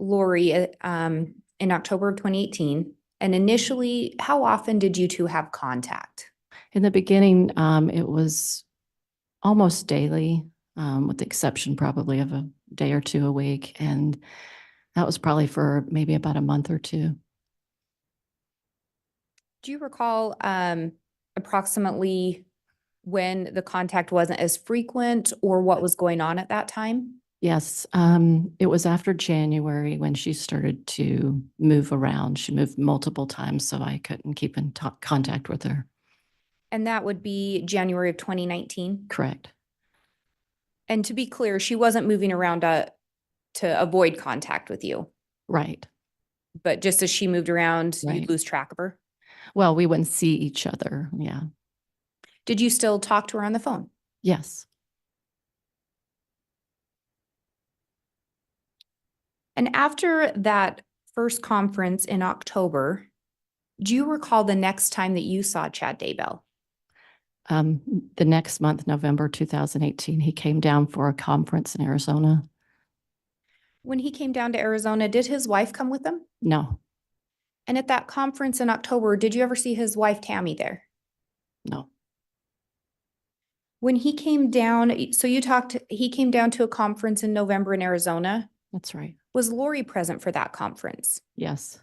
Lori in October of 2018. And initially, how often did you two have contact? In the beginning, it was almost daily, with the exception probably of a day or two a week. And that was probably for maybe about a month or two. Do you recall approximately when the contact wasn't as frequent or what was going on at that time? Yes, it was after January when she started to move around. She moved multiple times, so I couldn't keep in contact with her. And that would be January of 2019? Correct. And to be clear, she wasn't moving around to avoid contact with you. Right. But just as she moved around, Right. you'd lose track of her? Well, we wouldn't see each other. Yeah. Did you still talk to her on the phone? Yes. And after that first conference in October, do you recall the next time that you saw Chad Daybell? The next month, November 2018, he came down for a conference in Arizona. When he came down to Arizona, did his wife come with him? No. And at that conference in October, did you ever see his wife, Tammy, there? No. When he came down, so he came down to a conference in November in Arizona. That's right. Was Lori present for that conference? Yes.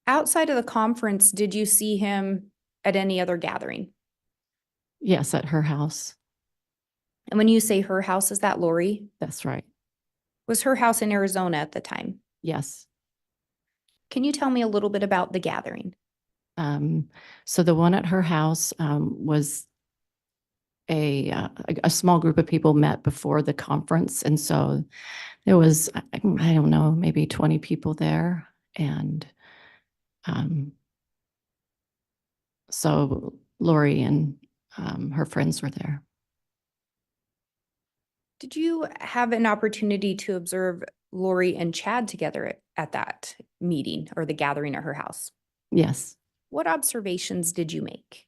Outside of the conference, did you see him at any other gathering? Yes, at her house. And when you say her house, is that Lori? That's right. Was her house in Arizona at the time? Yes. Can you tell me a little bit about the gathering? So the one at her house was a small group of people met before the conference. And so there was, I don't know, maybe 20 people there. And so Lori and her friends were there. Did you have an opportunity to observe Lori and Chad together at that meeting or the gathering at her house? Yes. What observations did you make?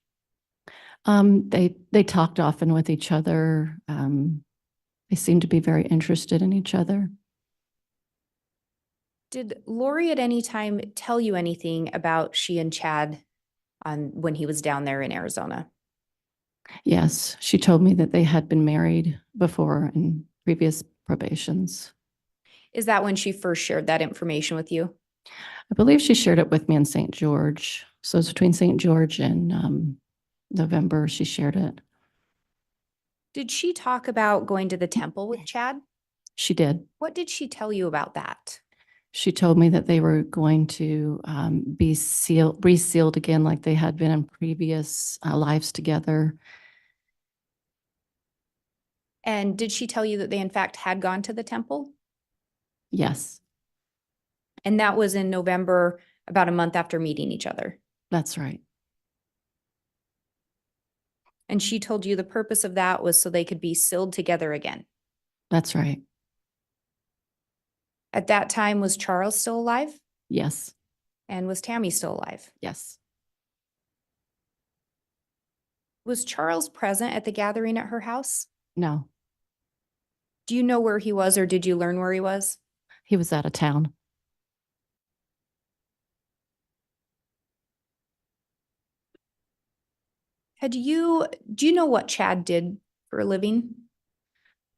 They talked often with each other. They seemed to be very interested in each other. Did Lori at any time tell you anything about she and Chad when he was down there in Arizona? Yes, she told me that they had been married before in previous probations. Is that when she first shared that information with you? I believe she shared it with me in St. George. So it's between St. George and November, she shared it. Did she talk about going to the temple with Chad? She did. What did she tell you about that? She told me that they were going to be resealed again like they had been in previous lives together. And did she tell you that they in fact had gone to the temple? Yes. And that was in November, about a month after meeting each other. That's right. And she told you the purpose of that was so they could be sealed together again. That's right. At that time, was Charles still alive? Yes. And was Tammy still alive? Yes. Was Charles present at the gathering at her house? No. Do you know where he was, or did you learn where he was? He was out of town. Do you know what Chad did for a living?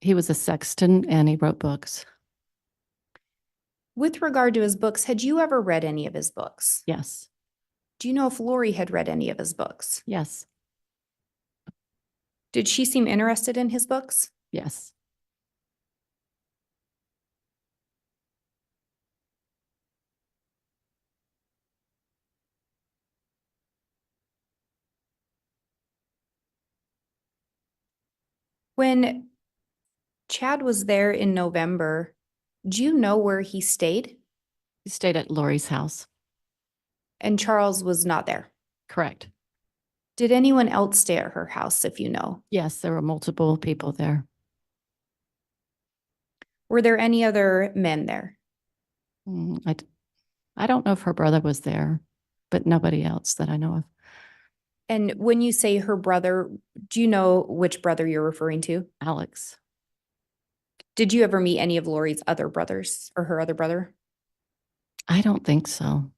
He was a sexton and he wrote books. With regard to his books, had you ever read any of his books? Yes. Do you know if Lori had read any of his books? Yes. Did she seem interested in his books? Yes. When Chad was there in November, do you know where he stayed? He stayed at Lori's house. And Charles was not there. Correct. Did anyone else stay at her house, if you know? Yes, there were multiple people there. Were there any other men there? I don't know if her brother was there, but nobody else that I know of. And when you say her brother, do you know which brother you're referring to? Alex. Did you ever meet any of Lori's other brothers or her other brother? I don't think so.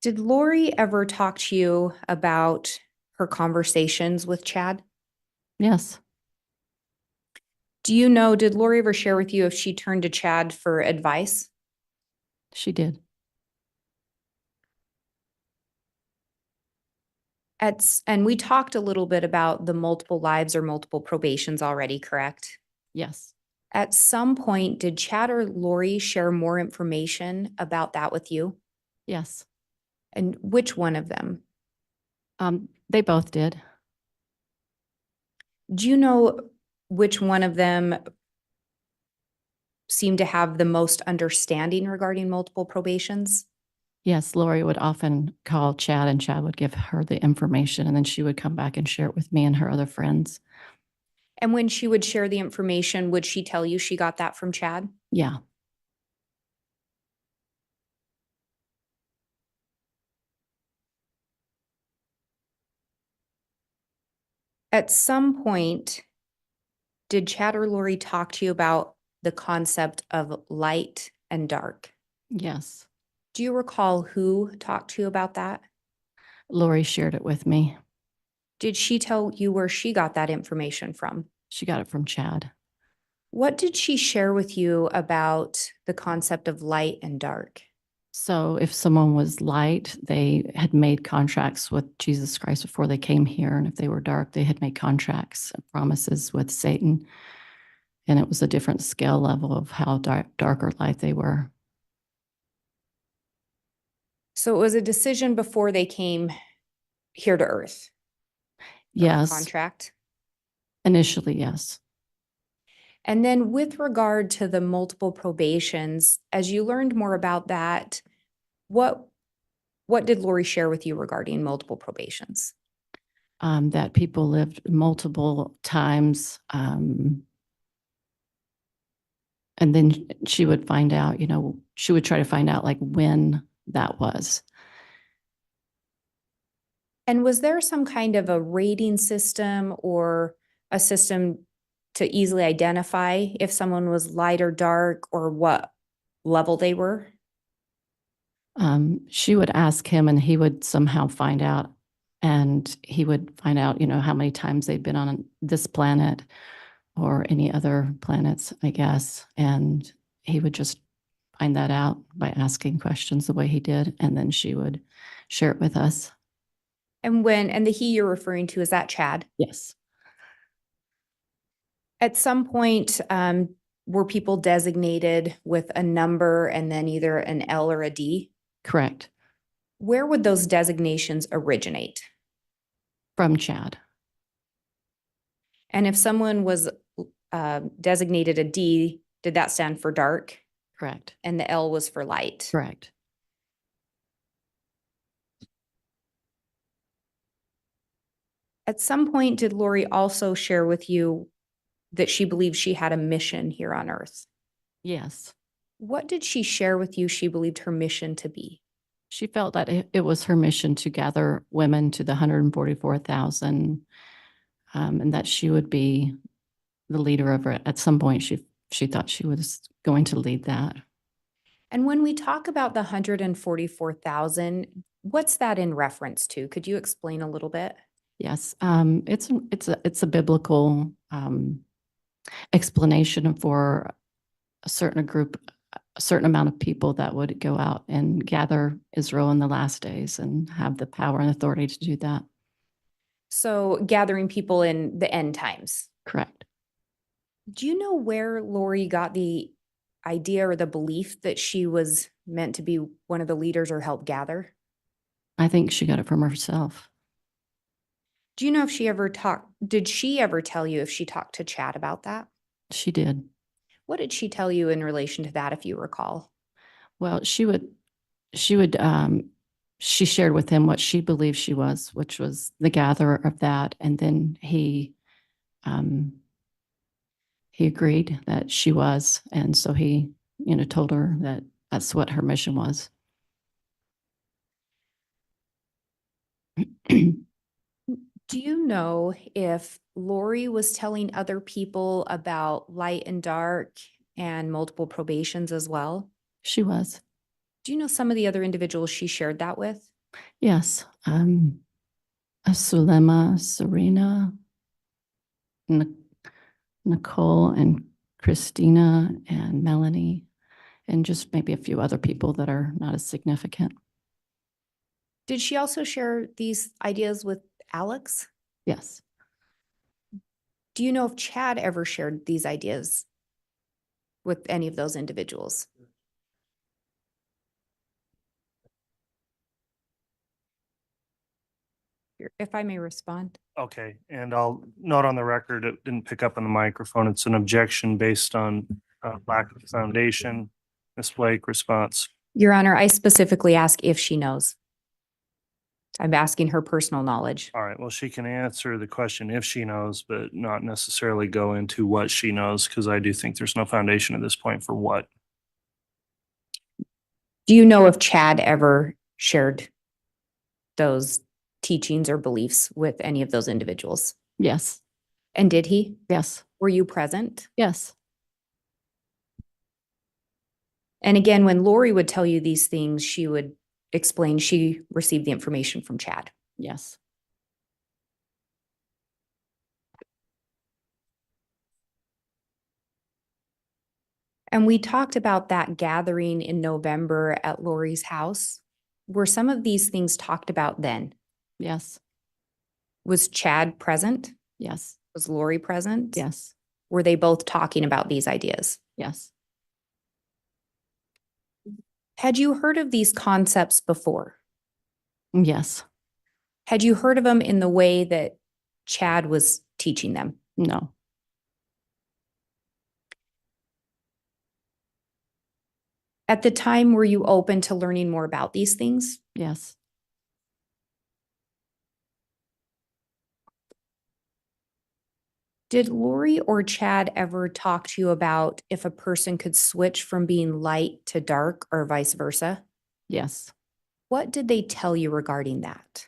Did Lori ever talk to you about her conversations with Chad? Yes, Do you know, did Lori ever share with you if she turned to Chad for advice? she did. And we talked a little bit about the multiple lives or multiple probations already, correct? Yes, At some point, did Chad or Lori share more information about that with you? yes. And which one of them? They both did. Do you know which one of them seemed to have the most understanding regarding multiple probations? Yes, Lori would often call Chad and Chad would give her the information and then she would come back and share it with me and her other friends. And when she would share the information, would she tell you she got that from Chad? Yeah, At some point, did Chad or Lori talk to you about the concept of light and dark? yes. Do you recall who talked to you about that? Lori shared it with me. Did she tell you where she got that information from? She got it from Chad. What did she share with you about the concept of light and dark? So if someone was light, they had made contracts with Jesus Christ before they came here. And if they were dark, they had made contracts and promises with Satan. And it was a different scale level of how dark or light they were. So it was a decision before they came here to Earth, or a Yes, contract. initially, yes. And then with regard to the multiple probations, as you learned more about that, what what did Lori share with you regarding multiple probations? That people lived multiple times. And then she would find out, she would try to find out like when that was. And was there some kind of a rating system or a system to easily identify if someone was light or dark or what level they were? She would ask him and he would somehow find out. And he would find out, how many times they'd been on this planet or any other planets, I guess. And he would just find that out by asking questions the way he did. And then she would share it with us. And the he you're referring to, is that Chad? Yes, At some point, were people designated with a number and then either an L or a D? correct. Where would those designations originate? From Chad. And if someone was designated a D, did that stand for dark? Correct. And the L was for light. Correct. At some point, did Lori also share with you that she believed she had a mission here on Earth? Yes. What did she share with you she believed her mission to be? She felt that it was her mission to gather women to the 144,000, and that she would be the leader of it. At some point, she thought she was going to lead that. And when we talk about the 144,000, what's that in reference to? Could you explain a little bit? Yes, it's a biblical explanation for a certain group, a certain amount of people that would go out and gather Israel in the last days and have the power and authority to do that. So gathering people in the end times. Correct. Do you know where Lori got the idea or the belief that she was meant to be one of the leaders or help gather? I think she got it from herself. Do you know if did she ever tell you if she talked to Chad about that? She did. What did she tell you in relation to that, if you recall? Well, she shared with him what she believed she was, which was the gatherer of that. And then he agreed that she was. And so he, told her that That's what her mission was. Do you know if Lori was telling other people about light and dark and multiple probations as well? She was. Do you know some of the other individuals she shared that with? Yes. Sulema, Serena, Nicole, and Christina, and Melanie, and just maybe a few other people that are not as significant. Did she also share these ideas with Alex? Yes. Do you know if Chad ever shared these ideas with any of those individuals? If I may respond. Okay, and I'll note on the record, it didn't pick up on the microphone. It's an objection based on lack of foundation. Ms. Blake, response. Your Honor, I specifically ask if she knows. I'm asking her personal knowledge. All right, well, she can answer the question if she knows, but not necessarily go into what she knows, because I do think there's no foundation at this point for what. Do you know if Chad ever shared those teachings or beliefs with any of those individuals? Yes. And did he? Yes. Were you present? Yes. And again, when Lori would tell you these things, she would explain she received the information from Chad. Yes. And we talked about that gathering in November at Lori's house. Were some of these things talked about then? Yes. Was Chad present? Yes. Was Lori present? Yes. Were they both talking about these ideas? Yes. Had you heard of these concepts before? Yes. Had you heard of them in the way that Chad was teaching them? No. At the time, were you open to learning more about these things? Yes. Did Lori or Chad ever talk to you about if a person could switch from being light to dark or vice versa? Yes. What did they tell you regarding that?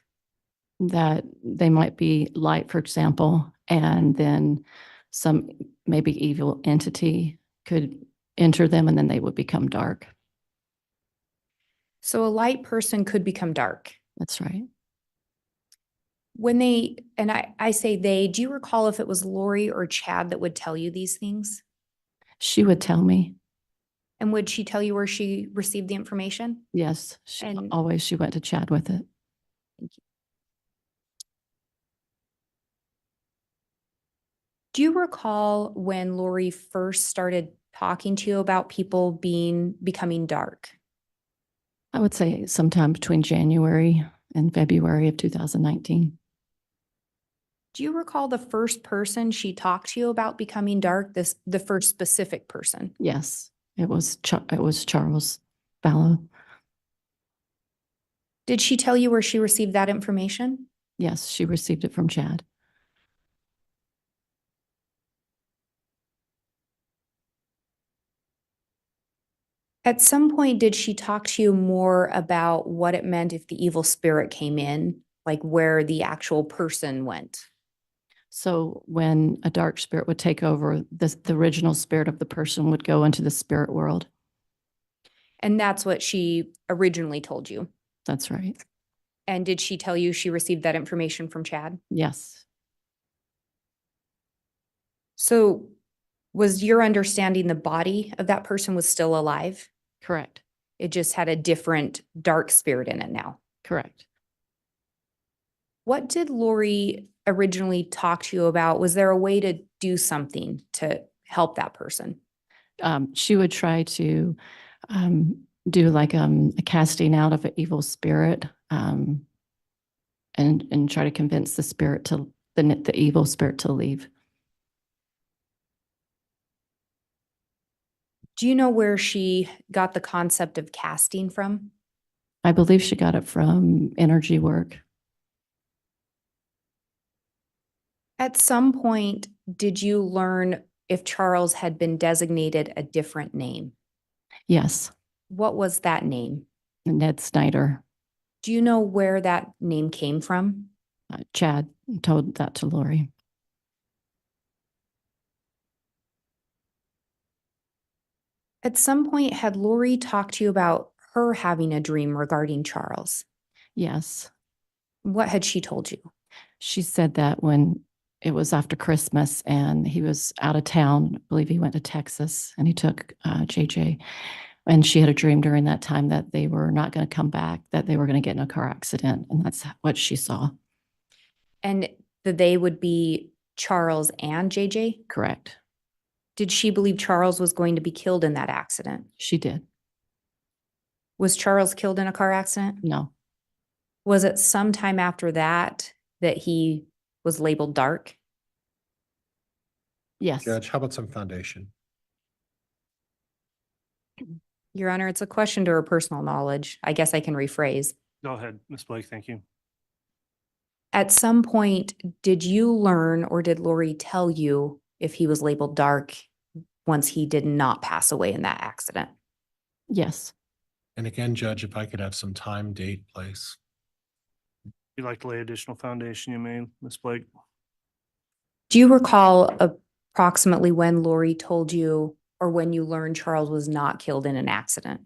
That they might be light, for example, and then some maybe evil entity could enter them and then they would become dark. So a light person could become dark. That's right. When they, and I say they, do you recall if it was Lori or Chad that would tell you these things? She would tell me. And would she tell you where she received the information? Yes. And- Always she went to Chad with it. Thank you. Do you recall when Lori first started talking to you about people becoming dark? I would say sometime between January and February of 2019. Do you recall the first person she talked to you about becoming dark, the first specific person? Yes, it was Charles Fallow. Did she tell you where she received that information? Yes, she received it from Chad. At some point, did she talk to you more about what it meant if the evil spirit came in, like where the actual person went? So when a dark spirit would take over, the original spirit of the person would go into the spirit world. And that's what she originally told you. That's right. And did she tell you she received that information from Chad? Yes. So was your understanding the body of that person was still alive? Correct. It just had a different dark spirit in it now. Correct. What did Lori originally talk to you about? Was there a way to do something to help that person? She would try to do like a casting out of an evil spirit and try to convince the spirit to the evil spirit to leave. Do you know where she got the concept of casting from? I believe she got it from energy work. At some point, did you learn if Charles had been designated a different name? Yes. What was that name? Ned Snyder. Do you know where that name came from? Chad told that to Lori. At some point, had Lori talked to you about her having a dream regarding Charles? Yes. What had she told you? She said that when it was after Christmas and he was out of town, I believe he went to Texas and he took JJ. And she had a dream during that time that they were not going to come back, that they were going to get in a car accident. And that's what she saw. And that they would be Charles and JJ? Correct. Did she believe Charles was going to be killed in that accident? She did. Was Charles killed in a car accident? No. Was it sometime after that that he was labeled dark? Yes. Judge, how about some foundation? Your Honor, it's a question to her personal knowledge. I guess I can rephrase. Go ahead, Ms. Blake. Thank you. At some point, did you learn or did Lori tell you if he was labeled dark once he did not pass away in that accident? Yes. And again, Judge, if I could have some time, date, place. You'd like to lay additional foundation, you may, Ms. Blake? Do you recall approximately when Lori told you or when you learned Charles was not killed in an accident?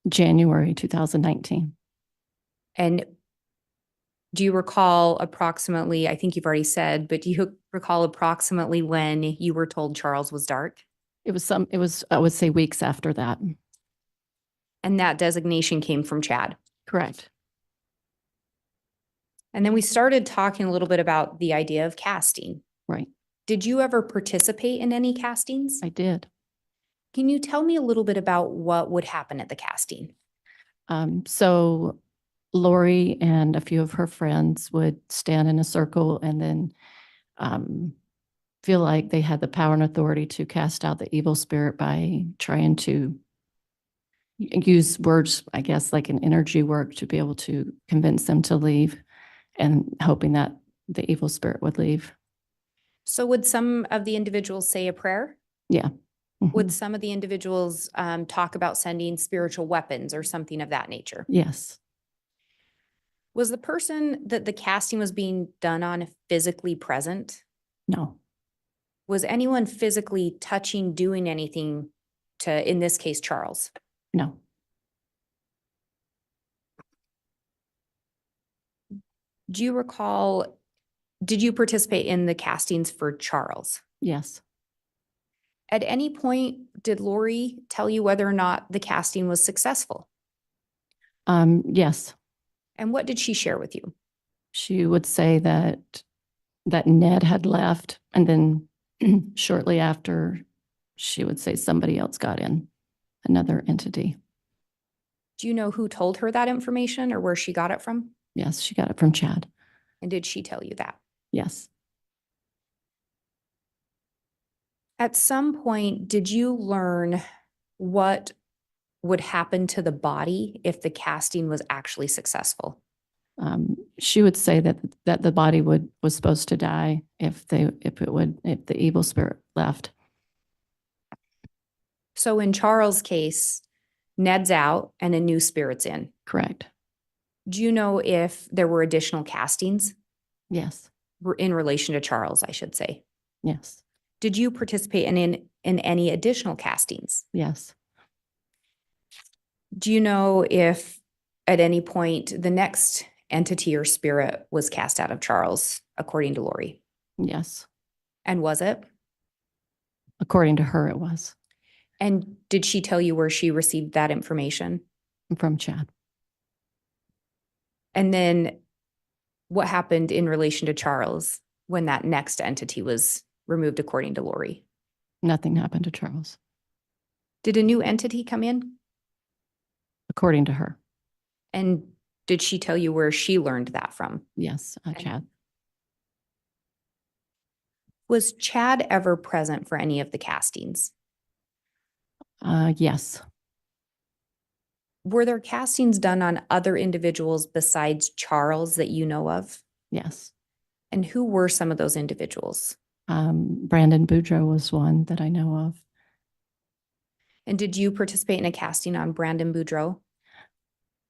January 2019. And do you recall approximately, I think you've already said, but do you recall approximately when you were told Charles was dark? It was, I would say, weeks after that. And that designation came from Chad. Correct. And then we started talking a little bit about the idea of casting. Right. Did you ever participate in any castings? I did. Can you tell me a little bit about what would happen at the casting? So Lori and a few of her friends would stand in a circle and then feel like they had the power and authority to cast out the evil spirit by trying to use words, I guess, like an energy work to be able to convince them to leave and hoping that the evil spirit would leave. So would some of the individuals say a prayer? Yeah. Would Mhm. some of the individuals talk about sending spiritual weapons or something of that nature? Yes. Was the person that the casting was being done on physically present? No. Was anyone physically touching, doing anything to, in this case, Charles? No. Do you recall, did you participate in the castings for Charles? Yes. At any point, did Lori tell you whether or not the casting was successful? Yes. And what did she share with you? She would say that Ned had left, and then shortly after, she would say somebody else got in, another entity. Do you know who told her that information or where she got it from? Yes, she got it from Chad. And did she tell you that? Yes. At some point, did you learn what would happen to the body if the casting was actually successful? She would say that the body was supposed to die if the evil spirit left. So in Charles' case, Ned's out and a new spirit's in. Correct. Do you know if there were additional castings Yes. in relation to Charles, I should say? Yes. Did you participate in any additional castings? Yes. Do you know if at any point the next entity or spirit was cast out of Charles, according to Lori? Yes. And was it? According to her, it was And did she tell you where she received that information? from Chad. And then what happened in relation to Charles when that next entity was removed, according to Lori? Nothing happened to Charles, Did a new entity come in? according to her. And did she tell you where she learned that from? Yes, Chad. Was Chad ever present for any of the castings? Yes. Were there castings done on other individuals besides Charles that you know of? Yes. And who were some of those individuals? Brandon Boudreaux was one that I know of. And did you participate in a casting on Brandon Boudreaux?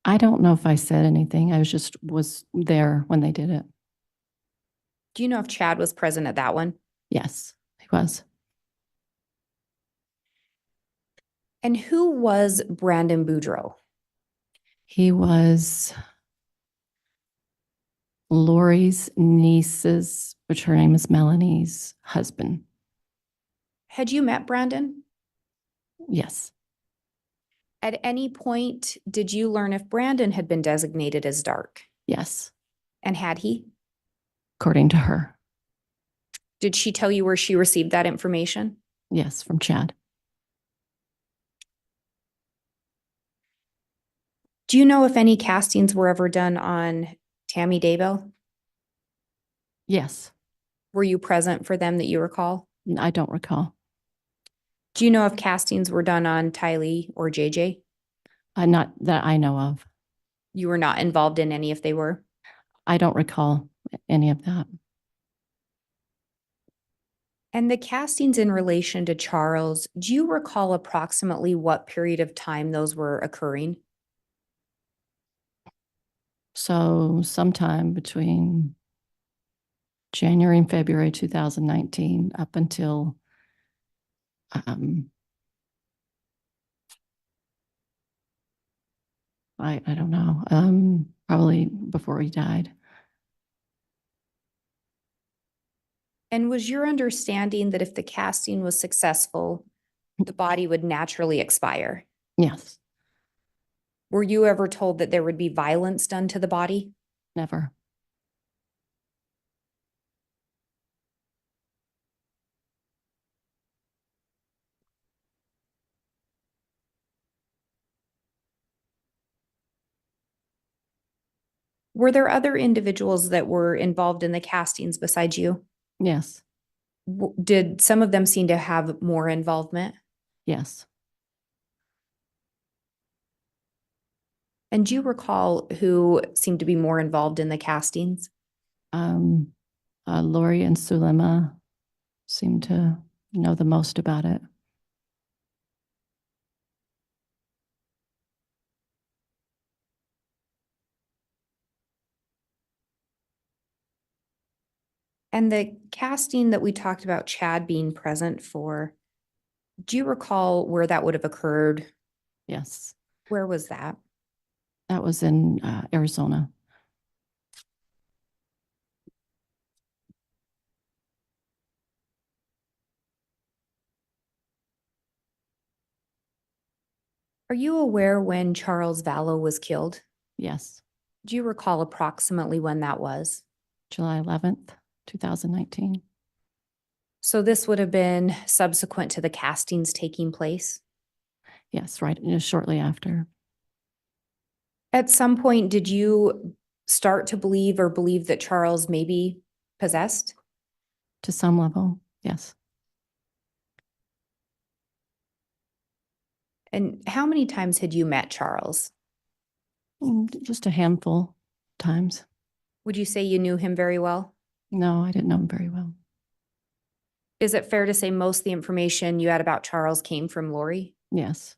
I don't know if I said anything. I was there when they did it. Do you know if Chad was present at that one? Yes, he was. And who was Brandon Boudreaux? He was Lori's niece's, which her name is Melanie's husband. Had you met Brandon? Yes, At any point, did you learn if Brandon had been designated as dark? yes, And had he? according to her. Did she tell you where she received that information? Yes, from Chad. Do you know if any castings were ever done on Tammy Daybell? Yes, Were you present for them that you recall? I don't recall. Do you know if castings were done on Tylee or JJ? Not that I know of. You were not involved in any if they were? I don't recall any of that. And the castings in relation to Charles, do you recall approximately what period of time those were occurring? So sometime between January and February 2019 up until I don't know, probably before he died. And was your understanding that if the casting was successful, the body would naturally expire? Yes, Were you ever told that there would be violence done to the body? never. Were there other individuals that were involved in the castings besides you? Yes, Did some of them seem to have more involvement? yes. And do you recall who seemed to be more involved in the castings? Lori and Sulema seem to know the most about it. And the casting that we talked about Chad being present for, do you recall where that would have occurred? Yes, Where was that? that was in Arizona. Are you aware when Charles Vallow was killed? Yes, Do you recall approximately when that was? July 11th, 2019. So this would have been subsequent to the castings taking place? Yes, right, shortly after. At some point, did you start to believe or believe that Charles may be possessed? To some level, yes. And how many times had you met Charles? Just a handful times. Would you say you knew him very well? No, I didn't know him very well. Is it fair to say most of the information you had about Charles came from Lori? Yes,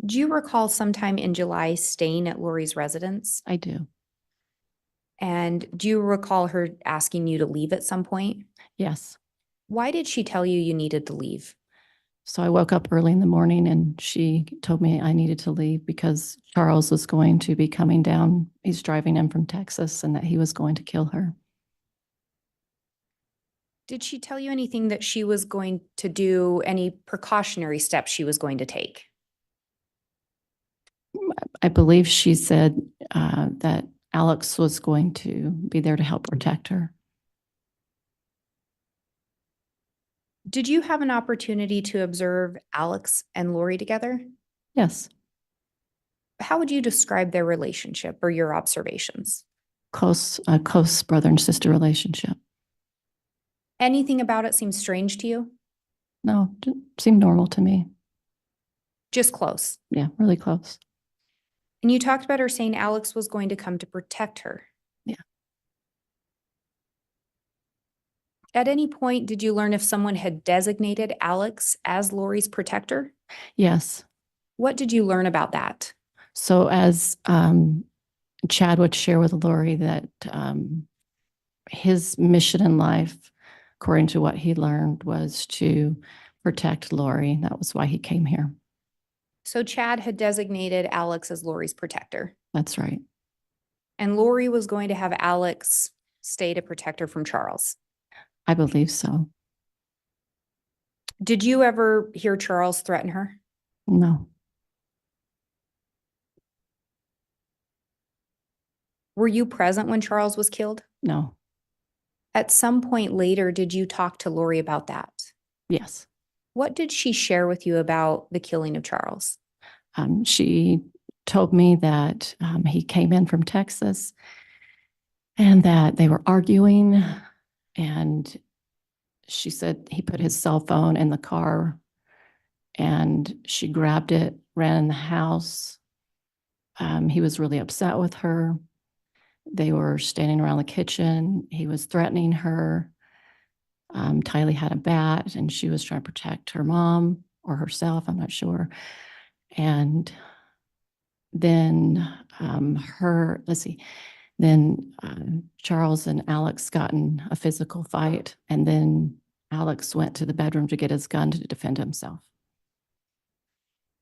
Do you recall sometime in July staying at Lori's residence? I do. And do you recall her asking you to leave at some point? Yes. Why did she tell you you needed to leave? So I woke up early in the morning and she told me I needed to leave because Charles was going to be coming down. He's driving in from Texas and that he was going to kill her. Did she tell you anything that she was going to do, any precautionary steps she was going to take? I believe she said that Alex was going to be there to help protect her. Did you have an opportunity to observe Alex and Lori together? Yes, How would you describe their relationship or your observations? close brother and sister relationship. Anything about it seems strange to you? No, it seemed normal to me. Just close. Yeah, really close. And you talked about her saying Alex was going to come to protect her. Yeah. At any point, did you learn if someone had designated Alex as Lori's protector? Yes. What did you learn about that? So as Chad would share with Lori that his mission in life, according to what he learned, was to protect Lori. That was why he came here. So Chad had designated Alex as Lori's protector, That's right. and Lori was going to have Alex stay to protect her from Charles. I believe so. Did you ever hear Charles threaten her? No, Were you present when Charles was killed? no, At some point later, did you talk to Lori about that? yes. What did she share with you about the killing of Charles? She told me that he came in from Texas and that they were arguing. And she said he put his cell phone in the car and she grabbed it, ran in the house. He was really upset with her. They were standing around the kitchen. He was threatening her. Tylee had a bat and she was trying to protect her mom or herself, I'm not sure. And then Charles and Alex got in a physical fight, and then Alex went to the bedroom to get his gun to defend himself.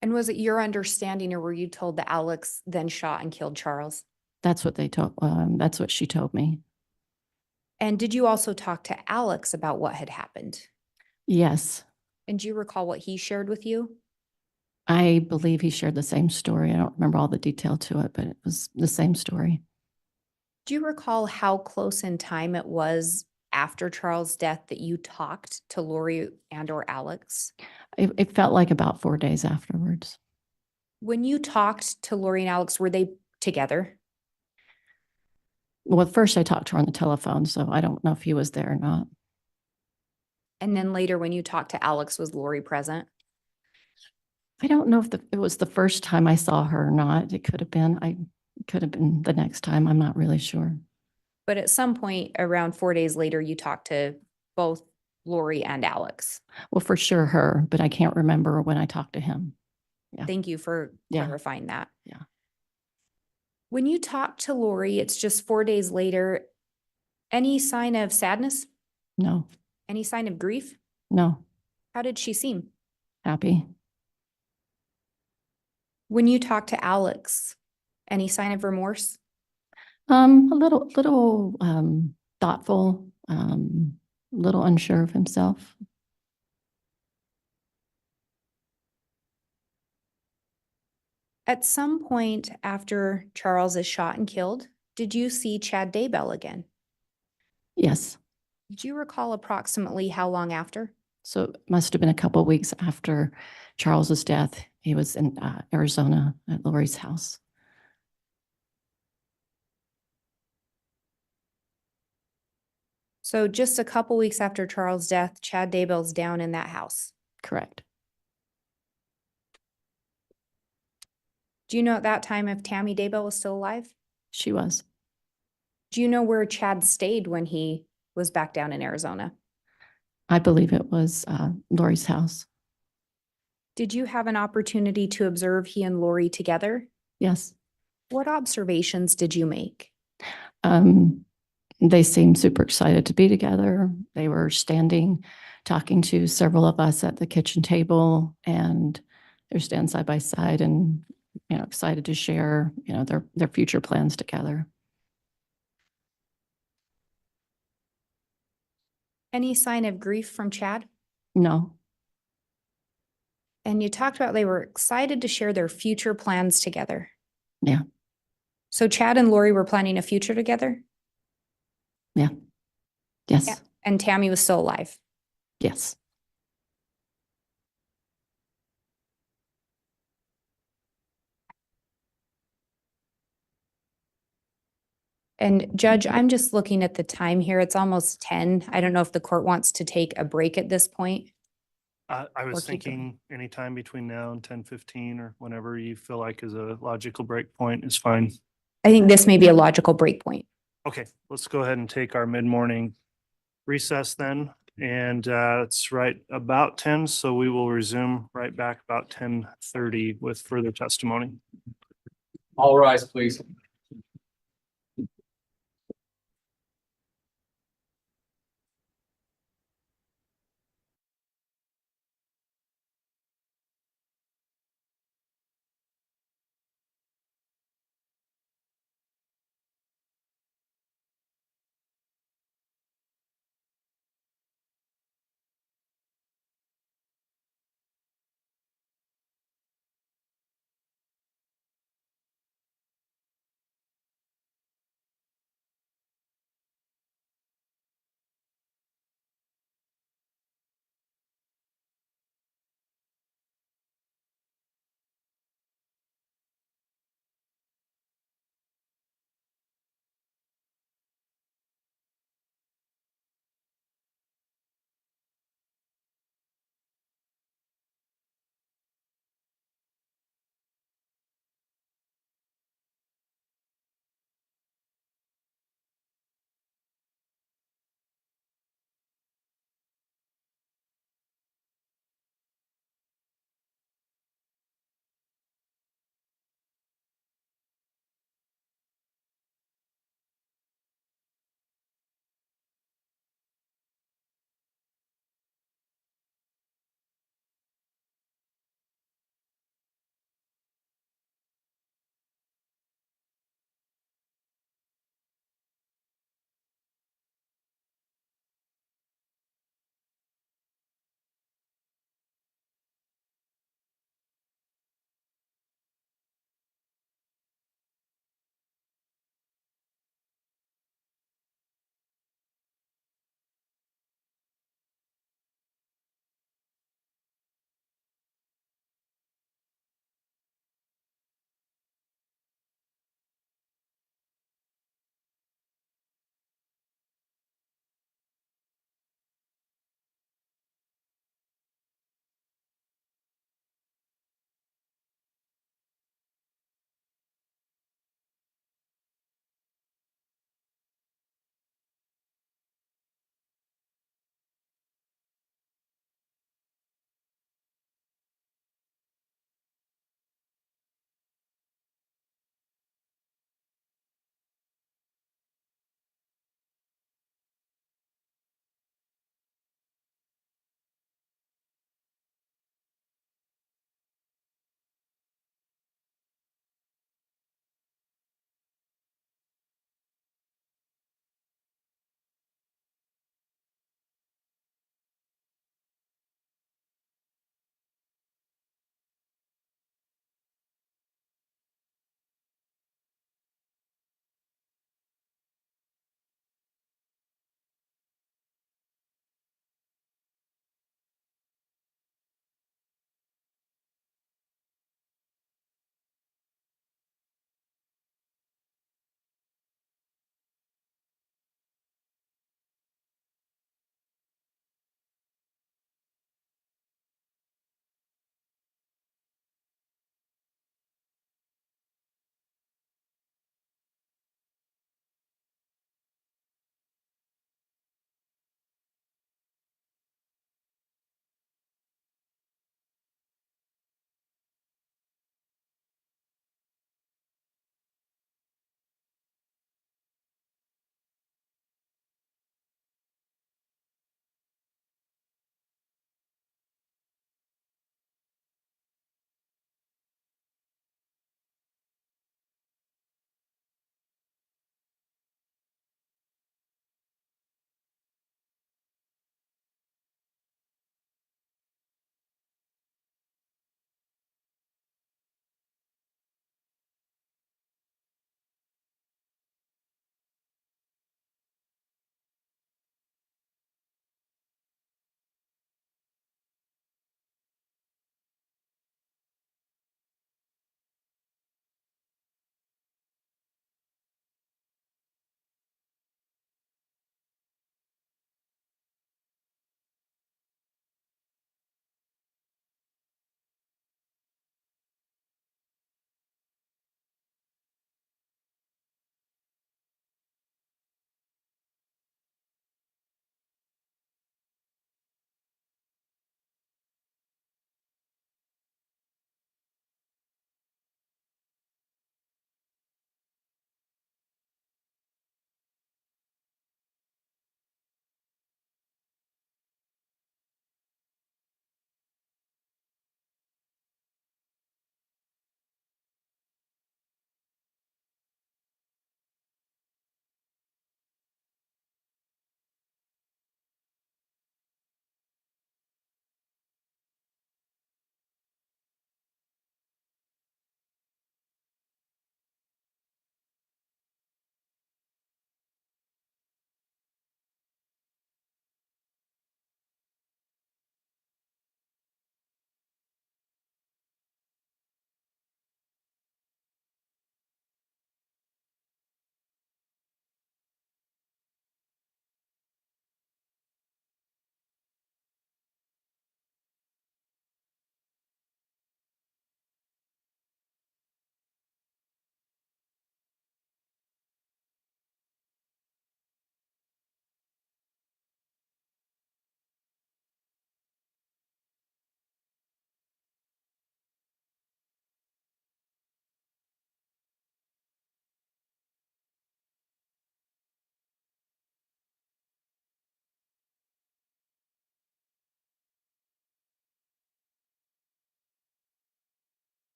And was it your understanding, or were you told that Alex then shot and killed Charles? That's what that's what she told me. And did you also talk to Alex about what had happened? Yes, And do you recall what he shared with you? I believe he shared the same story. I don't remember all the detail to it, but it was the same story. Do you recall how close in time it was after Charles' death that you talked to Lori and or Alex? It felt like about 4 days afterwards. When you talked to Lori and Alex, were they together? Well, at first I talked to her on the telephone, so I don't know if he was there or not. And then later when you talked to Alex, was Lori present? I don't know if it was the first time I saw her or not. It could have been. It could have been the next time. I'm not really sure. But at some point around 4 days later, you talked to both Lori and Alex. Well, for sure her, but I can't remember when I talked to him. Yeah. Thank you for Yeah. clarifying that. Yeah. When you talk to Lori, it's just 4 days later. Any sign of sadness? No, Any sign of grief? no, How did she seem? happy. When you talk to Alex, any sign of remorse? A little thoughtful, a little unsure of himself. At some point after Charles is shot and killed, did you see Chad Daybell again? Yes. Do you recall approximately how long after? So it must have been a couple of weeks after Charles's death. He was in Arizona at Lori's house. So just a couple weeks after Charles' death, Chad Daybell's down in that house. Correct. Do you know at that time if Tammy Daybell was still alive? She was. Do you know where Chad stayed when he was back down in Arizona? I believe it was Lori's house. Did you have an opportunity to observe he and Lori together? Yes. What observations did you make? They seemed super excited to be together. They were standing, talking to several of us at the kitchen table, and they're standing side by side and, excited to share, their future plans together. Any sign of grief from Chad? No. And you talked about they were excited to share their future plans together. Yeah. So Chad and Lori were planning a future together? Yeah. Yes. Yeah. And Tammy was still alive? Yes. And Judge, I'm just looking at the time here. It's almost 10. I don't know if the court wants to take a break at this point. I Or was keep going. thinking anytime between now and 10:15 or whenever you feel like is a logical break point is fine. I think this may be a logical break point. Okay, let's go ahead and take our mid-morning recess then, and it's right about 10, so we will resume right back about 10:30 with further testimony. All rise, please.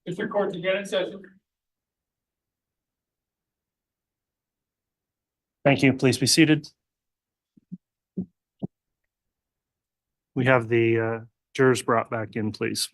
District Court again in session. Thank you. Please be seated. We have the jurors brought back in, please.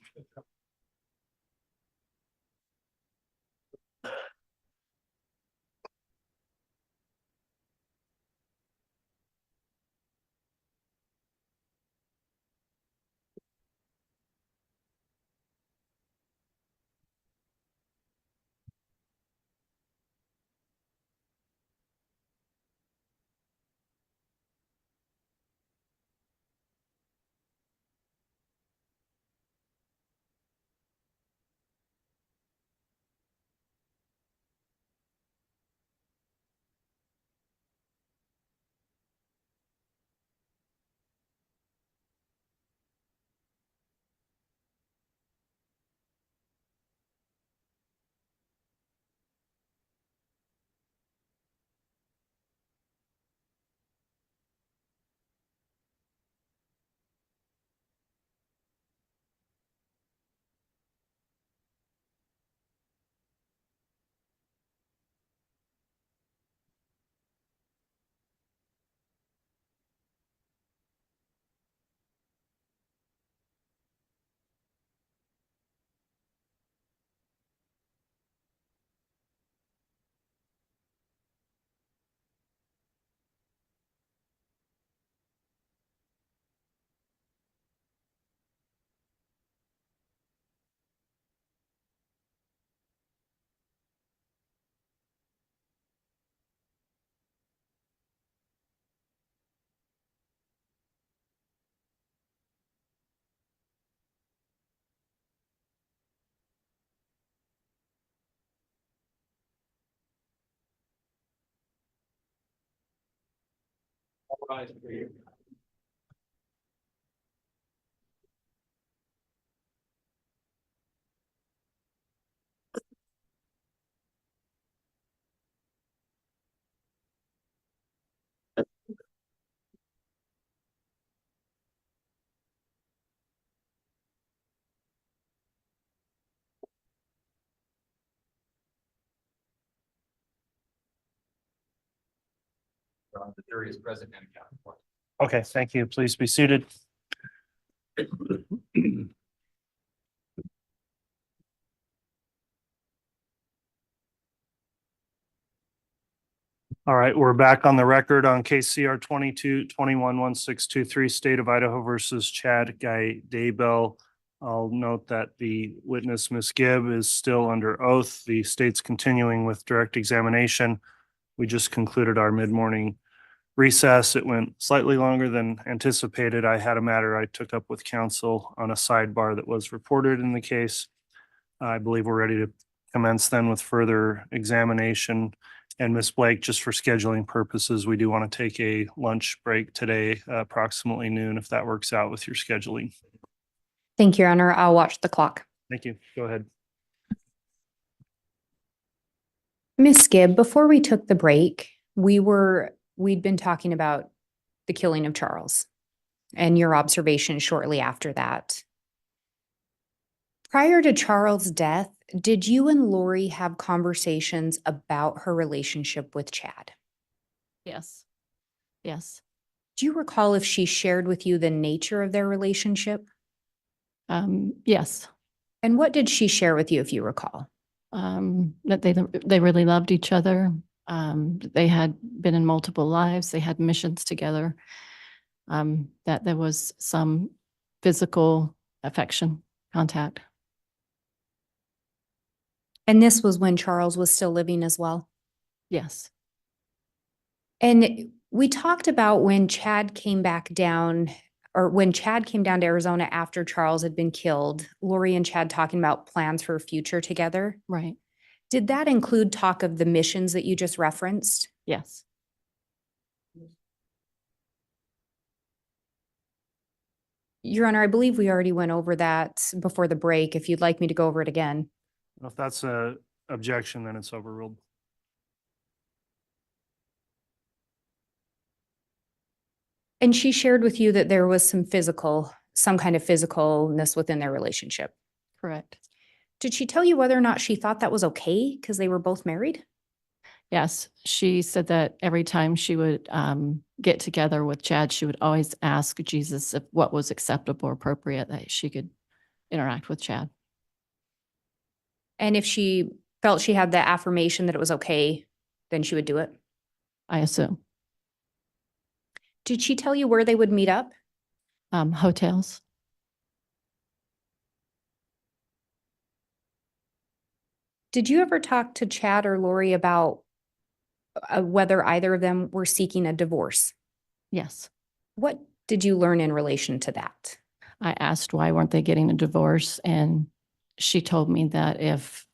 All rise, please. The jury is present and accounted for. Okay, thank you. Please be seated. All right, we're back on the record on case CR 22-21-1623, State of Idaho versus Chad Daybell. I'll note that the witness, Ms. Gibb, is still under oath. The state's continuing with direct examination. We just concluded our mid-morning recess. It went slightly longer than anticipated. I had a matter I took up with counsel on a sidebar that was reported in the case. I believe we're ready to commence then with further examination. And Ms. Blake, just for scheduling purposes, we do want to take a lunch break today, approximately noon, if that works out with your scheduling. Thank you, Your Honor. I'll watch the clock. Thank you. Go ahead. Ms. Gibb, before we took the break, we'd been talking about the killing of Charles and your observation shortly after that. Prior to Charles' death, did you and Lori have conversations about her relationship with Chad? Yes. Yes. Do you recall if she shared with you the nature of their relationship? Yes. And what did she share with you, if you recall? That they really loved each other. They had been in multiple lives. They had missions together. That there was some physical affection, contact. And this was when Charles was still living as well? Yes. And we talked about when Chad came back down, or when Chad came down to Arizona after Charles had been killed, Lori and Chad talking about plans for a future together. Right. Did that include talk of the missions that you just referenced? Yes. Your Honor, I believe we already went over that before the break. If you'd like me to go over it again. If that's a objection, then it's overruled. And she shared with you that there was some kind of physicalness within their relationship. Correct. Did she tell you whether or not she thought that was okay because they were both married? Yes, she said that every time she would get together with Chad, she would always ask Jesus if what was acceptable or appropriate that she could interact with Chad. And if she felt she had the affirmation that it was okay, then she would do it. I assume. Did she tell you where they would meet up? Hotels. Did you ever talk to Chad or Lori about whether either of them were seeking a divorce? Yes. What did you learn in relation to that? I asked why weren't they getting a divorce, and she told me that if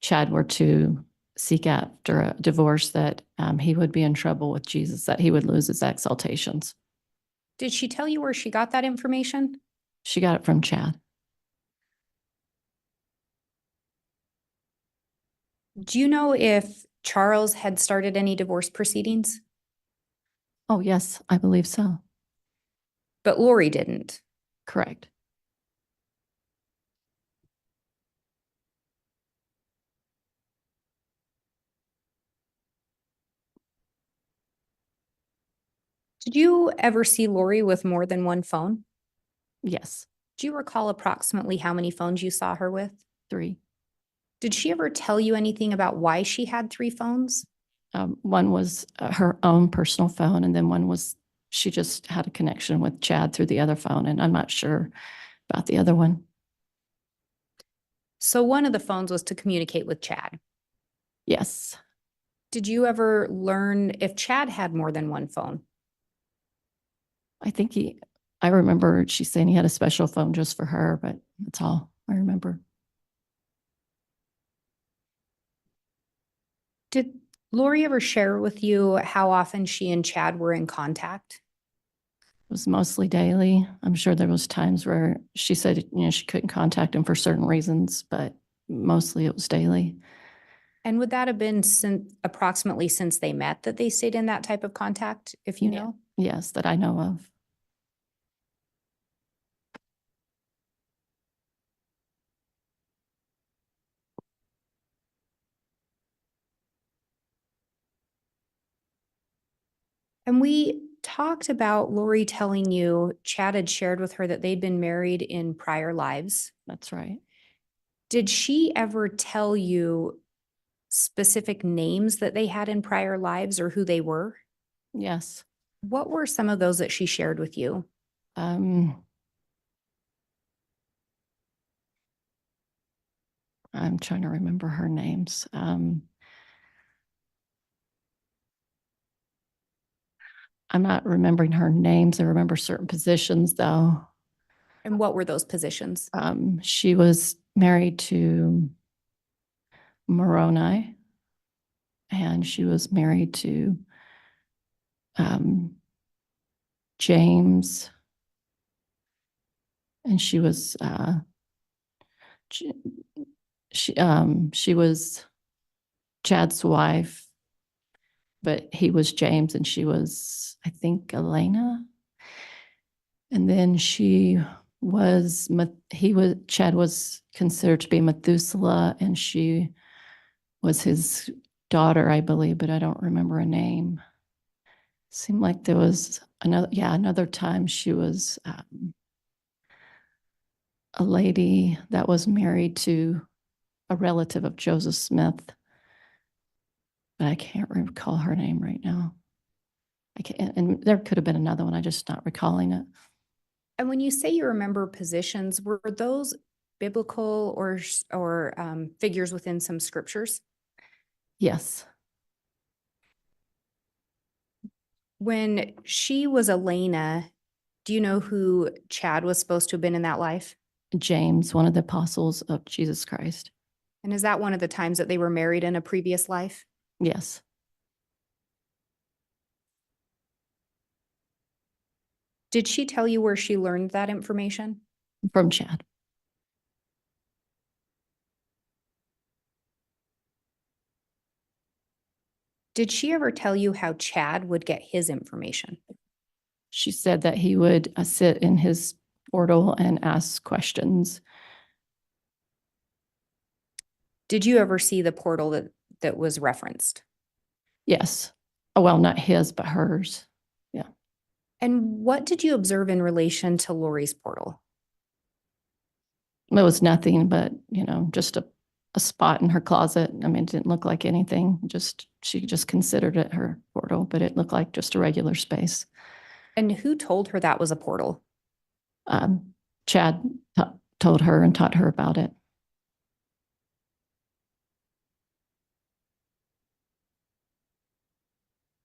Chad were to seek after a divorce, that he would be in trouble with Jesus, that he would lose his exaltations. Did she tell you where she got that information? She got it from Chad. Do you know if Charles had started any divorce proceedings? Oh, yes, I believe so. But Lori didn't. Correct. Did you ever see Lori with more than one phone? Yes. Do you recall approximately how many phones you saw her with? 3. Did she ever tell you anything about why she had 3 phones? One was her own personal phone, and then one was she just had a connection with Chad through the other phone, and I'm not sure about the other one. So one of the phones was to communicate with Chad. Yes. Did you ever learn if Chad had more than one phone? I remember she saying he had a special phone just for her, but that's all I remember. Did Lori ever share with you how often she and Chad were in contact? It was mostly daily. I'm sure there was times where she said, she couldn't contact him for certain reasons, but mostly it was daily. And would that have been approximately since they met that they stayed in that type of contact, if you Yeah. know? Yes, that I know of. And we talked about Lori telling you Chad had shared with her that they'd been married in prior lives. That's right. Did she ever tell you specific names that they had in prior lives or who they were? Yes. What were some of those that she shared with you? I'm trying to remember her names. I'm not remembering her names. I remember certain positions though. And what were those positions? She was married to Moroni, and she was married to James, and she was she was Chad's wife, but he was James, and she was, I think, Elena. And then Chad was considered to be Methuselah, and she was his daughter, I believe, but I don't remember a name. Seemed like there was another time she was a lady that was married to a relative of Joseph Smith, but I can't recall her name right now. I can't, and there could have been another one. I'm just not recalling it. And when you say you remember positions, were those biblical or figures within some scriptures? Yes. When she was Elena, do you know who Chad was supposed to have been in that life? James, one of the apostles of Jesus Christ. And is that one of the times that they were married in a previous life? Yes. Did she tell you where she learned that information? From Chad. Did she ever tell you how Chad would get his information? She said that he would sit in his portal and ask questions. Did you ever see the portal that was referenced? Yes. Oh, well, not his, but hers. And what did you observe in relation to Lori's portal? It was nothing but, just a spot in her closet. I mean, it didn't look like anything. She just considered it her portal, but it looked like just a regular space. And who told her that was a portal? Chad told her and taught her about it.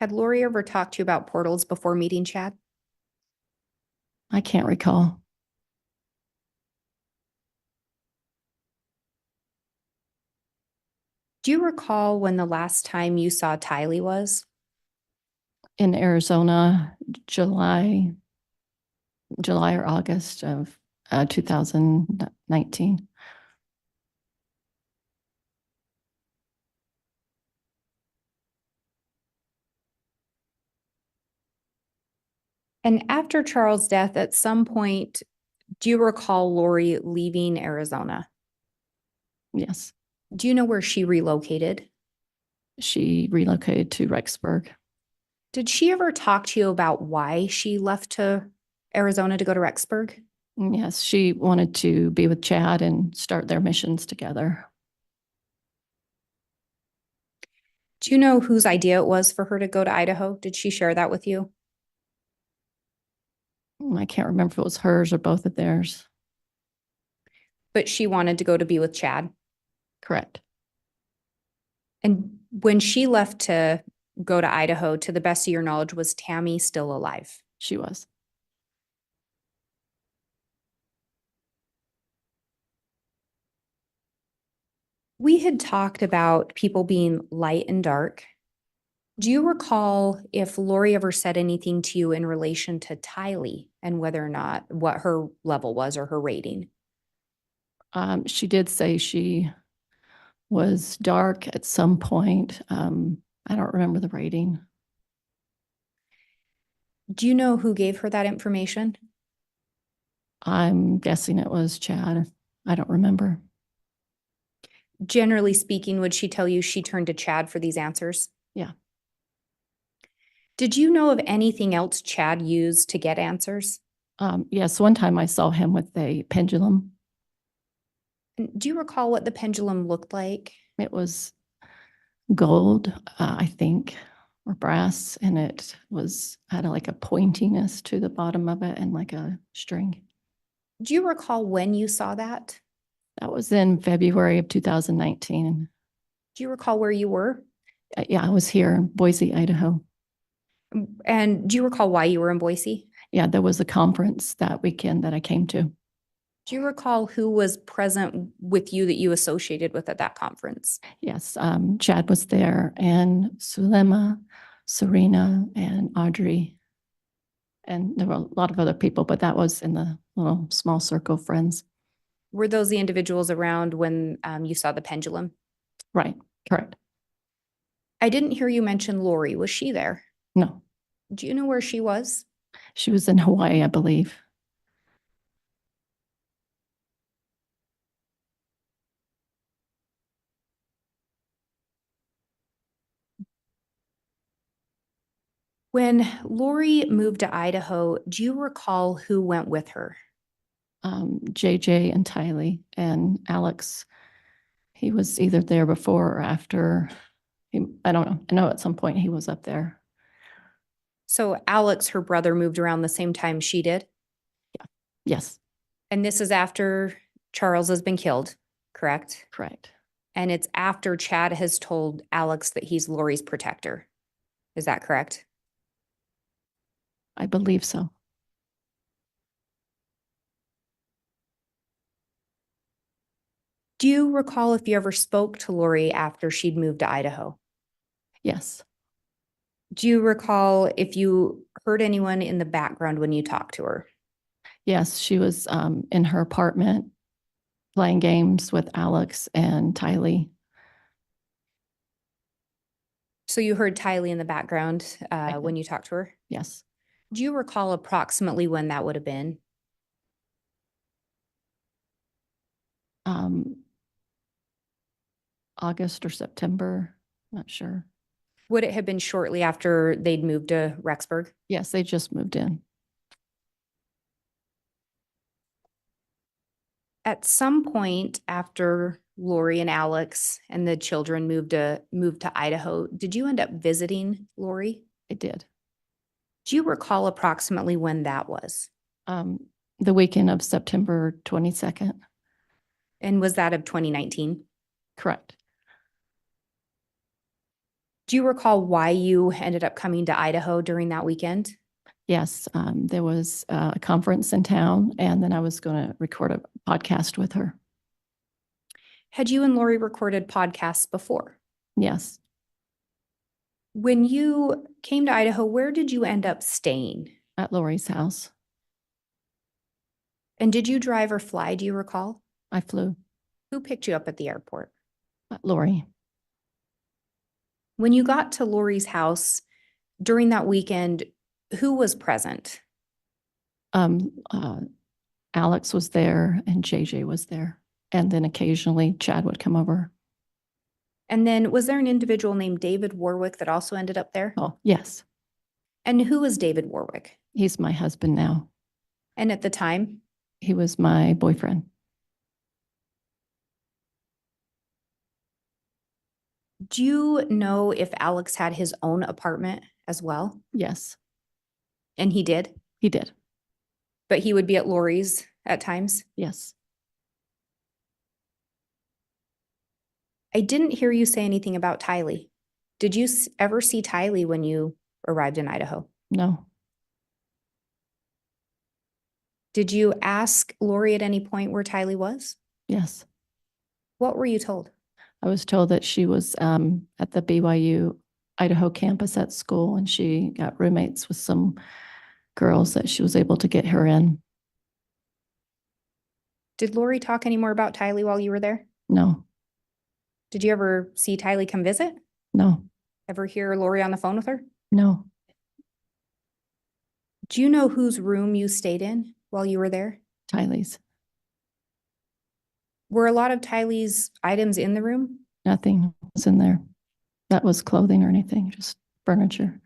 Had Lori ever talked to you about portals before meeting Chad? I can't recall. Do you recall when the last time you saw Tylee was? In Arizona, July or August of 2019. And after Charles' death, at some point, do you recall Lori leaving Arizona? Yes. Do you know where she relocated? She relocated to Rexburg. Did she ever talk to you about why she left to Arizona to go to Rexburg? Yes, she wanted to be with Chad and start their missions together. Do you know whose idea it was for her to go to Idaho? Did she share that with you? I can't remember if it was hers or both of theirs. But she wanted to go to be with Chad. Correct. And when she left to go to Idaho, to the best of your knowledge, was Tammy still alive? She was. We had talked about people being light and dark. Do you recall if Lori ever said anything to you in relation to Tylee and whether or not what her level was or her rating? She did say she was dark at some point. I don't remember the rating. Do you know who gave her that information? I'm guessing it was Chad. I don't remember. Generally speaking, would she tell you she turned to Chad for these answers? Yeah. Did you know of anything else Chad used to get answers? Yes, one time I saw him with a pendulum. Do you recall what the pendulum looked like? It was gold, I think, or brass, and it had like a pointiness to the bottom of it and like a string. Do you recall when you saw that? That was in February of 2019. Do you recall where you were? Yeah, I was here in Boise, Idaho. And do you recall why you were in Boise? Yeah, there was a conference that weekend that I came to. Do you recall who was present with you that you associated with at that conference? Yes, Chad was there, and Sulema, Serena, and Audrey. And there were a lot of other people, but that was in the little small circle of friends. Were those the individuals around when you saw the pendulum? Right, correct. I didn't hear you mention Lori. Was she there? No, Do you know where she was? she was in Hawaii, I believe. When Lori moved to Idaho, do you recall who went with her? JJ and Tylee and Alex. He was either there before or after. I don't know. I know at some point he was up there. So Alex, her brother, moved around the same time she did? Yes, And this is after Charles has been killed, correct? correct. And it's after Chad has told Alex that he's Lori's protector. Is that correct? I believe so. Do you recall if you ever spoke to Lori after she'd moved to Idaho? Yes. Do you recall if you heard anyone in the background when you talked to her? Yes, she was in her apartment playing games with Alex and Tylee. So you heard Tylee in the background did. when you talked to her? Yes. Do you recall approximately when that would have been? Um, August or September, not sure. Would it have been shortly after they'd moved to Rexburg? Yes, they just moved in. At some point after Lori and Alex and the children moved to Idaho, did you end up visiting Lori? I did. Do you recall approximately when that was? The weekend of September 22nd. And was that of 2019? Correct. Do you recall why you ended up coming to Idaho during that weekend? Yes, there was a conference in town, and then I was going to record a podcast with her. Had you and Lori recorded podcasts before? Yes, When you came to Idaho, where did you end up staying? at Lori's house. And did you drive or fly? Do you recall? I flew. Who picked you up at the airport? Lori. When you got to Lori's house during that weekend, who was present? Um, uh, Alex was there and JJ was there. And then occasionally Chad would come over. And then was there an individual named David Warwick that also ended up there? Oh, yes. And who was David Warwick? He's my husband now. And at the time? He was my boyfriend. Do you know if Alex had his own apartment as well? Yes, And he did, he did. but he would be at Lori's at times? Yes. I didn't hear you say anything about Tylee. Did you ever see Tylee when you arrived in Idaho? No. Did you ask Lori at any point where Tylee was? Yes. What were you told? I was told that she was at the BYU Idaho campus at school, and she got roommates with some girls that she was able to get her in. Did Lori talk any more about Tylee while you were there? No, Did you ever see Tylee come visit? no, Ever hear Lori on the phone with her? no. Do you know whose room you stayed in while you were there? Tylee's. Were a lot of Tylee's items in the room? Nothing was in there. That was clothing or anything, just furniture.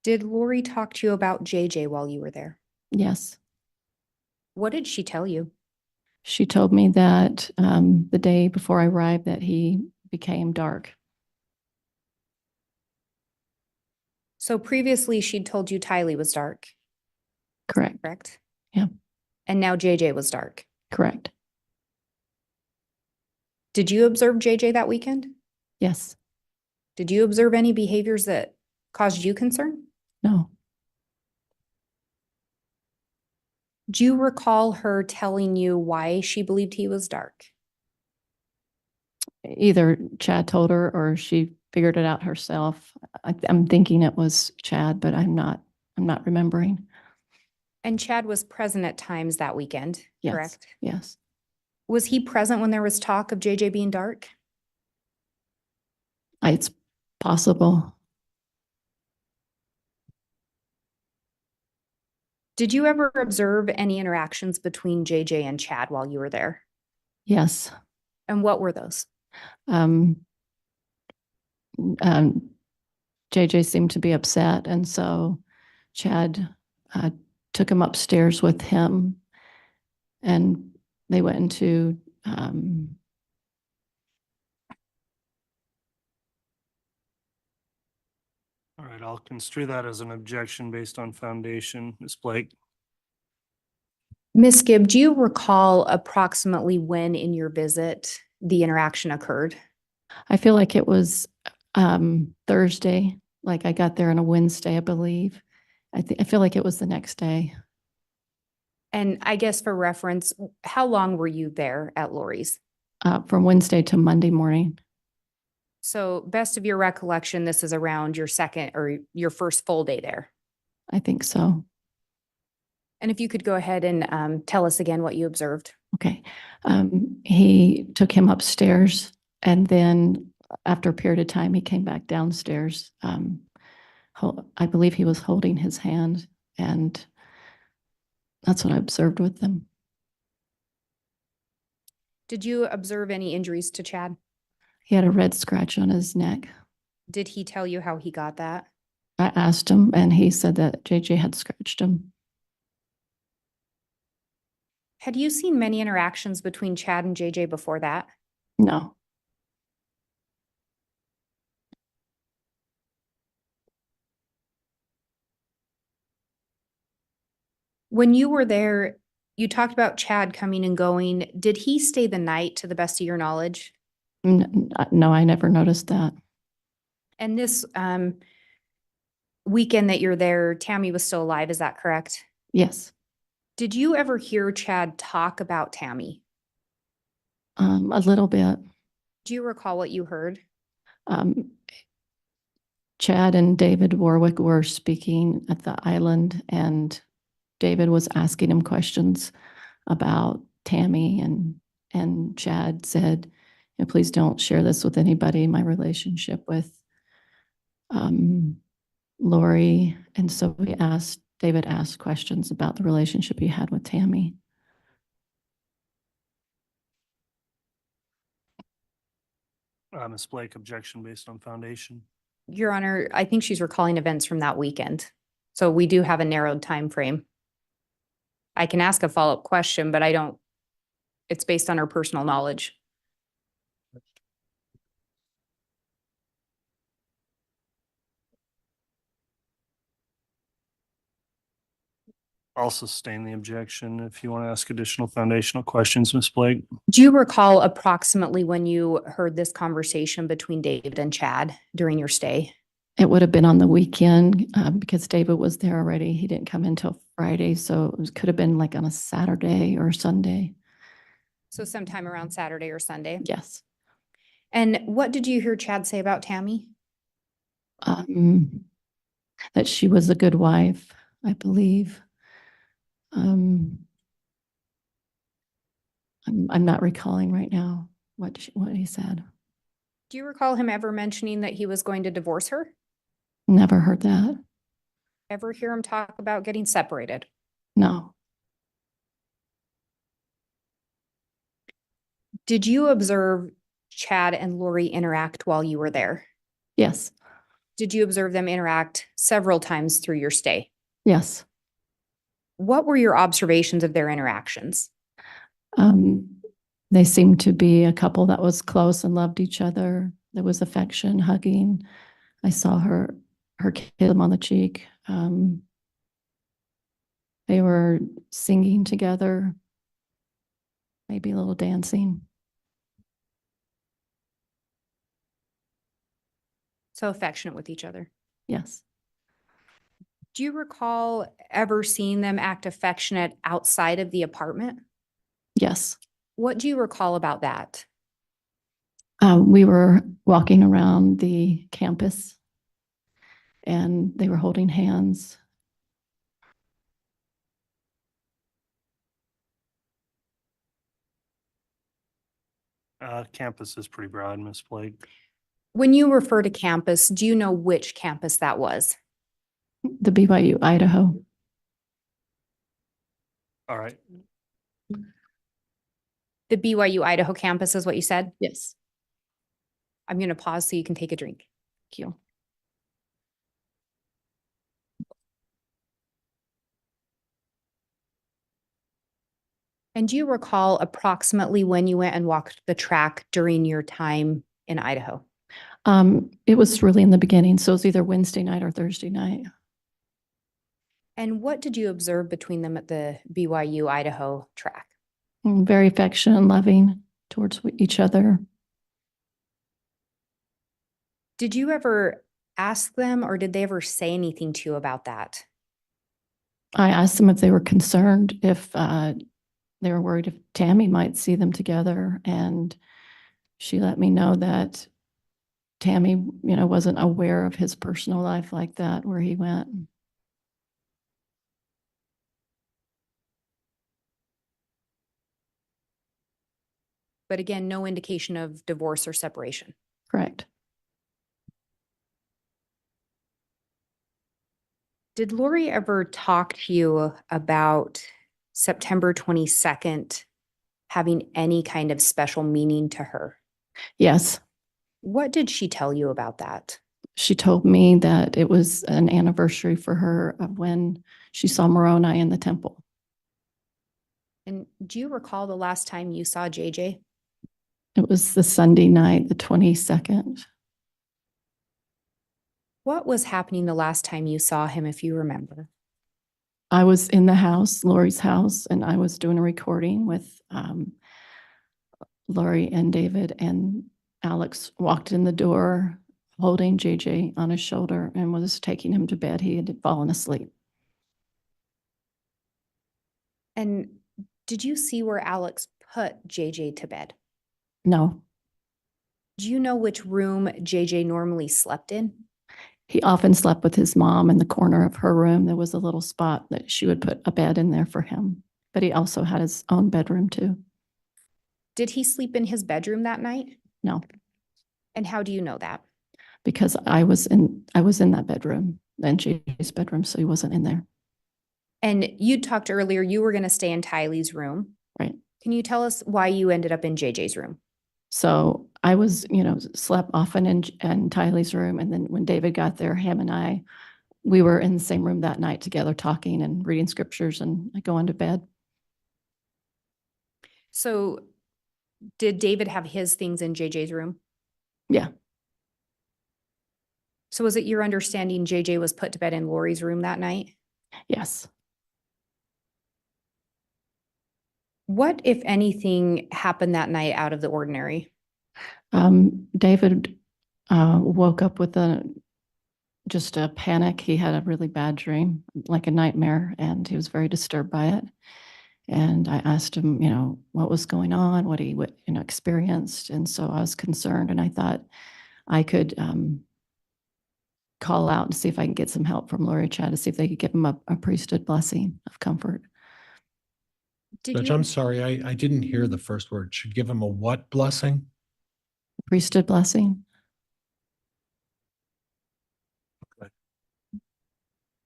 Did Lori talk to you about JJ while you were there? Yes. What did she tell you? She told me that the day before I arrived that he became dark. So previously she'd told you Tylee was dark, Correct. correct? Yeah. And now JJ was dark. Correct. Did you observe JJ that weekend? Yes. Did you observe any behaviors that caused you concern? No. Do you recall her telling you why she believed he was dark? Either Chad told her or she figured it out herself. I'm thinking it was Chad, but I'm not remembering. And Chad was present at times that weekend, Yes. correct? Yes. Was he present when there was talk of JJ being dark? It's possible. Did you ever observe any interactions between JJ and Chad while you were there? Yes. And what were those? Um, JJ seemed to be upset, and so Chad took him upstairs with him, and they went into All right, I'll construe that as an objection based on foundation. Ms. Blake? Ms. Gibb, do you recall approximately when in your visit the interaction occurred? I feel like it was Thursday, like I got there on a Wednesday, I believe. I feel like it was the next day. And I guess for reference, how long were you there at Lori's? From Wednesday to Monday morning. So best of your recollection, this is around your second or your first full day there. I think so. And if you could go ahead and tell us again what you observed. Okay. He took him upstairs, and then after a period of time, he came back downstairs. I believe he was holding his hand, and that's what I observed with them. Did you observe any injuries to Chad? He had a red scratch on his neck. Did he tell you how he got that? I asked him, and he said that JJ had scratched him. Had you seen many interactions between Chad and JJ before that? No, When you were there, you talked about Chad coming and going. Did he stay the night to the best of your knowledge? no, I never noticed that. And this weekend that you're there, Tammy was still alive, is that correct? Yes, Did you ever hear Chad talk about Tammy? a little bit. Do you recall what you heard? Chad and David Warwick were speaking at the island, and David was asking him questions about Tammy, and Chad said, please don't share this with anybody, my relationship with Lori. And so David asked questions about the relationship he had with Tammy. Ms. Blake, objection based on foundation. Your Honor, I think she's recalling events from that weekend. So we do have a narrowed time frame. I can ask a follow-up question, but it's based on her personal knowledge. I'll sustain the objection if you want to ask additional foundational questions, Ms. Blake. Do you recall approximately when you heard this conversation between David and Chad during your stay? It would have been on the weekend because David was there already. He didn't come in until Friday, so could have been like on a Saturday or Sunday. So sometime around Saturday or Sunday? Yes. And what did you hear Chad say about Tammy? That she was a good wife, I believe. I'm not recalling right now what he said. Do you recall him ever mentioning that he was going to divorce her? Never heard that. Ever hear him talk about getting separated? No. Did you observe Chad and Lori interact while you were there? Yes. Did you observe them interact several times through your stay? Yes. What were your observations of their interactions? They seemed to be a couple that was close and loved each other. There was affection, hugging. I saw her kiss him on the cheek. They were singing together, maybe a little dancing. So affectionate with each other. Yes. Do you recall ever seeing them act affectionate outside of the apartment? Yes. What do you recall about that? We were walking around the campus and they were holding hands. Campus is pretty broad, Ms. Blake. When you refer to campus, do you know which campus that was? The BYU Idaho. All right. The BYU Idaho campus is what you said? Yes. I'm going to pause so you can take a drink. Thank you. And do you recall approximately when you went and walked the track during your time in Idaho? It was really in the beginning, so it was either Wednesday night or Thursday night. And what did you observe between them at the BYU Idaho track? Very affectionate and loving towards each other. Did you ever ask them or did they ever say anything to you about that? I asked them if they were concerned, if they were worried if Tammy might see them together, and she let me know that Tammy, wasn't aware of his personal life like that, where he went. But again, no indication of divorce or separation. Correct. Did Lori ever talk to you about September 22nd having any kind of special meaning to her? Yes. What did she tell you about that? She told me that it was an anniversary for her of when she saw Moroni in the temple. And do you recall the last time you saw JJ? It was the Sunday night, the 22nd. What was happening the last time you saw him, if you remember? I was in the house, Lori's house, and I was doing a recording with Lori and David, and Alex walked in the door holding JJ on his shoulder and was taking him to bed. He had fallen asleep. And did you see where Alex put JJ to bed? No, Do you know which room JJ normally slept in? he often slept with his mom in the corner of her room. There was a little spot that she would put a bed in there for him, but he also had his own bedroom too. Did he sleep in his bedroom that night? No, And how do you know that? because I was in that bedroom, in JJ's bedroom, so he wasn't in there. And you talked earlier, you were going to stay in Tylee's room. Right. Can you tell us why you ended up in JJ's room? So I was, slept often in Tylee's room. And then when David got there, him and I, we were in the same room that night together talking and reading scriptures and going to bed. So did David have his things in JJ's room? Yeah. So was it your understanding JJ was put to bed in Lori's room that night? Yes. What, if anything, happened that night out of the ordinary? David woke up with just a panic. He had a really bad dream, like a nightmare, and he was very disturbed by it. And I asked him, what was going on, what he experienced. And so I was concerned, and I thought I could call out and see if I can get some help from Lori and Chad to see if they could give him a priesthood blessing of comfort. Did Judge, you? I'm sorry, I didn't hear the first word. Should give him a what blessing? Priesthood blessing.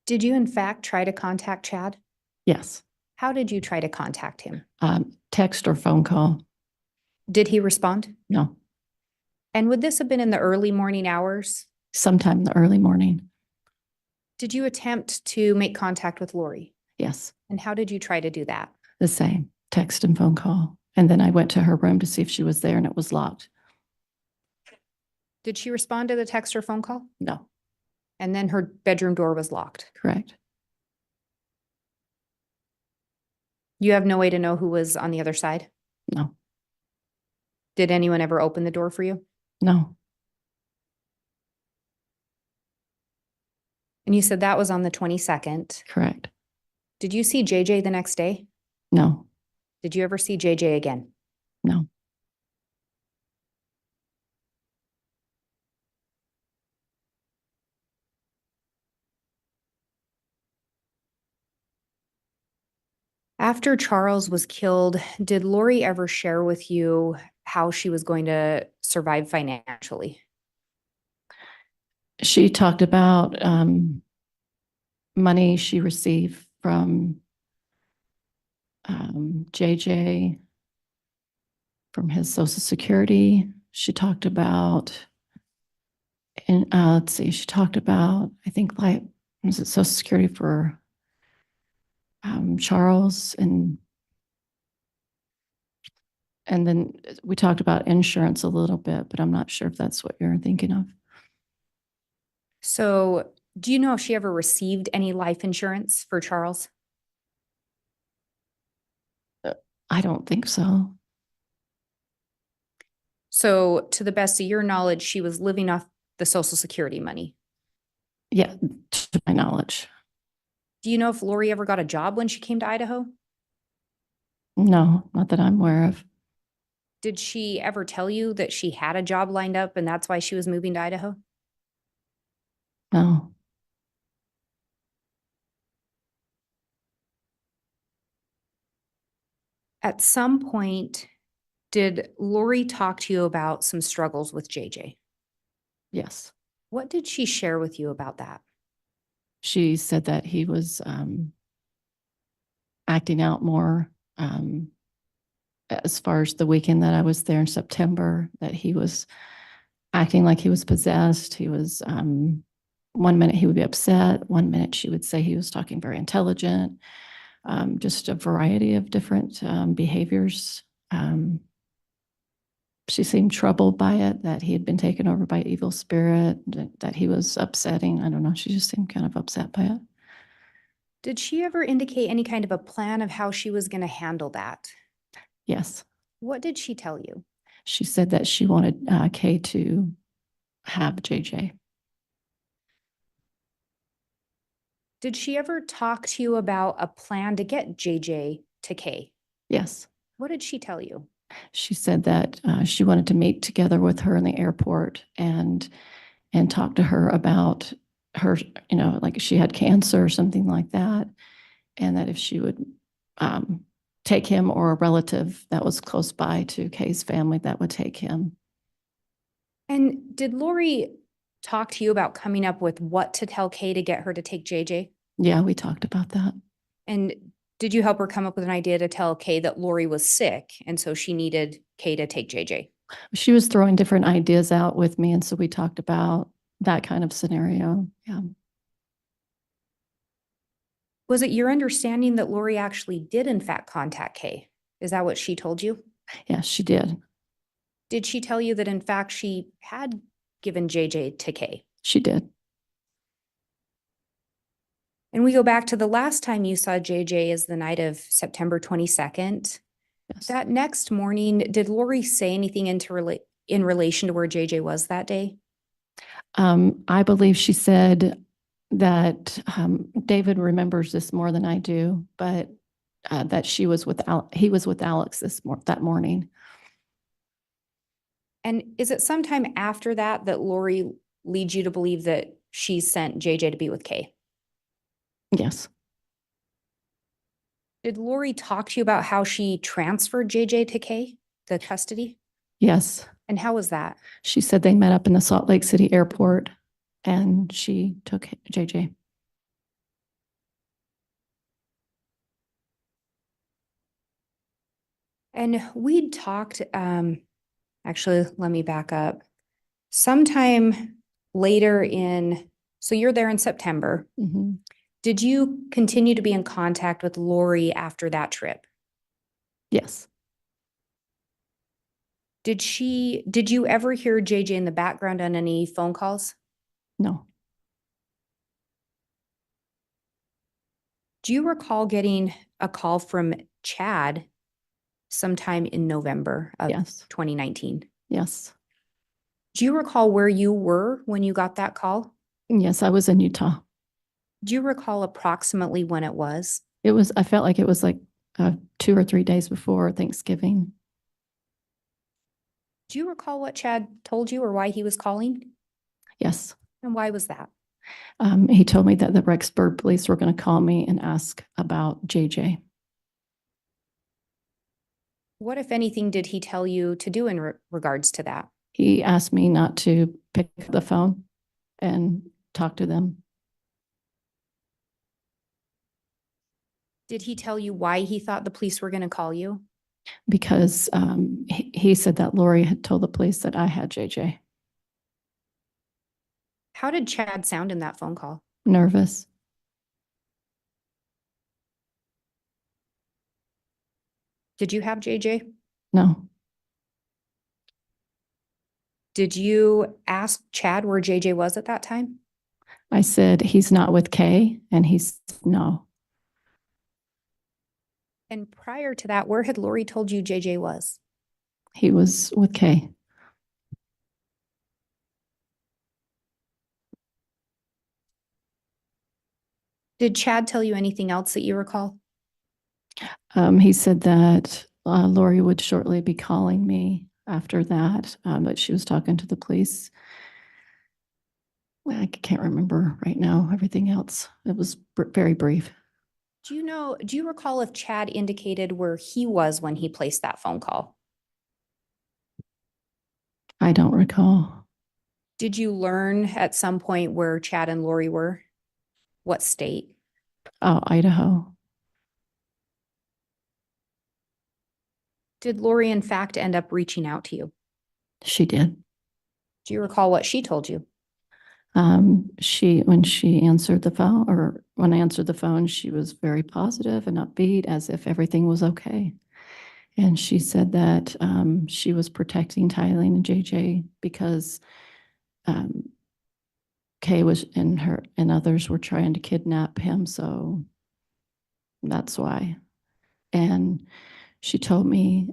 Did you in fact try to contact Chad? Yes. How did you try to contact him? Text or phone call. Did he respond? No. And would this have been in the early morning hours? Sometime in the early morning. Did you attempt to make contact with Lori? Yes. And how did you try to do that? The same. Text and phone call. And then I went to her room to see if she was there, and it was locked. Did she respond to the text or phone call? No. And then her bedroom door was locked. Correct. You have no way to know who was on the other side? No. Did anyone ever open the door for you? No. And you said that was on the 22nd. Correct. Did you see JJ the next day? No. Did you ever see JJ again? No. After Charles was killed, did Lori ever share with you how she was going to survive financially? She talked about money she received from JJ from his Social Security. She talked about, and let's see, she talked about, I think, like, was it Social Security for Charles, and then we talked about insurance a little bit, but I'm not sure if that's what you're thinking of. So do you know if she ever received any life insurance for Charles? I don't think so. So to the best of your knowledge, she was living off the Social Security money. Yeah, to my knowledge. Do you know if Lori ever got a job when she came to Idaho? No, not that I'm aware of. Did she ever tell you that she had a job lined up and that's why she was moving to Idaho? No. At some point, did Lori talk to you about some struggles with JJ? Yes. What did she share with you about that? She said that he was acting out more as far as the weekend that I was there in September, that he was acting like he was possessed. He was, 1 minute he would be upset, 1 minute she would say he was talking very intelligent, just a variety of different behaviors. She seemed troubled by it, that he had been taken over by evil spirit, that he was upsetting. I don't know. She just seemed kind of upset by it. Did she ever indicate any kind of a plan of how she was going to handle that? Yes. What did she tell you? She said that she wanted Kay to have JJ. Did she ever talk to you about a plan to get JJ to Kay? Yes. What did she tell you? She said that she wanted to meet together with her in the airport and talk to her about her, like she had cancer or something like that, and that if she would take him or a relative that was close by to Kay's family, that would take him. And did Lori talk to you about coming up with what to tell Kay to get her to take JJ? Yeah, we talked about that. And did you help her come up with an idea to tell Kay that Lori was sick and so she needed Kay to take JJ? She was throwing different ideas out with me, and so we talked about that kind of scenario. Yeah. Was it your understanding that Lori actually did in fact contact Kay? Is that what she told you? Yeah, she did. Did she tell you that in fact she had given JJ to Kay? She did. And we go back to the last time you saw JJ is the night of September 22nd. Yes. That next morning, did Lori say anything in relation to where JJ was that day? I believe she said that David remembers this more than I do, but that he was with Alex that morning. And is it sometime after that that Lori leads you to believe that she sent JJ to be with Kay? Yes. Did Lori talk to you about how she transferred JJ to Kay, the custody? Yes. And how was that? She said they met up in the Salt Lake City airport and she took JJ. And we'd talked, actually, let me back up. Sometime later so you're there in September. Mm-hmm. Did you continue to be in contact with Lori after that trip? Yes. Did you ever hear JJ in the background on any phone calls? No. Do you recall getting a call from Chad sometime in November of Yes. 2019? Yes. Do you recall where you were when you got that call? Yes, I was in Utah. Do you recall approximately when it was? I felt like it was like 2 or 3 days before Thanksgiving. Do you recall what Chad told you or why he was calling? Yes. And why was that? He told me that the Rexburg police were going to call me and ask about JJ. What, if anything, did he tell you to do in regards to that? He asked me not to pick up the phone and talk to them. Did he tell you why he thought the police were going to call you? Because he said that Lori had told the police that I had JJ. How did Chad sound in that phone call? Nervous. Did you have JJ? No. Did you ask Chad where JJ was at that time? I said, he's not with Kay, and he said no. And prior to that, where had Lori told you JJ was? He was with Kay. Did Chad tell you anything else that you recall? He said that Lori would shortly be calling me after that, but she was talking to the police. I can't remember right now everything else. It was very brief. Do you recall if Chad indicated where he was when he placed that phone call? I don't recall. Did you learn at some point where Chad and Lori were? What state? Oh, Idaho. Did Lori in fact end up reaching out to you? She did. Do you recall what she told you? When she answered the phone, or when I answered the phone, she was very positive and upbeat as if everything was okay. And she said that she was protecting Tyleen and JJ because Kay was and others were trying to kidnap him. So that's why. And she told me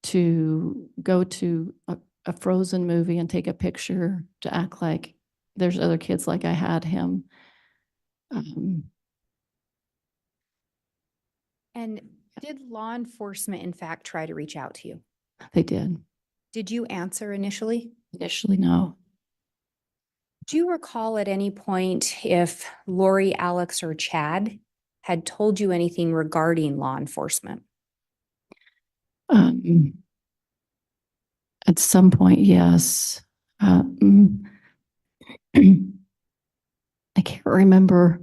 to go to a Frozen movie and take a picture to act like there's other kids like I had him. And did law enforcement in fact try to reach out to you? They did. Did you answer initially? Initially, no. Do you recall at any point if Lori, Alex, or Chad had told you anything regarding law enforcement? At some point, yes. I can't remember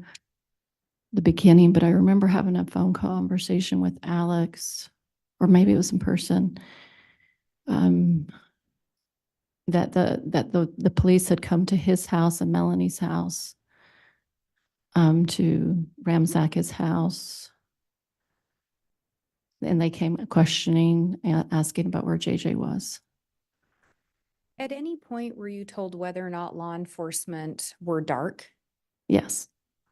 the beginning, but I remember having a phone conversation with Alex, or maybe it was in person, that the police had come to his house and Melanie's house to ransack his house. And they came questioning, asking about where JJ was. At any point were you told whether or not law enforcement were dark? Yes.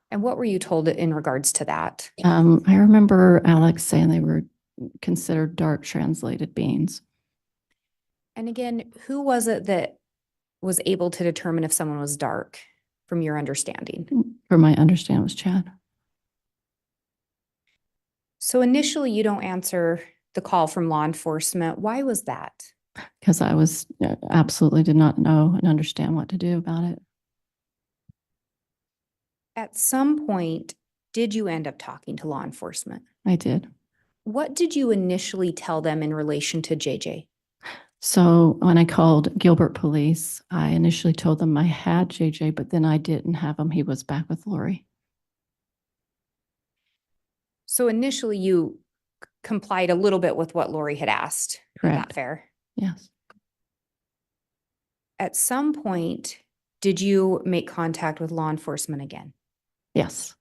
And what were you told in regards to that? I remember Alex saying they were considered dark translated beings. And again, who was it that was able to determine if someone was dark from your understanding? From my understanding, it was Chad. So initially you don't answer the call from law enforcement. Why was that? Because I was absolutely did not know and understand what to do about it. At some point, did you end up talking to law enforcement? I did. What did you initially tell them in relation to JJ? So when I called Gilbert Police, I initially told them I had JJ, but then I didn't have him. He was back with Lori. So initially you complied a little bit with what Lori had asked. Is that Correct. fair? Yes. At some point, did you make contact with law enforcement again? Yes.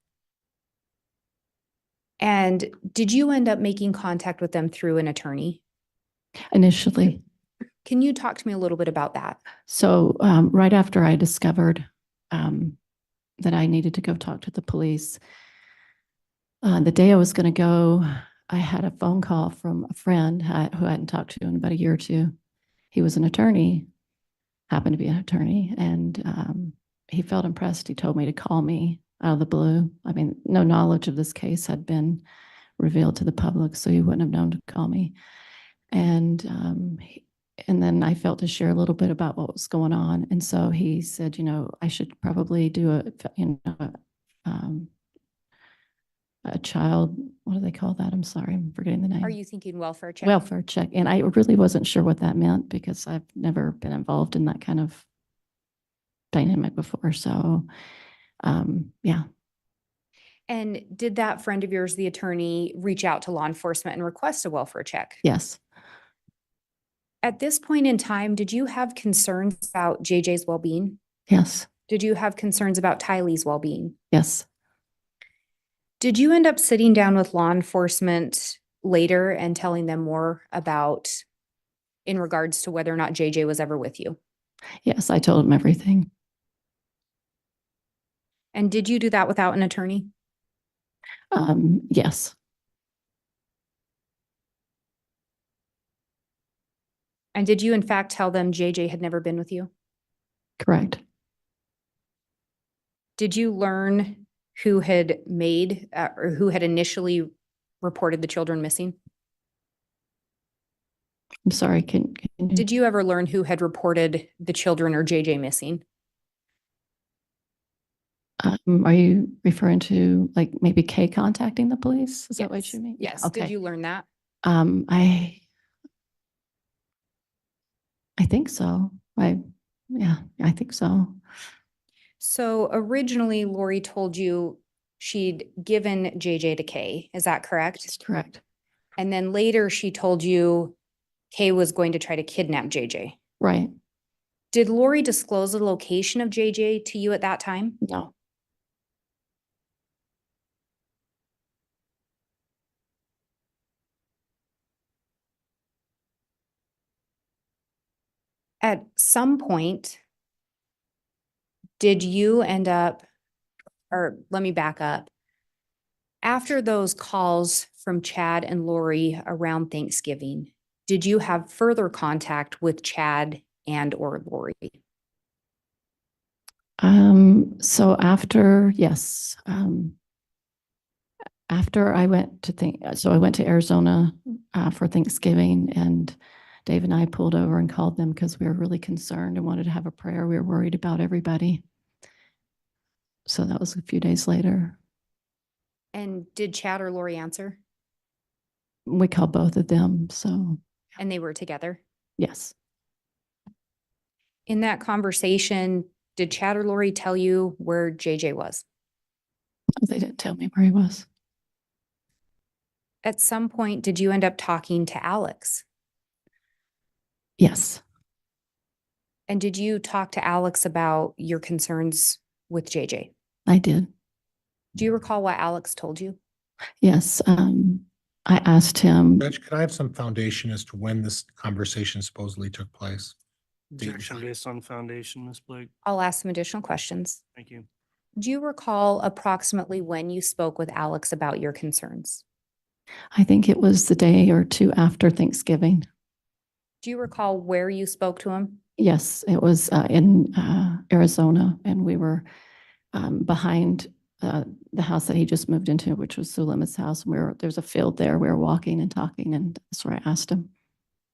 And did you end up making contact with them through an attorney? Initially. Can you talk to me a little bit about that? So right after I discovered that I needed to go talk to the police, the day I was going to go, I had a phone call from a friend who I hadn't talked to in about a year or two. He was an attorney, happened to be an attorney, and he felt impressed. He told me to call me out of the blue. I mean, no knowledge of this case had been revealed to the public, so he wouldn't have known to call me. And then I felt to share a little bit about what was going on. And so he said, I should probably do a child, what do they call that? I'm sorry, I'm forgetting the name. Are you thinking welfare check? Welfare check. And I really wasn't sure what that meant because I've never been involved in that kind of dynamic before. So, yeah. And did that friend of yours, the attorney, reach out to law enforcement and request a welfare check? Yes. At this point in time, did you have concerns about JJ's well-being? Yes. Did you have concerns about Tylee's well-being? Yes. Did you end up sitting down with law enforcement later and telling them more about in regards to whether or not JJ was ever with you? Yes. I told him everything. And did you do that without an attorney? Yes. And did you in fact tell them JJ had never been with you? Correct. Did you learn who had made or who had initially reported the children missing? I'm sorry. Can you? Did you ever learn who had reported the children or JJ missing? Are you referring to like maybe Kay contacting the police? Is that what you mean? Yes. Okay. Did you learn that? I think so. Yeah, I think so. So originally Lori told you she'd given JJ to Kay. Is that correct? That's correct. And then later she told you Kay was going to try to kidnap JJ. Right. Did Lori disclose the location of JJ to you at that time? No. At some point, did you end up, or let me back up. After those calls from Chad and Lori around Thanksgiving, did you have further contact with Chad and or Lori? So after, yes, after I went to I went to Arizona for Thanksgiving, and Dave and I pulled over and called them because we were really concerned and wanted to have a prayer. We were worried about everybody. So that was a few days later. And did Chad or Lori answer? We called both of them. So And they were together? yes, In that conversation, did Chad or Lori tell you where JJ was? they didn't tell me where he was. At some point, did you end up talking to Alex? Yes, And did you talk to Alex about your concerns with JJ? I did. Do you recall what Alex told you? Yes. I asked him, Judge, could I have some foundation as to when this conversation supposedly took place? Objection based on foundation, Ms. Blake. I'll ask some additional questions. Thank you. Do you recall approximately when you spoke with Alex about your concerns? I think it was the day or two after Thanksgiving. Do you recall where you spoke to him? Yes, it was in Arizona, and we were behind the house that he just moved into, which was Suleiman's house. There's a field there. We were walking and talking, and that's where I asked him.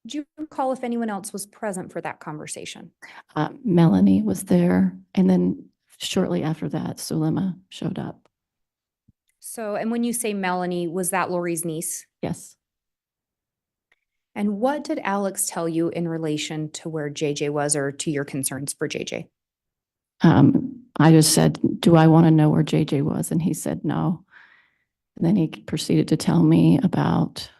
Do you recall if anyone else was present for that conversation? Melanie was there, and then shortly after that, Sulema showed up. So, and when you say Melanie, was that Lori's niece? Yes. And what did Alex tell you in relation to where JJ was or to your concerns for JJ? I just said, do I want to know where JJ was? And he said no. And then he proceeded to tell me about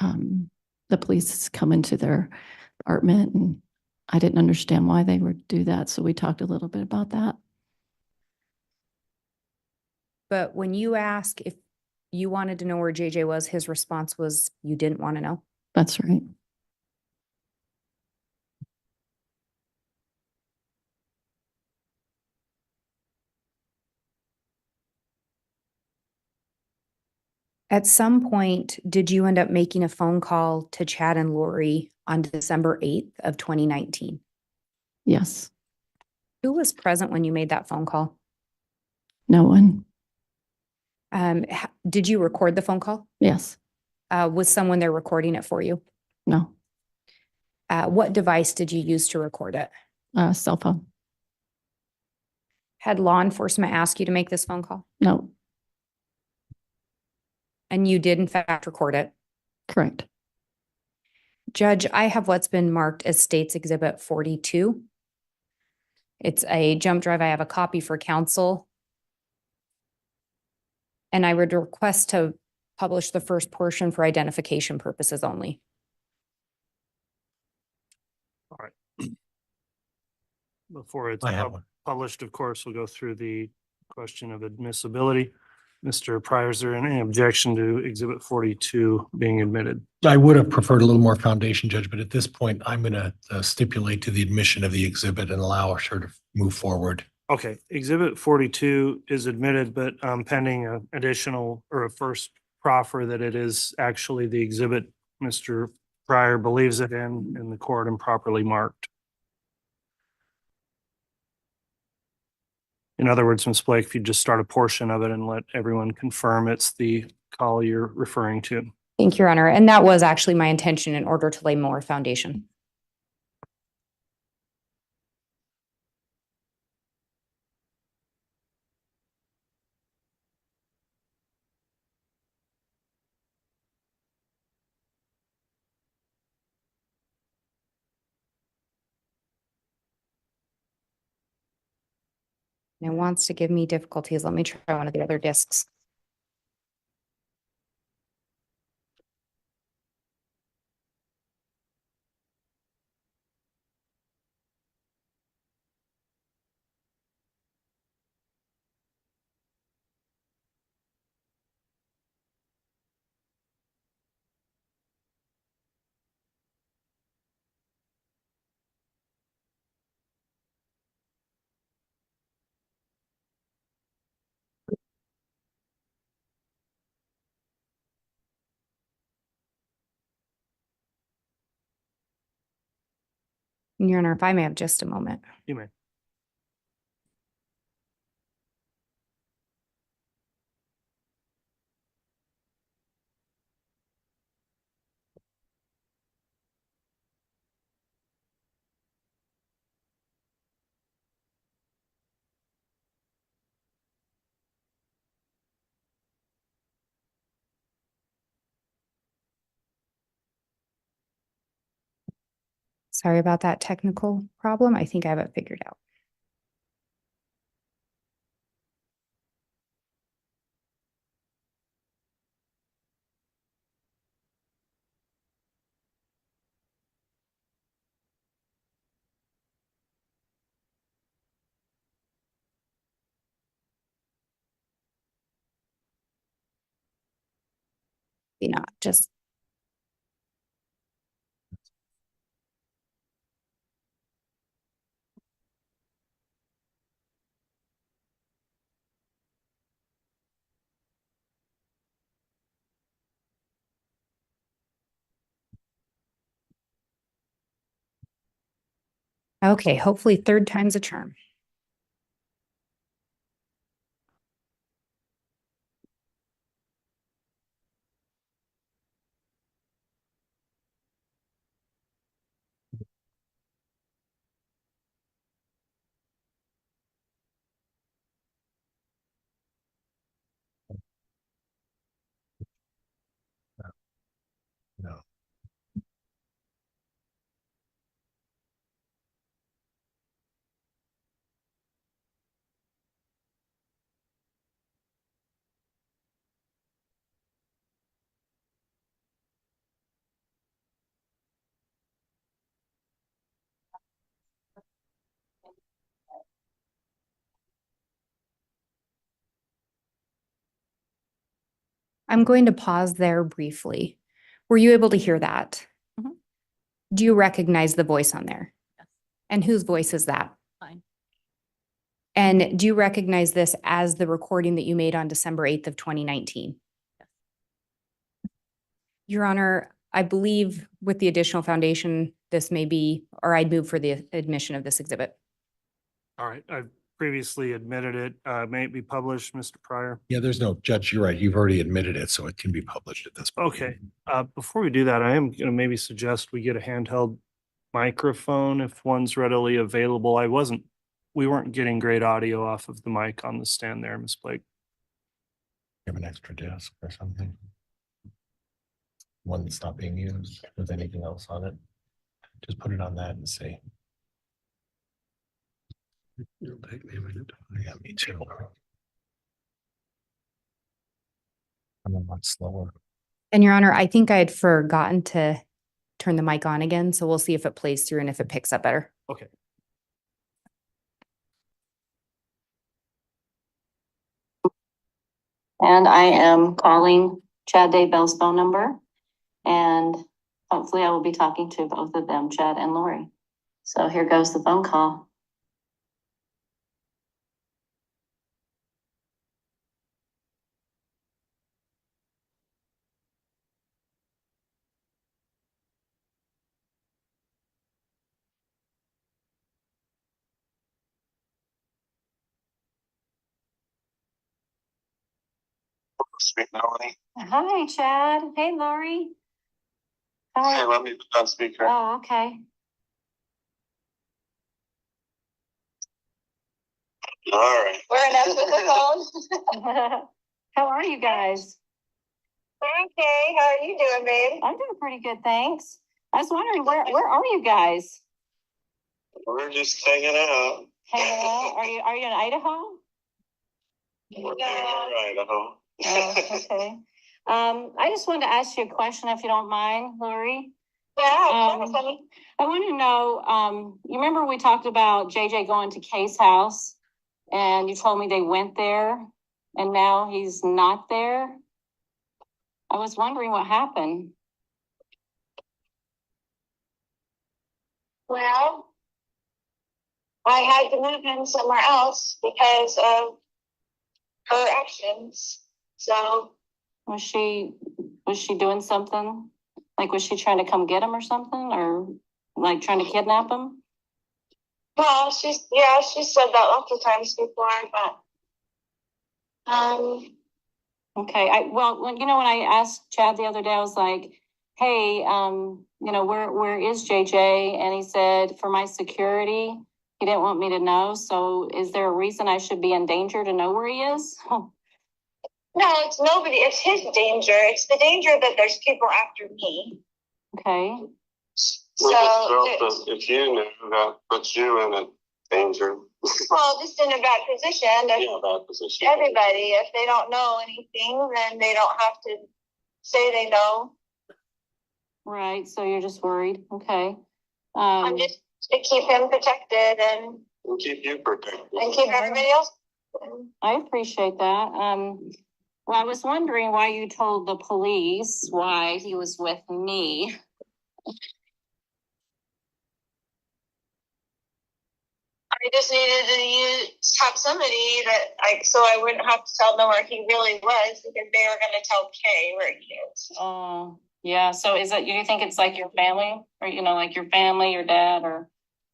the police coming to their apartment, and I didn't understand why they would do that. So we talked a little bit about that. But when you asked if you wanted to know where JJ was, his response was you didn't want to know. That's right. At some point, did you end up making a phone call to Chad and Lori on December 8th of 2019? Yes. Who was present when you made that phone call? No one. Did you record the phone call? Yes. Was someone there recording it for you? No. What device did you use to record it? Cell phone. Had law enforcement ask you to make this phone call? No. And you did in fact record it? Correct. Judge, I have what's been marked as State's Exhibit 42. It's a jump drive. I have a copy for counsel. And I would request to publish the first portion for identification purposes only. All right. Before it's I have one. published, of course, we'll go through the question of admissibility. Mr. Pryor, is there any objection to Exhibit 42 being admitted? I would have preferred a little more foundation, Judge, but at this point, I'm going to stipulate to the admission of the exhibit and allow her to move forward. Okay, Exhibit 42 is admitted, but pending an additional or a first proffer that it is actually the exhibit Mr. Pryor believes it in the court improperly marked. In other words, Ms. Blake, if you just start a portion of it and let everyone confirm it's the call you're referring to. Thank you, Your Honor. And that was actually my intention in order to lay more foundation. And it wants to give me difficulties. Let me try one of the other discs. Your Honor, if I may have just a moment. You may. Sorry about that technical problem. I think I have it figured out. Not just. Okay, hopefully third time's a charm. No. I'm going to pause there briefly. Were you able to hear that? Mhm. Do you recognize the voice on there? Yes. And whose voice is that? Fine. And do you recognize this as the recording that you made on December 8th of 2019? Yes. Your Honor, I believe with the additional foundation, this may be, or I'd move for the admission of this exhibit. All right, I've previously admitted it. May it be published, Mr. Pryor? Yeah, there's no, Judge, you're right. You've already admitted it, so it can be published at this point. Okay, before we do that, I am gonna maybe suggest we get a handheld microphone if one's readily available. We weren't getting great audio off of the mic on the stand there, Ms. Blake. You have an extra disc or something? One that's not being used with anything else on it? Just put it on that and see. It'll take me a minute. Yeah, me too. I'm a lot slower. And Your Honor, I think I had forgotten to turn the mic on again, so we'll see if it plays through and if it picks up better. Okay. And I am calling Chad Daybell's phone number. And hopefully I will be talking to both of them, Chad and Lori. So here goes the phone call. Speak Melanie. Hi, Chad. Hey, Lori. Hey, let me put on speaker. Oh, okay. All right. We're enough with the phone. How are you guys? Okay, how are you doing, babe? I'm doing pretty good, thanks. I was wondering, where are you guys? We're just hanging out. hanging out? Are you in Idaho? We're in Idaho. Oh, okay. I just wanted to ask you a question, if you don't mind, Lori. Yeah, Um, I want to know, you remember we talked about JJ going to Kay's house and you told me they went there and now he's not there? I was wondering what happened. well, I had to move him somewhere else because of her actions. So, Was she doing something? Like, was she trying to come get him or something, or like trying to kidnap him? well, she said that lots of times before, but, Okay, when I asked Chad the other day, I was like, hey, where is JJ? And he said, for my security, he didn't want me to know. So is there a reason I should be in danger to know where he is? no, it's nobody, it's his danger. It's the danger that there's people after me. Okay, We just felt that if you knew, that puts you in a danger. well, just in a bad position. Yeah, bad position. Everybody, if they don't know anything, then they don't have to say they know. right, so you're just worried, okay. I'm just to keep him protected and keep you protected. keep everybody else. I appreciate that. Well, I was wondering why you told the police why he was with me. I just needed to have somebody that so I wouldn't have to tell them where he really was because they were going to tell Kay where he is. Oh, yeah. So do you think it's like your family or, like your family, your dad or,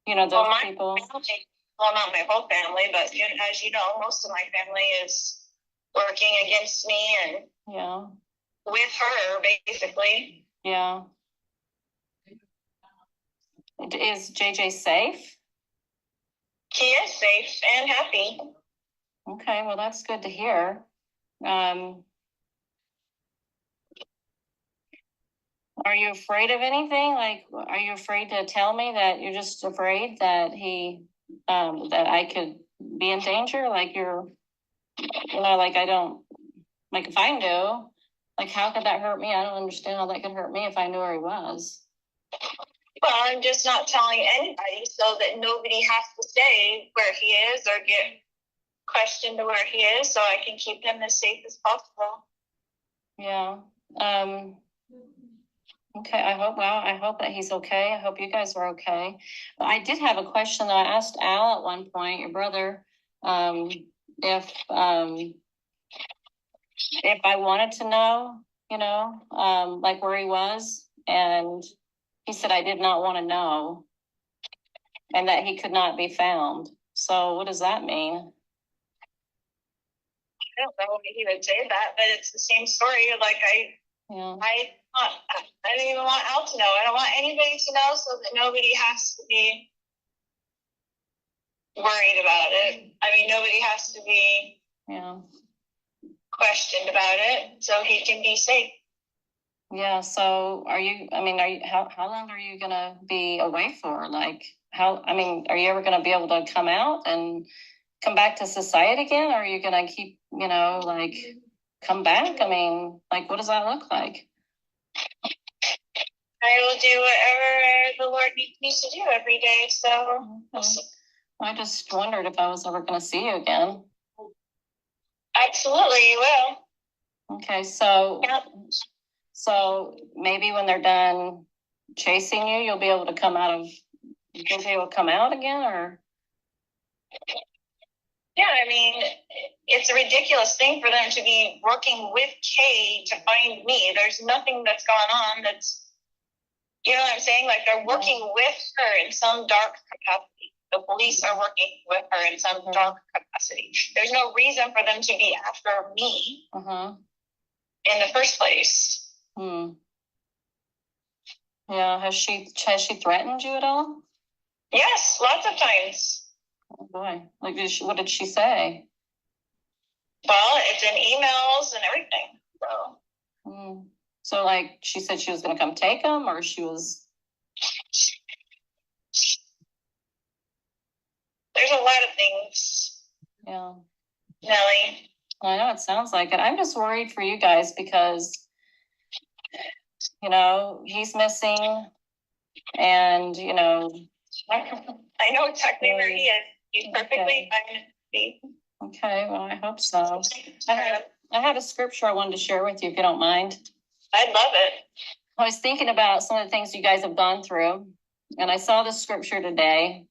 those my people? family, well, not my whole family, but as you know, most of my family is working against me and Yeah. with her, basically. Yeah. Is JJ safe? He is safe and happy. Okay, well, that's good to hear. Are you afraid of anything? Like, are you afraid to tell me that you're just afraid that that I could be in danger? Like like I don't, like if I knew, like how could that hurt me? I don't understand how that could hurt me if I knew where he was. Well, I'm just not telling anybody so that nobody has to say where he is or get questioned to where he is, so I can keep him as safe as possible. Yeah. Okay, I hope that he's okay. I hope you guys are okay. But I did have a question that I asked Al at one point, your brother, if I wanted to know, like where he was, and he said I did not want to know and that he could not be found. So what does that mean? I don't know why he would say that, but it's the same story. Like Yeah. I don't even want Al to know. I don't want anybody to know so that nobody has to be worried about it. I mean, nobody has to be questioned about it, so he can be safe. Yeah. So how long are you gonna be away for? Like are you ever gonna be able to come out and come back to society again? Or are you gonna keep, come back? I mean, like, what does that look like? I will do whatever the Lord needs me to do every day. So I just wondered if I was ever going to see you again. Absolutely, you will. Okay, so maybe when they're done chasing you, you'll be able to come out again, or? Yeah, I mean, it's a ridiculous thing for them to be working with Kay to find me. There's nothing that's gone on that's, you know what I'm saying? Like they're working with her in some dark capacity. The police are working with her in some dark capacity. There's no reason for them to be after me in the first place. Yeah, has she threatened you at all? Yes, lots of times. Oh boy, like what did she say? Well, it's in emails and everything. So like she said she was going to come take him, or she was. there's a lot of things, Yeah. Nellie. I know it sounds like it. I'm just worried for you guys because, you know, he's missing and, you know. I know exactly where he is. He's perfectly fine. Okay, well, I hope so. I had a scripture I wanted to share with you if you don't mind. I'd love it. I was thinking about some of the things you guys have gone through, and I saw this scripture today,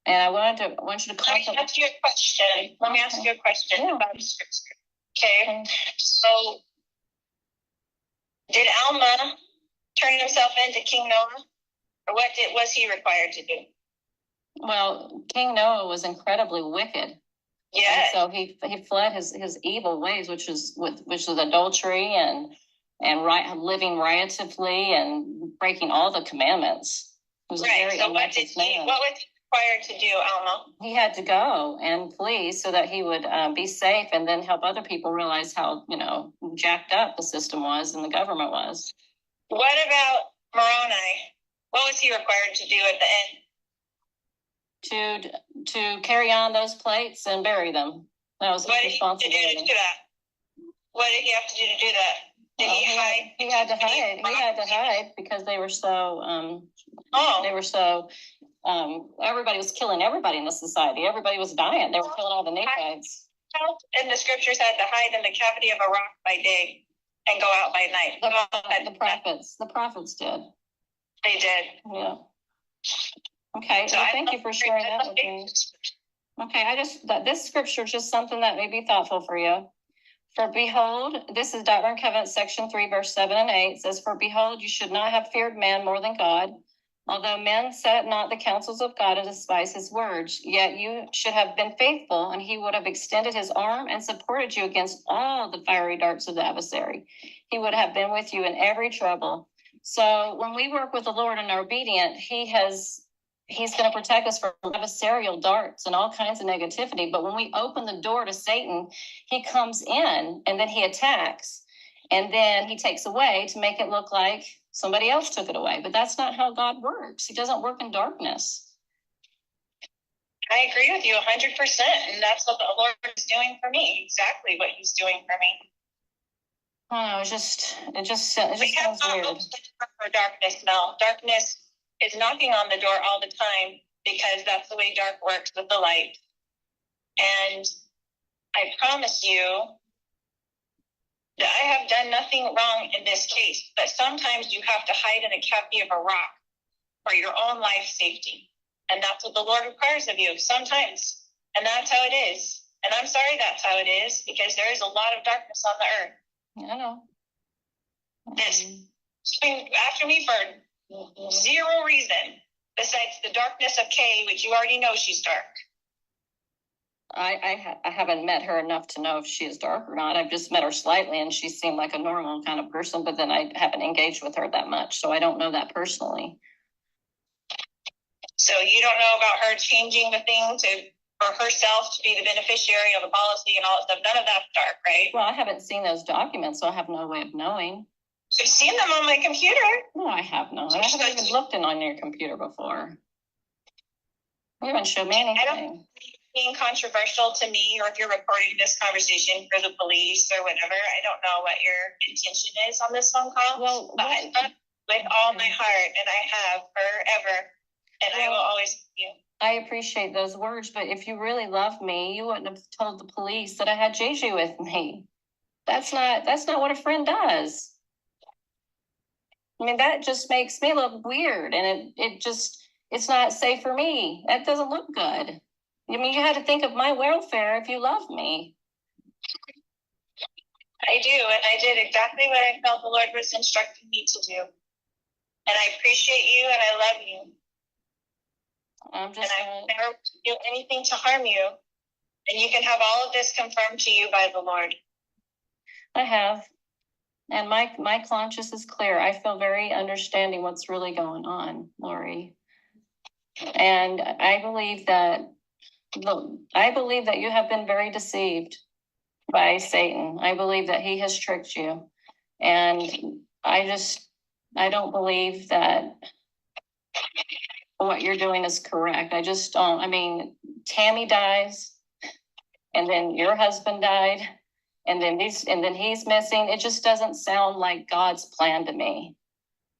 and I want you to Let me ask you a question. Let me ask you a question Yeah. about the scripture. Okay, so did Alma turn himself into King Noah? Or what was he required to do? Well, King Noah was incredibly wicked. Yeah. And so he fled his evil ways, which is adultery and living riotously and breaking all the commandments. He was a very So what unrighteous man. what was he required to do, Alma? He had to go and flee so that he would be safe and then help other people realize how, you know, jacked up the system was and the government was. What about Moroni? What was he required to do at the end? To carry on those plates and bury them. That was his What did he have to do responsibility. to do that? What did he have to do to do that? Did he hide? He had to hide. He had to hide because they were so everybody was killing everybody in the society. Everybody was dying. They were killing all the Nephites. And the scriptures had to hide in the cavity of a rock by day and go out by night. The prophets did. They did. Yeah. Okay, So well, thank you for sharing that with me. Okay, this scripture is just something that may be thoughtful for you. For behold, this is Doctrine and Covenants, section 3, verse 7 and 8. It says, for behold, you should not have feared man more than God. Although men set not the counsels of God and despise his words, yet you should have been faithful, and he would have extended his arm and supported you against all the fiery darts of the adversary. He would have been with you in every trouble. So when we work with the Lord and are obedient, He's going to protect us from adversarial darts and all kinds of negativity. But when we open the door to Satan, he comes in and then he attacks. And then he takes away to make it look like somebody else took it away. But that's not how God works. He doesn't work in darkness. I agree with you 100%. And that's what the Lord is doing for me. Exactly what he's doing for me. Oh, it just sounds weird. For darkness, Mel. Darkness is knocking on the door all the time because that's the way dark works with the light. And I promise you that I have done nothing wrong in this case, but sometimes you have to hide in a cavity of a rock for your own life safety. And that's what the Lord requires of you sometimes. And that's how it is. And I'm sorry that's how it is, because there is a lot of darkness on the earth. I know. That's been after me for zero reason besides the darkness of Kay, which you already know she's dark. I haven't met her enough to know if she is dark or not. I've just met her slightly and she seemed like a normal kind of person, but then I haven't engaged with her that much. So I don't know that personally. So you don't know about her changing the thing for herself to be the beneficiary of the policy and all that stuff. None of that's dark, right? Well, I haven't seen those documents, so I have no way of knowing. I've seen them on my computer. No, I have not. I haven't even looked on your computer before. You haven't showed me anything. Being controversial to me, or if you're recording this conversation for the police or whatever, I don't know what your intention is on this phone call. Well, but I love with all my heart, and I have forever, and I will always love you. I appreciate those words, but if you really love me, you wouldn't have told the police that I had JJ with me. That's not what a friend does. I mean, that just makes me look weird, and it's not safe for me. That doesn't look good. I mean, you had to think of my welfare if you love me. I do, and I did exactly what I felt the Lord was instructing me to do. And I appreciate you, and I love you. I'm just and I never do anything to harm you. And you can have all of this confirmed to you by the Lord. I have. And my conscience is clear. I feel very understanding what's really going on, Lori. And I believe that you have been very deceived by Satan. I believe that he has tricked you. And I don't believe that what you're doing is correct. I just don't. I mean, Tammy dies, and then your husband died, and then he's missing. It just doesn't sound like God's plan to me.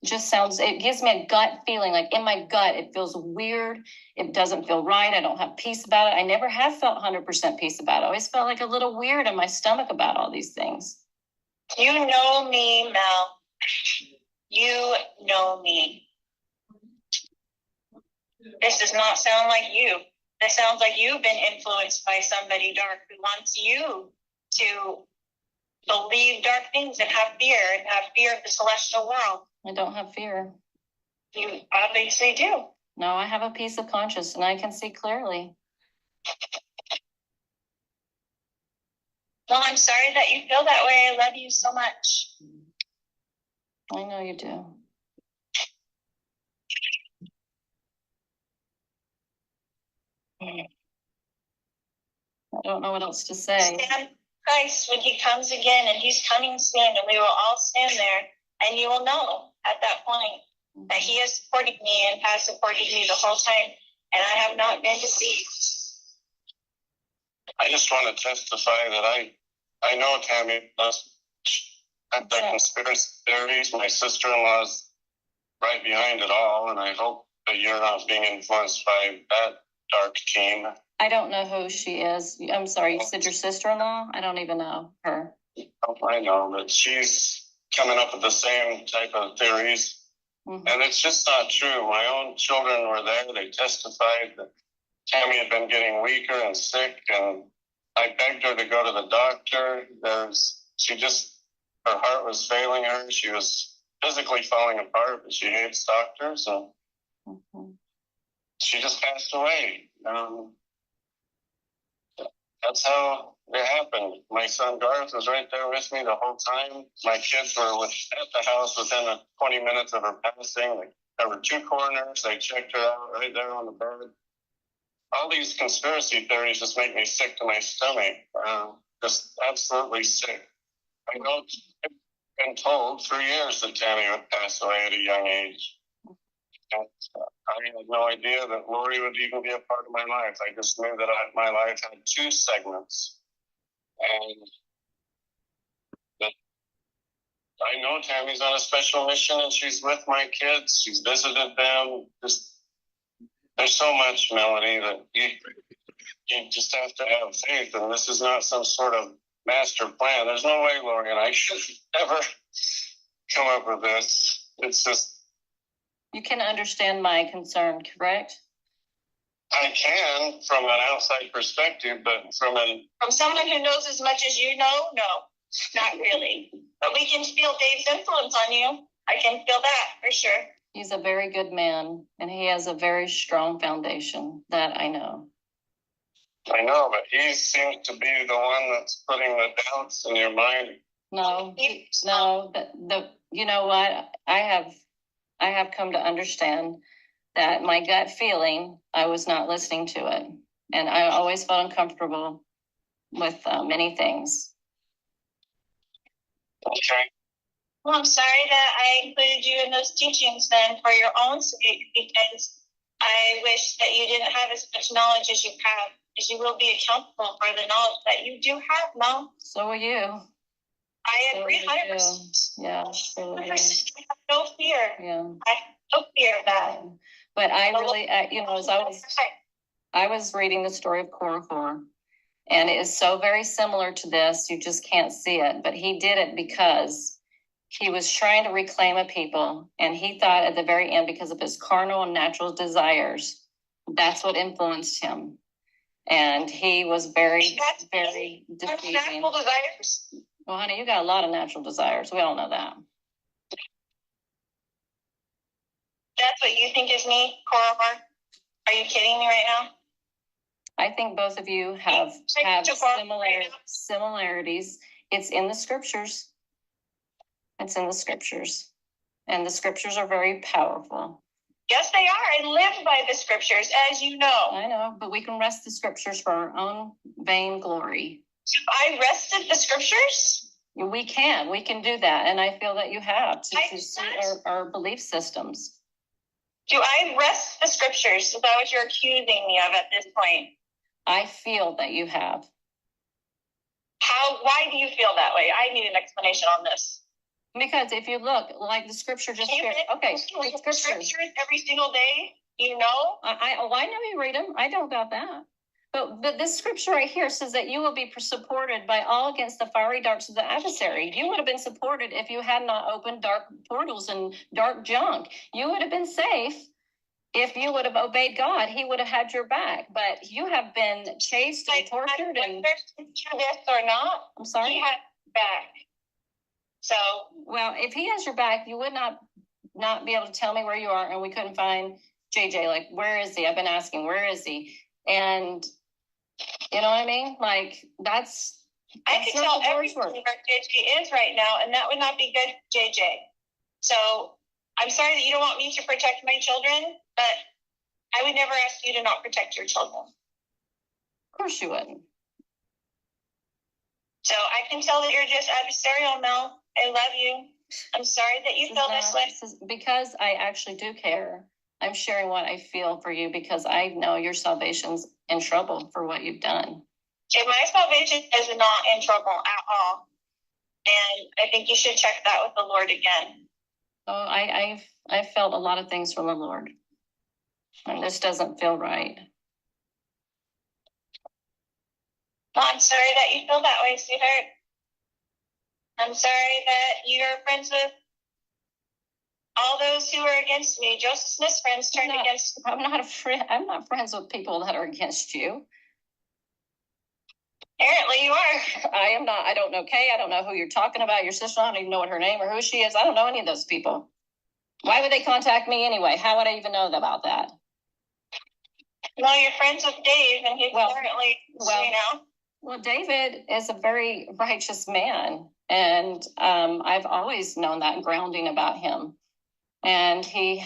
It just sounds, it gives me a gut feeling, like in my gut, it feels weird. It doesn't feel right. I don't have peace about it. I never have felt 100% peace about it. I always felt like a little weird in my stomach about all these things. You know me, Mel. You know me. This does not sound like you. This sounds like you've been influenced by somebody dark who wants you to believe dark things and have fear of the celestial world. I don't have fear. You obviously do. No, I have a peace of conscience and I can see clearly. Well, I'm sorry that you feel that way. I love you so much. I know you do. I don't know what else to say. Stand Christ when he comes again, and he's coming soon, and we will all stand there, and you will know at that point that he has supported me and has supported me the whole time, and I have not been deceived. I just want to testify that I know Tammy does have the conspiracy theories. My sister-in-law's right behind it all, and I hope that you're not being influenced by that dark team. I don't know who she is. I'm sorry, you said your sister-in-law? I don't even know her. Oh, I know, but she's coming up with the same type of theories. Mm-hmm. And it's just not true. My own children were there. They testified that Tammy had been getting weaker and sick, and I begged her to go to the doctor. Her heart was failing her. She was physically falling apart, but she hates doctors, and she just passed away. That's how it happened. My son Garth was right there with me the whole time. My kids were at the house within 20 minutes of her passing. There were 2 coroners. They checked her out right there on the bed. All these conspiracy theories just make me sick to my stomach. Just absolutely sick. I know I've been told for years that Tammy would pass away at a young age. And I had no idea that Lori would even be a part of my life. I just knew that my life had 2 segments. And that I know Tammy's on a special mission and she's with my kids. She's visited them. There's so much, Melanie, that you just have to have faith. And this is not some sort of master plan. There's no way Lori and I should ever come up with this. It's just, You can understand my concern, correct? I can from an outside perspective, but From someone who knows as much as you know, no, not really. But we can feel Dave's influence on you. I can feel that for sure. He's a very good man and he has a very strong foundation, that I know. I know, but he seems to be the one that's putting the doubts in your mind. No, you know what? I have come to understand that my gut feeling, I was not listening to it. And I always felt uncomfortable with many things. Okay. Well, I'm sorry that I included you in those teachings then for your own sake, because I wish that you didn't have as much knowledge as you have, because you will be accountable for the knowledge that you do have, Mom. So are you. I agree 100%. Yeah, so are you. 100%. I have no fear. Yeah. I have no fear of that. But I really, as I was reading the story of Korihor, and it is so very similar to this. You just can't see it, but he did it because he was trying to reclaim a people, and he thought at the very end, because of his carnal and natural desires, that's what influenced him. And he was very deceiving. Natural desires. Well, honey, you got a lot of natural desires. We all know that. That's what you think is me, Korihor? Are you kidding me right now? I think both of you have similarities. It's in the scriptures. It's in the scriptures. And the scriptures are very powerful. Yes, they are. I live by the scriptures, as you know. I know, but we can rest the scriptures for our own vain glory. I rested the scriptures? We can do that. And I feel that you have to see our belief systems. Do I rest the scriptures? Is that what you're accusing me of at this point? I feel that you have. Why do you feel that way? I need an explanation on this. Because if you look, like the scripture just You shared, read okay, the scriptures every single day, you know? I know you read them. I know about that. But this scripture right here says that you will be supported by all against the fiery darts of the adversary. You would have been supported if you had not opened dark portals and dark junk. You would have been safe if you would have obeyed God. He would have had your back. But you have been chased and tortured and. This or not, I'm sorry. he had back. So. Well, if he has your back, you would not be able to tell me where you are, and we couldn't find JJ. Like, where is he? I've been asking, where is he? And you know what I mean? Like, I could tell everything where JJ is right now, and that would not be good, JJ. So I'm sorry that you don't want me to protect my children, but I would never ask you to not protect your children. Of course you wouldn't. So I can tell that you're just adversarial, Mel. I love you. I'm sorry that you feel this way. Because I actually do care. I'm sharing what I feel for you because I know your salvation's in trouble for what you've done. Okay, my salvation is not in trouble at all. And I think you should check that with the Lord again. Oh, I've felt a lot of things from the Lord. And this doesn't feel right. Well, I'm sorry that you feel that way, sweetheart. I'm sorry that you're friends with all those who are against me. Joseph Smith's friends turned against me. I'm not a friend. I'm not friends with people that are against you. Apparently you are. I am not. I don't know Kay. I don't know who you're talking about. Your sister. I don't even know what her name or who she is. I don't know any of those people. Why would they contact me anyway? How would I even know about that? Well, you're friends with Dave, and he's apparently, you know. Well, David is a very righteous man, and I've always known that grounding about him. And he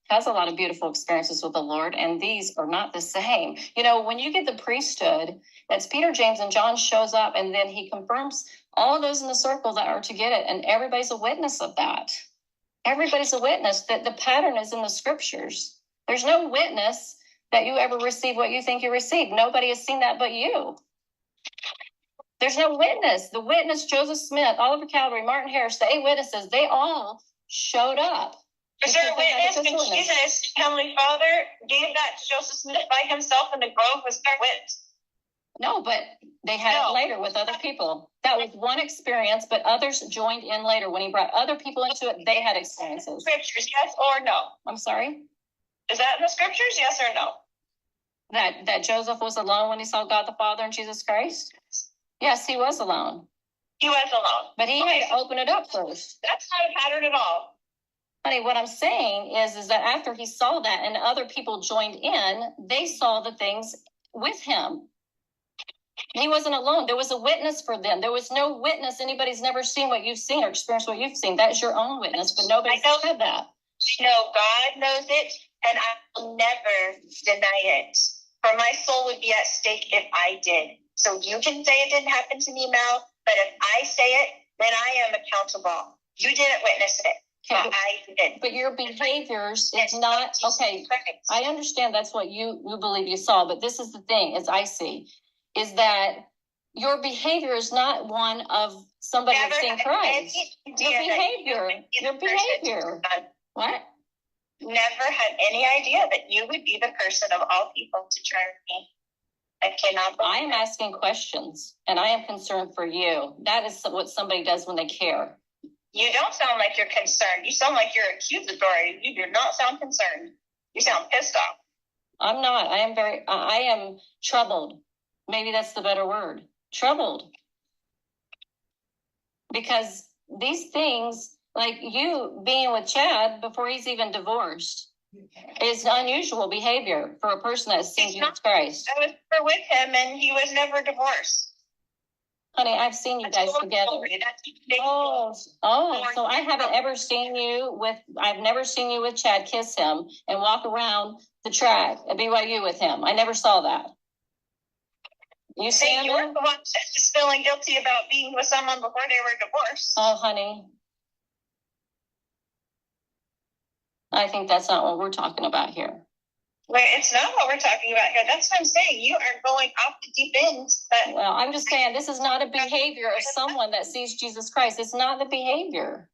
has a lot of beautiful experiences with the Lord, and these are not the same. You know, when you get the priesthood, that's Peter, James, and John shows up, and then he confirms all of those in the circle that are to get it, and everybody's a witness of that. Everybody's a witness that the pattern is in the scriptures. There's no witness that you ever receive what you think you received. Nobody has seen that but you. There's no witness. The witness, Joseph Smith, Oliver Cowdery, Martin Harris, the 8 witnesses, they all showed up. Is there a witness when Jesus, Heavenly Father, gave that to Joseph Smith by himself in the grove? Was there a witness? No, but they had it later with other people. That was one experience, but others joined in later. When he brought other people into it, they had experiences. Scriptures, yes or no? I'm sorry? Is that in the scriptures, yes or no? That Joseph was alone when he saw God the Father and Jesus Christ? Yes, he was alone. He was alone. But he had to open it up first. That's not a pattern at all. Honey, what I'm saying is that after he saw that and other people joined in, they saw the things with him. He wasn't alone. There was a witness for them. There was no witness. Anybody's never seen what you've seen or experienced what you've seen. That is your own witness, but nobody said that. No, God knows it, and I will never deny it. For my soul would be at stake if I did. So you can say it didn't happen to me, Mel, but if I say it, then I am accountable. You didn't witness it. Okay, I did. But your behaviors is not, okay, I understand that's what you believe you saw, but this is the thing, as I see, is that your behavior is not one of somebody who's seen Christ. Your behavior. What? Never had any idea that you would be the person of all people to turn me. I cannot. I am asking questions, and I am concerned for you. That is what somebody does when they care. You don't sound like you're concerned. You sound like you're accusatory. You do not sound concerned. You sound pissed off. I'm not. I am troubled. Maybe that's the better word. Troubled. Because these things, like you being with Chad before he's even divorced, is unusual behavior for a person that has seen Jesus Christ. I was never with him, and he was never divorced. Honey, I've seen you guys together. Oh, so I haven't ever seen you with, I've never seen you with Chad kiss him and walk around the track at BYU with him. I never saw that. You see, you were the one just feeling guilty about being with someone before they were divorced. Oh, honey. I think that's not what we're talking about here. Where it's not what we're talking about here. That's what I'm saying. You are going off the deep end. But Well, I'm just saying, this is not a behavior of someone that sees Jesus Christ. It's not the behavior.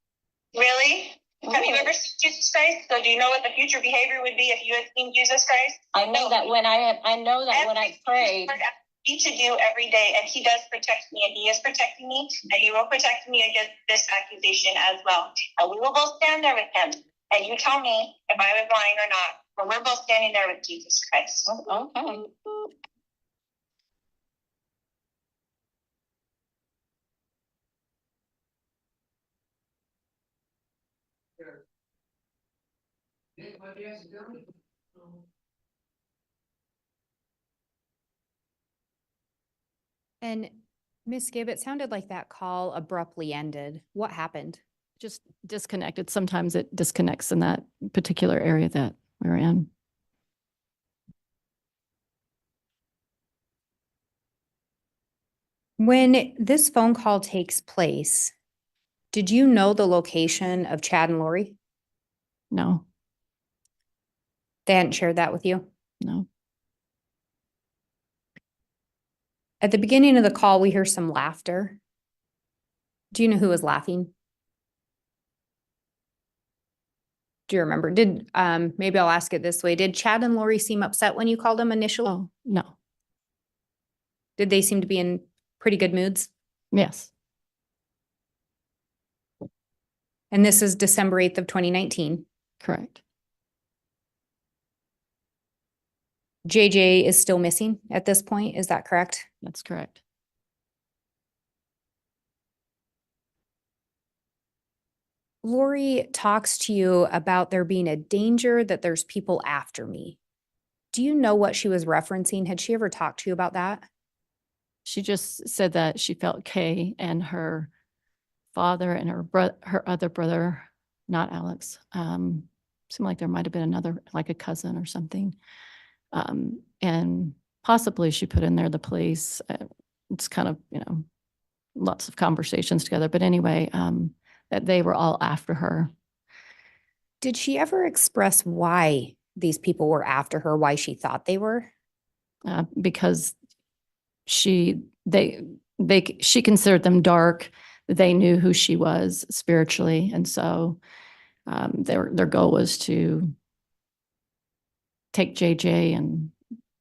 really? Have you Really? ever seen Jesus Christ? So do you know what the future behavior would be if you had seen Jesus Christ? I know that when I prayed, Need to do every day, and he does protect me, and he is protecting me, and he will protect me against this accusation as well. And we will both stand there with him, and you tell me if I was lying or not, but we're both standing there with Jesus Christ. okay. And Miss Gibb, it sounded like that call abruptly ended. What happened? Just disconnected. Sometimes it disconnects in that particular area that we're in. When this phone call takes place, did you know the location of Chad and Lori? No, They hadn't shared that with you? no. At the beginning of the call, we hear some laughter. Do you know who was laughing? Do you remember? Maybe I'll ask it this way. Did Chad and Lori seem upset when you called them initially? Oh, no. Did they seem to be in pretty good moods? Yes, And this is December 8th of 2019. correct. JJ is still missing at this point. Is that correct? That's correct. Lori talks to you about there being a danger that there's people after me. Do you know what she was referencing? Had she ever talked to you about that? She just said that she felt Kay and her father and her other brother, not Alex, seemed like there might have been another, like a cousin or something. And possibly she put in there the police. It's kind of, lots of conversations together. But anyway, that they were all after her. Did she ever express why these people were after her, why she thought they were? Because she considered them dark. They knew who she was spiritually, and so their goal was to take JJ, and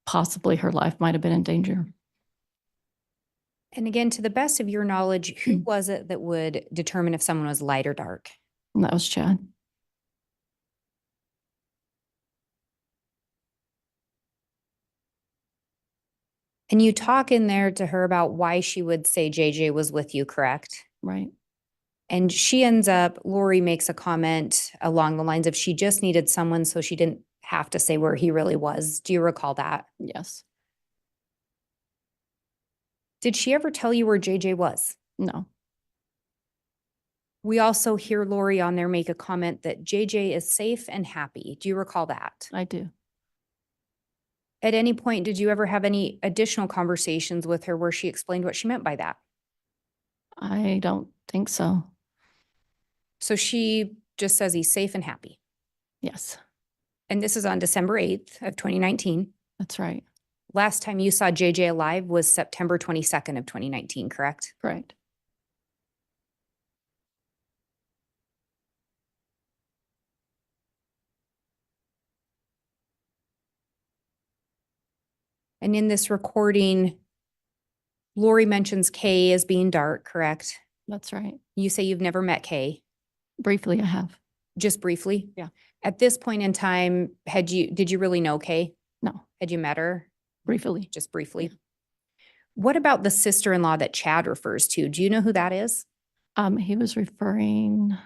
possibly her life might have been in danger. And again, to the best of your knowledge, who was it that would determine if someone was light or dark? And that was Chad. And you talk in there to her about why she would say JJ was with you, correct? Right. And she ends up, Lori makes a comment along the lines of she just needed someone so she didn't have to say where he really was. Do you recall that? Yes. Did she ever tell you where JJ was? No. We also hear Lori on there make a comment that JJ is safe and happy. Do you recall that? I do. At any point, did you ever have any additional conversations with her where she explained what she meant by that? I don't think so. So she just says he's safe and happy. Yes, And this is on December 8th of 2019. that's right. Last time you saw JJ alive was September 22nd of 2019, correct? Correct. And in this recording, Lori mentions Kay as being dark, correct? That's right. You say you've never met Kay, Briefly, I have. just briefly? Yeah. At this point in time, did you really know Kay? No, Had you met her? briefly. Just briefly? Yeah. What about the sister-in-law that Chad refers to? Do you know who that is? He was referring,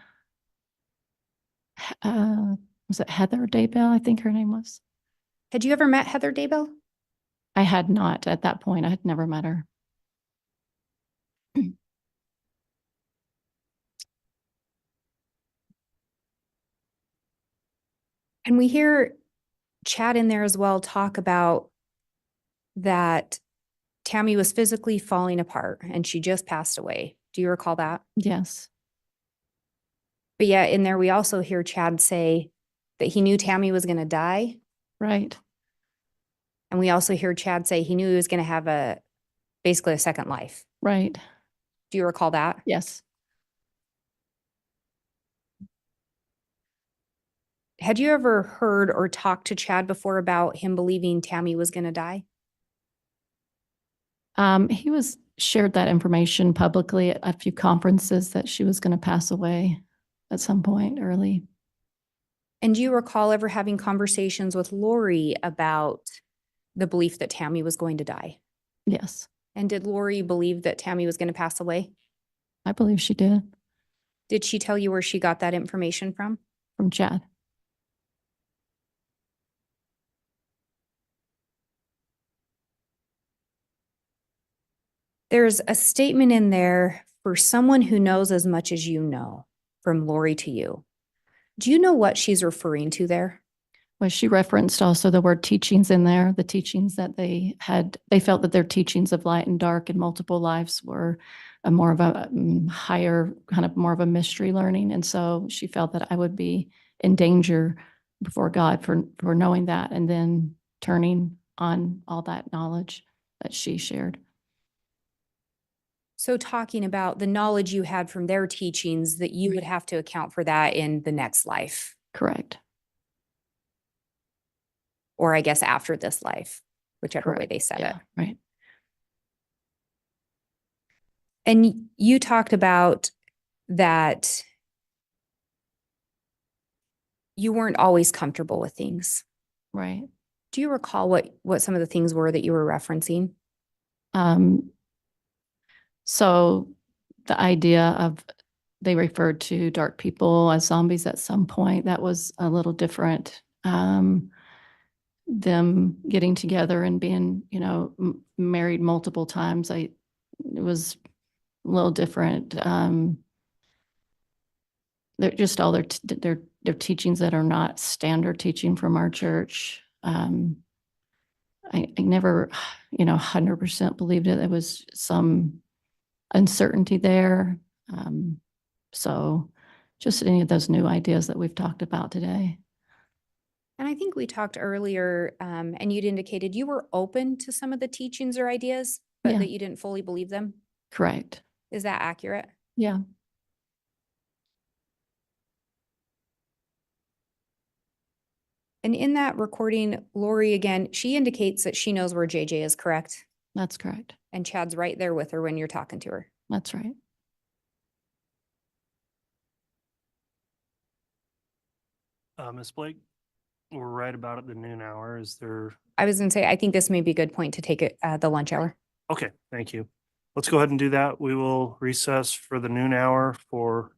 was it Heather Daybell? I think her name was. Had you ever met Heather Daybell? I had not at that point. I had never met her. And we hear Chad in there as well talk about that Tammy was physically falling apart and she just passed away. Do you recall that? Yes, But yeah, in there we also hear Chad say that he knew Tammy was going to die. right. And we also hear Chad say he knew he was going to have basically a second life. Right. Do you recall that? Yes. Had you ever heard or talked to Chad before about him believing Tammy was going to die? He was shared that information publicly at a few conferences that she was going to pass away at some point early. And do you recall ever having conversations with Lori about the belief that Tammy was going to die? Yes, And did Lori believe that Tammy was going to pass away? I believe she did, Did she tell you where she got that information from? from Chad. There's a statement in there for someone who knows as much as you know, from Lori to you. Do you know what she's referring to there? Well, she referenced also the word teachings in there, the teachings that they had. They felt that their teachings of light and dark and multiple lives were a more of a higher, kind of more of a mystery learning. And so she felt that I would be in danger before God for knowing that and then turning on all that knowledge that she shared. So talking about the knowledge you had from their teachings, that you would have to account for that in the next life, Correct. or I guess after this life, whichever way Correct. they said it. Yeah, right. And you talked about that you weren't always comfortable with things. Right. Do you recall what some of the things were that you were referencing? So the idea of they referred to dark people as zombies at some point, that was a little different. Them getting together and being, married multiple times, it was a little different. They're just all their teachings that are not standard teaching from our church. I never, 100% believed it. There was some uncertainty there. So just any of those new ideas that we've talked about today. And I think we talked earlier, and you'd indicated you were open to some of the teachings or ideas, but Yeah. that you didn't fully believe them. Correct. Is that accurate? Yeah. And in that recording, Lori, again, she indicates that she knows where JJ is, correct? That's correct. And Chad's right there with her when you're talking to her. That's right. Ms. Blake, we're right about at the noon hour. Is there? I was going to say, I think this may be a good point to take it the lunch hour. Okay, thank you. Let's go ahead and do that. We will recess for the noon hour for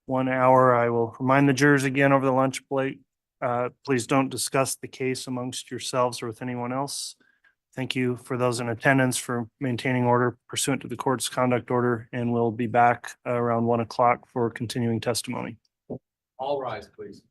1 hour. I will remind the jurors again over the lunch break. Please don't discuss the case amongst yourselves or with anyone else. Thank you for those in attendance for maintaining order pursuant to the court's conduct order, and we'll be back around 1 o'clock for continuing testimony. All rise, please.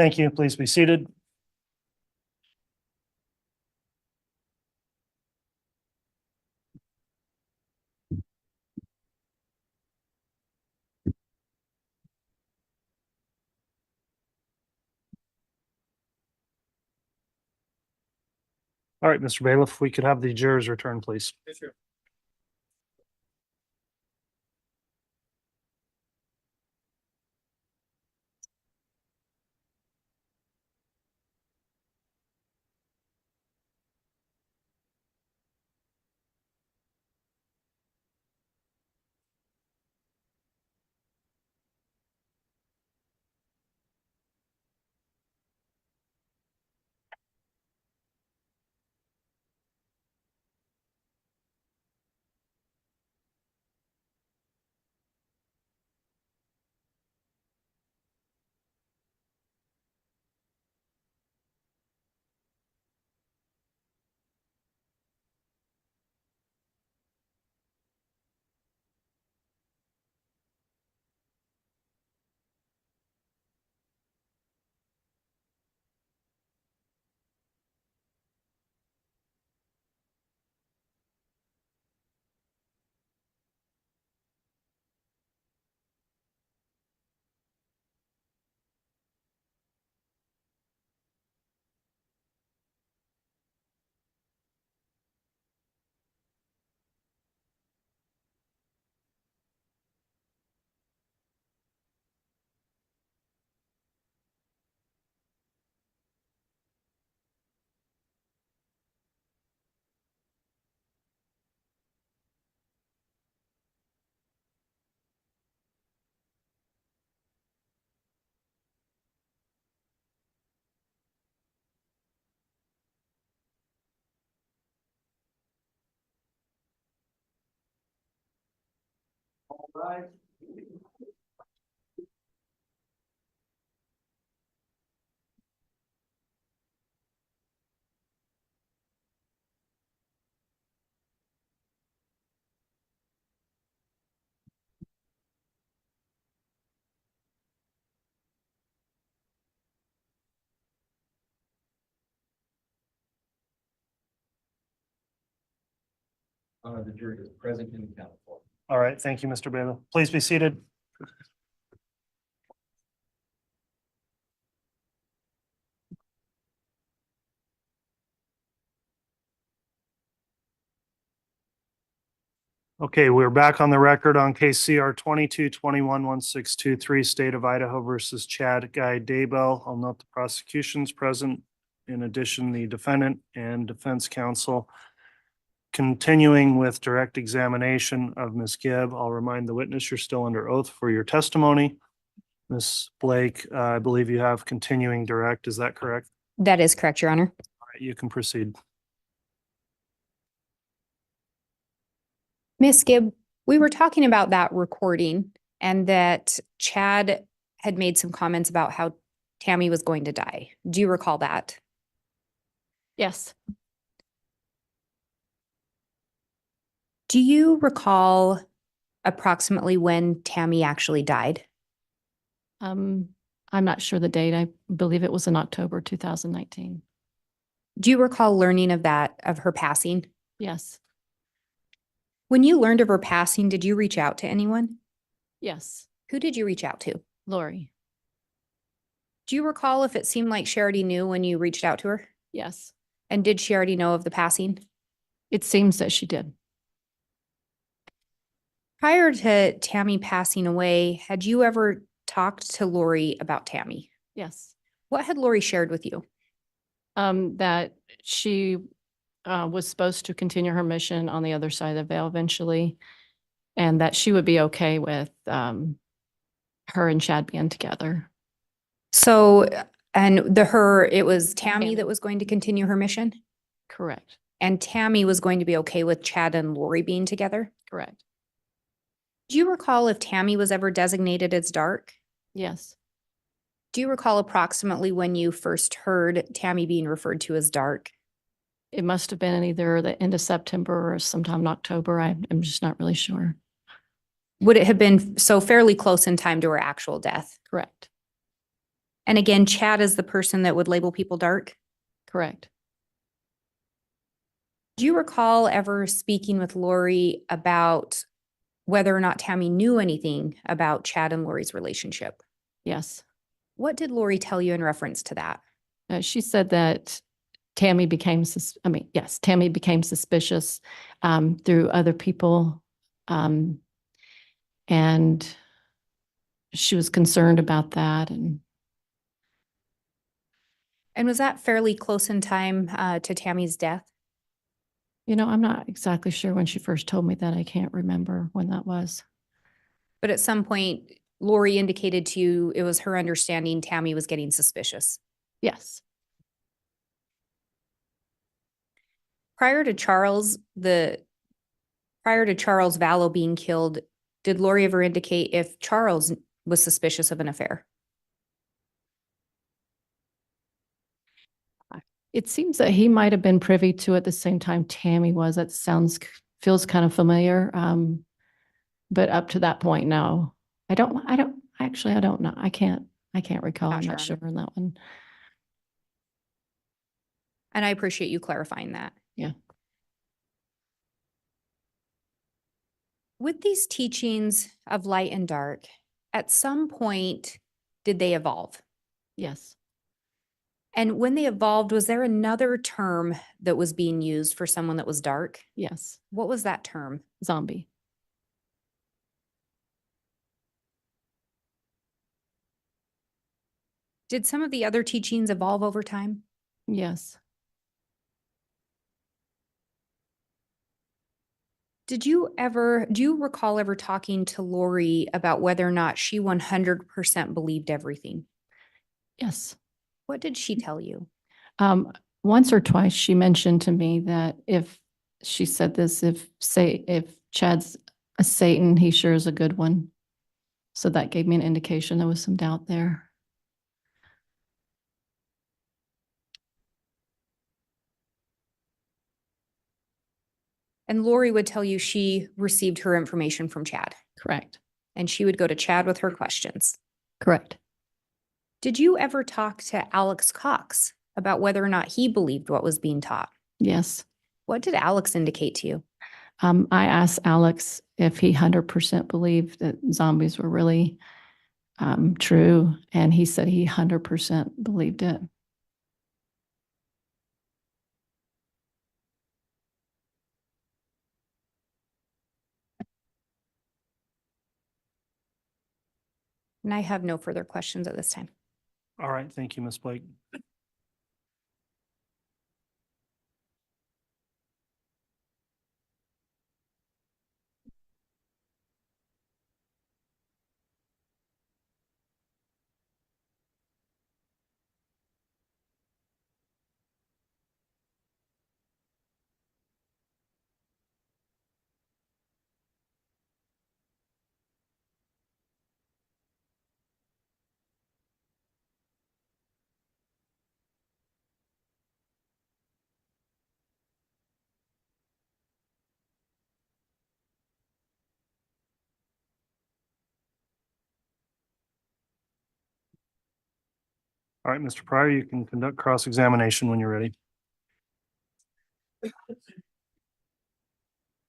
Thank you. Please be seated. All right, Mr. Bailiff, we could have the jurors return, please. The jury is present and accounted for. All right, thank you, Mr. Bailiff. Please be seated. Okay, we're back on the record on case CR 22-21-1623, State of Idaho versus Chad Daybell. I'll note the prosecution's present. In addition, the defendant and defense counsel. Continuing with direct examination of Ms. Gibb, I'll remind the witness you're still under oath for your testimony. Ms. Blake, I believe you have continuing direct. Is that correct? That is correct, Your Honor. All right, you can proceed. Miss Gibb, we were talking about that recording and that Chad had made some comments about how Tammy was going to die. Do you recall that? Yes. Do you recall approximately when Tammy actually died? I'm not sure the date. I believe it was in October 2019. Do you recall learning of that, of her passing? Yes. When you learned of her passing, did you reach out to anyone? Yes. Who did you reach out to? Lori. Do you recall if it seemed like she already knew when you reached out to her? Yes. And did she already know of the passing? It seems that she did. Prior to Tammy passing away, had you ever talked to Lori about Tammy? Yes. What had Lori shared with you? That she was supposed to continue her mission on the other side of the veil eventually, and that she would be okay with her and Chad being together. So, and it was Tammy Tammy. that was going to continue her mission? Correct. And Tammy was going to be okay with Chad and Lori being together? Correct. Do you recall if Tammy was ever designated as dark? Yes. Do you recall approximately when you first heard Tammy being referred to as dark? It must have been either the end of September or sometime in October. I'm just not really sure. Would it have been so fairly close in time to her actual death? Correct. And again, Chad is the person that would label people dark. Correct. Do you recall ever speaking with Lori about whether or not Tammy knew anything about Chad and Lori's relationship? Yes. What did Lori tell you in reference to that? She said that Tammy became, Tammy became suspicious through other people. And she was concerned about that. And was that fairly close in time to Tammy's death? I'm not exactly sure when she first told me that. I can't remember when that was. But at some point, Lori indicated to you it was her understanding Tammy was getting suspicious. Yes. Prior to Charles Vallow being killed, did Lori ever indicate if Charles was suspicious of an affair? It seems that he might have been privy to at the same time Tammy was. That feels kind of familiar. But up to that point, no. I don't know. I can't recall. I'm not sure on that one. And I appreciate you clarifying that. Yeah. With these teachings of light and dark, at some point, did they evolve? Yes. And when they evolved, was there another term that was being used for someone that was dark? Yes. What was that term? Zombie. Did some of the other teachings evolve over time? Yes. Do you recall ever talking to Lori about whether or not she 100% believed everything? Yes. What did she tell you? Once or twice she mentioned to me that if Chad's a Satan, he sure is a good one. So that gave me an indication there was some doubt there. And Lori would tell you she received her information from Chad. Correct. And she would go to Chad with her questions. Correct. Did you ever talk to Alex Cox about whether or not he believed what was being taught? Yes. What did Alex indicate to you? I asked Alex if he 100% believed that zombies were really true, and he said he 100% believed it. And I have no further questions at this time. All right, thank you, Ms. Blake. All right, Mr. Pryor, you can conduct cross-examination when you're ready.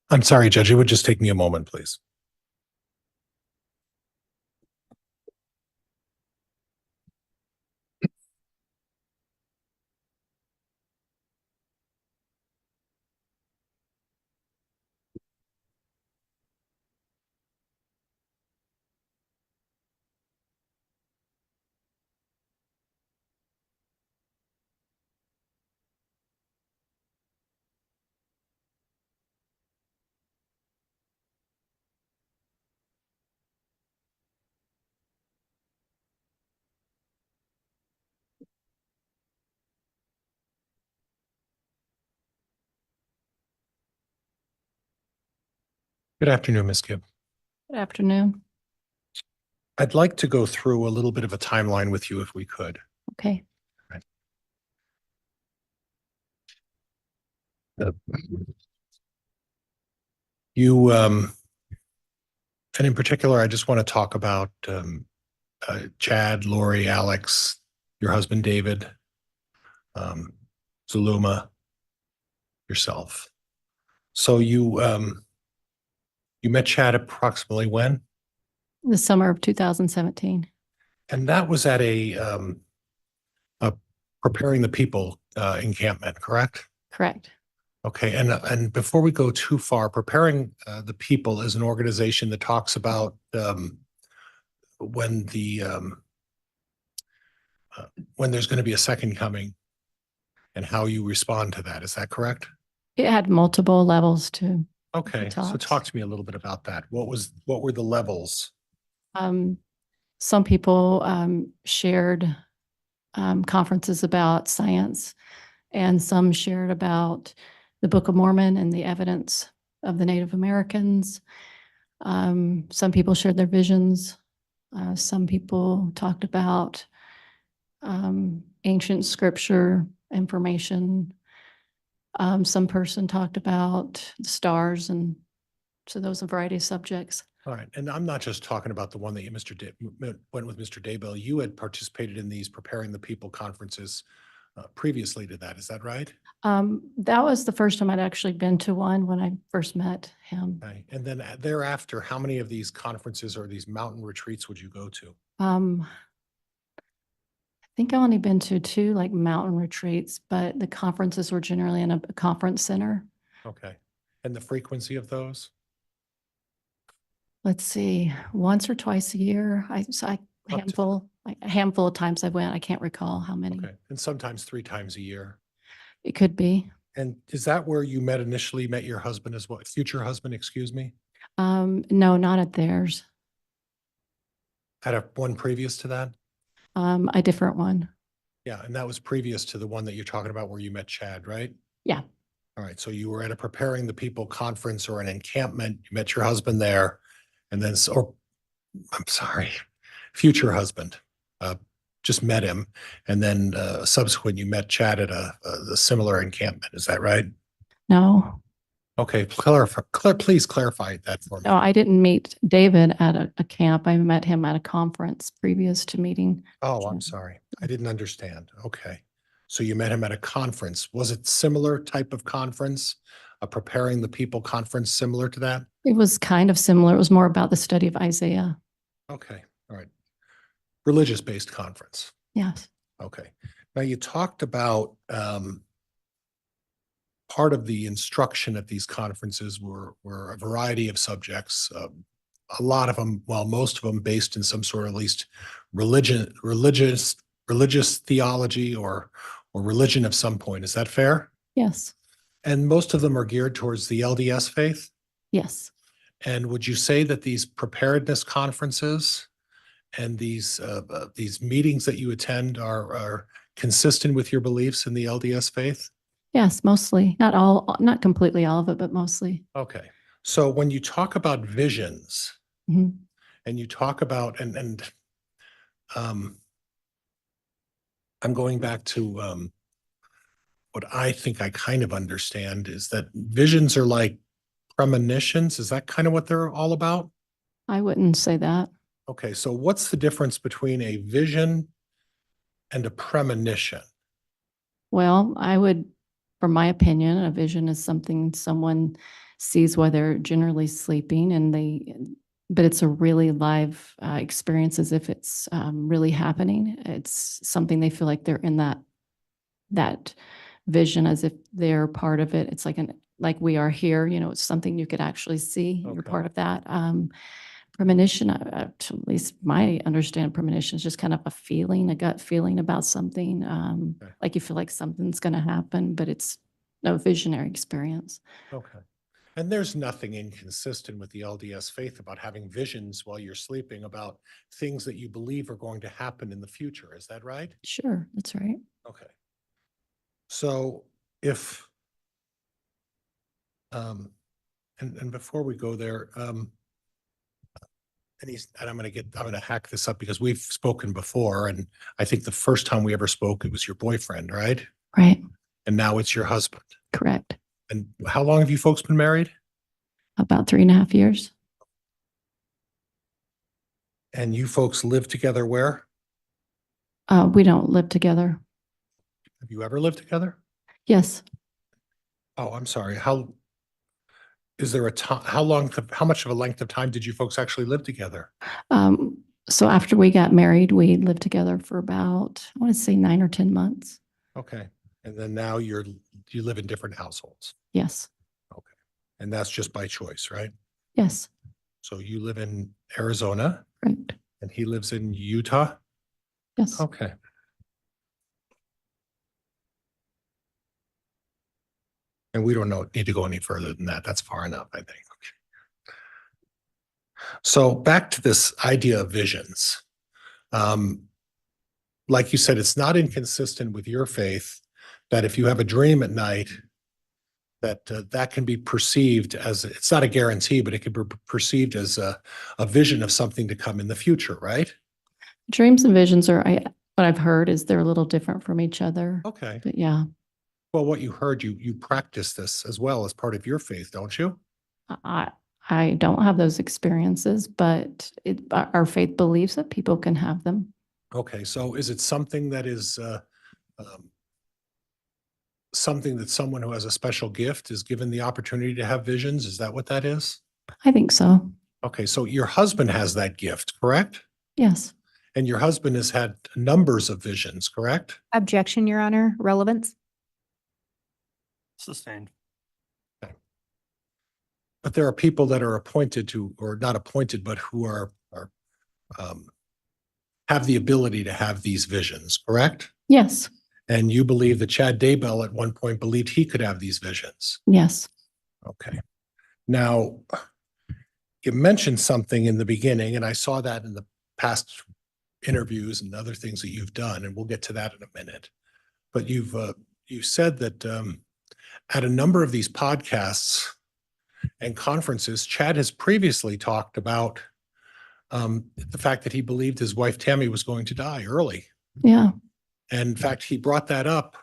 I'm sorry, Judge, it would just take me a moment, please. Good afternoon, Ms. Gibb. Good afternoon. I'd like to go through a little bit of a timeline with you if we could. Okay. You, and in particular, I just want to talk about Chad, Lori, Alex, your husband, David, Zuluma, yourself. So you met Chad approximately when? The summer of 2017. And that was at a preparing the people encampment, correct? Correct. Okay, and before we go too far, preparing the people is an organization that talks about when there's going to be a second coming and how you respond to that. Is that correct? It had multiple levels to Okay, so talks. talk to me a little bit about that. What were the levels? Some people shared conferences about science, and some shared about the Book of Mormon and the evidence of the Native Americans. Some people shared their visions. Some people talked about ancient scripture information. Some person talked about the stars, and so those a variety of subjects. All right, and I'm not just talking about the one that you went with Mr. Daybell. You had participated in these Preparing the People conferences previously to that. Is that right? That was the first time I'd actually been to one when I first met him. Okay, and then thereafter, how many of these conferences or these mountain retreats would you go to? I think I've only been to 2 like mountain retreats, but the conferences were generally in a conference center. Okay, and the frequency of those? Let's see, once or twice a year. Up to- A handful of times I went. I can't recall how many. Okay, and sometimes 3 times a year. It could be. And is that where you initially met your husband as well? Future husband, excuse me? No, not at theirs. At one previous to that? A different one. Yeah, and that was previous to the one that you're talking about where you met Chad, right? Yeah. All right, so you were at a Preparing the People conference or an encampment, you met your husband there, and then, I'm sorry, future husband, just met him, and then subsequent, you met Chad at a similar encampment, is that right? No, Okay, please clarify that for me. no, I didn't meet David at a camp. I met him at a conference previous to meeting. Oh, I'm Chad. sorry, I didn't understand. Okay, so you met him at a conference. Was it similar type of conference? A Preparing the People conference similar to that? It was kind of similar. It was more about the study of Isaiah. Okay, all right. Religious-based conference. Yes. Okay. Now you talked about part of the instruction at these conferences were a variety of subjects. A lot of them, well, most of them based in some sort of at least religious theology or religion of some point. Is that fair? Yes. And most of them are geared towards the LDS faith. Yes. And would you say that these preparedness conferences and these meetings that you attend are consistent with your beliefs in the LDS faith? Yes, mostly. Not all, not completely all of it, but mostly. Okay. So when you talk about visions Mhm. and you talk about, I'm going back to what I think I kind of understand is that visions are like premonitions. Is that kind of what they're all about? I wouldn't say that. Okay. So what's the difference between a vision and a premonition? Well, I would, from my opinion, a vision is something someone sees while they're generally sleeping, and but it's a really live experience, as if it's really happening. It's something they feel like they're in that vision, as if they're part of it. It's like we are here, it's something you could actually see. You're Okay. part of that. Premonition, at least my understanding, premonition is just kind of a gut feeling about something. Okay. Like you feel like something's going to happen, but it's no visionary experience. Okay. And there's nothing inconsistent with the LDS faith about having visions while you're sleeping about things that you believe are going to happen in the future. Is that right? Sure, that's right. Okay. So if, and before we go there, and I'm going to hack this up because we've spoken before. And I think the first time we ever spoke, it was your boyfriend, right? Right, And now it's your husband. correct. And how long have you folks been married? About 3.5 years. And you folks live together where? We don't live together. Have you ever lived together? Yes. Oh, I'm sorry. Is there a time, how much of a length of time did you folks actually live together? So after we got married, we lived together for about, I want to say 9 or 10 months. Okay. And then now you live in different households. Yes. Okay. And that's just by choice, right? Yes. So you live in Arizona Correct. and he lives in Utah? Yes. Okay. And we don't need to go any further than that. That's far enough, I think. Okay. So back to this idea of visions. Like you said, it's not inconsistent with your faith that if you have a dream at night, that can be perceived as, it's not a guarantee, but it can be perceived as a vision of something to come in the future, right? Dreams and visions are, what I've heard is they're a little different from each other. Okay. But yeah, Well, what you heard, you practice this as well as part of your faith, don't you? I don't have those experiences, but our faith believes that people can have them. Okay, so is it something that is something that someone who has a special gift is given the opportunity to have visions? Is that what that is? I think so. Okay, so your husband has that gift, correct? Yes. And your husband has had numbers of visions, correct? Objection, Your Honor. Relevance? Sustained. But there are people that are appointed to, or not appointed, but who are have the ability to have these visions, correct? Yes. And you believe that Chad Daybell at one point believed he could have these visions. Yes. Okay. Now, you mentioned something in the beginning, and I saw that in the past interviews and other things that you've done, and we'll get to that in a minute. But you said that at a number of these podcasts and conferences, Chad has previously talked about the fact that he believed his wife Tammy was going to die early. Yeah. And in fact, he brought that up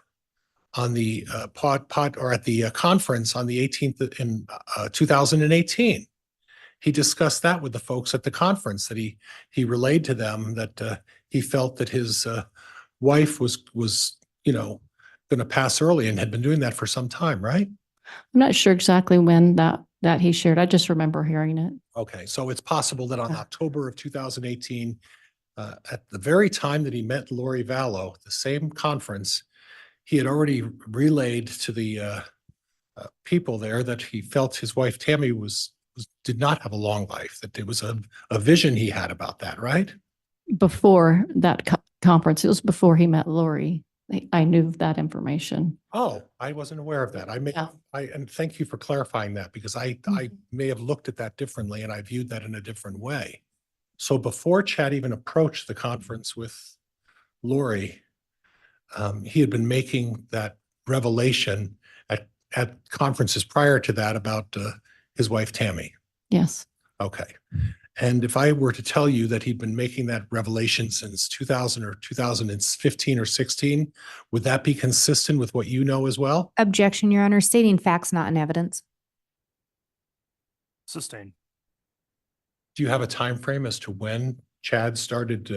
on the or at the conference on the 18th in 2018. He discussed that with the folks at the conference, that he relayed to them that he felt that his wife was going to pass early and had been doing that for some time, right? I'm not sure exactly when that he shared. I just remember hearing it. Okay, so it's possible that on Yeah. October of 2018, at the very time that he met Lori Vallow, the same conference, he had already relayed to the people there that he felt his wife Tammy did not have a long life, that there was a vision he had about that, right? Before that conference, it was before he met Lori. I knew that information. Oh, I wasn't aware of that. Yeah. And thank you for clarifying that, because I Mhm. may have looked at that differently and I viewed that in a different way. So before Chad even approached the conference with Lori, he had been making that revelation at conferences prior to that about his wife Tammy. Yes. Okay. And if I were to tell you that he'd been making that revelation since 2000 or 2015 or 16, would that be consistent with what you know as well? Objection, Your Honor. Stating facts not in evidence. Sustained. Do you have a time frame as to when Chad started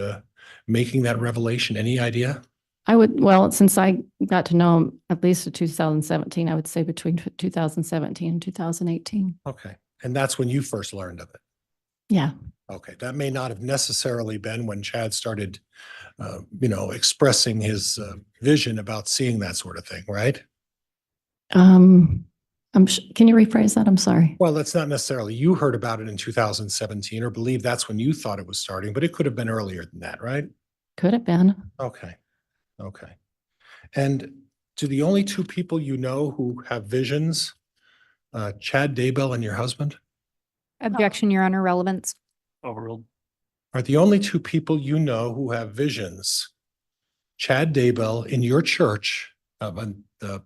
making that revelation? Any idea? Since I got to know him at least in 2017, I would say between 2017 and 2018. Okay. And that's when you first learned of it. Yeah. Okay. That may not have necessarily been when Chad started, expressing his vision about seeing that sort of thing, right? Can you rephrase that? I'm sorry. Well, that's not necessarily, you heard about it in 2017 or believe that's when you thought it was starting, but it could have been earlier than that, right? Could have been. Okay. Okay. And do the only two people you know who have visions, Chad Daybell and your husband, Objection, Your Honor. Relevance? Overruled. are the only two people you know who have visions, Chad Daybell in your church, the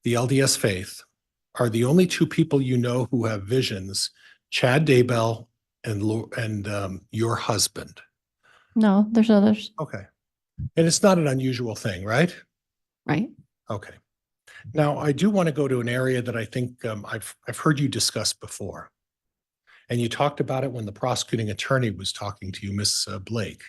LDS faith, are the only two people you know who have visions, Chad Daybell and your husband? No, there's others. Okay. And it's not an unusual thing, right? Right. Okay. Now, I do want to go to an area that I think I've heard you discuss before. And you talked about it when the prosecuting attorney was talking to you, Miss Blake.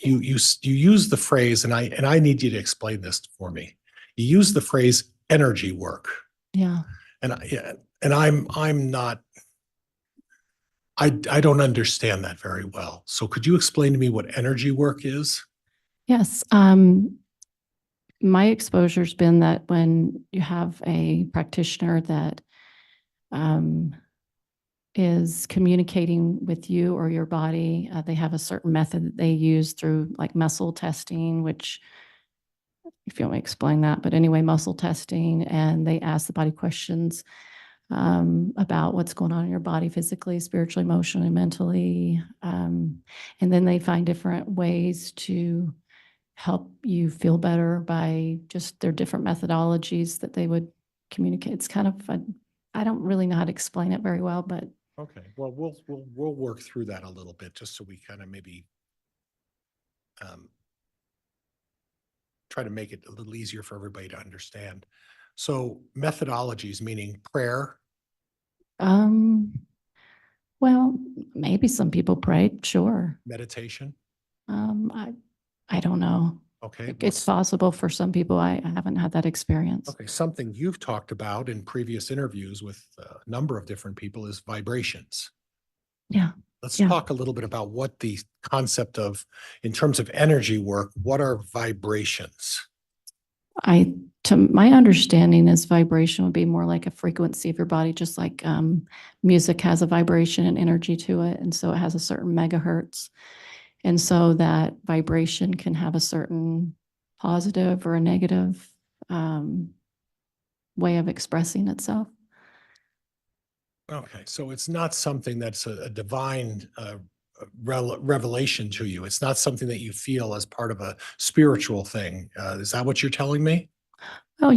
you use the phrase, and I need you to explain this for me. You use the phrase energy work. Yeah. And I'm not, I don't understand that very well. So could you explain to me what energy work is? Yes. My exposure's been that when you have a practitioner that is communicating with you or your body, they have a certain method that they use through like muscle testing, which if you want me to explain that, but anyway, muscle testing, and they ask the body questions about what's going on in your body physically, spiritually, emotionally, mentally. And then they find different ways to help you feel better by just their different methodologies that they would communicate. It's kind of fun. I don't really know how to explain it very well, but Okay, well, we'll work through that a little bit, just so we kind of maybe try to make it a little easier for everybody to understand. So methodologies, meaning prayer. well, maybe some people prayed, sure. Meditation. I don't know. Okay. It's possible for some people. I haven't had that experience. Okay, something you've talked about in previous interviews with a number of different people is vibrations. Yeah. Let's Yeah. talk a little bit about what the concept of, in terms of energy work, what are vibrations? To my understanding is vibration would be more like a frequency of your body, just like music has a vibration and energy to it. And so it has a certain megahertz. And so that vibration can have a certain positive or a negative way of expressing itself. Okay, so it's not something that's a divine revelation to you. It's not something that you feel as part of a spiritual thing. Is that what you're telling me? Oh,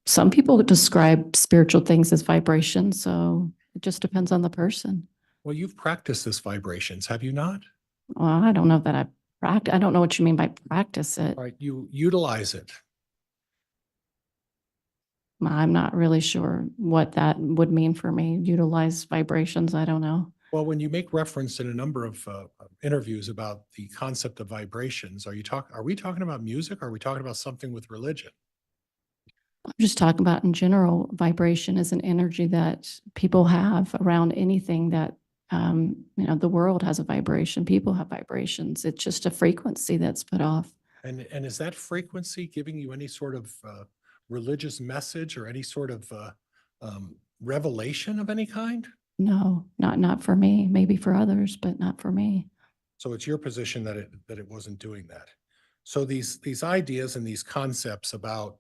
some people describe spiritual things as vibrations. So it just depends on the person. Well, you've practiced this vibrations, have you not? Well, I don't know that I practice. I don't know what you mean by practice it. All right, you utilize it. I'm not really sure what that would mean for me. Utilize vibrations. I don't know. Well, when you make reference in a number of interviews about the concept of vibrations, are we talking about music? Or are we talking about something with religion? I'm just talking about in general, vibration is an energy that people have around anything that, the world has a vibration. People have vibrations. It's just a frequency that's put off. And is that frequency giving you any sort of religious message or any sort of revelation of any kind? No, not for me. Maybe for others, but not for me. So it's your position that it wasn't doing that. So these ideas and these concepts about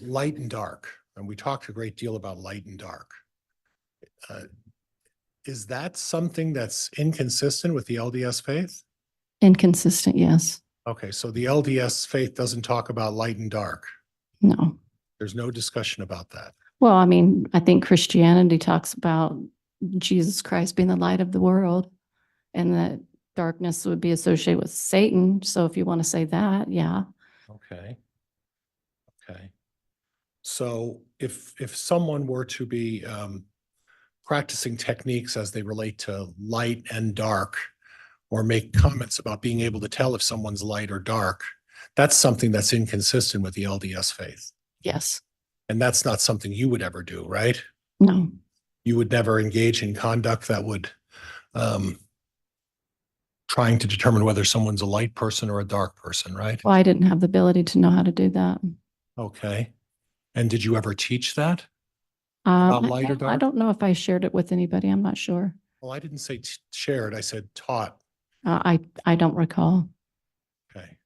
light and dark, and we talked a great deal about light and dark. Is that something that's inconsistent with the LDS faith? Inconsistent, yes. Okay, so the LDS faith doesn't talk about light and dark. No. There's no discussion about that. Well, I mean, I think Christianity talks about Jesus Christ being the light of the world, and that darkness would be associated with Satan. So if you want to say that, yeah. Okay. Okay. So if someone were to be practicing techniques as they relate to light and dark, or make comments about being able to tell if someone's light or dark, that's something that's inconsistent with the LDS faith. Yes. And that's not something you would ever do, right? No. You would never engage in conduct that would trying to determine whether someone's a light person or a dark person, right? Well, I didn't have the ability to know how to do that. Okay. And did you ever teach that? About light or dark? I don't know if I shared it with anybody. I'm not sure. Well, I didn't say shared. I said taught. I don't recall. Okay.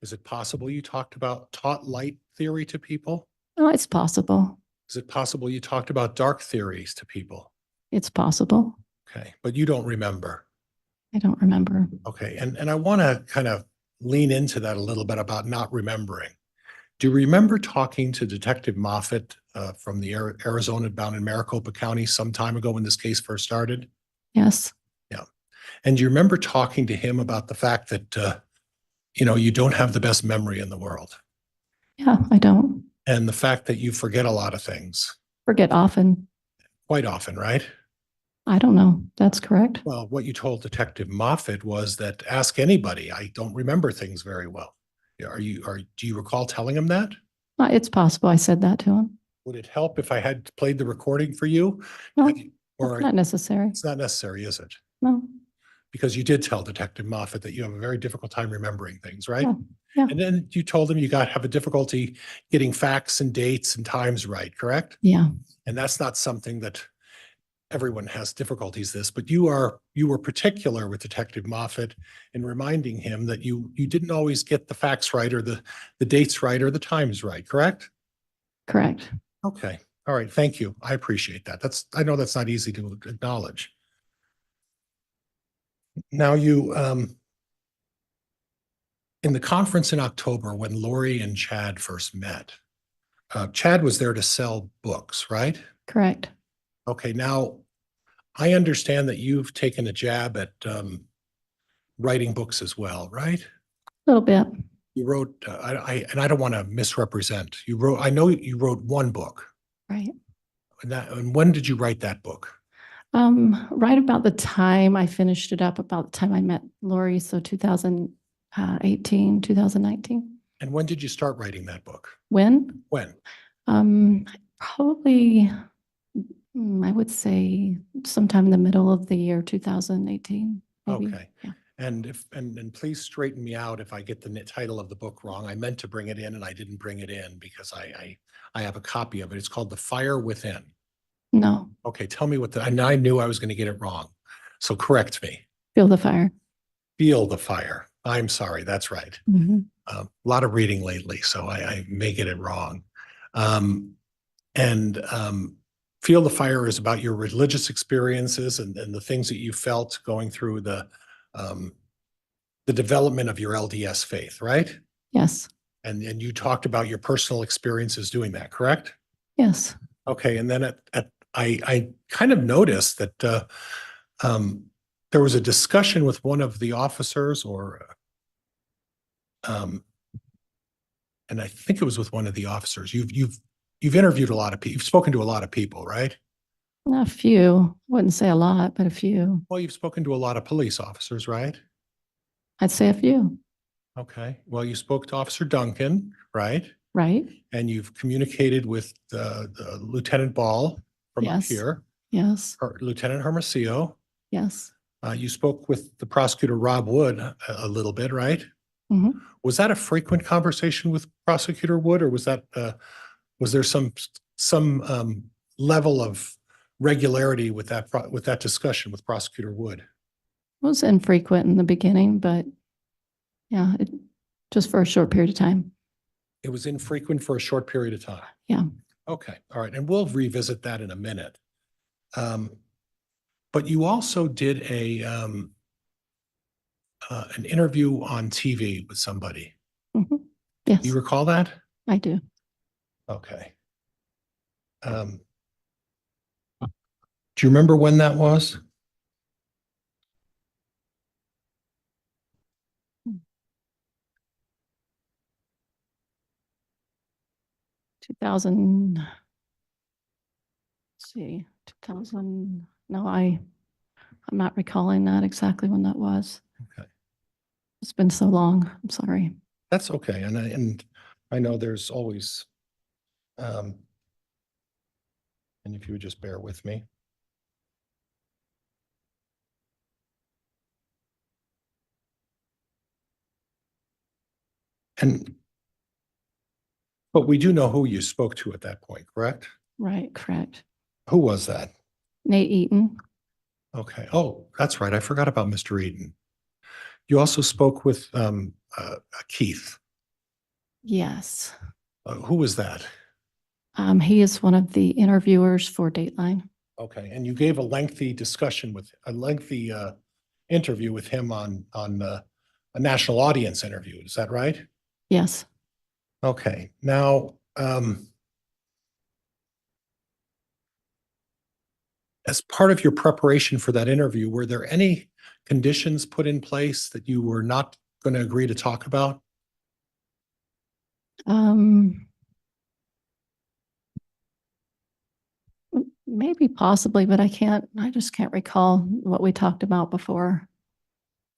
Is it possible you taught light theory to people? Oh, it's possible. Is it possible you talked about dark theories to people? It's possible. Okay. But you don't remember. I don't remember. Okay. And I want to kind of lean into that a little bit about not remembering. Do you remember talking to Detective Moffett from the Arizona bound in Maricopa County some time ago when this case first started? Yes. Yeah. And do you remember talking to him about the fact that, you don't have the best memory in the world? Yeah, I don't. And the fact that you forget a lot of things. Forget often. Quite often, right? I don't know. That's correct. Well, what you told Detective Moffat was that ask anybody. I don't remember things very well. Do you recall telling him that? It's possible I said that to him. Would it help if I had played the recording for you? No, Have you- Or that's not necessary. it's not necessary, is it? No. Because you did tell Detective Moffat that you have a very difficult time remembering things, right? Yeah. Yeah. And then you told him you have a difficulty getting facts and dates and times right, correct? Yeah. And that's not something that everyone has difficulties this, but you were particular with Detective Moffat in reminding him that you didn't always get the facts right or the dates right or the times right, correct? Correct. Okay. All right. Thank you. I appreciate that. I know that's not easy to acknowledge. Now in the conference in October, when Lori and Chad first met, Chad was there to sell books, right? Correct. Okay. Now I understand that you've taken a jab at writing books as well, right? A little bit. You wrote, and I don't want to misrepresent. I know you wrote one book. Right. And when did you write that book? Right about the time I finished it up, about the time I met Lori, so 2018, 2019. And when did you start writing that book? When? When? Probably, I would say sometime in the middle of the year 2018, maybe. Okay. Yeah. And please straighten me out if I get the title of the book wrong. I meant to bring it in and I didn't bring it in because I have a copy of it. It's called The Fire Within. No, Okay, tell me and I knew I was going to get it wrong. So correct me. Feel the Fire. Feel the Fire. I'm sorry. That's right. Mhm. A lot of reading lately, so I may get it wrong. Feel the Fire is about your religious experiences and the things that you felt going through the development of your LDS faith, right? Yes. And you talked about your personal experiences doing that, correct? Yes. Okay, and then I kind of noticed that there was a discussion with one of the officers, and I think it was with one of the officers. You've interviewed a lot of people. You've spoken to a lot of people, right? A few. Wouldn't say a lot, but a few. Well, you've spoken to a lot of police officers, right? I'd say a few. Okay. Well, you spoke to Officer Duncan, right? Right? And you've communicated with the Lieutenant Ball from up Yes. here, Yes. or Lieutenant Hermosillo. Yes. You spoke with the prosecutor, Rob Wood, a little bit, right? Mhm. Was that a frequent conversation with Prosecutor Wood, or was there some level of regularity with that discussion with Prosecutor Wood? It was infrequent in the beginning, but yeah, just for a short period of time. It was infrequent for a short period of time. Yeah. Okay, all right, and we'll revisit that in a minute. But you also did an interview on TV with somebody. Mhm. Yes, Do you recall that? I do. Okay. Do you remember when that was? 2000, let's see, 2000, no, I'm not recalling that exactly when that was. Okay. It's been so long. I'm sorry. That's okay. And I know there's always, and if you would just bear with me. But we do know who you spoke to at that point, correct? Right, correct. Who was that? Nate Eaton. Okay. Oh, that's right. I forgot about Mr. Eaton. You also spoke with Keith. Yes. Who was that? He is one of the interviewers for Dateline. Okay. And you gave a lengthy interview with him on a national audience interview. Is that right? Yes. Okay. Now, as part of your preparation for that interview, were there any conditions put in place that you were not going to agree to talk about? Maybe possibly, but I just can't recall what we talked about before.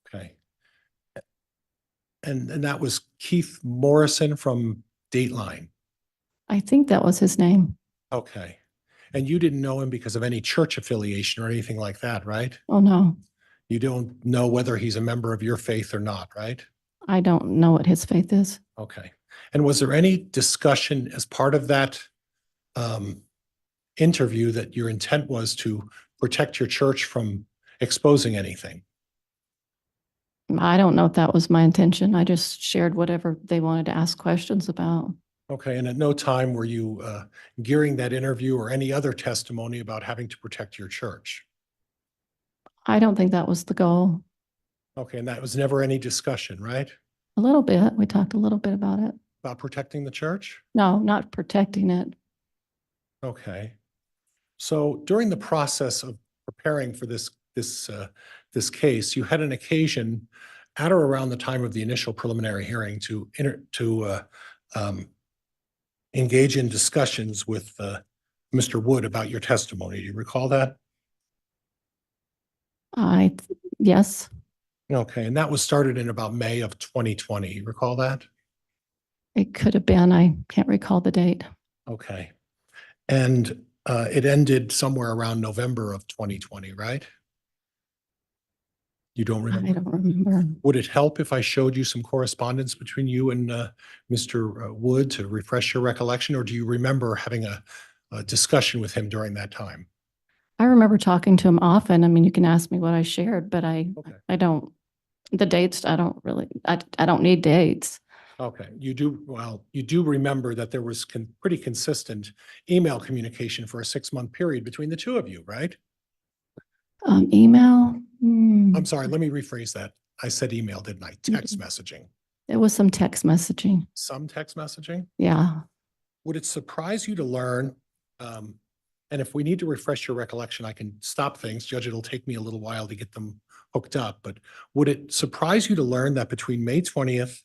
Okay. And that was Keith Morrison from Dateline. I think that was his name. Okay. And you didn't know him because of any church affiliation or anything like that, right? Oh, no, You don't know whether he's a member of your faith or not, right? I don't know what his faith is. Okay. And was there any discussion as part of that interview that your intent was to protect your church from exposing anything? I don't know if that was my intention. I just shared whatever they wanted to ask questions about. Okay. And at no time were you gearing that interview or any other testimony about having to protect your church? I don't think that was the goal. Okay. And that was never any discussion, right? A little bit. We talked a little bit about it. About protecting the church? No, not protecting it. Okay. So during the process of preparing for this case, you had an occasion at or around the time of the initial preliminary hearing to engage in discussions with Mr. Wood about your testimony. Do you recall that? Yes, Okay, and that was started in about May of 2020. You recall that? it could have been. I can't recall the date. Okay. And it ended somewhere around November of 2020, right? You don't I remember? don't remember. Would it help if I showed you some correspondence between you and Mr. Wood to refresh your recollection, or do you remember having a discussion with him during that time? I remember talking to him often. I mean, you can ask me what I shared, but I don't, the dates, I don't need dates. Okay, you do remember that there was pretty consistent email communication for a 6-month period between the two of you, right? Email? I'm sorry, let me rephrase that. I said email, didn't I? Text messaging. It was some text messaging. Some text messaging? Yeah. Would it surprise you to learn, and if we need to refresh your recollection, I can stop things. Judge, it'll take me a little while to get them hooked up, but would it surprise you to learn that between May 20th,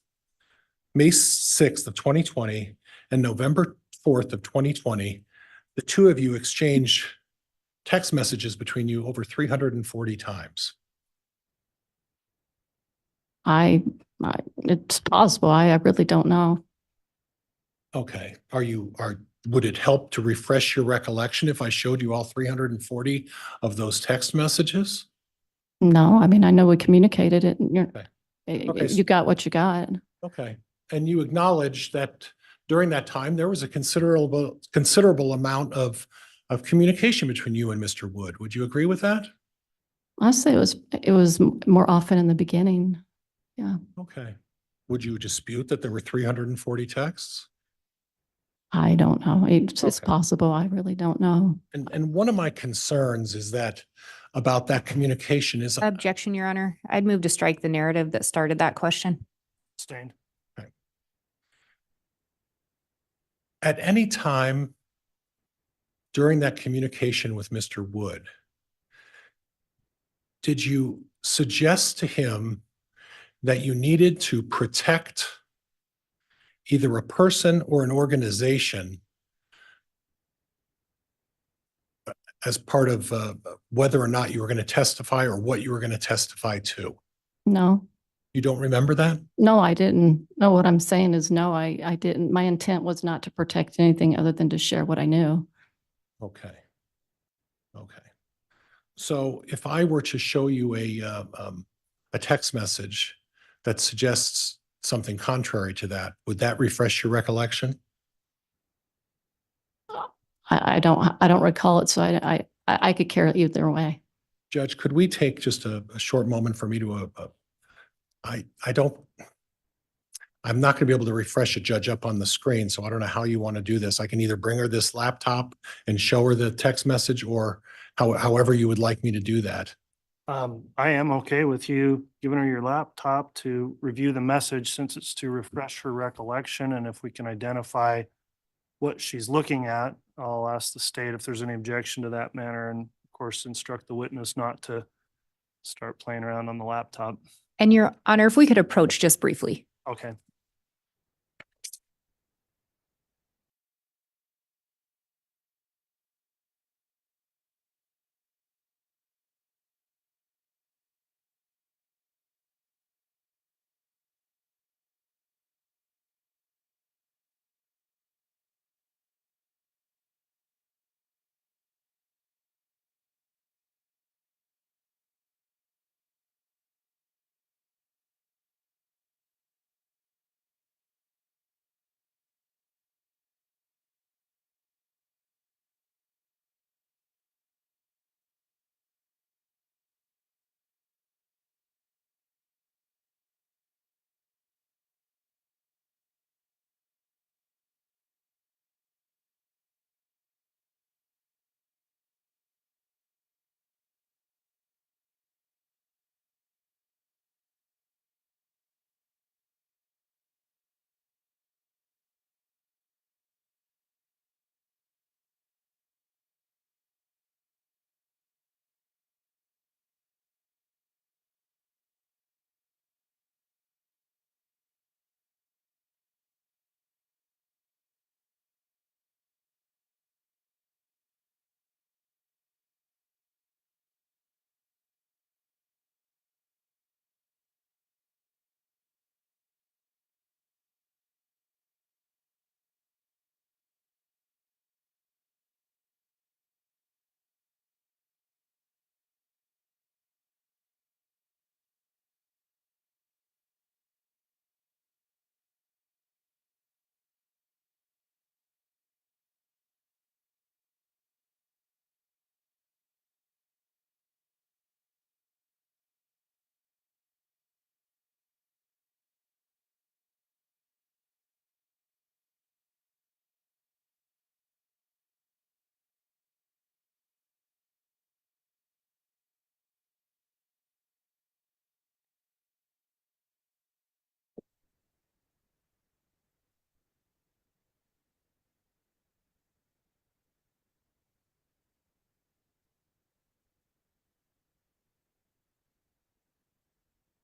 May 6th of 2020 and November 4th of 2020, the two of you exchanged text messages between you over 340 times? It's possible. I really don't know. Okay. Would it help to refresh your recollection if I showed you all 340 of those text messages? No, I mean, I know we communicated it and Okay. you got what you got. Okay. And you acknowledge that during that time, there was a considerable amount of communication between you and Mr. Wood. Would you agree with that? I'll say it was more often in the beginning. Yeah. Okay. Would you dispute that there were 340 texts? I don't know. It's Okay. possible. I really don't know. And one of my concerns is that about that communication is Objection, Your Honor. I'd move to strike the narrative that started that question. Sustained. at any time during that communication with Mr. Wood, did you suggest to him that you needed to protect either a person or an organization as part of whether or not you were going to testify or what you were going to testify to? No, You don't remember that? no, I didn't. No, what I'm saying is no, I didn't. My intent was not to protect anything other than to share what I knew. Okay. Okay. So if I were to show you a text message that suggests something contrary to that, would that refresh your recollection? I don't recall it, so I could care either way. Judge, could we take just a short moment for me to, I'm not going to be able to refresh a judge up on the screen, so I don't know how you want to do this. I can either bring her this laptop and show her the text message, or however you would like me to do that. I am okay with you giving her your laptop to review the message, since it's to refresh her recollection. And if we can identify what she's looking at, I'll ask the state if there's any objection to that manner, and of course instruct the witness not to start playing around on the laptop. And Your Honor, if we could approach just briefly. Okay.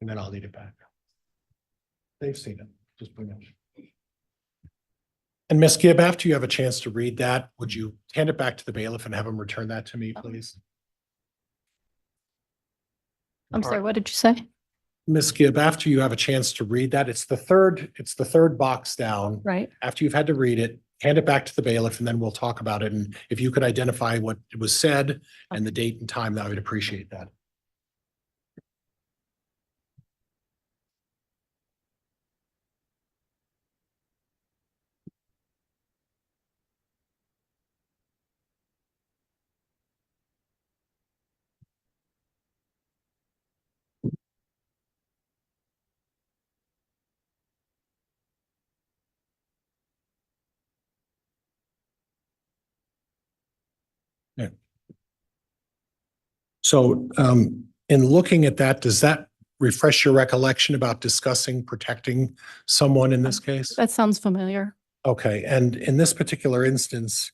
and then I'll lead it back. They've seen it, just bring it. And Ms. Gibb, after you have a chance to read that, would you hand it back to the bailiff and have him return that to me, please? I'm All sorry, right. what did you say? Ms. Gibb, after you have a chance to read that, it's the third box down. Right. After you've had to read it, hand it back to the bailiff and then we'll talk about it. And if you could identify what was said and the date and time, I would appreciate that. Yeah. So in looking at that, does that refresh your recollection about discussing protecting someone in this case? That sounds familiar. Okay, and in this particular instance,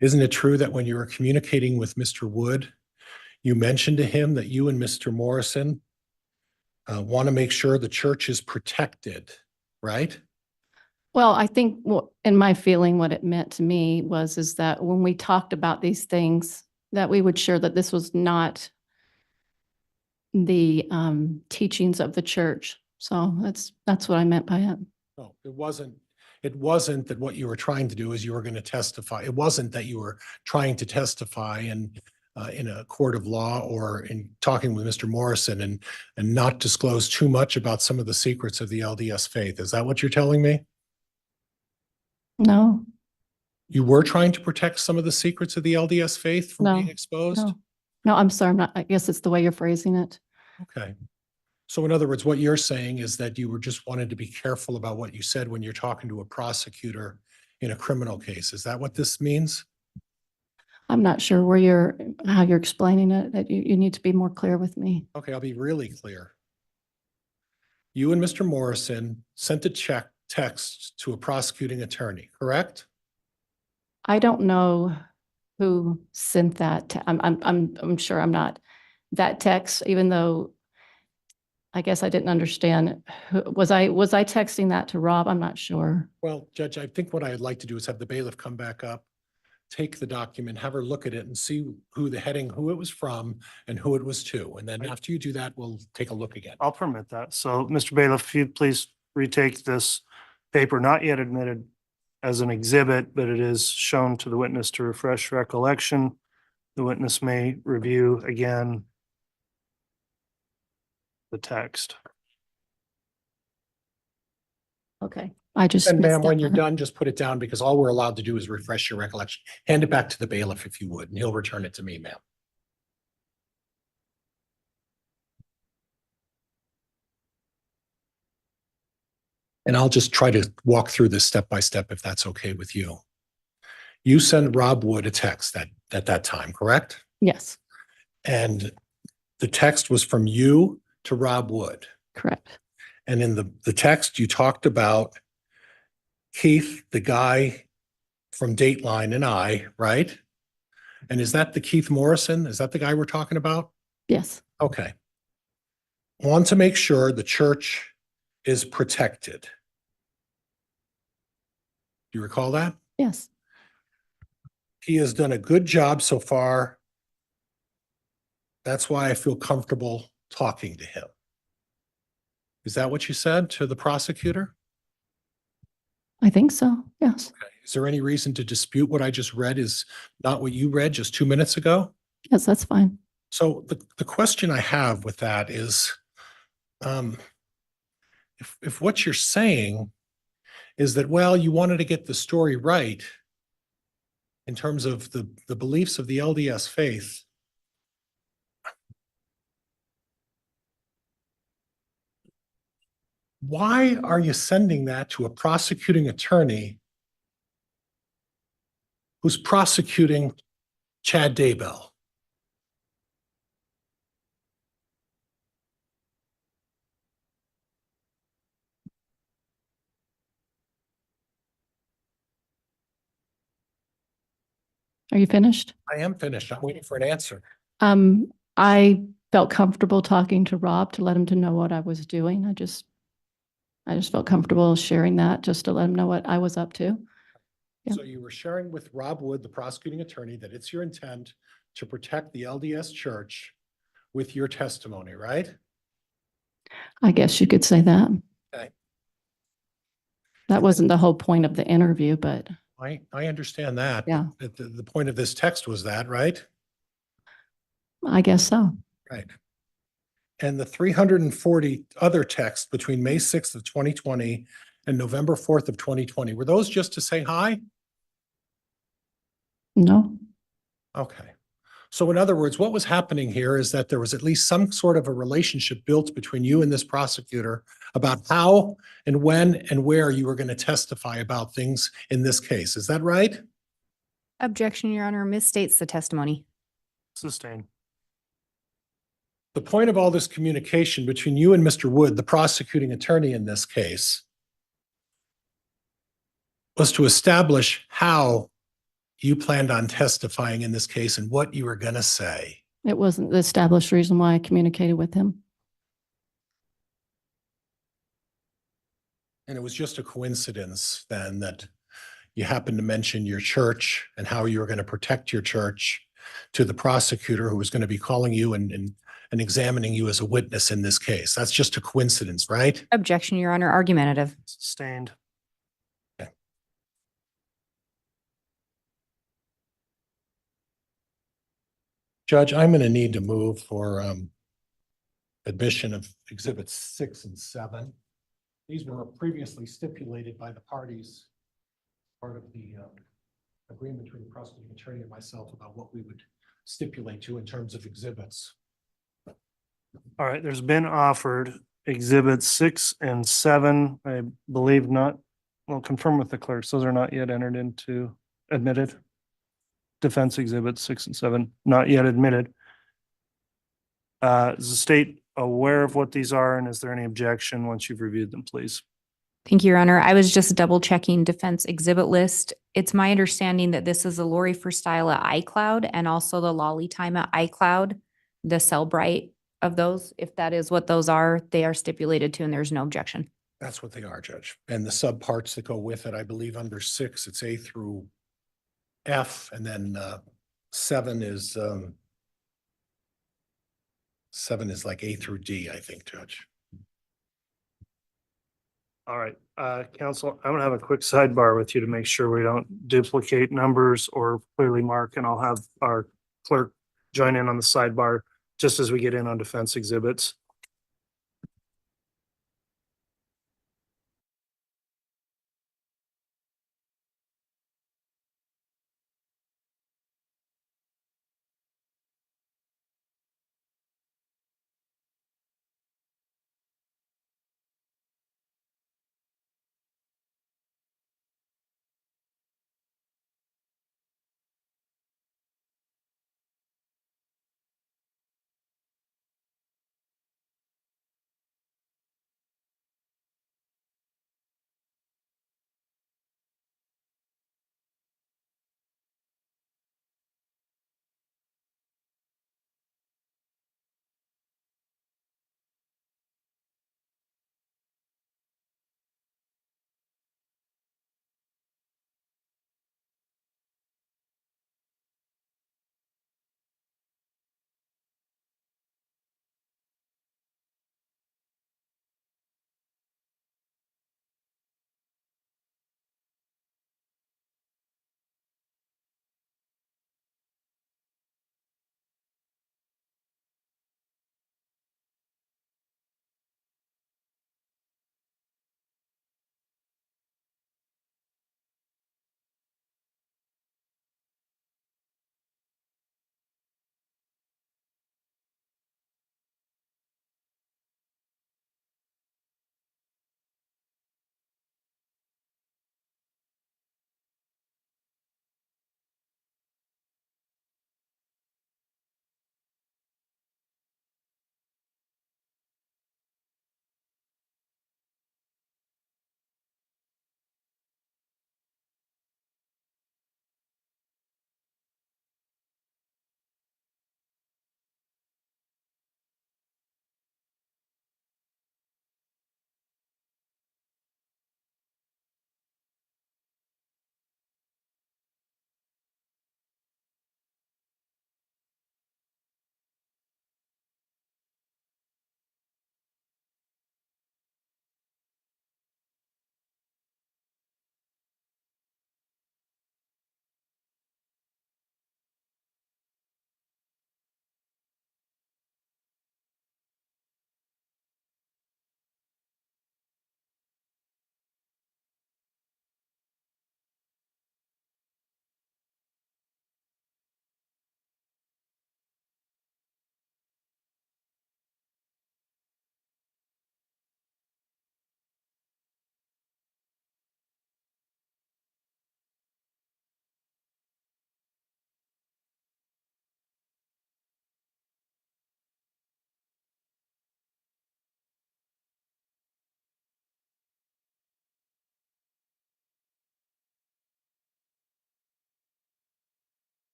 isn't it true that when you were communicating with Mr. Wood, you mentioned to him that you and Mr. Morrison want to make sure the church is protected, right? Well, I think in my feeling, what it meant to me is that when we talked about these things, that we would share that this was not the teachings of the church. So that's what I meant by it. No, it wasn't that what you were trying to do is you were going to testify. It wasn't that you were trying to testify in a court of law or in talking with Mr. Morrison and not disclose too much about some of the secrets of the LDS faith. Is that what you're telling me? No, You were trying to protect some of the secrets of the LDS faith from No, being exposed? no, I'm sorry. I guess it's the way you're phrasing it. Okay. So in other words, what you're saying is that you were just wanted to be careful about what you said when you're talking to a prosecutor in a criminal case. Is that what this means? I'm not sure how you're explaining it, that you need to be more clear with me. Okay, I'll be really clear. You and Mr. Morrison sent a text to a prosecuting attorney, correct? I don't know who sent that. I'm sure I'm not that text, even though I guess I didn't understand. Was I texting that to Rob? I'm not sure. Well, Judge, I think what I'd like to do is have the bailiff come back up, take the document, have her look at it and see who it was from and who it was to. And then after you do that, we'll take a look again. I'll permit that. So, Mr. Bailiff, if you'd please retake this paper, not yet admitted as an exhibit, but it is shown to the witness to refresh recollection. The witness may review again the text. Okay. I just And missed ma'am, when that you're part. done, just put it down because all we're allowed to do is refresh your recollection. Hand it back to the bailiff if you would, and he'll return it to me, ma'am. And I'll just try to walk through this step by step if that's okay with you. You sent Rob Wood a text at that time, correct? Yes, And the text was from you to Rob Wood. correct. And in the text, you talked about Keith, the guy from Dateline, and I, right? And is that the Keith Morrison? Is that the guy we're talking about? Yes, Okay. Want to make sure the church is protected. Do you recall that? yes, He has done a good job so far. That's why I feel comfortable talking to him. Is that what you said to the prosecutor? I think so. Yes, Okay. Is there any reason to dispute what I just read is not what you read just 2 minutes ago? yes, that's fine. So the question I have with that is, if what you're saying is that, well, you wanted to get the story right in terms of the beliefs of the LDS faith, why are you sending that to a prosecuting attorney who's prosecuting Chad Daybell? Are you finished? I am finished. I'm waiting for an answer. I felt comfortable talking to Rob to let him to know what I was doing. I just felt comfortable sharing that just to let him know what I was up to. Yeah. So you were sharing with Rob Wood, the prosecuting attorney, that it's your intent to protect the LDS Church with your testimony, right? I guess you could say that. Okay. That wasn't the whole point of the interview, but I understand that. Yeah. But the point of this text was that, right? I guess so. Right. And the 340 other texts between May 6th of 2020 and November 4th of 2020, were those just to say hi? No, Okay. So in other words, what was happening here is that there was at least some sort of a relationship built between you and this prosecutor about how and when and where you were going to testify about things in this case. Is that right? Objection, Your Honor, misstates the testimony. Sustained. The point of all this communication between you and Mr. Wood, the prosecuting attorney in this case, was to establish how you planned on testifying in this case and what you were going to say. it wasn't the established reason why I communicated with him. And it was just a coincidence then that you happened to mention your church and how you were going to protect your church to the prosecutor who was going to be calling you and examining you as a witness in this case. That's just a coincidence, right? Objection, Your Honor, argumentative. Sustained. Judge, I'm going to need to move for admission of exhibits 6 and 7. These were previously stipulated by the parties, part of the agreement between the prosecuting attorney and myself about what we would stipulate to in terms of exhibits. All right, there's been offered exhibits 6 and 7, I believe not, well, confirm with the clerks, those are not yet entered into, admitted. Defense exhibits 6 and 7, not yet admitted. Is the state aware of what these are, and is there any objection once you've reviewed them, please? Thank you, Your Honor. I was just double checking defense exhibit list. It's my understanding that this is the Lori for Style at iCloud and also the Lolly Time at iCloud, the Cellbrite of those. If that is what those are, they are stipulated to and there's no objection. That's what they are, Judge. And the subparts that go with it, I believe under 6, it's A through F, and then 7 is 7 is like A through D, I think, Judge. All right, counsel, I'm gonna have a quick sidebar with you to make sure we don't duplicate numbers or clearly mark, and I'll have our clerk join in on the sidebar just as we get in on defense exhibits.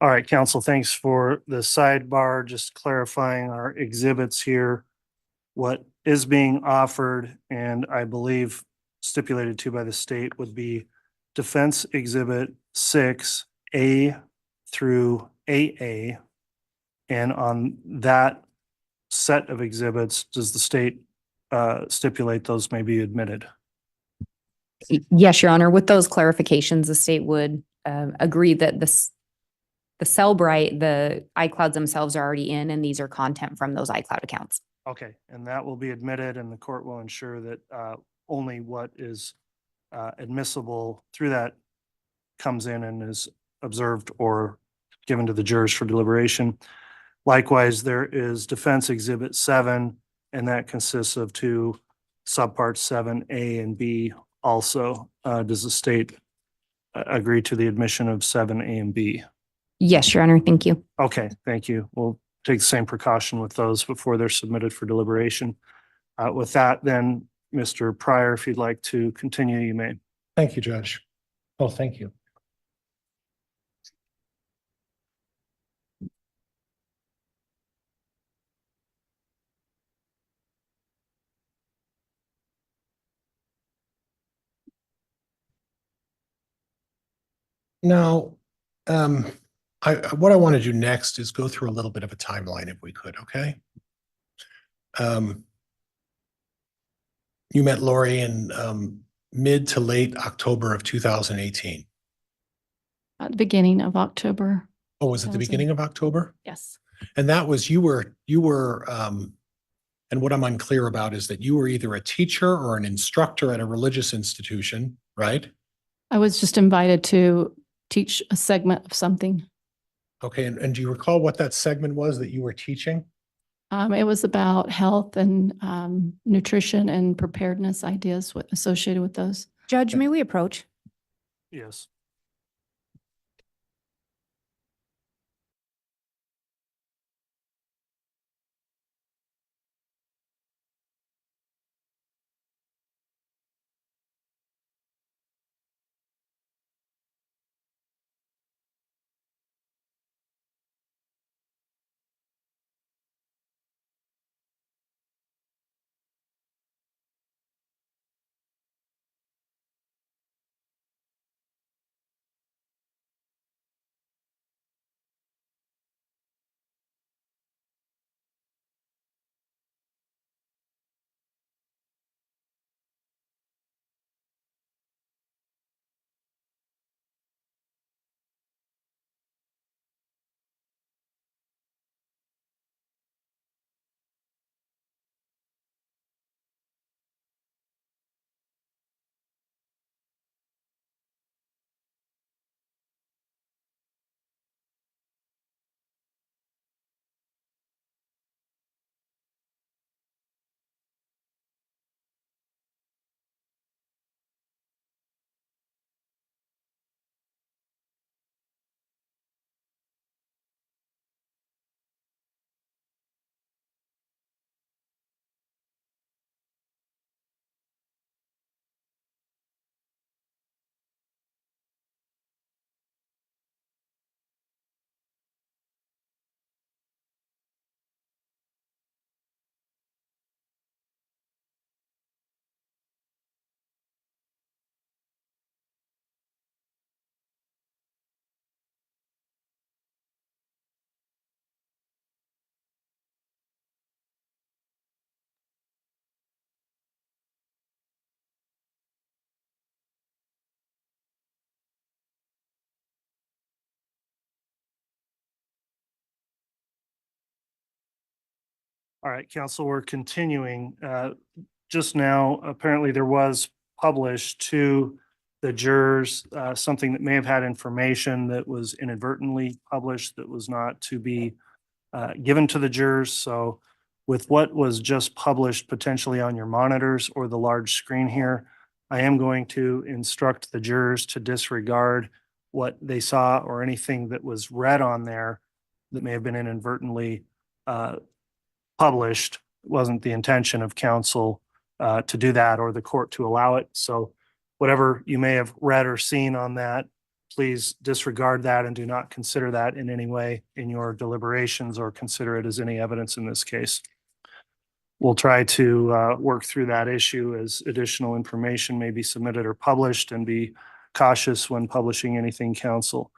All right, council, thanks for the sidebar, just clarifying our exhibits here. What is being offered, and I believe stipulated to by the state, would be Defense Exhibit 6A through AA. And on that set of exhibits, does the state stipulate those may be admitted? Yes, Your Honor. With those clarifications, the state would agree that the Cellbrite, the iClouds themselves are already in, and these are content from those iCloud accounts. Okay, and that will be admitted, and the court will ensure that only what is admissible through that comes in and is observed or given to the jurors for deliberation. Likewise, there is Defense Exhibit 7, and that consists of two subparts 7A and B also. Does the state agree to the admission of 7A and B? Yes, Your Honor. Thank you. Okay, thank you. We'll take the same precaution with those before they're submitted for deliberation. With that, then, Mr. Pryor, if you'd like to continue, you may. Thank you, Judge. Oh, thank you. Now, what I want to do next is go through a little bit of a timeline, if we could, okay? You met Lori in mid to late October of 2018. At the beginning of October. Oh, was it the beginning of October? Yes. And that was, you were, and what I'm unclear about is that you were either a teacher or an instructor at a religious institution, right? I was just invited to teach a segment of something. Okay, and do you recall what that segment was that you were teaching? It was about health and nutrition and preparedness ideas associated with those. Judge, may we approach? Yes. All right, council, we're continuing. Just now, apparently there was published to the jurors something that may have had information that was inadvertently published that was not to be given to the jurors. So with what was just published potentially on your monitors or the large screen here, I am going to instruct the jurors to disregard what they saw or anything that was read on there that may have been inadvertently published. It wasn't the intention of counsel to do that or the court to allow it. So whatever you may have read or seen on that, please disregard that and do not consider that in any way in your deliberations or consider it as any evidence in this case. We'll try to work through that issue as additional information may be submitted or published, and be cautious when publishing anything, counsel.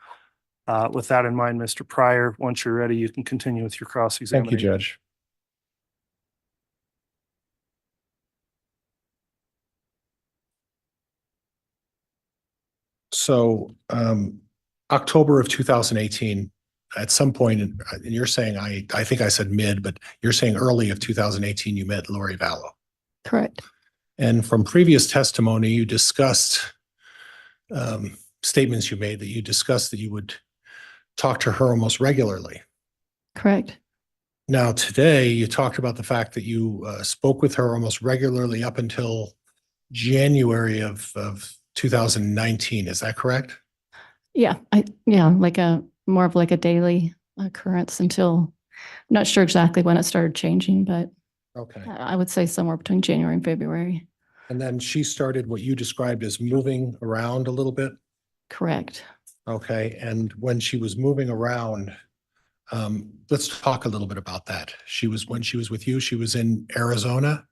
With that in mind, Mr. Pryor, once you're ready, you can continue with your Thank cross-examination. you, Judge. So, October of 2018, at some point, and you're saying, I think I said mid, but you're saying early of 2018, you met Lori Vallow. Correct. And from previous testimony, you discussed statements you made that you discussed that you would talk to her almost regularly. Correct. Now, today, you talked about the fact that you spoke with her almost regularly up until January of 2019. Is that correct? Yeah, like more of like a daily occurrence until, I'm not sure exactly when it started changing, but Okay. I would say somewhere between January and February. And then she started what you described as moving around a little bit. Correct. Okay. And when she was moving around, let's talk a little bit about that. When she was with you, she was in Arizona.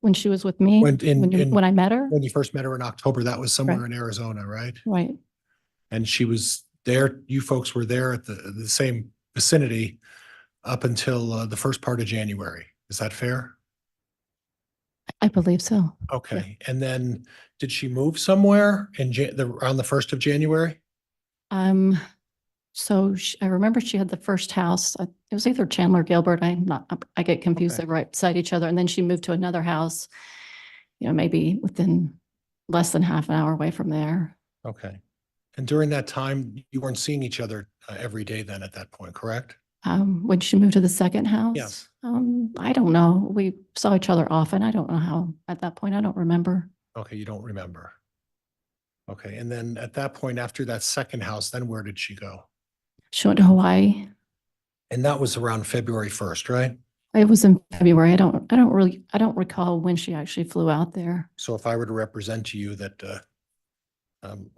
When she was with me, when I met her, When you first met her in October, that was somewhere in Arizona, right? right? And she was there, you folks were there at the same vicinity up until the first part of January. Is that fair? I believe so. Okay. And then did she move somewhere around the 1st of January? So I remember she had the first house. It was either Chandler or Gilbert. I get confused. Okay. They're right beside each other. And then she moved to another house, maybe within less than half an hour away from there. Okay. And during that time, you weren't seeing each other every day then at that point, correct? When she moved to the second house? Yes. I don't know. We saw each other often. I don't know how at that point. I don't remember. Okay, you don't remember. Okay, and then at that point, after that second house, then where did she go? She went to Hawaii. And that was around February 1st, right? It was in February. I don't recall when she actually flew out there. So if I were to represent to you that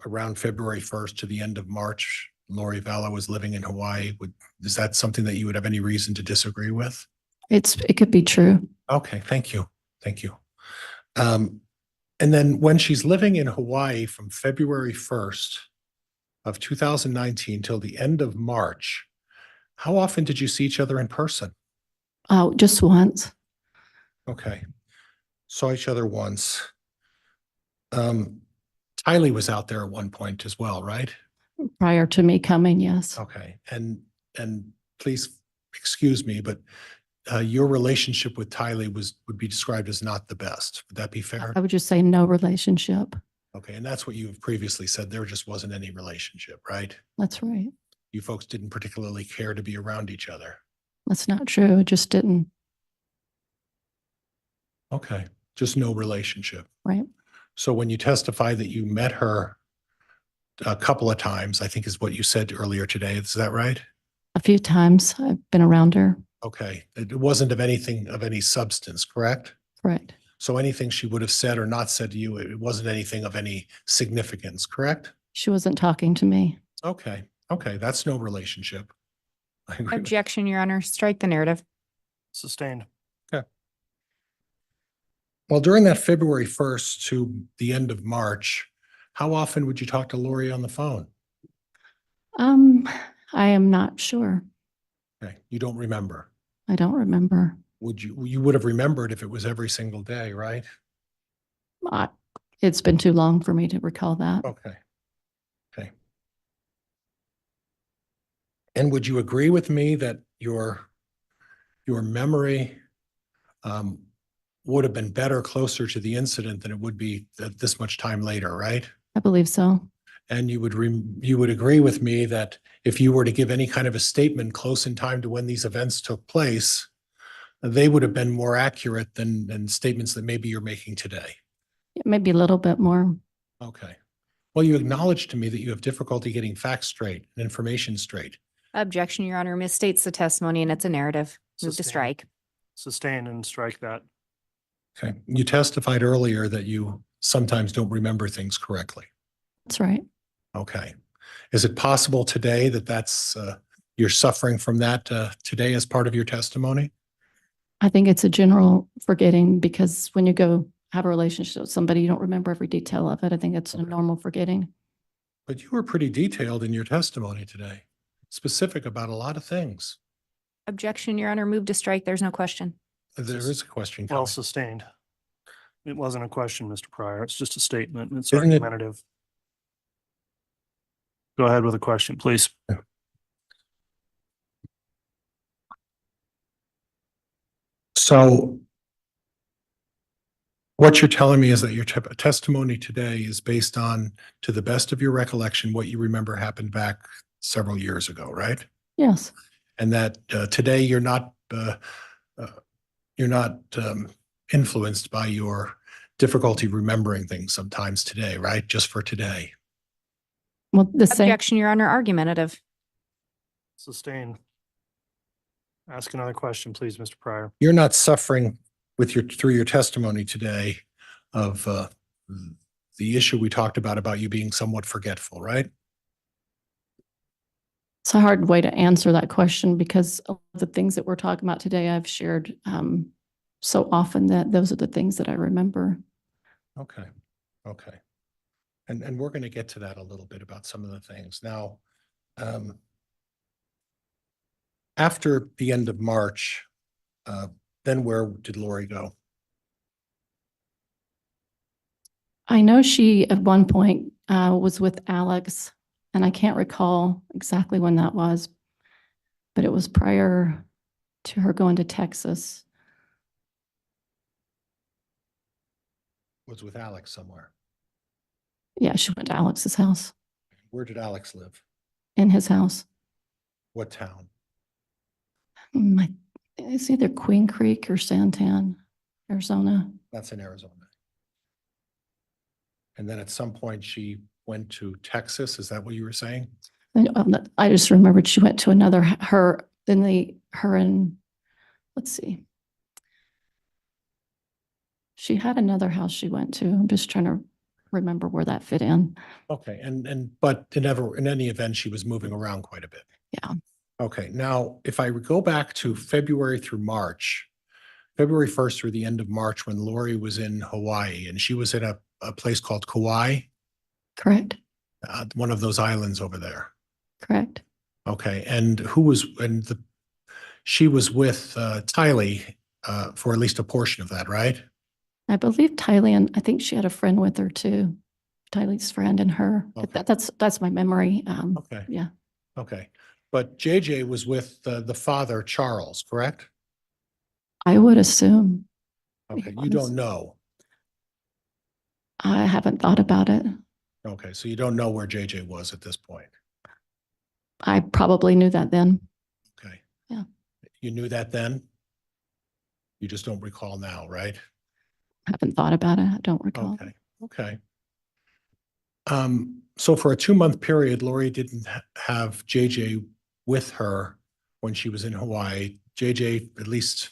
around February 1st to the end of March, Lori Vallow was living in Hawaii, is that something that you would have any reason to disagree with? It could be true. Okay, thank you. Thank you. And then when she's living in Hawaii from February 1st of 2019 till the end of March, how often did you see each other in person? Oh, just once. Okay. Saw each other once. Tylee was out there at one point as well, right? Prior to me coming, yes. Okay. And please excuse me, but your relationship with Tylee would be described as not the best. Would that be fair? I would just say no relationship. Okay. And that's what you've previously said. There just wasn't any relationship, right? That's right. You folks didn't particularly care to be around each other. That's not true. It just didn't. Okay. Just no relationship. Right. So when you testify that you met her a couple of times, I think is what you said earlier today. Is that right? A few times I've been around her. Okay. It wasn't of anything of any substance, correct? Correct. So anything she would have said or not said to you, it wasn't anything of any significance, correct? She wasn't talking to me. Okay. Okay. That's no relationship. I agree with- Objection, Your Honor. Strike the narrative. Sustained. Well, during that February 1st to the end of March, how often would you talk to Lori on the phone? I am not sure. Okay. You don't remember. I don't remember. You would have remembered if it was every single day, right? It's been too long for me to recall that. Okay. Okay. And would you agree with me that your memory would have been better closer to the incident than it would be at this much time later, right? I believe so. And you would agree with me that if you were to give any kind of a statement close in time to when these events took place, they would have been more accurate than statements that maybe you're making today. Maybe a little bit more. Okay. Well, you acknowledged to me that you have difficulty getting facts straight and information straight. Objection, Your Honor. Misstates the testimony and it's a narrative. Move to Sustained. strike. Sustain and strike that. Okay. You testified earlier that you sometimes don't remember things correctly. That's right. Okay. Is it possible today that you're suffering from that today as part of your testimony? I think it's a general forgetting because when you go have a relationship with somebody, you don't remember every detail of it. I think it's a normal forgetting. But you were pretty detailed in your testimony today, specific about a lot of things. Objection, Your Honor. Move to strike. There's no question. There is a question Well coming. sustained. It wasn't a question, Mr. Pryor. It's just a statement. It's Isn't it- argumentative. Go ahead with a question, please. So what you're telling me is that your testimony today is based on, to the best of your recollection, what you remember happened back several years ago, right? Yes, And that today you're not influenced by your difficulty remembering things sometimes today, right? Just for today. well, the same, Objection, Your Honor. Argumentative. Sustained. Ask another question, please, Mr. Pryor. You're not suffering through your testimony today of the issue we talked about you being somewhat forgetful, right? it's a hard way to answer that question because of the things that we're talking about today, I've shared so often that those are the things that I remember. Okay. Okay. And we're going to get to that a little bit about some of the things. Now, after the end of March, then where did Lori go? I know she at one point was with Alex, and I can't recall exactly when that was, but it was prior to her going to Texas. Was with Alex somewhere. Yeah, she went to Alex's house, Where did Alex live? in his house. What town? It's either Queen Creek or Santan, Arizona. That's in Arizona. And then at some point she went to Texas. Is that what you were saying? I just remembered she went to let's see. She had another house she went to. I'm just trying to remember where that fit in. Okay. But in any event, she was moving around quite a bit. Yeah. Okay. Now, if I go back to February through March, February 1st through the end of March, when Lori was in Hawaii and she was in a place called Kauai, Correct. one of those islands over there. Correct. Okay. And she was with Tylee for at least a portion of that, right? I believe Tylee, and I think she had a friend with her too. Tylee's friend and her. Okay. That's my memory. Okay. Yeah. Okay. But JJ was with the father, Charles, correct? I would assume. Okay. You don't know. I haven't thought about it. Okay. So you don't know where JJ was at this point. I probably knew that then. Okay. Yeah. You knew that then? You just don't recall now, right? Haven't thought about it. I don't recall. Okay. Okay. So for a 2-month period, Lori didn't have JJ with her when she was in Hawaii. JJ, at least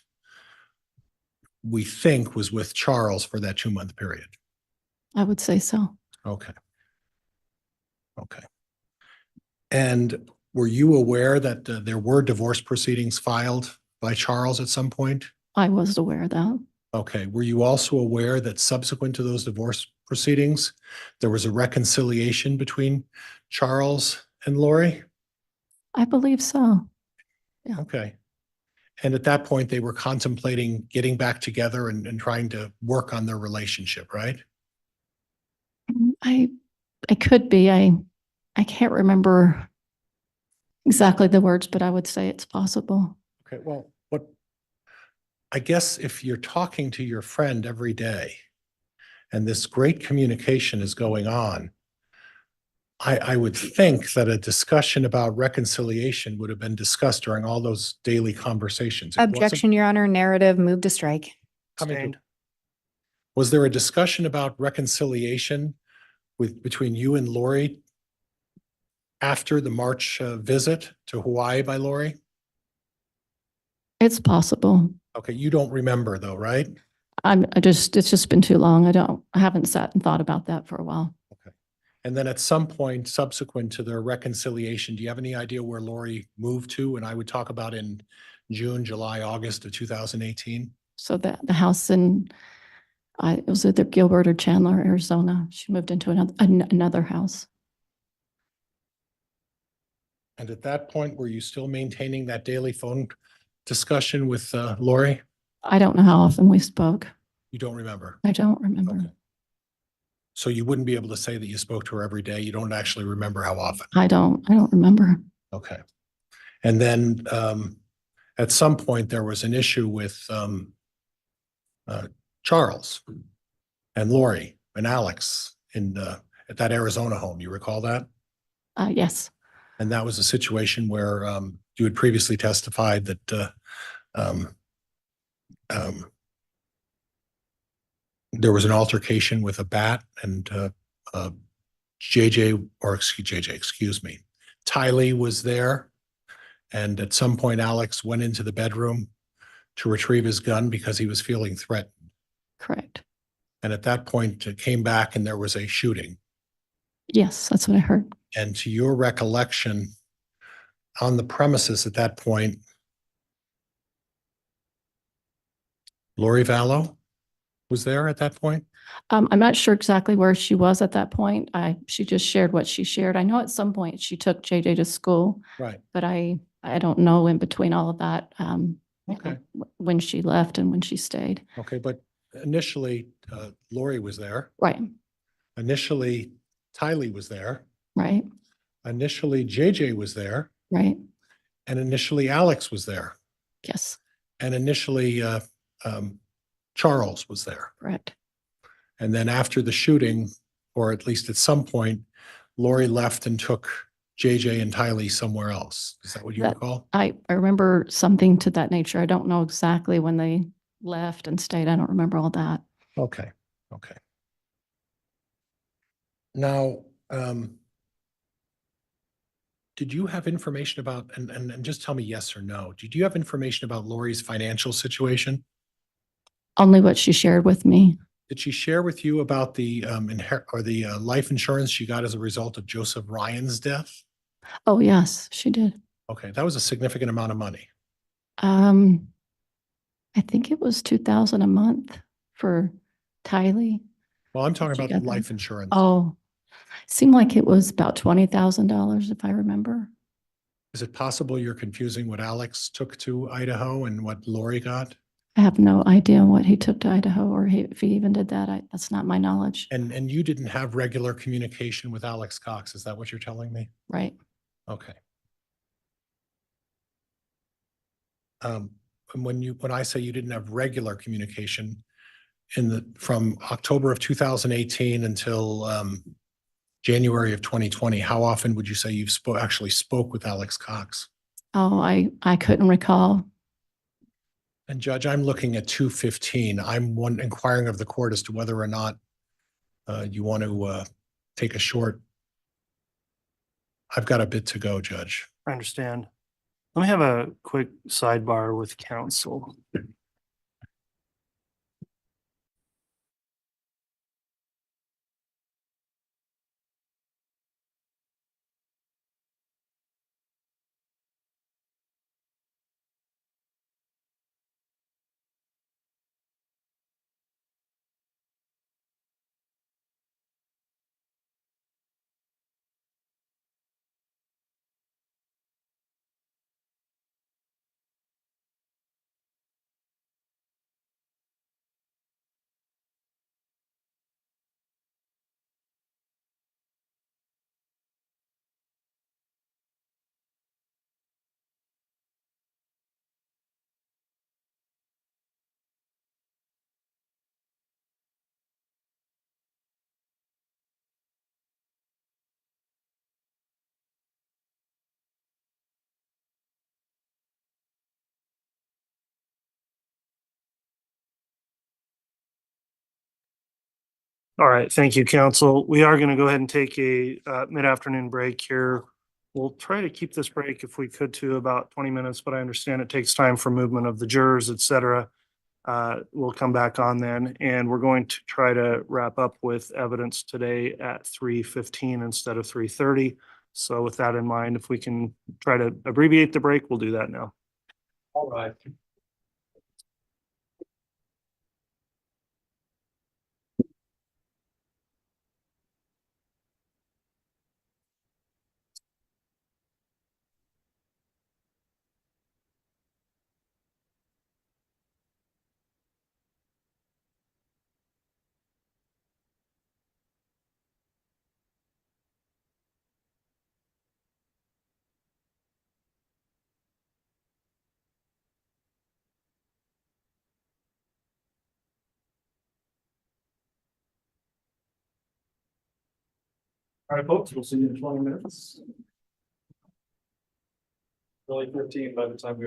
we think, was with Charles for that 2-month period. I would say so. Okay. Okay. And were you aware that there were divorce proceedings filed by Charles at some point? I was aware of that. Okay. Were you also aware that subsequent to those divorce proceedings, there was a reconciliation between Charles and Lori? I believe so. Yeah. Okay. And at that point, they were contemplating getting back together and trying to work on their relationship, right? I could be. I can't remember exactly the words, but I would say it's possible. Okay. Well, I guess if you're talking to your friend every day and this great communication is going on, I would think that a discussion about reconciliation would have been discussed during all those daily conversations. It wasn't- Objection, Your Honor. Narrative. Move to strike. Sustained. Was there a discussion about reconciliation between you and Lori after the March visit to Hawaii by Lori? It's possible. Okay, you don't remember though, right? It's just been too long. I haven't sat and thought about that for a while. And then at some point subsequent to their reconciliation, do you have any idea where Lori moved to? And I would talk about in June, July, August of 2018. So the house in, it was either Gilbert or Chandler, Arizona. She moved into another house. And at that point, were you still maintaining that daily phone discussion with Lori? I don't know how often we spoke. You don't remember? I don't remember. Okay. So you wouldn't be able to say that you spoke to her every day. You don't actually remember how often. I don't remember. Okay. And then at some point, there was an issue with Charles and Lori and Alex in at that Arizona home. You recall that? Yes. And that was a situation where you had previously testified that there was an altercation with a bat, and excuse me, Tylee was there. And at some point, Alex went into the bedroom to retrieve his gun because he was feeling threatened. Correct. And at that point, it came back and there was a shooting. Yes, that's what I heard. And to your recollection, on the premises at that point, Lori Vallow was there at that point? I'm not sure exactly where she was at that point. She just shared what she shared. I know at some point she took JJ to school, Right. but I don't know in between all of that. Okay. When she left and when she stayed. Okay, but initially, Lori was there. Right. Initially, Tylee was there. Right. Initially, JJ was there. Right. And initially, Alex was there. Yes. And initially, Charles was there. Correct. And then after the shooting, or at least at some point, Lori left and took JJ and Tylee somewhere else. Is that what you recall? I remember something to that nature. I don't know exactly when they left and stayed. I don't remember all that. Okay. Okay. Now, did you have information about, and just tell me yes or no, did you have information about Lori's financial situation? Only what she shared with me. Did she share with you about the life insurance she got as a result of Joseph Ryan's death? Oh, yes, she did. Okay, that was a significant amount of money. I think it was 2,000 a month for Tylee. Well, I'm talking about Together. life insurance. Oh, seemed like it was about $20,000 if I remember. Is it possible you're confusing what Alex took to Idaho and what Lori got? I have no idea what he took to Idaho or if he even did that. That's not my knowledge. And you didn't have regular communication with Alex Cox. Is that what you're telling me? Right. Okay. And when I say you didn't have regular communication from October of 2018 until January of 2020, how often would you say you've actually spoke with Alex Cox? Oh, I couldn't recall. And Judge, I'm looking at 215. I'm inquiring of the court as to whether or not you want to take a short. I've got a bit to go, Judge. I understand. Let me have a quick sidebar with counsel. All right, thank you, counsel. We are going to go ahead and take a mid-afternoon break here. We'll try to keep this break if we could to about 20 minutes, but I understand it takes time for movement of the jurors, et cetera. we'll come back on then, and we're going to try to wrap up with evidence today at 3:15 instead of 3:30. So with that in mind, if we can try to abbreviate the break, we'll do that now. All right. All right, folks, we'll see you in 20 minutes. Really 15 by the time we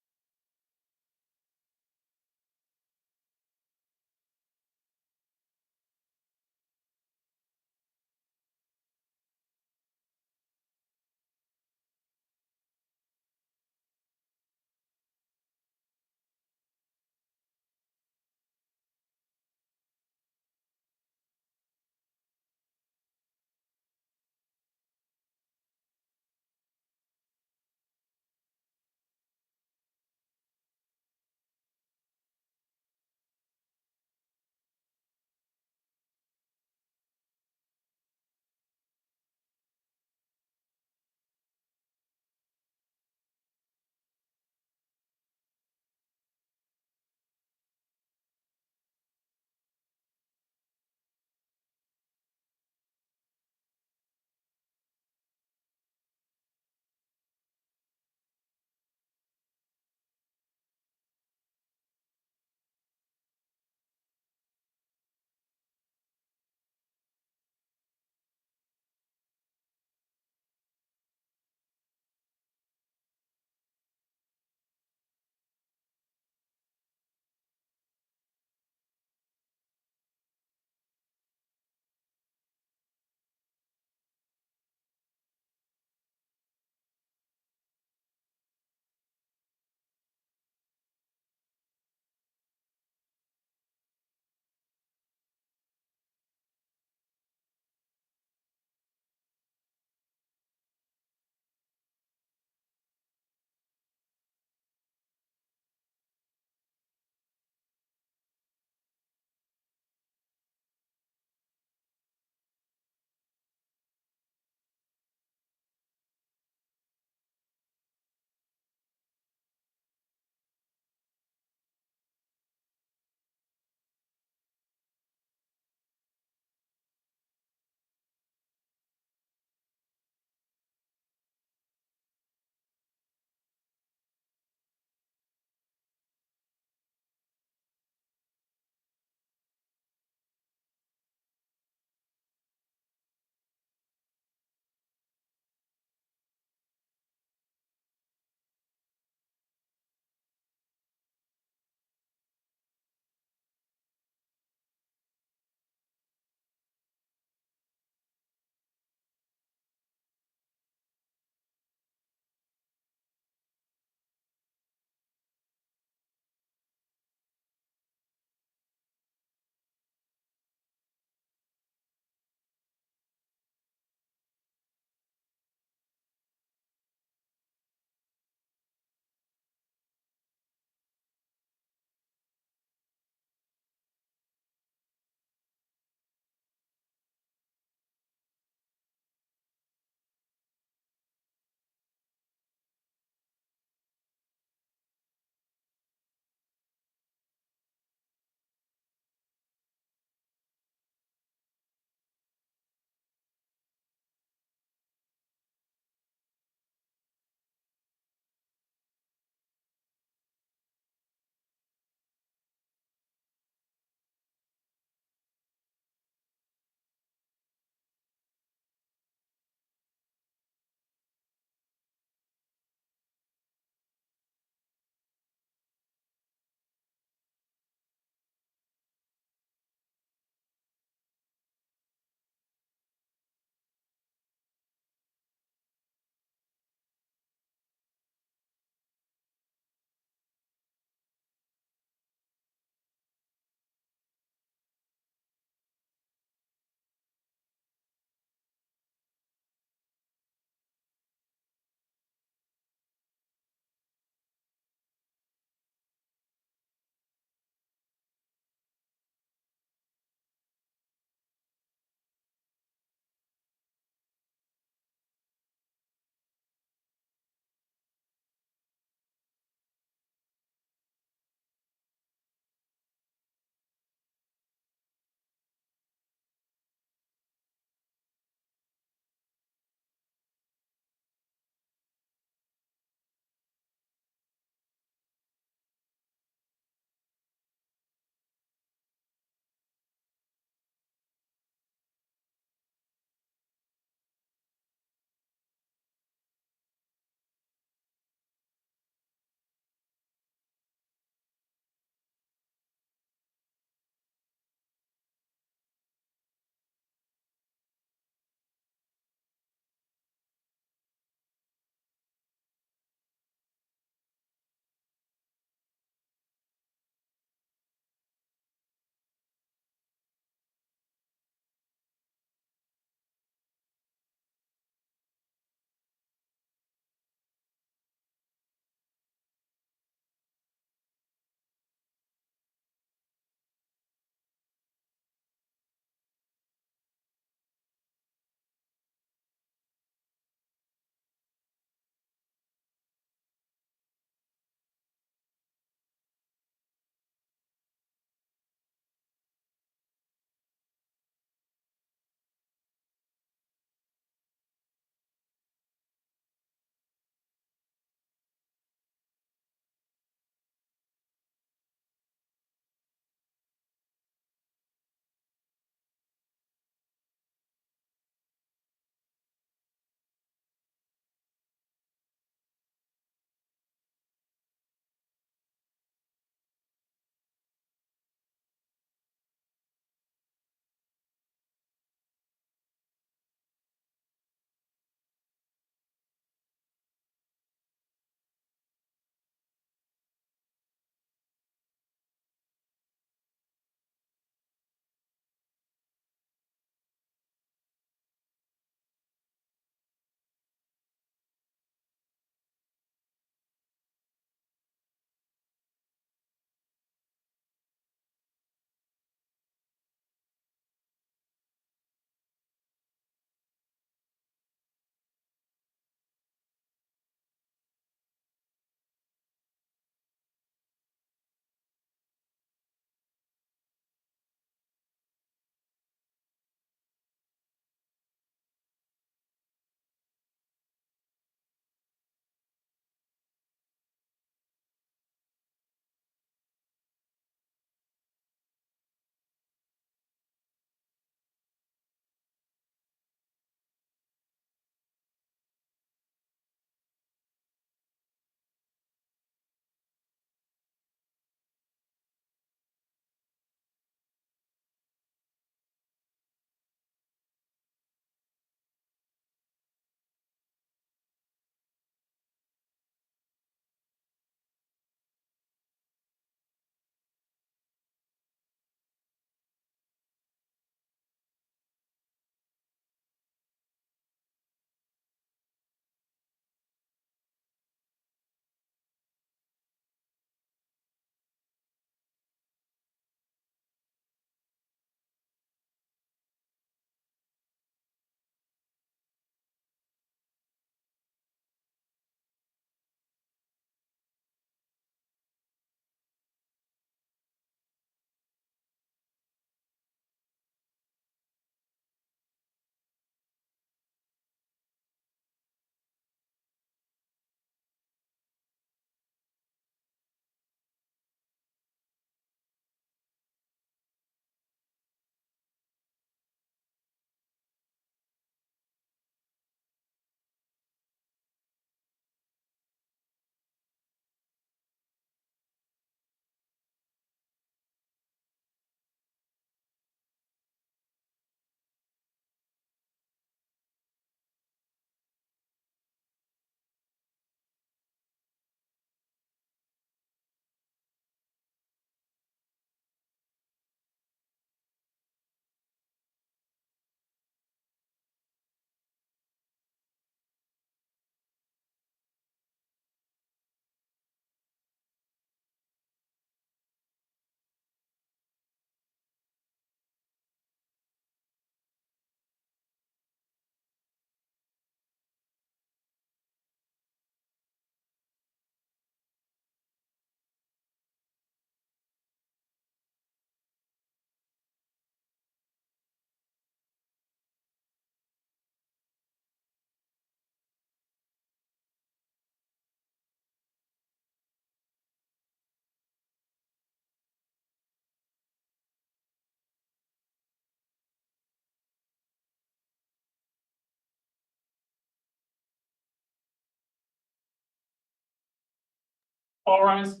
All rise.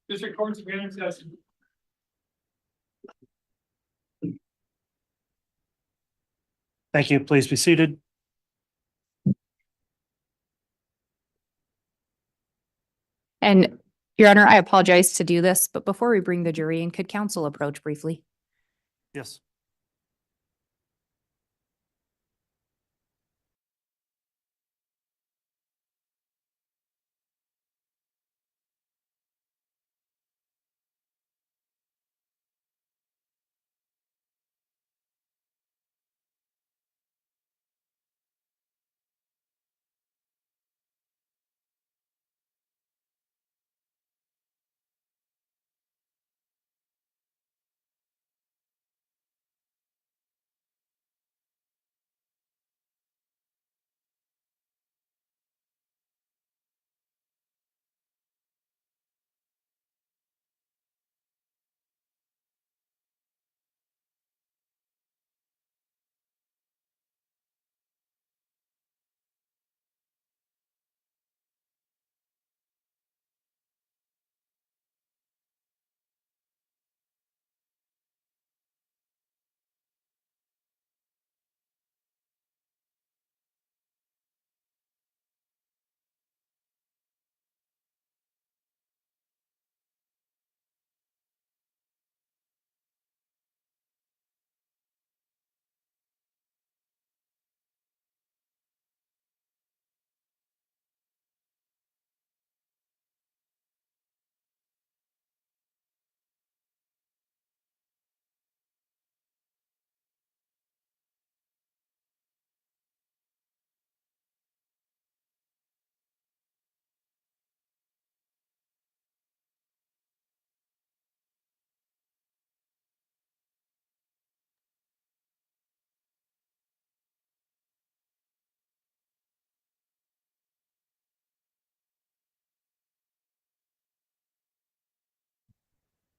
District Court's again in session. Thank you. Please be seated. And Your Honor, I apologize to do this, but before we bring the jury in, could counsel approach briefly? Yes.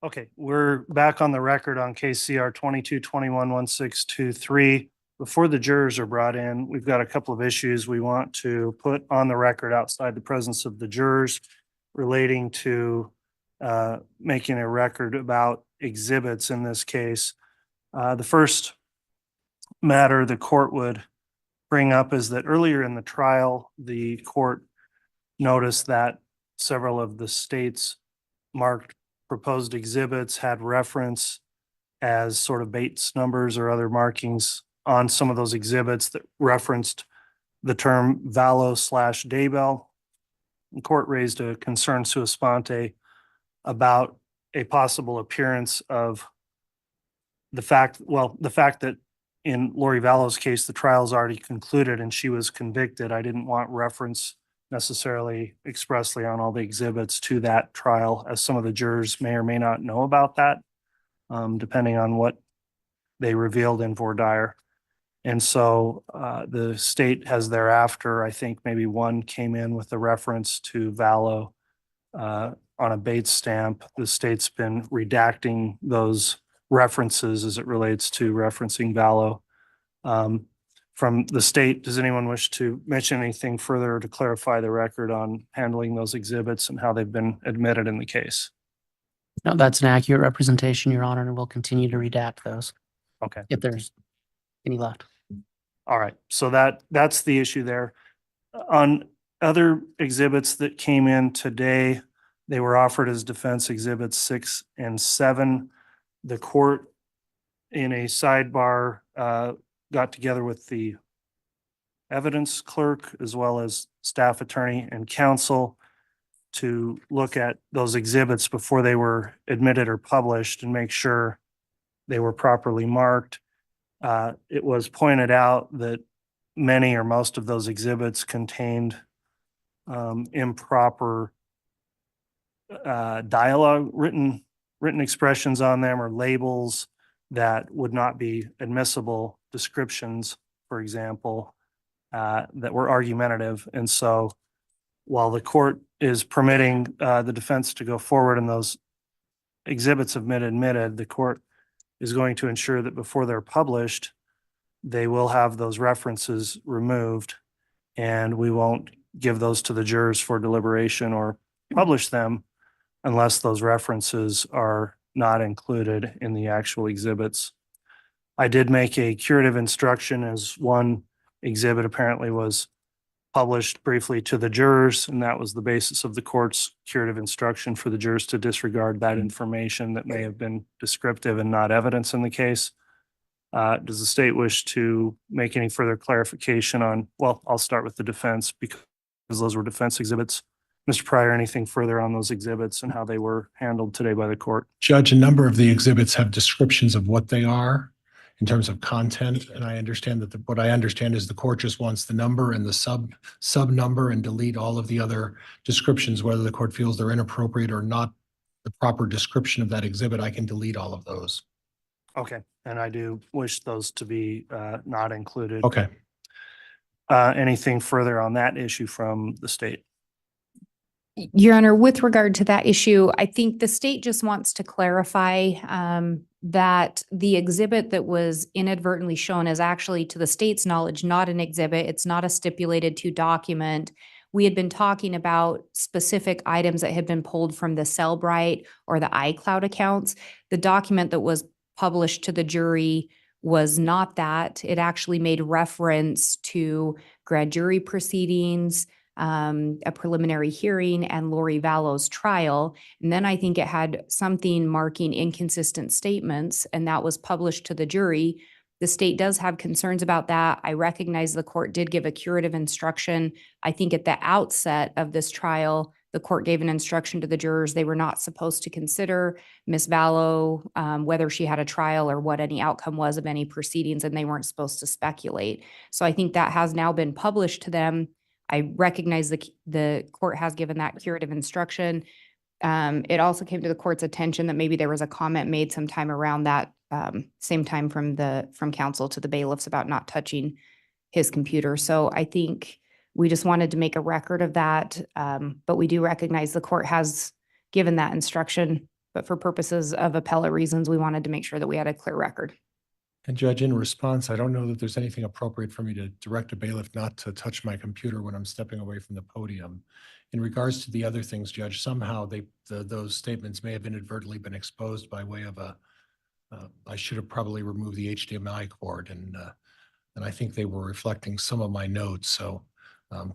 Okay, we're back on the record on KCR 22211623. Before the jurors are brought in, we've got a couple of issues we want to put on the record outside the presence of the jurors relating to making a record about exhibits in this case. The first matter the court would bring up is that earlier in the trial, the court noticed that several of the state's marked proposed exhibits had reference as sort of Bates numbers or other markings on some of those exhibits that referenced the term Vallow/Daybell. The court raised a concern sua sponte about a possible appearance of the fact that in Lori Vallow's case, the trial's already concluded and she was convicted. I didn't want reference necessarily expressly on all the exhibits to that trial, as some of the jurors may or may not know about that, depending on what they revealed in voir dire. And so the state has thereafter, I think maybe one came in with a reference to Vallow on a Bates stamp. The state's been redacting those references as it relates to referencing Vallow. From the state, does anyone wish to mention anything further to clarify the record on handling those exhibits and how they've been admitted in the case? No, that's an accurate representation, Your Honor, and we'll continue to redact those Okay. if there's any left. All right, so that's the issue there. On other exhibits that came in today, they were offered as defense exhibits 6 and 7. The court in a sidebar got together with the evidence clerk as well as staff attorney and counsel to look at those exhibits before they were admitted or published and make sure they were properly marked. It was pointed out that many or most of those exhibits contained improper dialogue, written expressions on them or labels that would not be admissible, descriptions, for example, that were argumentative. And so while the court is permitting the defense to go forward and those exhibits have been admitted, the court is going to ensure that before they're published, they will have those references removed, and we won't give those to the jurors for deliberation or publish them unless those references are not included in the actual exhibits. I did make a curative instruction as one exhibit apparently was published briefly to the jurors, and that was the basis of the court's curative instruction for the jurors to disregard that information that may have been descriptive and not evidence in the case. Does the state wish to make any further clarification on, well, I'll start with the defense because those were defense exhibits. Mr. Pryor, anything further on those exhibits and how they were handled today by the court? Judge, a number of the exhibits have descriptions of what they are in terms of content. And I understand that what I understand is the court just wants the number and the sub number and delete all of the other descriptions, whether the court feels they're inappropriate or not the proper description of that exhibit. I can delete all of those. Okay, and I do wish those to be not included. Okay. Anything further on that issue from the state? Your Honor, with regard to that issue, I think the state just wants to clarify that the exhibit that was inadvertently shown is actually, to the state's knowledge, not an exhibit. It's not a stipulated to document. We had been talking about specific items that had been pulled from the Cellbrite or the iCloud accounts. The document that was published to the jury was not that. It actually made reference to grand jury proceedings, a preliminary hearing, and Lori Vallow's trial. And then I think it had something marking inconsistent statements, and that was published to the jury. The state does have concerns about that. I recognize the court did give a curative instruction. I think at the outset of this trial, the court gave an instruction to the jurors they were not supposed to consider Ms. Vallow, whether she had a trial or what any outcome was of any proceedings, and they weren't supposed to speculate. So I think that has now been published to them. I recognize the court has given that curative instruction. It also came to the court's attention that maybe there was a comment made sometime around that same time from counsel to the bailiffs about not touching his computer. So I think we just wanted to make a record of that. But we do recognize the court has given that instruction, but for purposes of appellate reasons, we wanted to make sure that we had a clear record. And Judge, in response, I don't know that there's anything appropriate for me to direct a bailiff not to touch my computer when I'm stepping away from the podium. In regards to the other things, Judge, somehow those statements may have inadvertently been exposed by way of I should have probably removed the HDMI cord, and I think they were reflecting some of my notes. So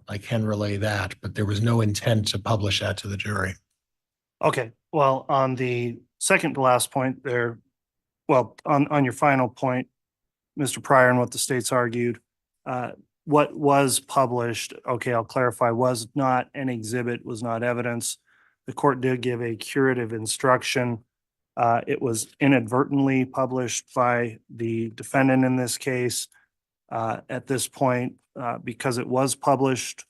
I can relay that, but there was no intent to publish that to the jury. Okay, well, on the second to last point there, well, on your final point, Mr. Pryor, and what the state's argued, what was published, okay, I'll clarify, was not an exhibit, was not evidence. The court did give a curative instruction. It was inadvertently published by the defendant in this case. At this point, because it was published,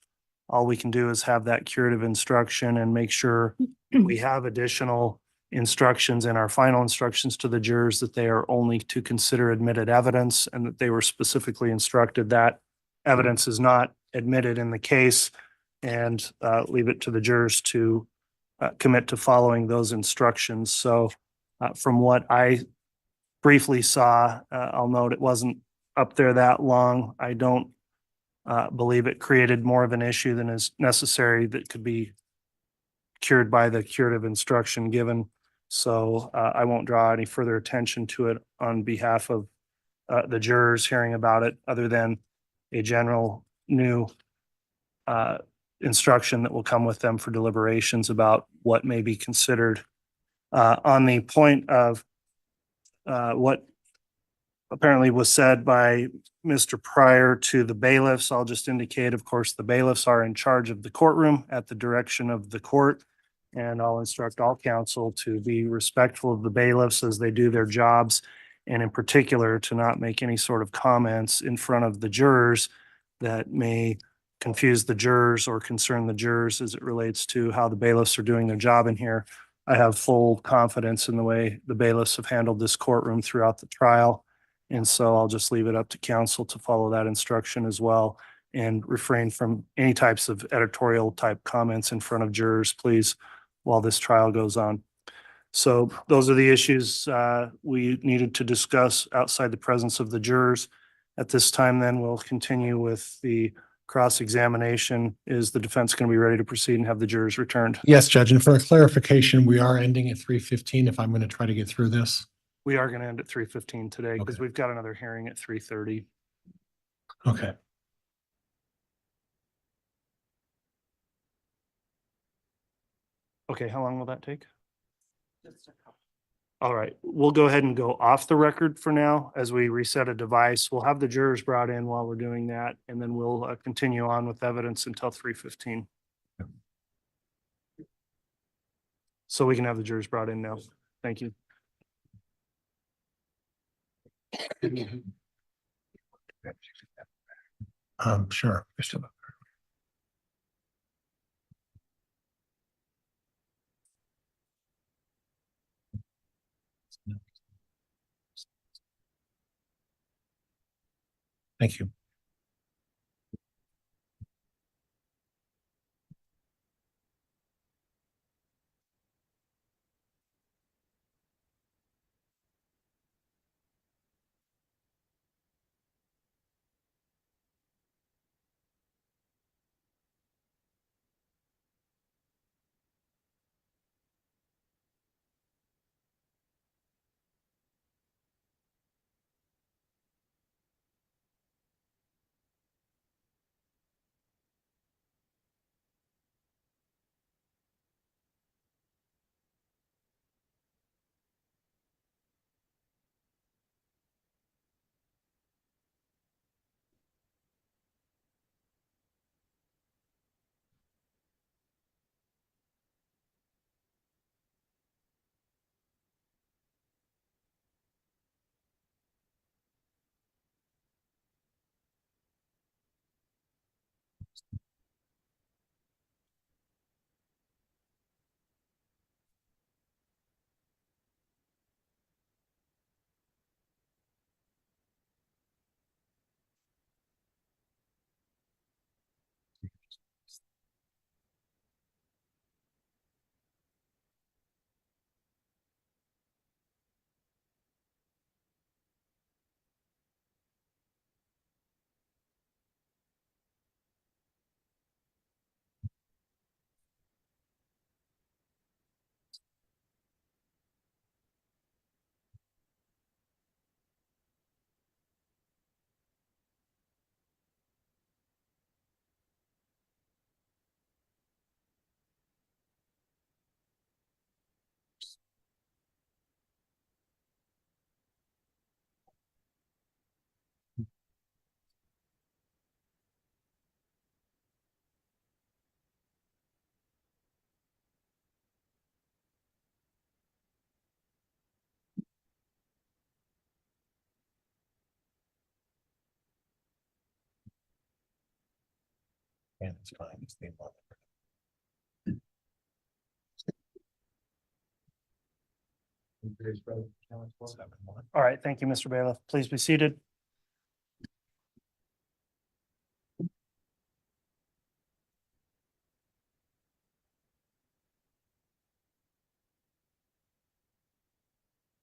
all we can do is have that curative instruction and make sure we have additional instructions in our final instructions to the jurors that they are only to consider admitted evidence, and that they were specifically instructed that evidence is not admitted in the case, and leave it to the jurors to commit to following those instructions. So from what I briefly saw, I'll note it wasn't up there that long. I don't believe it created more of an issue than is necessary that could be cured by the curative instruction given. So I won't draw any further attention to it on behalf of the jurors hearing about it, other than a general new instruction that will come with them for deliberations about what may be considered. On the point of what apparently was said by Mr. Pryor to the bailiffs, I'll just indicate, of course, the bailiffs are in charge of the courtroom at the direction of the court. And I'll instruct all counsel to be respectful of the bailiffs as they do their jobs, and in particular to not make any sort of comments in front of the jurors that may confuse the jurors or concern the jurors as it relates to how the bailiffs are doing their job in here. I have full confidence in the way the bailiffs have handled this courtroom throughout the trial. And so I'll just leave it up to counsel to follow that instruction as well, and refrain from any types of editorial type comments in front of jurors, please, while this trial goes on. So those are the issues we needed to discuss outside the presence of the jurors. At this time, then, we'll continue with the cross-examination. Is the defense going to be ready to proceed and have the jurors returned? Yes, Judge. And for a clarification, we are ending at 3:15 if I'm going to try to get through this. We are going to end at 3:15 today because Okay. we've got another hearing at 3:30. Okay. Okay, how long will that take? All right, we'll go ahead and go off the record for now as we reset a device. We'll have the jurors brought in while we're doing that, and then we'll continue on with evidence until 3:15. So we can have the jurors brought in now. Thank you. Sure. Thank you. Yeah, it's fine. It's the above. All right, thank you, Mr. Bailiff. Please be seated.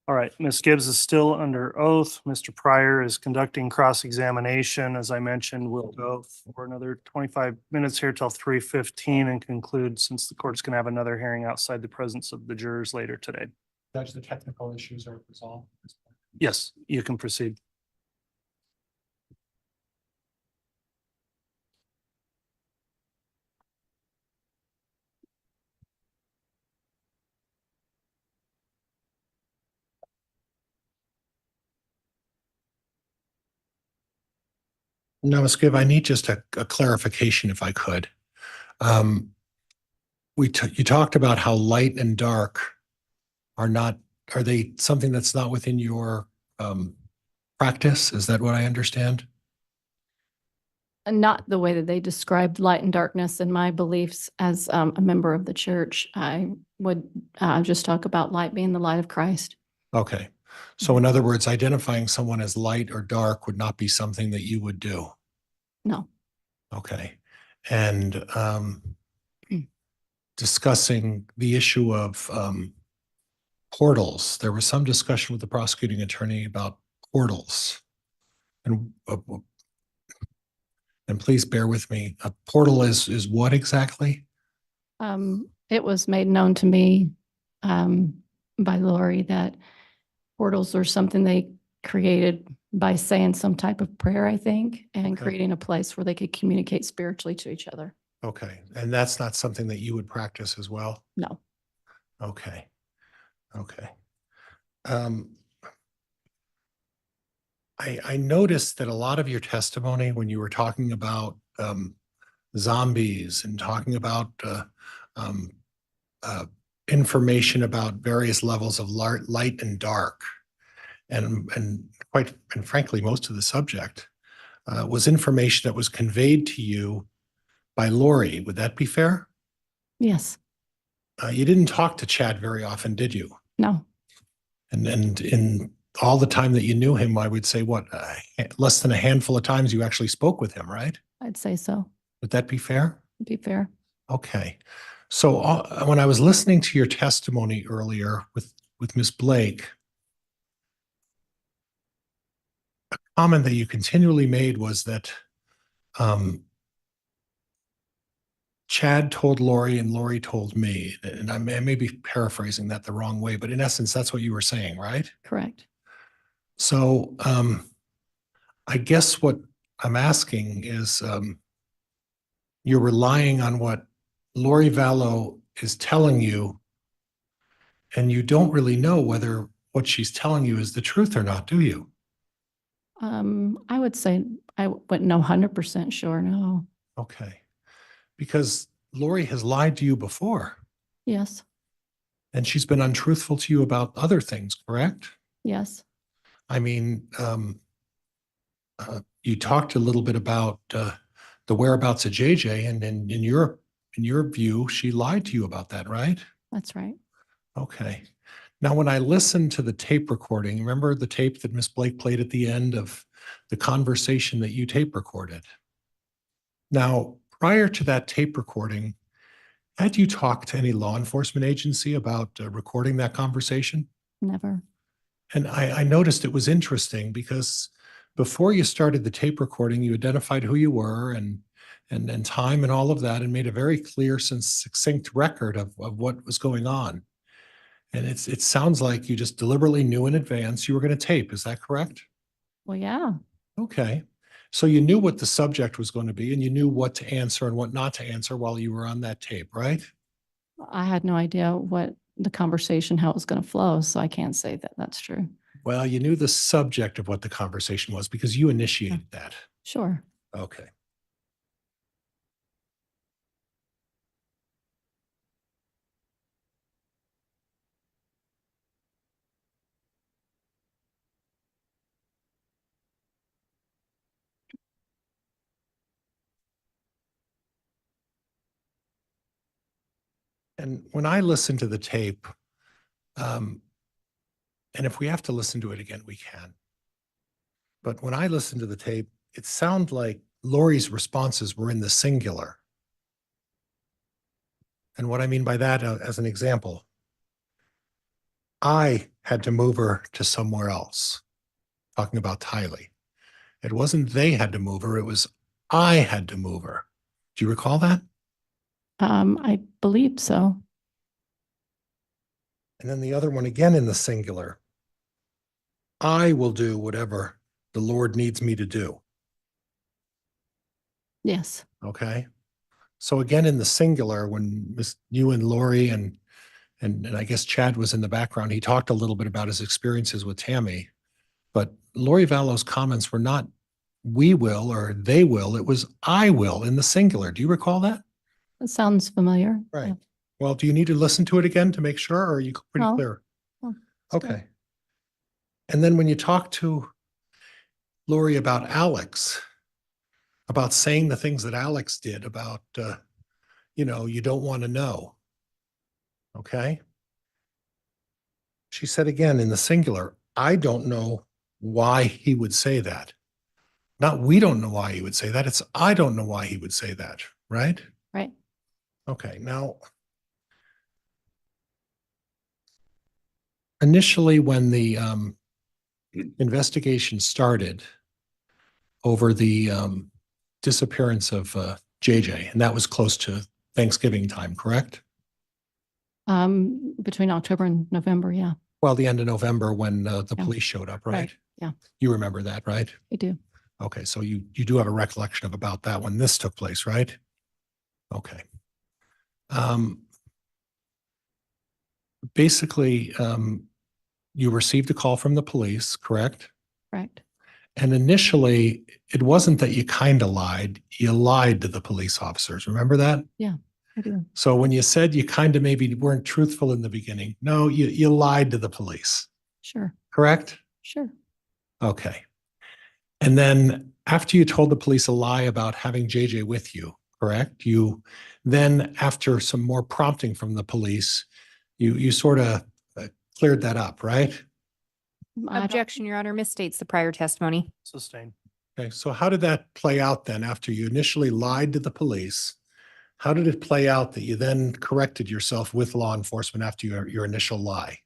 All right, Ms. Gibbs is still under oath. Mr. Pryor is conducting cross-examination. As I mentioned, we'll go for another 25 minutes here till 3:15 and conclude since the court's going to have another hearing outside the presence of the jurors later today. Judge, the technical issues are resolved. Yes, you can proceed. Now, Ms. Gibb, I need just a clarification if I could. You talked about how light and dark are they something that's not within your practice? Is that what I understand? And not the way that they described light and darkness in my beliefs as a member of the church. I would just talk about light being the light of Christ. Okay. So in other words, identifying someone as light or dark would not be something that you would do. No. Okay. And discussing the issue of portals, there was some discussion with the prosecuting attorney about portals. And and please bear with me, a portal is what exactly? It was made known to me by Lori that portals are something they created by saying some type of prayer, I think, and Okay. creating a place where they could communicate spiritually to each other. Okay, and that's not something that you would practice as well? No. Okay, okay. Um, I noticed that a lot of your testimony, when you were talking about zombies and talking about um, uh, information about various levels of light and dark, and quite and frankly, most of the subject was information that was conveyed to you by Lori. Would that be fair? Yes. You didn't talk to Chad very often, did you? No. And in all the time that you knew him, I would say what, less than a handful of times you actually spoke with him, right? I'd say so. Would that be fair? To be fair. Okay. So when I was listening to your testimony earlier with Miss Blake, a comment that you continually made was that Chad told Lori and Lori told me, and I may be paraphrasing that the wrong way, but in essence, that's what you were saying, right? Correct. So I guess what I'm asking is you're relying on what Lori Vallow is telling you, and you don't really know whether what she's telling you is the truth or not, do you? I would say I wouldn't know 100% sure. No. Okay. Because Lori has lied to you before, Yes. and she's been untruthful to you about other things, correct? Yes. I mean, you talked a little bit about the whereabouts of JJ, and in your view, she lied to you about that, right? That's right. Okay. Now, when I listened to the tape recording, remember the tape that Miss Blake played at the end of the conversation that you tape recorded? Now, prior to that tape recording, had you talked to any law enforcement agency about recording that conversation? Never. And I noticed it was interesting because before you started the tape recording, you identified who you were and time and all of that, and made a very clear and succinct record of what was going on. And it sounds like you just deliberately knew in advance you were going to tape. Is that correct? Well, yeah. Okay. So you knew what the subject was going to be, and you knew what to answer and what not to answer while you were on that tape, right? I had no idea what the conversation, how it was going to flow. So I can't say that that's true. Well, you knew the subject of what the conversation was because you initiated that. Sure. Okay. And when I listen to the tape, and if we have to listen to it again, we can. But when I listen to the tape, it sounded like Lori's responses were in the singular. And what I mean by that, as an example, I had to move her to somewhere else, talking about Tylee. It wasn't they had to move her, it was I had to move her. Do you recall that? I believe so. And then the other one again in the singular. I will do whatever the Lord needs me to do. Yes. Okay. So again, in the singular, when you and Lori and I guess Chad was in the background, he talked a little bit about his experiences with Tammy, but Lori Vallow's comments were not we will or they will. It was I will in the singular. Do you recall that? That sounds familiar. Right. Yeah. Well, do you need to listen to it again to make sure, or are you pretty No. clear? Oh, it's good. Okay. And then when you talk to Lori about Alex, about saying the things that Alex did about, you don't want to know. Okay. She said again in the singular, I don't know why he would say that. Not we don't know why he would say that. It's I don't know why he would say that. Right? Right. Okay. Now, initially when the investigation started over the disappearance of JJ, and that was close to Thanksgiving time, correct? Between October and November, yeah, Well, the end of November when the Yeah. police showed up, right? yeah, You remember that, right? I do. Okay, so you do have a recollection of about that when this took place, right? Okay. Basically, you received a call from the police, correct? Correct. And initially, it wasn't that you kind of lied, you lied to the police officers. Remember that? I do. So when you said you kind of maybe weren't truthful in the beginning, no, you lied to the police, Sure, correct? sure. Okay. And then after you told the police a lie about having JJ with you, correct? You then, after some more prompting from the police, you sort of cleared that up, right? Objection, Your Honor, misstates the prior testimony. Sustained. Okay, so how did that play out then after you initially lied to the police? How did it play out that you then corrected yourself with law enforcement after your initial lie?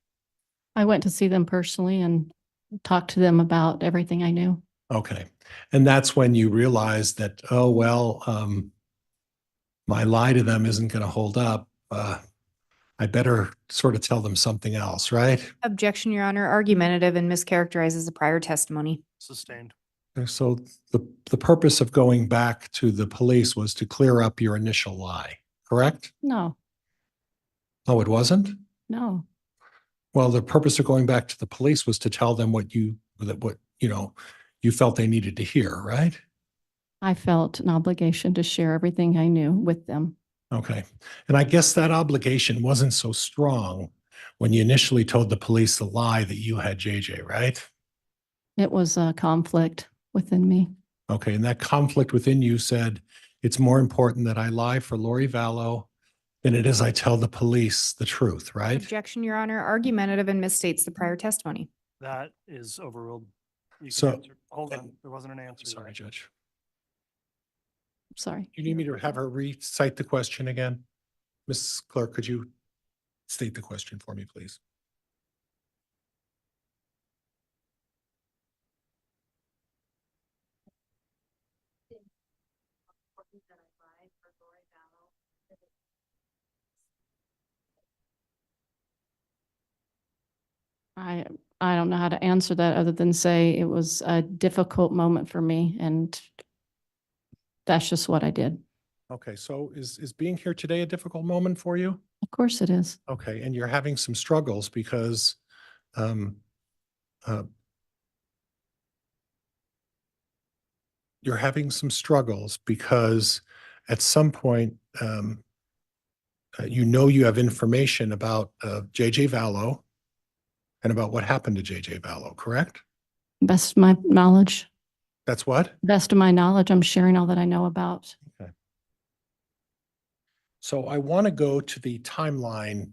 I went to see them personally and talked to them about everything I knew. Okay. And that's when you realized that, oh, well, my lie to them isn't going to hold up. I better sort of tell them something else, right? Objection, Your Honor, argumentative and mischaracterizes the prior testimony. Sustained. And so the purpose of going back to the police was to clear up your initial lie, correct? No, Oh, it wasn't? no. Well, the purpose of going back to the police was to tell them what you felt they needed to hear, right? I felt an obligation to share everything I knew with them. Okay. And I guess that obligation wasn't so strong when you initially told the police the lie that you had JJ, right? It was a conflict within me. Okay. And that conflict within you said, it's more important that I lie for Lori Vallow than it is I tell the police the truth, right? Objection, Your Honor, argumentative and misstates the prior testimony. That is overruled. You can So- answer. Hold on, there wasn't an answer. Sorry, yet. Judge. Sorry. You need me to have her recite the question again? Ms. Clerk, could you state the question for me, please? I don't know how to answer that other than say it was a difficult moment for me, and that's just what I did. Okay, so is being here today a difficult moment for you? Of course it is. Okay, and you're having some struggles because you're having some struggles because at some point you have information about JJ Vallow and about what happened to JJ Vallow, correct? Best of my knowledge, That's what? best of my knowledge, I'm sharing all that I know about. Okay. So I want to go to the timeline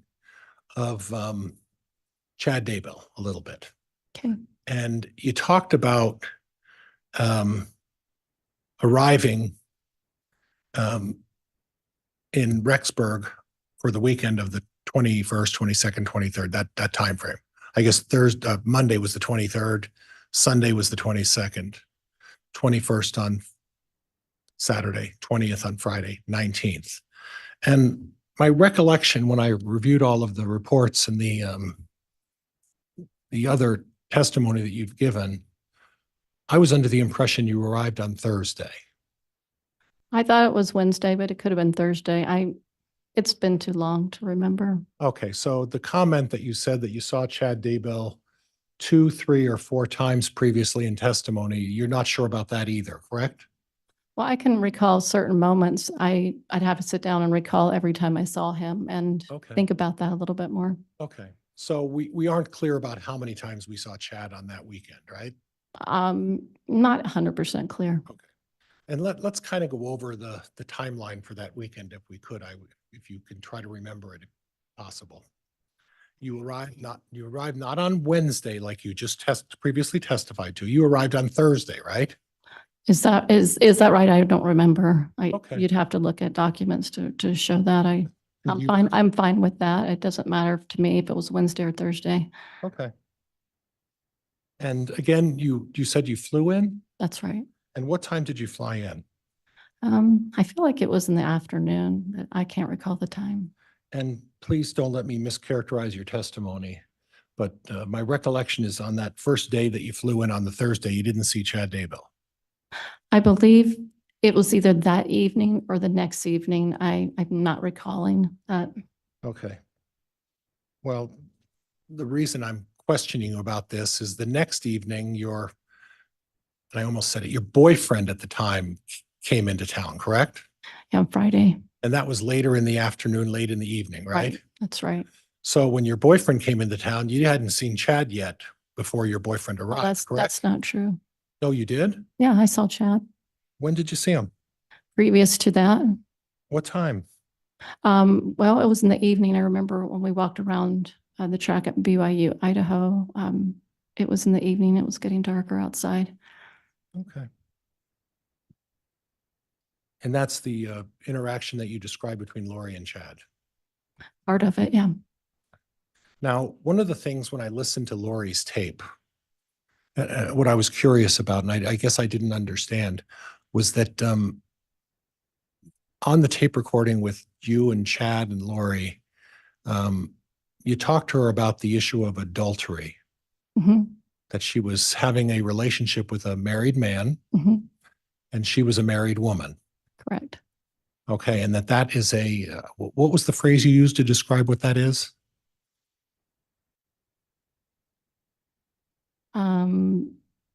of Chad Daybell a little bit. Okay. And you talked about arriving in Rexburg for the weekend of the 21st, 22nd, 23rd, that time frame. I guess Monday was the 23rd, Sunday was the 22nd, 21st on Saturday, 20th on Friday, 19th. And my recollection when I reviewed all of the reports and the other testimony that you've given, I was under the impression you arrived on Thursday. I thought it was Wednesday, but it could have been Thursday. It's been too long to remember. Okay, so the comment that you said that you saw Chad Daybell 2, 3, or 4 times previously in testimony, you're not sure about that either, correct? Well, I can recall certain moments. I'd have to sit down and recall every time I saw him and Okay. think about that a little bit more. Okay, so we aren't clear about how many times we saw Chad on that weekend, right? Not 100% clear. Okay. And let's kind of go over the timeline for that weekend if we could. If you can try to remember it if possible. You arrived not on Wednesday like you just previously testified to. You arrived on Thursday, right? Is that right? I don't remember. Okay. You'd have to look at documents to show that. I'm You- fine. I'm fine with that. It doesn't matter to me if it was Wednesday or Thursday. Okay. And again, you said you flew in? That's right. And what time did you fly in? I feel like it was in the afternoon, but I can't recall the time. And please don't let me mischaracterize your testimony. But my recollection is on that first day that you flew in on the Thursday, you didn't see Chad Daybell. I believe it was either that evening or the next evening. I'm not recalling that. Okay. Well, the reason I'm questioning you about this is the next evening, I almost said it, your boyfriend at the time came into town, correct? Yeah, Friday. And that was later in the afternoon, late in the evening, right? That's right. So when your boyfriend came into town, you hadn't seen Chad yet before your boyfriend Well, arrived, that's correct? not true. No, you did? Yeah, I saw Chad When did you see him? previous to that. What time? Well, it was in the evening. I remember when we walked around the track at BYU, Idaho. It was in the evening. It was getting darker outside. Okay. And that's the interaction that you described between Lori and Chad. Part of it, yeah. Now, one of the things when I listened to Lori's tape, what I was curious about, and I guess I didn't understand, was that on the tape recording with you and Chad and Lori, you talked to her about the issue of adultery, hmm that she was having a relationship with a married man hmm and she was a married woman. Correct. Okay, and that is what was the phrase you used to describe what that is?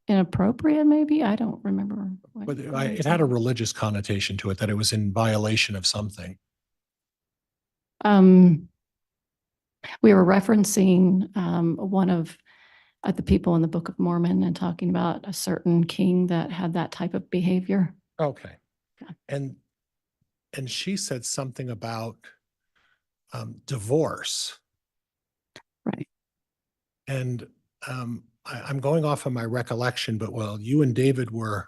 Inappropriate, maybe? I don't remember. But it had a religious connotation to it, that it was in violation of something. We were referencing one of the people in the Book of Mormon and talking about a certain king that had that type of behavior. Okay. Yeah. And she said something about divorce. Right. And I'm going off of my recollection, but while you and David were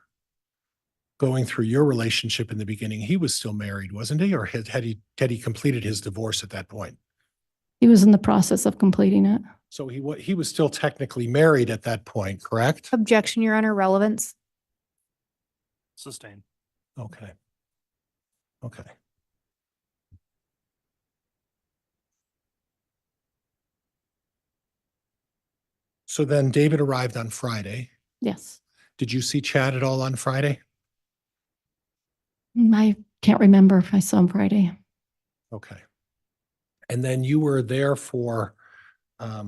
going through your relationship in the beginning, he was still married, wasn't he? Or had he completed his divorce at that point? He was in the process of completing it. So he was still technically married at that point, correct? Objection, Your Honor, relevance. Sustained. Okay. Okay. So then David arrived on Friday. Yes. Did you see Chad at all on Friday? I can't remember if I saw him Friday. Okay. And then you were there for, I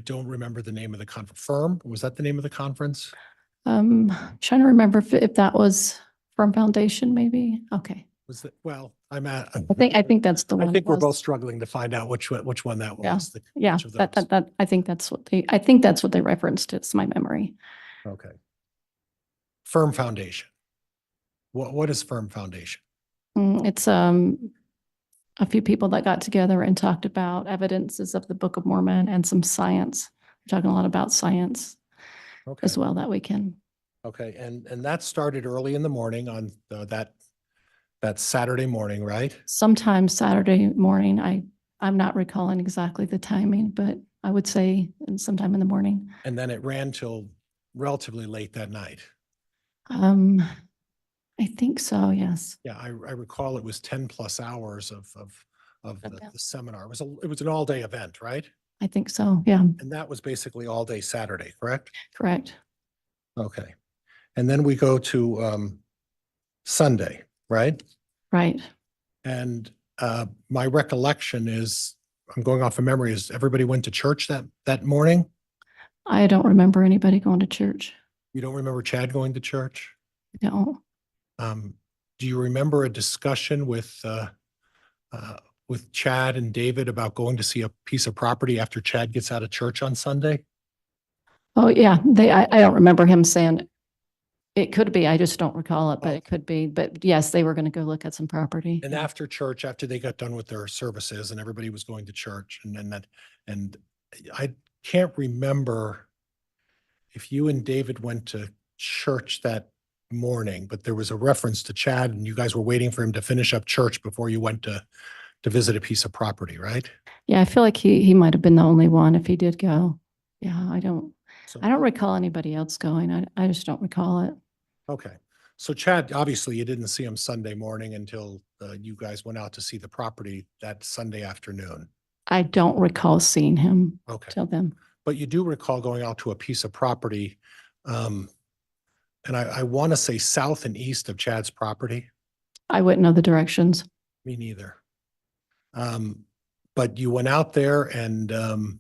don't remember the name of the conference. Firm? Was that the name of the conference? Trying to remember if that was Firm Foundation, maybe. Okay. Was that, well, I think that's the one. I think it we're was. both struggling to find out which one that Yeah. was. Yeah. Which of those. I think that's what they referenced. It's my memory. Okay. Firm Foundation. What is Firm Foundation? It's a few people that got together and talked about evidences of the Book of Mormon and some science. We're talking a lot about science Okay. as well that weekend. Okay. And that started early in the morning on that Saturday morning, right? Sometime Saturday morning. I'm not recalling exactly the timing, but I would say sometime in the morning. And then it ran till relatively late that night. I think so, yes. Yeah, I recall it was 10 plus hours of the seminar. It was an all day event, right? I think so, yeah. And that was basically all day Saturday, correct? Correct. Okay. And then we go to Sunday, right? Right. And my recollection is, I'm going off of memory, is everybody went to church that morning? I don't remember anybody going to church. You don't remember Chad going to church? No. Do you remember a discussion with Chad and David about going to see a piece of property after Chad gets out of church on Sunday? Oh, yeah. I don't remember him saying it could be. I just don't recall it, but it could be. But yes, they were going to go look at some property. And after church, after they got done with their services and everybody was going to church and I can't remember if you and David went to church that morning, but there was a reference to Chad and you guys were waiting for him to finish up church before you went to visit a piece of property, right? Yeah, I feel like he might have been the only one if he did go. Yeah, I don't recall anybody else going. I just don't recall it. Okay. So Chad, obviously you didn't see him Sunday morning until you guys went out to see the property that Sunday afternoon. I don't recall seeing him Okay. till then. But you do recall going out to a piece of property, and I want to say south and east of Chad's property. I wouldn't know the directions. Me neither. But you went out there and do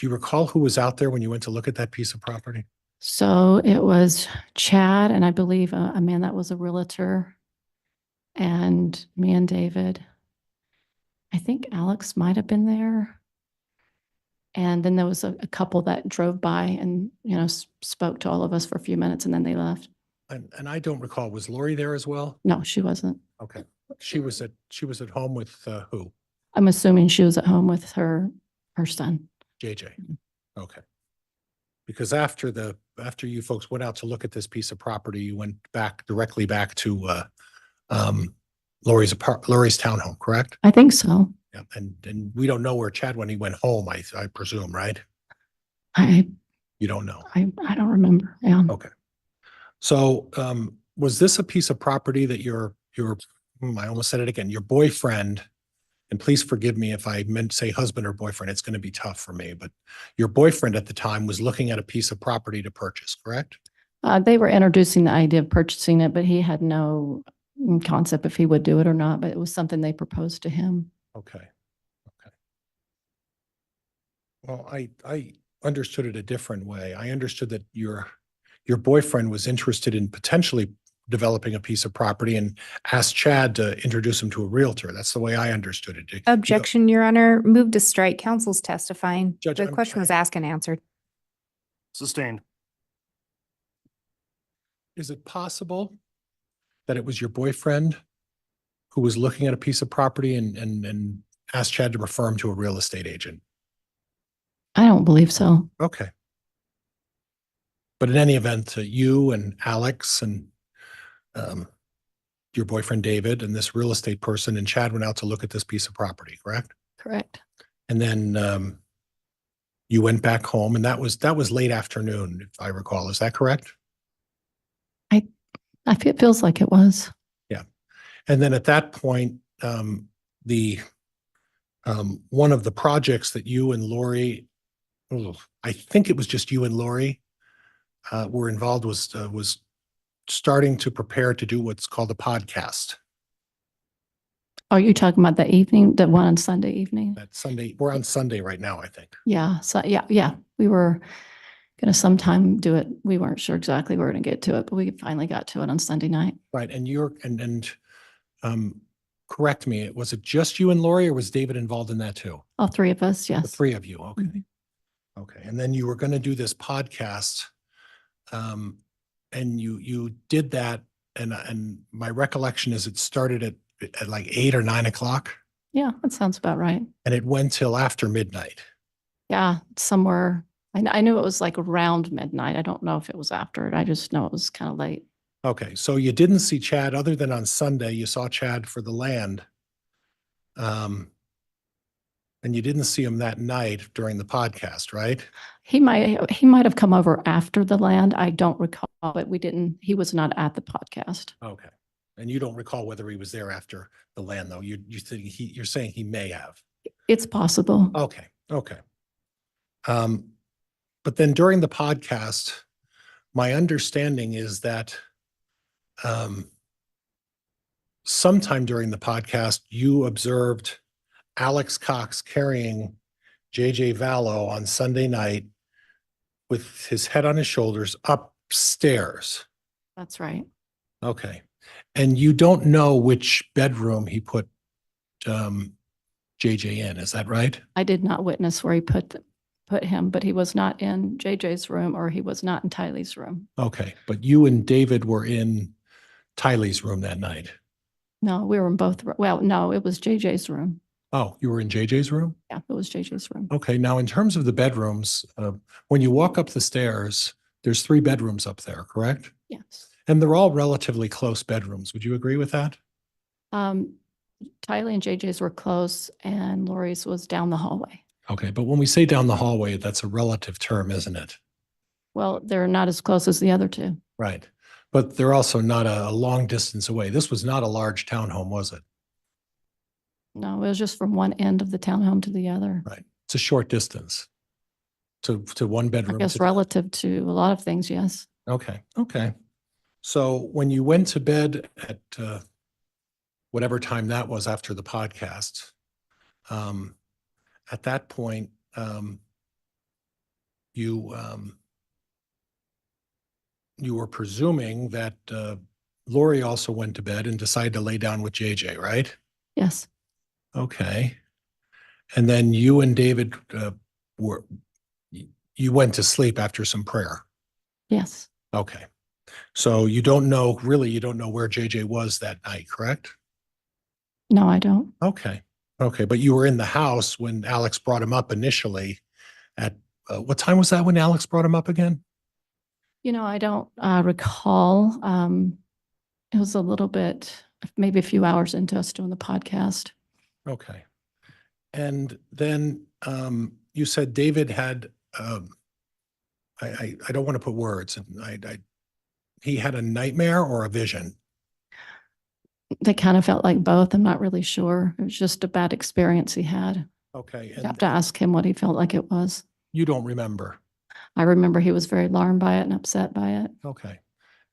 you recall who was out there when you went to look at that piece of property? So it was Chad and I believe a man that was a realtor and me and David. I think Alex might have been there. And then there was a couple that drove by and, spoke to all of us for a few minutes and then they left. And I don't recall, was Lori there as well? No, she wasn't. Okay. She was at home with who? I'm assuming she was at home with her son. JJ. Okay. Because after you folks went out to look at this piece of property, you went directly back to Lori's townhome, correct? I think so. Yeah. And we don't know where Chad when he went home, I presume, right? You don't know. I don't remember. Yeah. Okay. So was this a piece of property that I almost said it again, your boyfriend, and please forgive me if I meant to say husband or boyfriend, it's going to be tough for me, but your boyfriend at the time was looking at a piece of property to purchase, correct? They were introducing the idea of purchasing it, but he had no concept if he would do it or not, but it was something they proposed to him. Okay. Okay. Well, I understood it a different way. I understood that your boyfriend was interested in potentially developing a piece of property and asked Chad to introduce him to a realtor. That's the way I understood it. Objection, Your Honor. Move to strike. Counsel's testifying. Judge, The question was asked and answered. Sustained. Is it possible that it was your boyfriend who was looking at a piece of property and asked Chad to refer him to a real estate agent? I don't believe so. Okay. But in any event, you and Alex and your boyfriend David and this real estate person and Chad went out to look at this piece of property, correct? Correct. And then you went back home, and that was late afternoon, if I recall. Is that correct? It feels like it was. Yeah. And then at that point, the one of the projects that you and Lori, I think it was just you and Lori, were involved was starting to prepare to do what's called a podcast. Are you talking about the evening, the one on Sunday evening? That Sunday, we're on Sunday right now, I think. Yeah. So yeah. We were going to sometime do it. We weren't sure exactly we were going to get to it, but we finally got to it on Sunday night. Right. And correct me, was it just you and Lori, or was David involved in that too? All three of us. The Yes. three of you. Okay. Mhm. Okay. And then you were going to do this podcast. And you did that. And my recollection is it started at like 8 or 9 o'clock, Yeah. That sounds about right. and it went till after midnight. Yeah. Somewhere. I knew it was like around midnight. I don't know if it was after it. I just know it was kind of late. Okay. So you didn't see Chad other than on Sunday. You saw Chad for the land. And you didn't see him that night during the podcast, right? He might have come over after the land. I don't recall, but he was not at the podcast. Okay. And you don't recall whether he was there after the land, though. You're saying he may have. It's possible. Okay. Okay. But then during the podcast, my understanding is that sometime during the podcast, you observed Alex Cox carrying JJ Vallow on Sunday night with his head on his shoulders upstairs. That's right. Okay. And you don't know which bedroom he put JJ in, is that right? I did not witness where he put him, but he was not in JJ's room or he was not in Tylee's room. Okay. But you and David were in Tylee's room that night. No, we were in both. Well, no, it was JJ's room. Oh, you were in JJ's room? Yeah, it was JJ's room. Okay. Now, in terms of the bedrooms, when you walk up the stairs, there's 3 bedrooms up there, correct? Yes. And they're all relatively close bedrooms. Would you agree with that? Tylee and JJ's were close and Lori's was down the hallway. Okay. But when we say down the hallway, that's a relative term, isn't it? Well, they're not as close as the other two. Right. But they're also not a long distance away. This was not a large townhome, was it? No, it was just from one end of the townhome to the other. Right. It's a short distance to one I bedroom. guess relative to a lot of things, yes. Okay. Okay. So when you went to bed at whatever time that was after the podcast, at that point, you were presuming that Lori also went to bed and decided to lay down with JJ, right? Yes. Okay. And then you and David you went to sleep after some prayer. Yes. Okay. So you don't know where JJ was that night, correct? No, I don't. Okay. Okay. But you were in the house when Alex brought him up initially at what time was that when Alex brought him up again? You know, I don't recall. It was a little bit, maybe a few hours into us doing the podcast. Okay. And then you said David had, I don't want to put words, and he had a nightmare or a vision? They kind of felt like both. I'm not really sure. It was just a bad experience he had. Okay. You have to ask him what he felt like it was. You don't remember? I remember he was very alarmed by it and upset by it. Okay.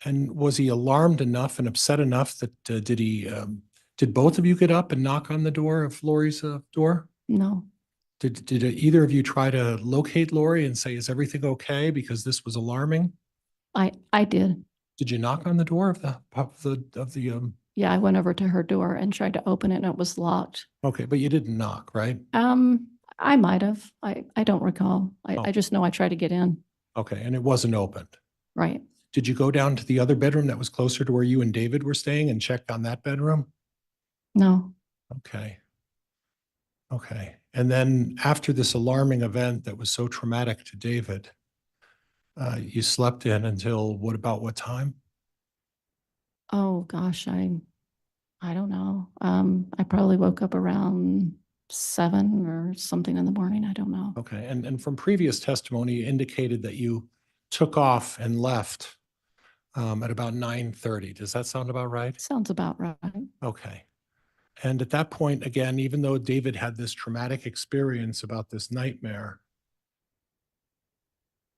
And was he alarmed enough and upset enough that did both of you get up and knock on the door of Lori's door? No, Did either of you try to locate Lori and say, is everything okay? Because this was alarming. I did. Did you knock on the door of the Yeah, I went over to her door and tried to open it and it was locked. okay, but you didn't knock, right? I might have. I don't recall. Oh. I just know I tried to get in. Okay, and it wasn't opened. Right. Did you go down to the other bedroom that was closer to where you and David were staying and checked on that bedroom? No. Okay. Okay. And then after this alarming event that was so traumatic to David, you slept in until what time? Oh gosh, I don't know. I probably woke up around 7 or something in the morning. I don't know. Okay. And from previous testimony, you indicated that you took off and left at about 9:30. Does that sound about right? Sounds about right. Okay. And at that point, again, even though David had this traumatic experience about this nightmare,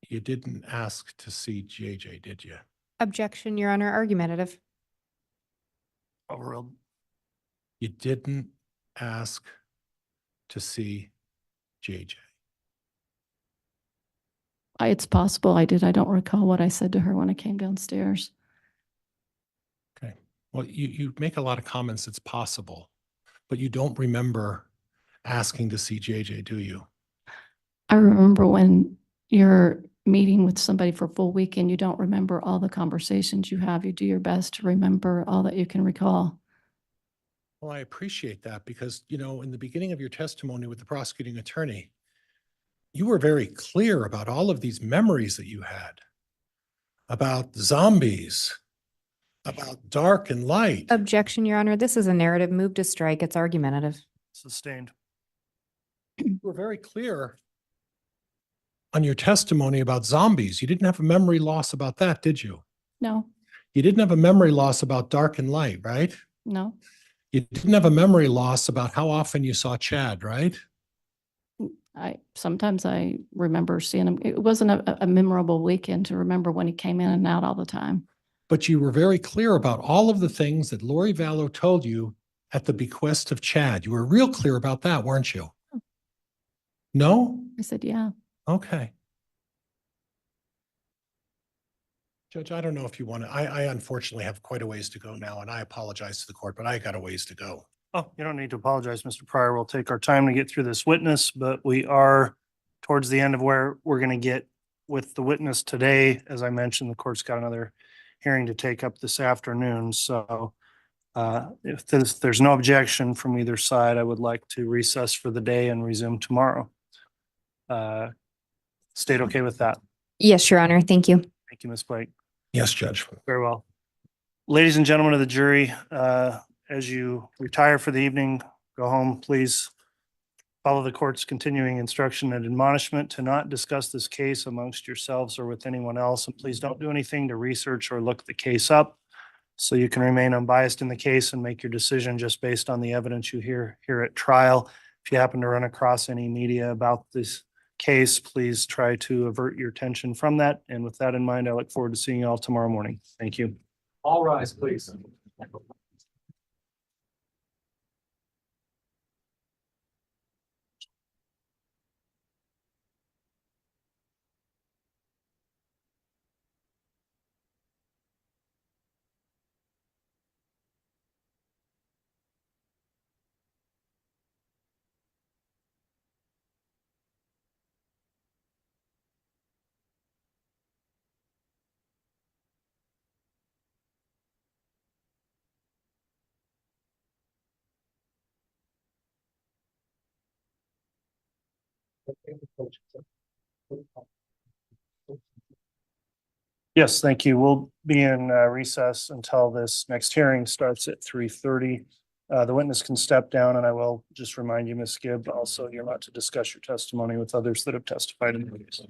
you didn't ask to see JJ, did you? Objection, Your Honor, argumentative. Overruled. You didn't ask to see JJ. It's possible I did. I don't recall what I said to her when I came downstairs. Okay. Well, you make a lot of comments, it's possible, but you don't remember asking to see JJ, do you? I remember when you're meeting with somebody for a full weekend, you don't remember all the conversations you have. You do your best to remember all that you can recall. Well, I appreciate that because, in the beginning of your testimony with the prosecuting attorney, you were very clear about all of these memories that you had about zombies, about dark and light. Objection, Your Honor, this is a narrative. Move to strike. It's argumentative. Sustained. You were very clear on your testimony about zombies. You didn't have a memory loss about that, did you? No, You didn't have a memory loss about dark and light, right? no. You didn't have a memory loss about how often you saw Chad, right? Sometimes I remember seeing him. It wasn't a memorable weekend to remember when he came in and out all the time. But you were very clear about all of the things that Lori Vallow told you at the bequest of Chad. You were real clear about that, weren't you? No? I said, yeah. Okay. Judge, I don't know if you want to, I unfortunately have quite a ways to go now, and I apologize to the court, but I got a ways to go. Oh, you don't need to apologize, Mr. Pryor. We'll take our time to get through this witness, but we are towards the end of where we're going to get with the witness today. As I mentioned, the court's got another hearing to take up this afternoon. So if there's no objection from either side, I would like to recess for the day and resume tomorrow. State okay with that? Yes, Your Honor. Thank you. Thank you, Ms. Blake. Yes, Judge. Very well. Ladies and gentlemen of the jury, as you retire for the evening, go home, please Follow the court's continuing instruction and admonishment to not discuss this case amongst yourselves or with anyone else. And please don't do anything to research or look the case up, so you can remain unbiased in the case and make your decision just based on the evidence you hear here at trial. If you happen to run across any media about this case, please try to avert your attention from that. And with that in mind, I look forward to seeing you all tomorrow morning. Thank you. All rise, please. Yes, thank you. We'll be in recess until this next hearing starts at 3:30. The witness can step down, and I will just remind you, Ms. Gibb, also you're not to discuss your testimony with others that have testified in the case.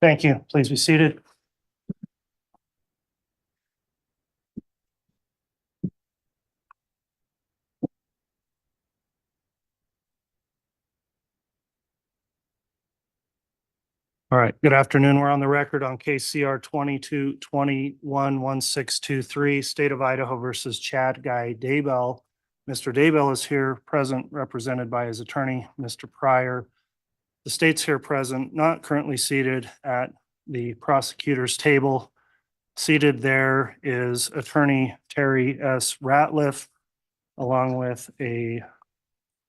Thank you. Please be seated. All right, good afternoon. We're on the record on case CR 22-21-1623, State of Idaho versus Chad Daybell. Mr. Daybell is here present, represented by his attorney, Mr. Pryor. The state's here present, not currently seated at the prosecutor's table. Seated there is attorney Terry S. Ratliff, along with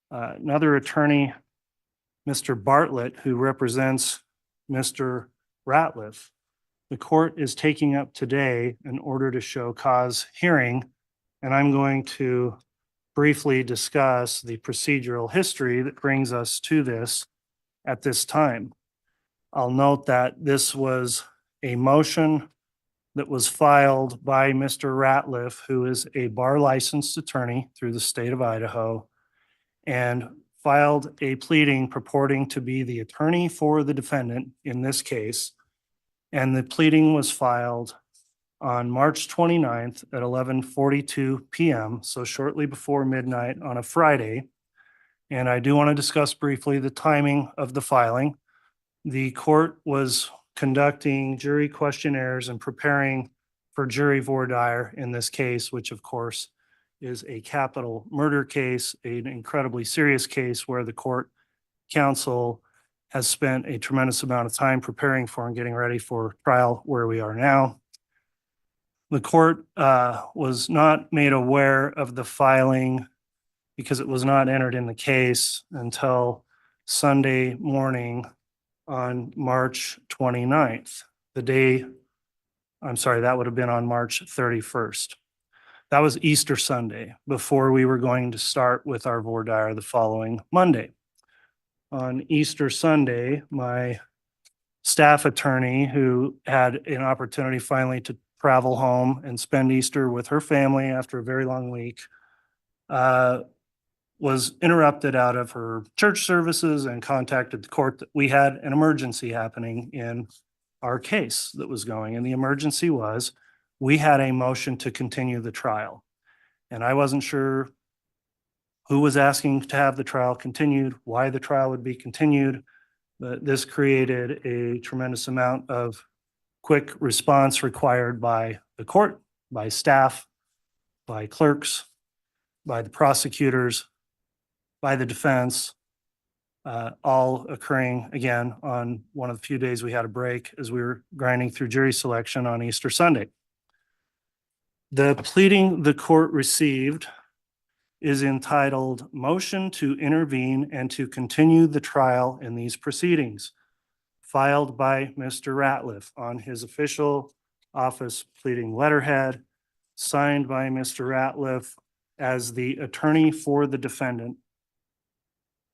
another attorney, Mr. Bartlett, who represents Mr. Ratliff. The court is taking up today an order to show cause hearing, and I'm going to briefly discuss the procedural history that brings us to this at this time. I'll note that this was a motion that was filed by Mr. Ratliff, who is a bar licensed attorney through the state of Idaho, and filed a pleading purporting to be the attorney for the defendant in this case. And the pleading was filed on March 29th at 11:42 p.m., so shortly before midnight on a Friday. And I do want to discuss briefly the timing of the filing. The court was conducting jury questionnaires and preparing for jury voir dire in this case, which of course is a capital murder case, an incredibly serious case where the court counsel has spent a tremendous amount of time preparing for and getting ready for trial where we are now. The court was not made aware of the filing because it was not entered in the case until Sunday morning on March 29th. That would have been on March 31st. That was Easter Sunday before we were going to start with our voir dire the following Monday. On Easter Sunday, my staff attorney, who had an opportunity finally to travel home and spend Easter with her family after a very long week, was interrupted out of her church services and contacted the court that we had an emergency happening in our case that was going. And the emergency was, we had a motion to continue the trial. And I wasn't sure who was asking to have the trial continued, why the trial would be continued, but this created a tremendous amount of quick response required by the court, by staff, by clerks, by the prosecutors, by the defense, all occurring again on one of the few days we had a break as we were grinding through jury selection on Easter Sunday. The pleading the court received is entitled Motion to Intervene and to Continue the Trial in These Proceedings, filed by Mr. Ratliff on his official office pleading letterhead, signed by Mr. Ratliff as the attorney for the defendant,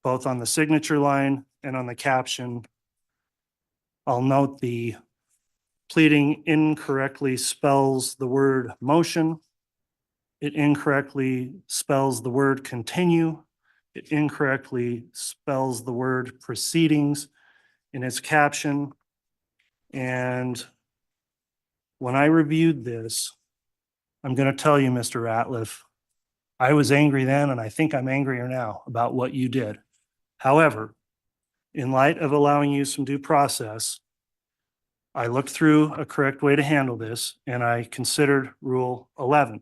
both on the signature line and on the caption. I'll note the pleading incorrectly spells the word motion. It incorrectly spells the word continue. It incorrectly spells the word proceedings in its caption. And when I reviewed this, I'm going to tell you, Mr. Ratliff, I was angry then, and I think I'm angrier now about what you did. However, in light of allowing you some due process, I looked through a correct way to handle this, and I considered Rule 11.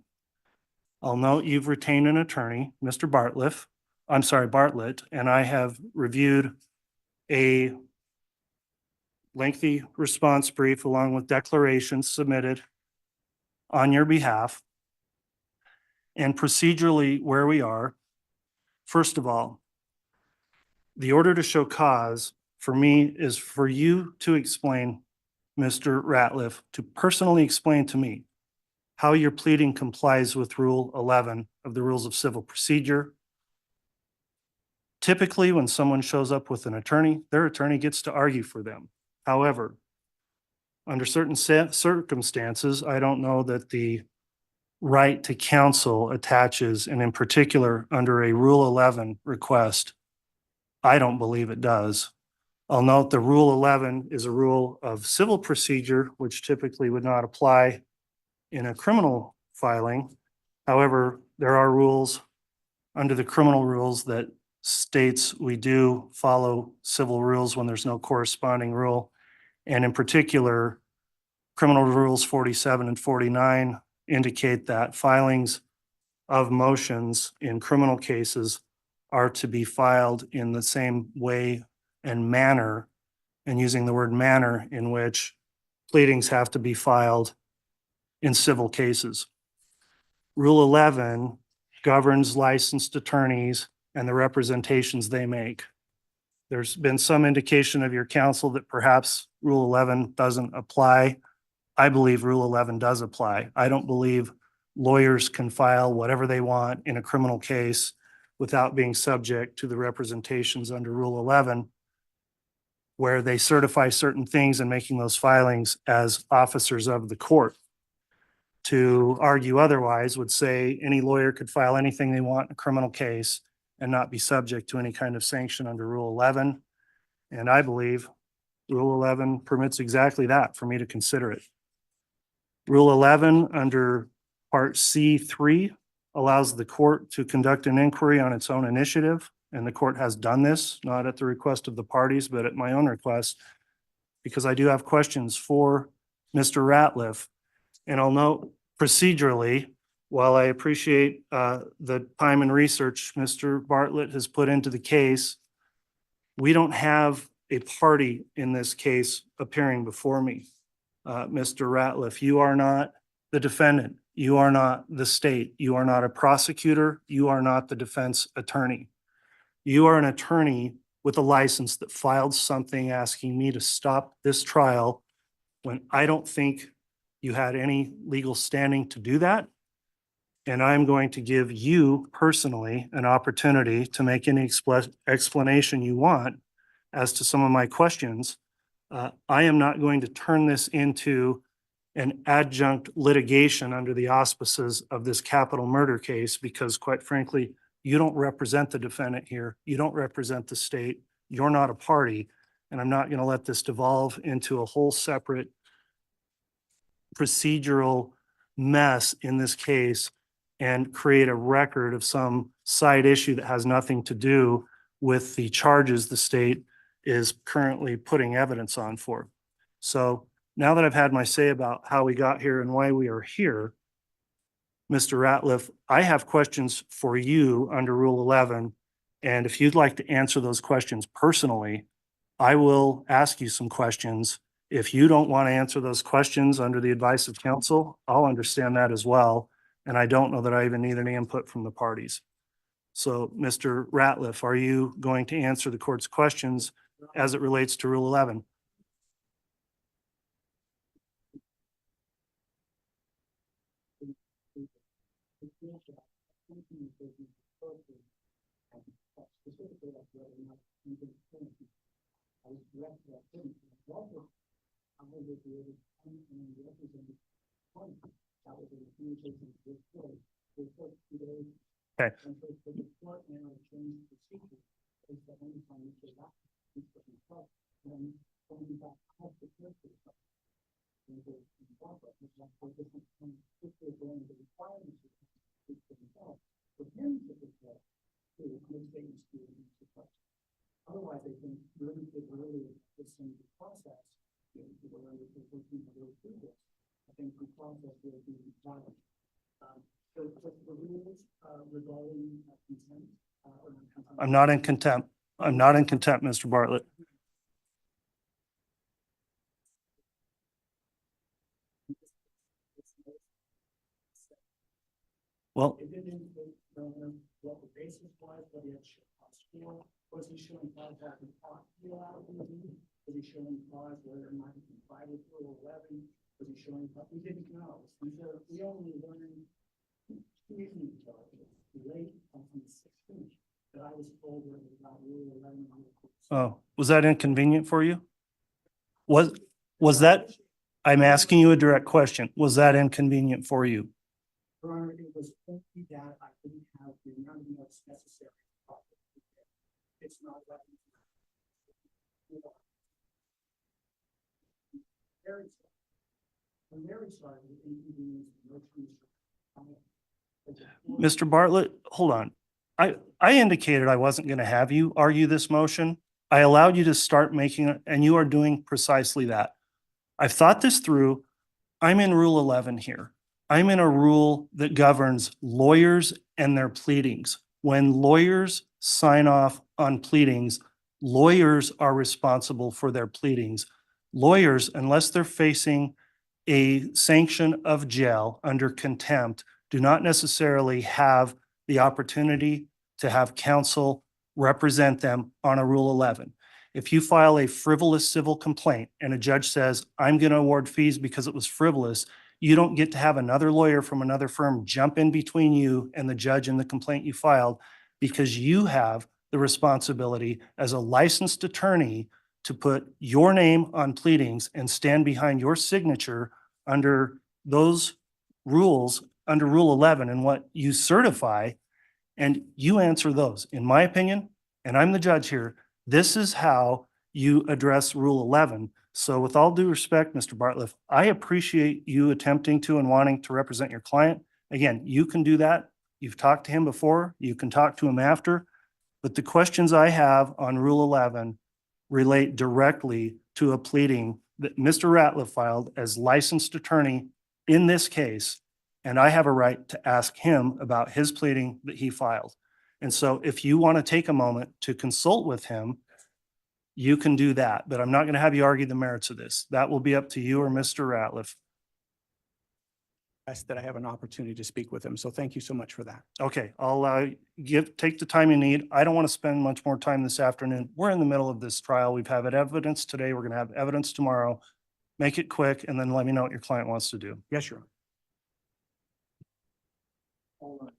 I'll note you've retained an attorney, Mr. Bartlett, and I have reviewed a lengthy response brief along with declarations submitted on your behalf. And procedurally, where we are, first of all, the order to show cause for me is for you to explain, Mr. Ratliff, to personally explain to me how your pleading complies with Rule 11 of the Rules of Civil Procedure. Typically, when someone shows up with an attorney, their attorney gets to argue for them. However, under certain circumstances, I don't know that the right to counsel attaches, and in particular, under a Rule 11 request, I don't believe it does. I'll note the Rule 11 is a rule of civil procedure, which typically would not apply in a criminal filing. However, there are rules under the criminal rules that states we do follow civil rules when there's no corresponding rule. And in particular, criminal rules 47 and 49 indicate that filings of motions in criminal cases are to be filed in the same way and manner, and using the word manner, in which pleadings have to be filed in civil cases. Rule 11 governs licensed attorneys and the representations they make. There's been some indication of your counsel that perhaps Rule 11 doesn't apply. I believe Rule 11 does apply. I don't believe lawyers can file whatever they want in a criminal case without being subject to the representations under Rule 11, where they certify certain things and making those filings as officers of the court. To argue otherwise would say any lawyer could file anything they want in a criminal case and not be subject to any kind of sanction under Rule 11. And I believe Rule 11 permits exactly that, for me to consider it. Rule 11 under Part C3 allows the court to conduct an inquiry on its own initiative, and the court has done this, not at the request of the parties, but at my own request, because I do have questions for Mr. Ratliff. And I'll note procedurally, while I appreciate the time and research Mr. Bartlett has put into the case, we don't have a party in this case appearing before me. Mr. Ratliff, you are not the defendant. You are not the state. You are not a prosecutor. You are not the defense attorney. You are an attorney with a license that filed something asking me to stop this trial when I don't think you had any legal standing to do that. And I'm going to give you personally an opportunity to make any explanation you want as to some of my questions. I am not going to turn this into an adjunct litigation under the auspices of this capital murder case, because quite frankly, you don't represent the defendant here. You don't represent the state. You're not a party. And I'm not going to let this devolve into a whole separate procedural mess in this case and create a record of some side issue that has nothing to do with the charges the state is currently putting evidence on for. So now that I've had my say about how we got here and why we are here, Mr. Ratliff, I have questions for you under Rule 11. And if you'd like to answer those questions personally, I will ask you some questions. If you don't want to answer those questions under the advice of counsel, I'll understand that as well. And I don't know that I even need any input from the parties. So, Mr. Ratliff, are you going to answer the court's questions as it relates to Rule 11? Okay. Otherwise, I think during the early process, I think the process will be valid. So the rules regarding contempt. I'm not in contempt. I'm not in contempt, Mr. Bartlett. Well, It didn't indicate what the basis was, but it showed was he showing cause that he ought to be allowed to do? Was he showing cause whether or not he complied with Rule 11? Was he showing cause? We didn't know. We only learned 2 evenings ago, late on the 16th, that I was told about Rule 11. oh, was that inconvenient for you? Was that, I'm asking you a direct question. Was that inconvenient for you? Your Honor, it was only that I didn't have the amount of notes necessary. It's not letting sorry, the inconvenience, no trees. Mr. Bartlett, hold on. I indicated I wasn't going to have you argue this motion. I allowed you to start making it, and you are doing precisely that. I've thought this through. I'm in Rule 11 here. I'm in a rule that governs lawyers and their pleadings. When lawyers sign off on pleadings, lawyers are responsible for their pleadings. Lawyers, unless they're facing a sanction of jail under contempt, do not necessarily have the opportunity to have counsel represent them on a Rule 11. If you file a frivolous civil complaint and a judge says, I'm going to award fees because it was frivolous, you don't get to have another lawyer from another firm jump in between you and the judge and the complaint you filed, because you have the responsibility as a licensed attorney to put your name on pleadings and stand behind your signature under those rules, under Rule 11, and what you certify, and you answer those. In my opinion, and I'm the judge here, this is how you address Rule 11. So with all due respect, Mr. Bartliff, I appreciate you attempting to and wanting to represent your client. Again, you can do that. You've talked to him before. You can talk to him after. But the questions I have on Rule 11 relate directly to a pleading that Mr. Ratliff filed as licensed attorney in this case. And I have a right to ask him about his pleading that he filed. And so if you want to take a moment to consult with him, you can do that, but I'm not going to have you argue the merits of this. That will be up to you or Mr. Ratliff. That I have an opportunity to speak with him. So thank you so much for that. Okay, I'll take the time you need. I don't want to spend much more time this afternoon. We're in the middle of this trial. We've had evidence today. We're going to have evidence tomorrow. Make it quick and then let me know what your client wants to do. Yes, Your Honor. Hold on.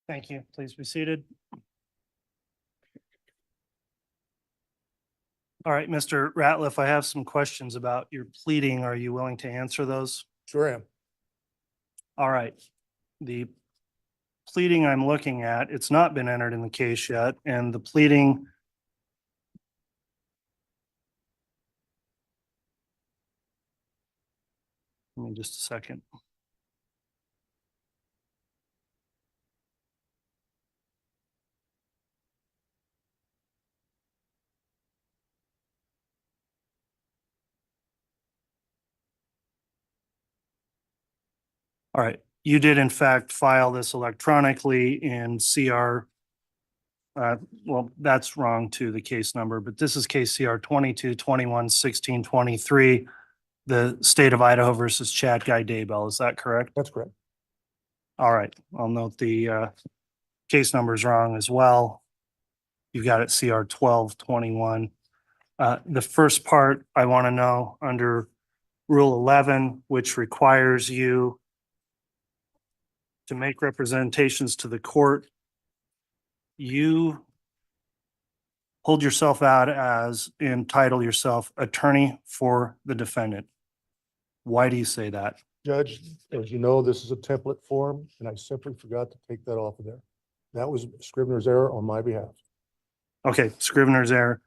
Thank you. Please be seated. All right, Mr. Ratliff, I have some questions about your pleading. Are you willing to answer those? Sure am. All right. The pleading I'm looking at, it's not been entered in the case yet, and the pleading give me just a second. All right, you did in fact file this electronically in CR. Well, that's wrong to the case number, but this is case CR 22-21-16-23, the state of Idaho versus Chad Daybell. Is that correct? That's correct. All right, I'll note the case number is wrong as well. You've got it CR 12-21. The first part I want to know under Rule 11, which requires you to make representations to the court, you hold yourself out as, entitle yourself attorney for the defendant. Why do you say that? Judge, as you know, this is a template form, and I simply forgot to take that off of there. That was Scrivener's error on my behalf. Okay, Scrivener's error.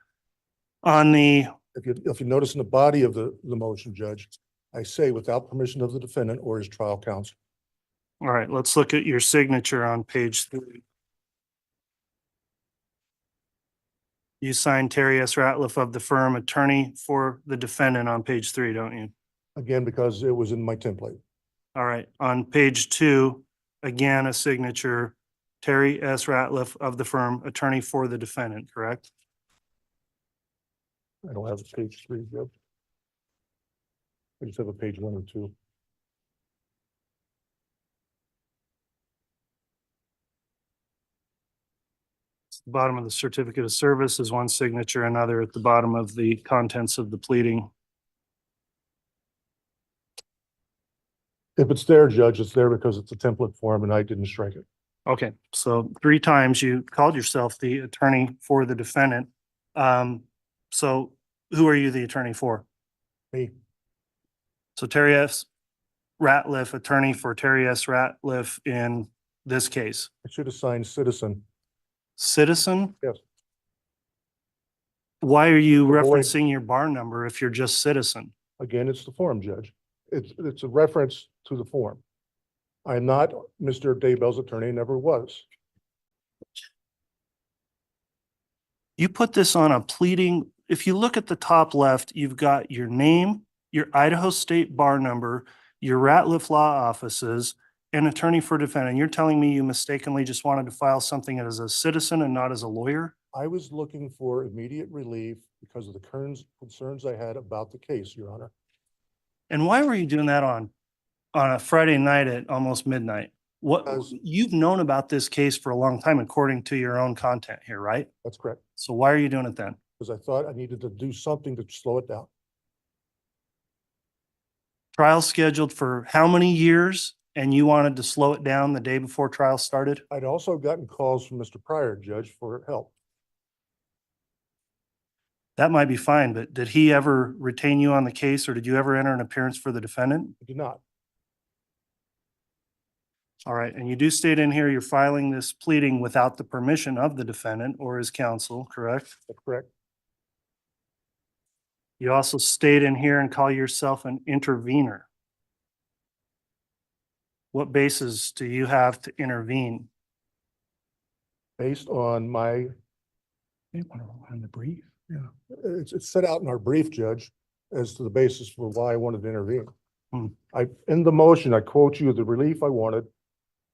On the, If you notice in the body of the motion, Judge, I say without permission of the defendant or his trial counsel. all right, let's look at your signature on page 3. You signed Terry S. Ratliff of the firm, attorney for the defendant on page 3, don't you? Again, because it was in my template. All right, on page 2, again, a signature, Terry S. Ratliff of the firm, attorney for the defendant, correct? I don't have a page 3, Judge. I just have a page 1 and 2. The bottom of the certificate of service is one signature, another at the bottom of the contents of the pleading. If it's there, Judge, it's there because it's a template form and I didn't strike it. Okay, so 3 times you called yourself the attorney for the defendant. So who are you the attorney for? Me. So Terry S. Ratliff, attorney for Terry S. Ratliff in this case. I should have signed citizen. Citizen? Yes. Why are you Avoid- referencing your bar number if you're just citizen? Again, it's the form, Judge. It's a reference to the form. I'm not Mr. Daybell's attorney, never was. You put this on a pleading. If you look at the top left, you've got your name, your Idaho State bar number, your Ratliff Law offices, and attorney for defendant. You're telling me you mistakenly just wanted to file something as a citizen and not as a lawyer? I was looking for immediate relief because of the concerns I had about the case, Your Honor. And why were you doing that on a Friday night at almost midnight? What, Because- you've known about this case for a long time, according to your own content here, right? That's correct. So why are you doing it then? Because I thought I needed to do something to slow it down. Trial scheduled for how many years? And you wanted to slow it down the day before trial started? I'd also gotten calls from Mr. Pryor, Judge, for help. That might be fine, but did he ever retain you on the case or did you ever enter an appearance for the defendant? I did not. All right, and you do state in here you're filing this pleading without the permission of the defendant or his counsel, correct? That's correct. You also state in here and call yourself an intervener. What basis do you have to intervene? Based on my, On the brief. it's set out in our brief, Judge, as to the basis for why I wanted to intervene. Hmm. In the motion, I quote you the relief I wanted.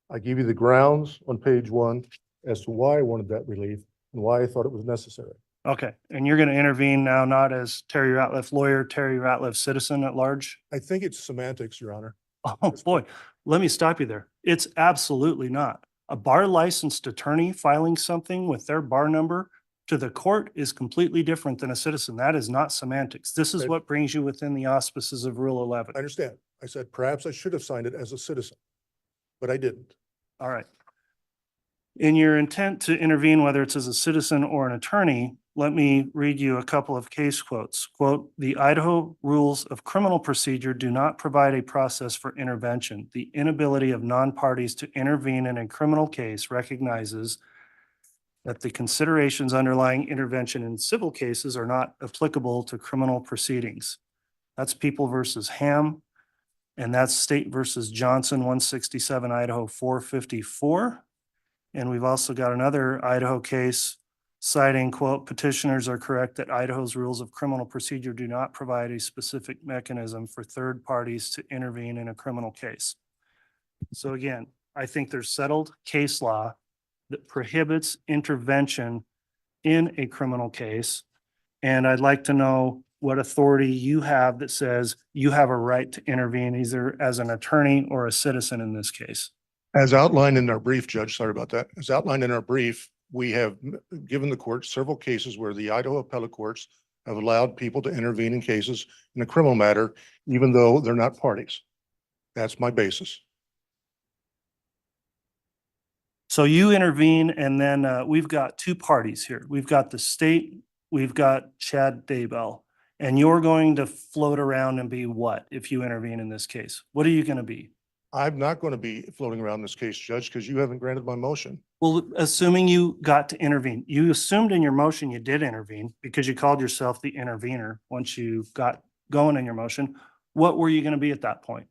I give you the grounds on page 1 as to why I wanted that relief and why I thought it was necessary. Okay, and you're going to intervene now, not as Terry Ratliff lawyer, Terry Ratliff citizen at large? I think it's semantics, Your Honor. Oh, boy, let me stop you there. It's absolutely not. A bar licensed attorney filing something with their bar number to the court is completely different than a citizen. That is not semantics. This is Okay. what brings you within the auspices of Rule 11. I understand. I said perhaps I should have signed it as a citizen, but I didn't. All right. In your intent to intervene, whether it's as a citizen or an attorney, let me read you a couple of case quotes. Quote, "The Idaho rules of criminal procedure do not provide a process for intervention. The inability of non-parties to intervene in a criminal case recognizes that the considerations underlying intervention in civil cases are not applicable to criminal proceedings." That's People versus Ham, and that's State versus Johnson, 167 Idaho 454. And we've also got another Idaho case citing, quote, "Petitioners are correct that Idaho's rules of criminal procedure do not provide a specific mechanism for third parties to intervene in a criminal case." So again, I think there's settled case law that prohibits intervention in a criminal case. And I'd like to know what authority you have that says you have a right to intervene either as an attorney or a citizen in this case. As outlined in our brief, Judge, sorry about that. As outlined in our brief, we have given the court several cases where the Idaho appellate courts have allowed people to intervene in cases in a criminal matter, even though they're not parties. That's my basis. So you intervene, and then we've got two parties here. We've got the state, we've got Chad Daybell, and you're going to float around and be what if you intervene in this case? What are you going to be? I'm not going to be floating around this case, Judge, because you haven't granted my motion. Well, assuming you got to intervene, you assumed in your motion you did intervene because you called yourself the intervener once you got going in your motion. What were you going to be at that point?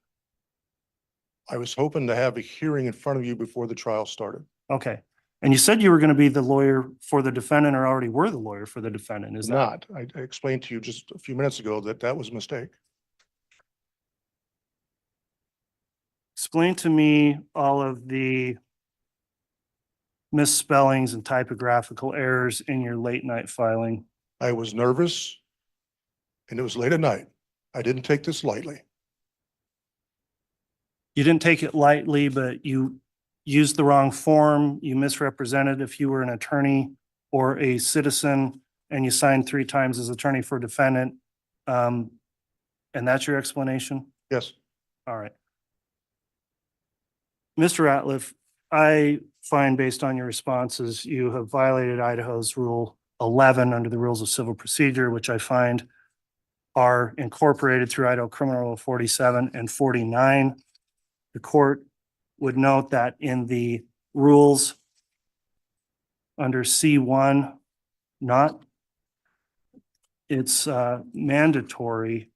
I was hoping to have a hearing in front of you before the trial started. Okay. And you said you were going to be the lawyer for the defendant or already were the lawyer for the defendant. Is that? Not. I explained to you just a few minutes ago that that was a mistake. Explain to me all of the misspellings and typographical errors in your late night filing. I was nervous and it was late at night. I didn't take this lightly. You didn't take it lightly, but you used the wrong form. You misrepresented if you were an attorney or a citizen and you signed 3 times as attorney for defendant. And that's your explanation? Yes. All right. Mr. Ratliff, I find based on your responses, you have violated Idaho's Rule 11 under the Rules of Civil Procedure, which I find are incorporated through Idaho Criminal Rule 47 and 49. The court would note that in the rules under C1, it's mandatory.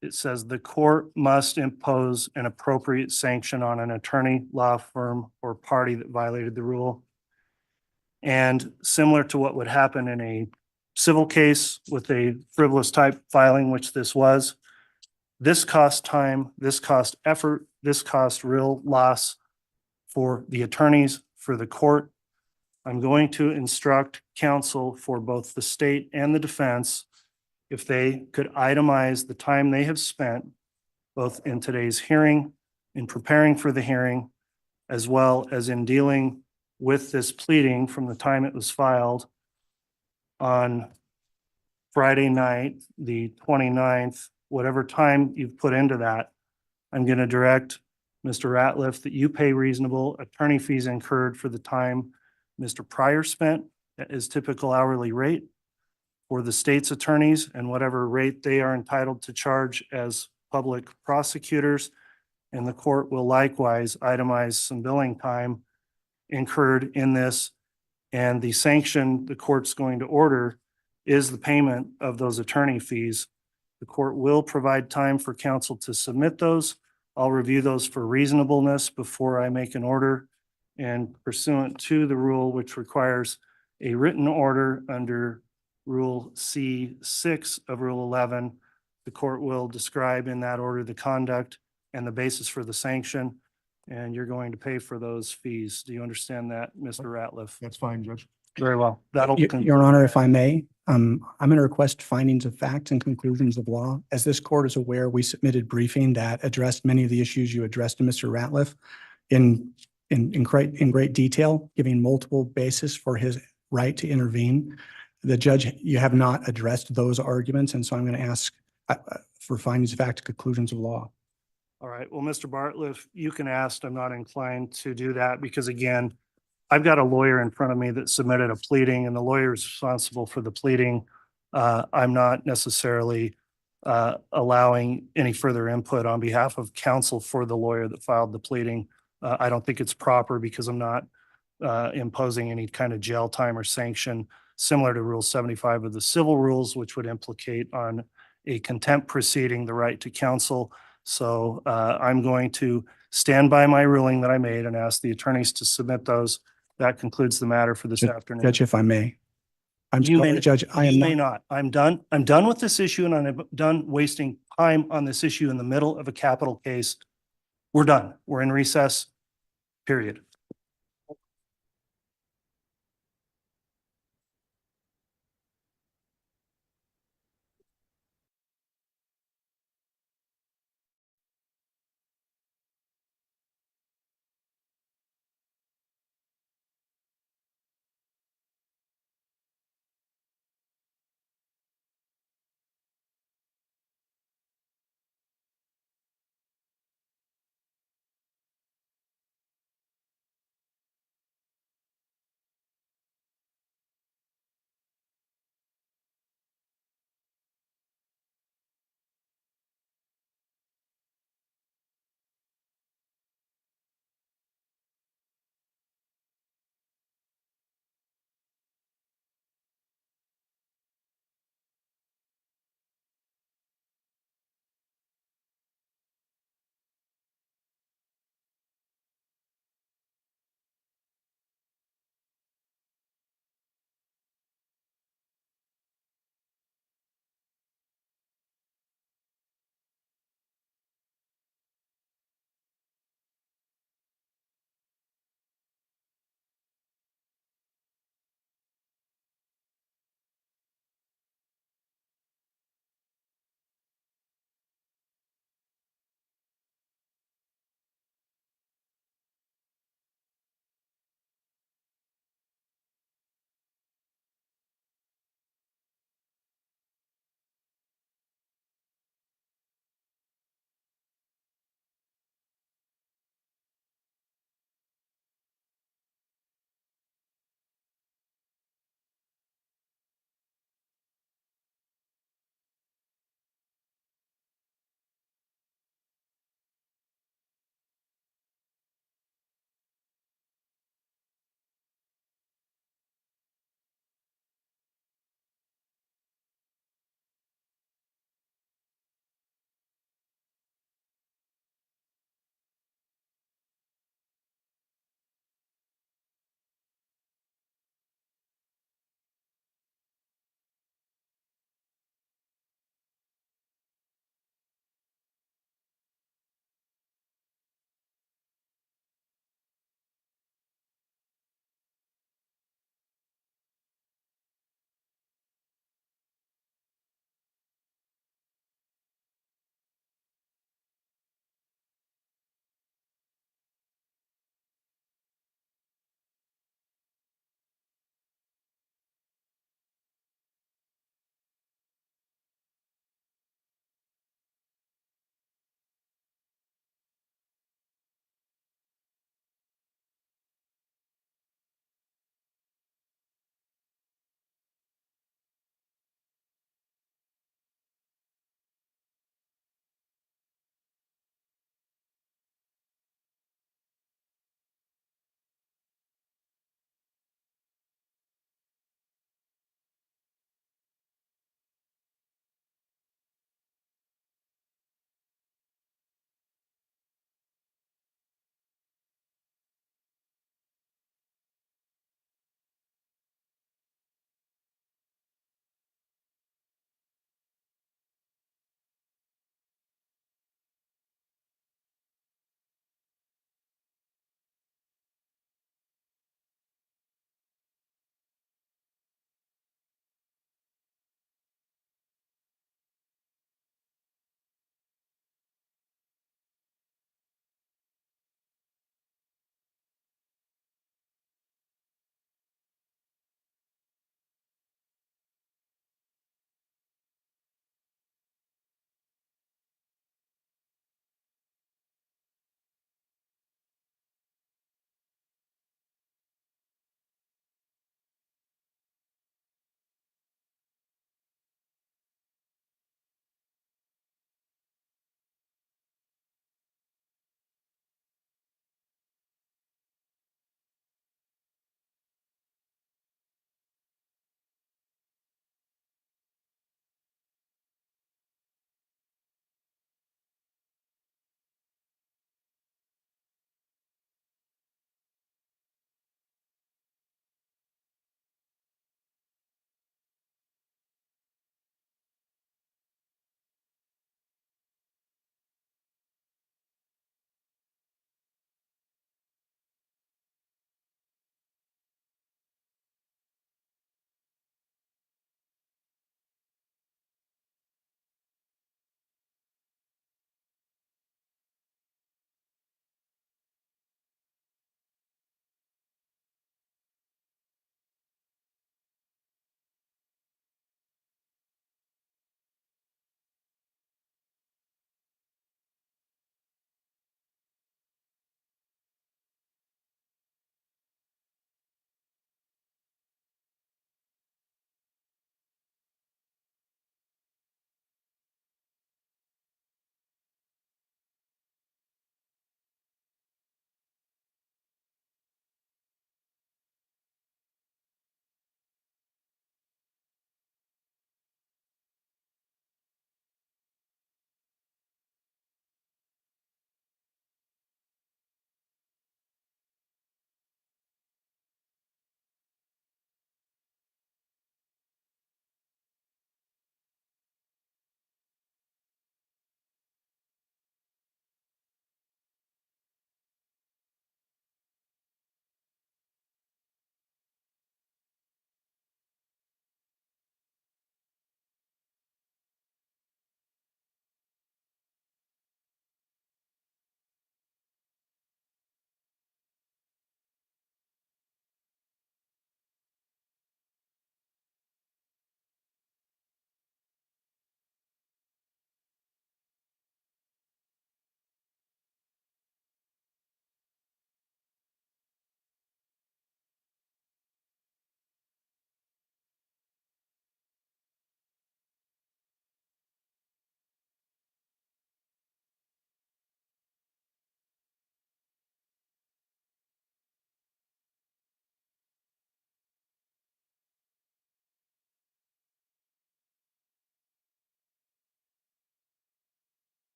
It says the court must impose an appropriate sanction on an attorney, law firm, or party that violated the rule. And similar to what would happen in a civil case with a frivolous type filing, which this was, this cost time, this cost effort, this cost real loss for the attorneys, for the court. I'm going to instruct counsel for both the state and the defense if they could itemize the time they have spent both in today's hearing, in preparing for the hearing, as well as in dealing with this pleading from the time it was filed on Friday night, the 29th, whatever time you've put into that. I'm going to direct Mr. Ratliff that you pay reasonable attorney fees incurred for the time Mr. Pryor spent at his typical hourly rate for the state's attorneys and whatever rate they are entitled to charge as public prosecutors. And the court will likewise itemize some billing time incurred in this. And the sanction the court's going to order is the payment of those attorney fees. The court will provide time for counsel to submit those. I'll review those for reasonableness before I make an order, and pursuant to the rule which requires a written order under Rule C6 of Rule 11, the court will describe in that order the conduct and the basis for the sanction, and you're going to pay for those fees. Do you understand that, Mr. Ratliff? That's fine, Judge. Very well. That'll Your Honor, if I may, I'm going to request findings of facts and conclusions of law. As this court is aware, we submitted briefing that addressed many of the issues you addressed to Mr. Ratliff in great detail, giving multiple basis for his right to intervene. The judge, you have not addressed those arguments, and so I'm going to ask for findings of fact and conclusions of law. All right. Well, Mr. Bartliff, you can ask. I'm not inclined to do that because again, I've got a lawyer in front of me that submitted a pleading, and the lawyer is responsible for the pleading. I'm not necessarily allowing any further input on behalf of counsel for the lawyer that filed the pleading. I don't think it's proper because I'm not imposing any kind of jail time or sanction similar to Rule 75 of the civil rules, which would implicate on a contempt proceeding the right to counsel. So I'm going to stand by my ruling that I made and ask the attorneys to submit those. That concludes the matter for this afternoon. Judge, if I may. I'm You may- sorry, Judge, I am You may not. not. I'm done. I'm done with this issue, and I'm done wasting time on this issue in the middle of a capital case. We're done. We're in recess, period.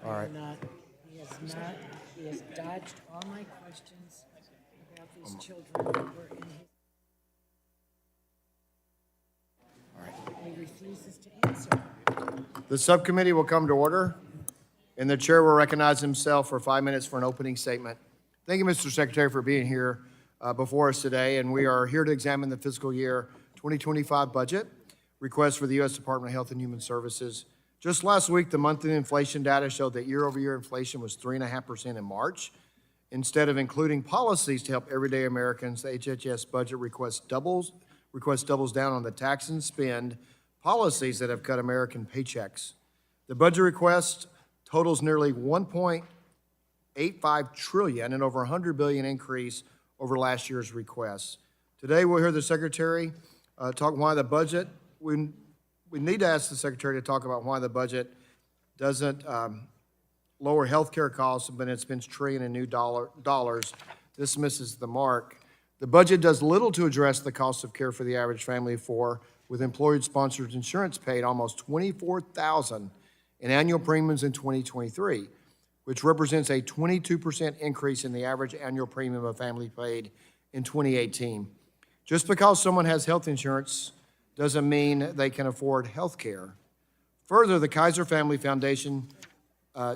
All right. He has dodged all my questions about these children that were in his. He refuses to answer. The subcommittee will come to order, and the chair will recognize himself for 5 minutes for an opening statement. Thank you, Mr. Secretary, for being here before us today, and we are here to examine the fiscal year 2025 budget request for the U.S. Department of Health and Human Services. Just last week, the monthly inflation data showed that year-over-year inflation was 3.5% in March. Instead of including policies to help everyday Americans, the HHS budget request doubles down on the tax and spend policies that have cut American paychecks. The budget request totals nearly 1.85 trillion and over 100 billion increase over last year's requests. Today, we'll hear the Secretary talk why the budget, we need to ask the Secretary to talk about why the budget doesn't lower healthcare costs, but it spends trillion in new dollars. This misses the mark. The budget does little to address the cost of care for the average family of four, with employer-sponsored insurance paid almost $24,000 in annual premiums in 2023, which represents a 22% increase in the average annual premium a family paid in 2018. Just because someone has health insurance doesn't mean they can afford health care. Further, the Kaiser Family Foundation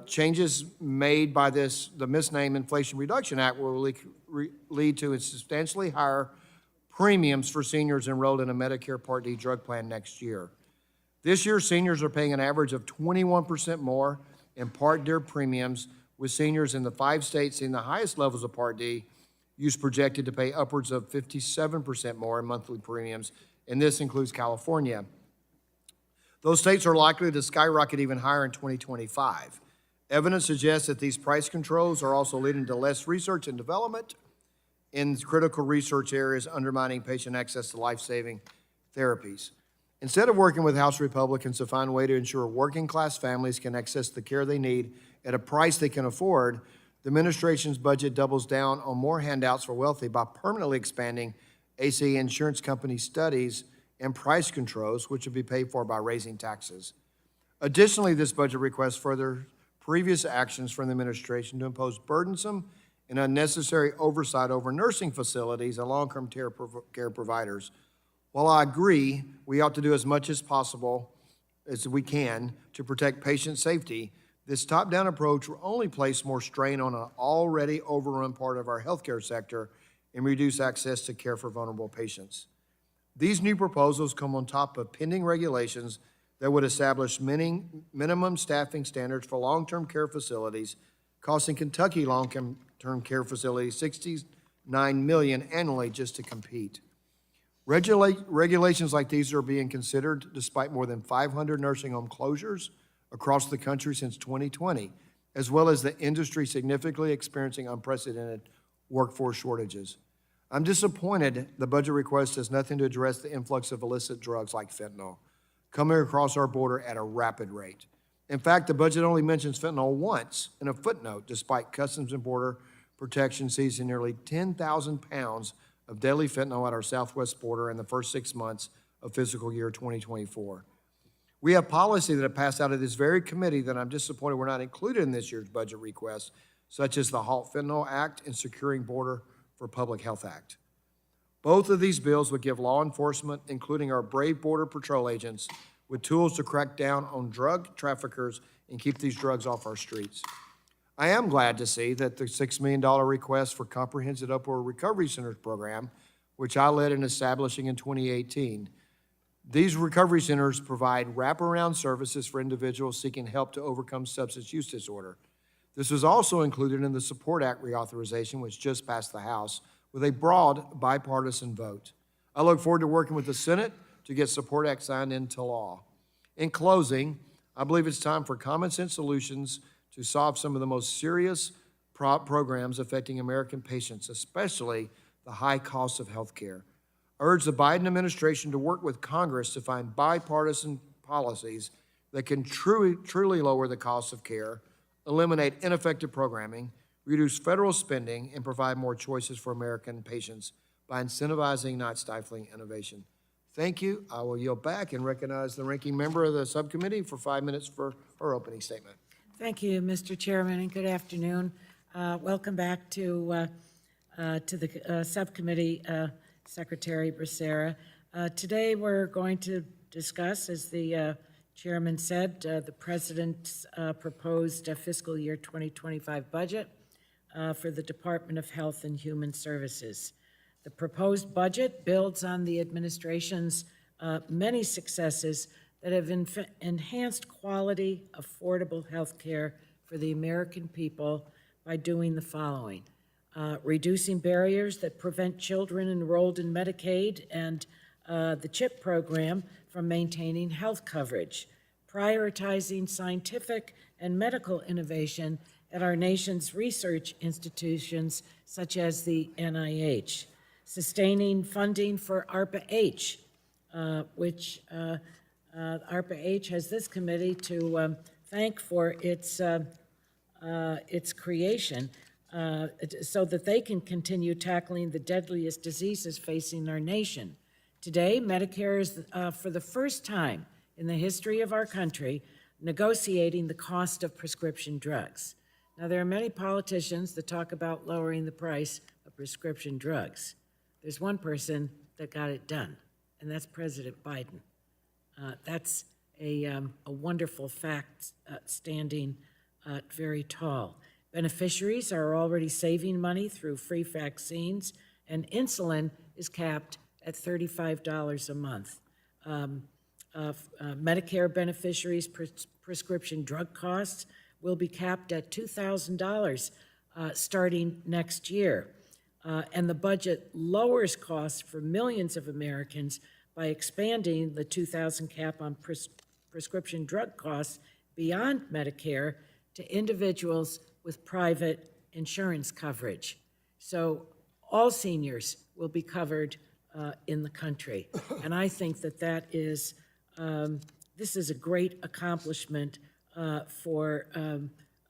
changes made by the misnamed Inflation Reduction Act will lead to substantially higher premiums for seniors enrolled in a Medicare Part D drug plan next year. This year, seniors are paying an average of 21% more in Part D premiums, with seniors in the 5 states seeing the highest levels of Part D use projected to pay upwards of 57% more in monthly premiums, and this includes California. Those states are likely to skyrocket even higher in 2025. Evidence suggests that these price controls are also leading to less research and development in critical research areas, undermining patient access to life-saving therapies. Instead of working with House Republicans to find a way to ensure working-class families can access the care they need at a price they can afford, the administration's budget doubles down on more handouts for wealthy by permanently expanding ACA insurance company studies and price controls, which would be paid for by raising taxes. Additionally, this budget requests further previous actions from the administration to impose burdensome and unnecessary oversight over nursing facilities and long-term care providers. While I agree we ought to do as much as possible as we can to protect patient safety, this top-down approach will only place more strain on an already overrun part of our healthcare sector and reduce access to care for vulnerable patients. These new proposals come on top of pending regulations that would establish minimum staffing standards for long-term care facilities, costing Kentucky long-term care facilities $69 million annually just to compete. Regulations like these are being considered despite more than 500 nursing home closures across the country since 2020, as well as the industry significantly experiencing unprecedented workforce shortages. I'm disappointed the budget request has nothing to address the influx of illicit drugs like fentanyl coming across our border at a rapid rate. In fact, the budget only mentions fentanyl once in a footnote, despite Customs and Border Protection seizing nearly 10,000 pounds of deadly fentanyl at our southwest border in the first 6 months of fiscal year 2024. We have policy that have passed out of this very committee that I'm disappointed were not included in this year's budget request, such as the Halt Fentanyl Act and Securing Border for Public Health Act. Both of these bills would give law enforcement, including our brave Border Patrol agents, with tools to crack down on drug traffickers and keep these drugs off our streets. I am glad to see that the $6 million request for Comprehensive Opioid Recovery Centers program, which I led in establishing in 2018. These recovery centers provide wraparound services for individuals seeking help to overcome substance use disorder. This was also included in the Support Act reauthorization, which just passed the House, with a broad bipartisan vote. I look forward to working with the Senate to get Support Act signed into law. In closing, I believe it's time for common sense solutions to solve some of the most serious programs affecting American patients, especially the high cost of health care. I urge the Biden administration to work with Congress to find bipartisan policies that can truly lower the cost of care, eliminate ineffective programming, reduce federal spending, and provide more choices for American patients by incentivizing, not stifling innovation. Thank you. I will yield back and recognize the ranking member of the subcommittee for 5 minutes for her opening statement. Thank you, Mr. Chairman, and good afternoon. Welcome back to the subcommittee, Secretary Becerra. Today, we're going to discuss, as the chairman said, the president's proposed fiscal year 2025 budget for the Department of Health and Human Services. The proposed budget builds on the administration's many successes that have enhanced quality, affordable health care for the American people by doing the following. Reducing barriers that prevent children enrolled in Medicaid and the CHIP program from maintaining health coverage, prioritizing scientific and medical innovation at our nation's research institutions such as the NIH, sustaining funding for ARPA-H, which ARPA-H has this committee to thank for its creation so that they can continue tackling the deadliest diseases facing our nation. Today, Medicare is, for the first time in the history of our country, negotiating the cost of prescription drugs. Now, there are many politicians that talk about lowering the price of prescription drugs. There's one person that got it done, and that's President Biden. That's a wonderful fact, standing very tall. Beneficiaries are already saving money through free vaccines, and insulin is capped at $35 a month. Medicare beneficiaries' prescription drug costs will be capped at $2,000 starting next year. And the budget lowers costs for millions of Americans by expanding the $2,000 cap on prescription drug costs beyond Medicare to individuals with private insurance coverage. So all seniors will be covered in the country. And I think that that is, this is a great accomplishment for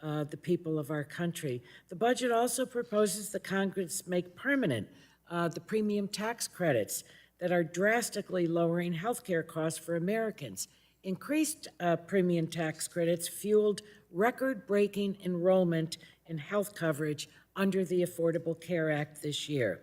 the people of our country. The budget also proposes the Congress make permanent the premium tax credits that are drastically lowering healthcare costs for Americans. Increased premium tax credits fueled record-breaking enrollment in health coverage under the Affordable Care Act this year.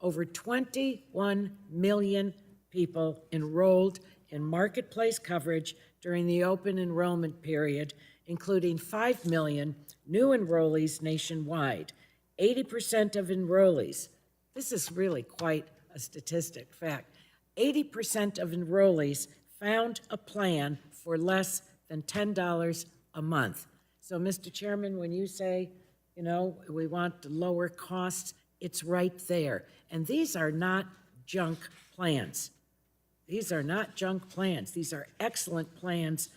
Over 21 million people enrolled in marketplace coverage during the open enrollment period, including 5 million new enrollees nationwide. 80% of enrollees, this is really quite a statistic fact, 80% of enrollees found a plan for less than $10 a month. So, Mr. Chairman, when you say, you know, we want to lower costs, it's right there. And these are not junk plans. These are not junk plans. These are excellent plans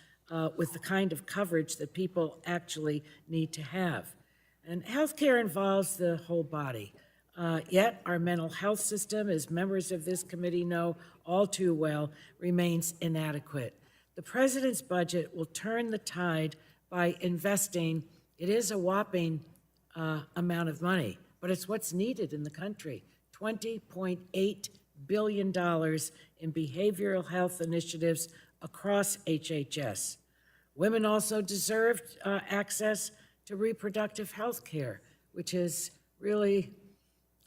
with the kind of coverage that people actually need to have. And healthcare involves the whole body. Yet our mental health system, as members of this committee know all too well, remains inadequate. The president's budget will turn the tide by investing, it is a whopping amount of money, but it's what's needed in the country. $20.8 billion in behavioral health initiatives across HHS. Women also deserve access to reproductive health care, which is really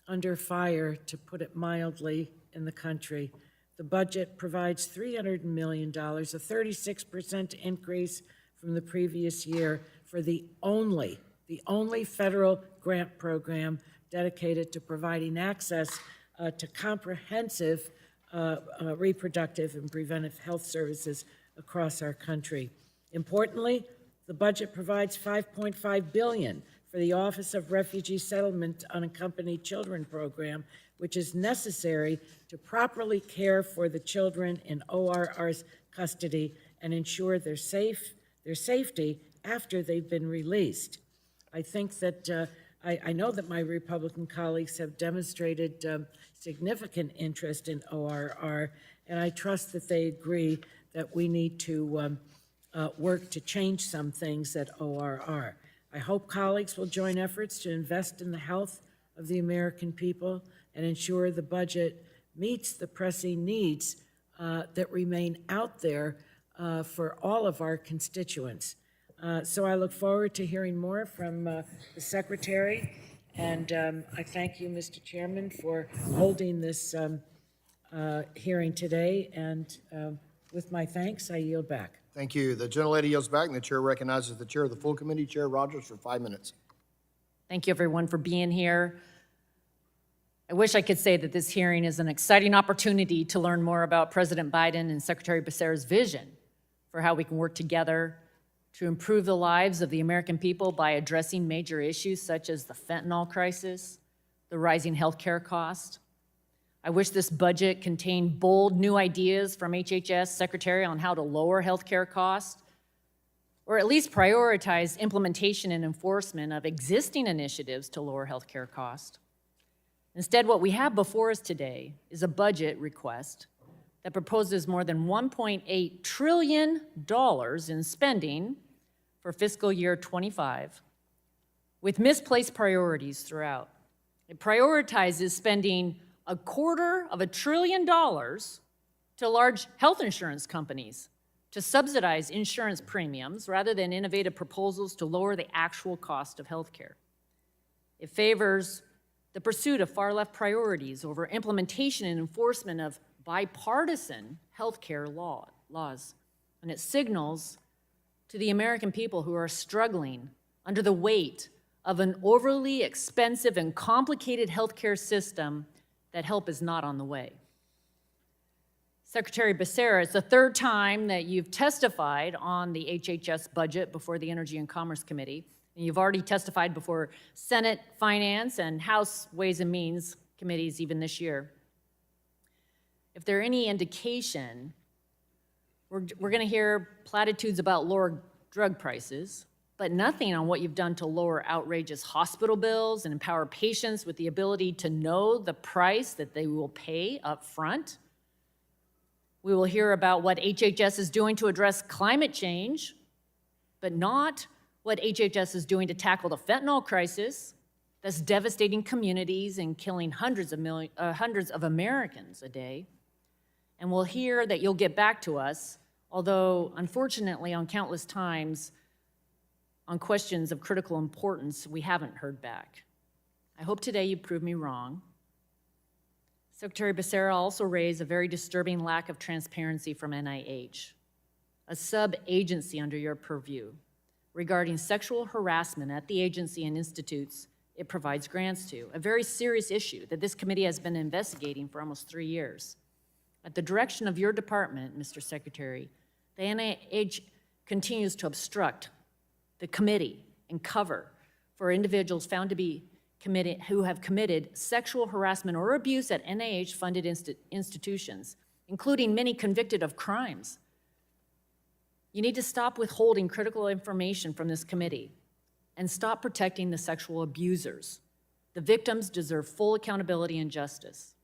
under fire, to put it mildly, in the country. The budget provides $300 million, a 36% increase from the previous year for the only federal grant program dedicated to providing access to comprehensive reproductive and preventive health services across our country. Importantly, the budget provides $5.5 billion for the Office of Refugee Settlement Unaccompanied Children program, which is necessary to properly care for the children in ORR's custody and ensure their safety after they've been released. I think that I know that my Republican colleagues have demonstrated significant interest in ORR, and I trust that they agree that we need to work to change some things at ORR. I hope colleagues will join efforts to invest in the health of the American people and ensure the budget meets the pressing needs that remain out there for all of our constituents. So I look forward to hearing more from the Secretary. And I thank you, Mr. Chairman, for holding this hearing today. And with my thanks, I yield back. Thank you. The gentlelady yields back, and the chair recognizes the chair of the full committee, Chair Rogers, for 5 minutes. Thank you, everyone, for being here. I wish I could say that this hearing is an exciting opportunity to learn more about President Biden and Secretary Becerra's vision for how we can work together to improve the lives of the American people by addressing major issues such as the fentanyl crisis, the rising healthcare cost. I wish this budget contained bold new ideas from HHS Secretary on how to lower healthcare costs, or at least prioritize implementation and enforcement of existing initiatives to lower healthcare costs. Instead, what we have before us today is a budget request that proposes more than $1.8 trillion in spending for fiscal year 25, with misplaced priorities throughout. It prioritizes spending $250 billion to large health insurance companies to subsidize insurance premiums rather than innovative proposals to lower the actual cost of healthcare. It favors the pursuit of far-left priorities over implementation and enforcement of bipartisan healthcare laws. And it signals to the American people who are struggling under the weight of an overly expensive and complicated healthcare system that help is not on the way. Secretary Becerra, it's the third time that you've testified on the HHS budget before the Energy and Commerce Committee. And you've already testified before Senate Finance and House Ways and Means committees even this year. If there are any indication, we're going to hear platitudes about lower drug prices, but nothing on what you've done to lower outrageous hospital bills and empower patients with the ability to know the price that they will pay up front. We will hear about what HHS is doing to address climate change, but not what HHS is doing to tackle the fentanyl crisis that's devastating communities and killing hundreds of Americans a day. And we'll hear that you'll get back to us, although unfortunately on countless times on questions of critical importance, we haven't heard back. I hope today you prove me wrong. Secretary Becerra also raised a very disturbing lack of transparency from NIH, a sub-agency under your purview, regarding sexual harassment at the agency and institutes it provides grants to, a very serious issue that this committee has been investigating for almost 3 years. At the direction of your department, Mr. Secretary, the NIH continues to obstruct the committee and cover for individuals found to be who have committed sexual harassment or abuse at NIH-funded institutions, including many convicted of crimes. You need to stop withholding critical information from this committee and stop protecting the sexual abusers. The victims deserve full accountability and justice.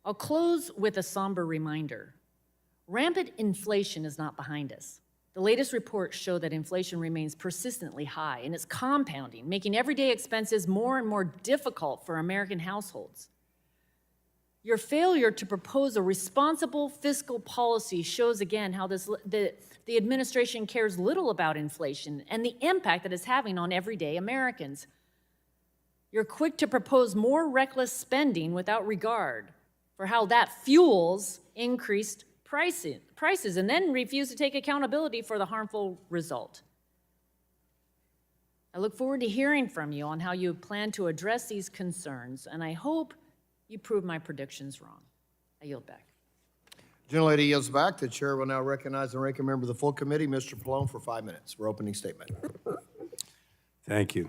I'll close with a somber reminder. Rampant inflation is not behind us. The latest reports show that inflation remains persistently high, and it's compounding, making everyday expenses more and more difficult for American households. Your failure to propose a responsible fiscal policy shows again how the administration cares little about inflation and the impact that it's having on everyday Americans. You're quick to propose more reckless spending without regard for how that fuels increased prices and then refuse to take accountability for the harmful result. I look forward to hearing from you on how you plan to address these concerns, and I hope you prove my predictions wrong. I yield back. Gentlelady yields back. The chair will now recognize the ranking member of the full committee, Mr. Pallone, for 5 minutes for opening statement. Thank you.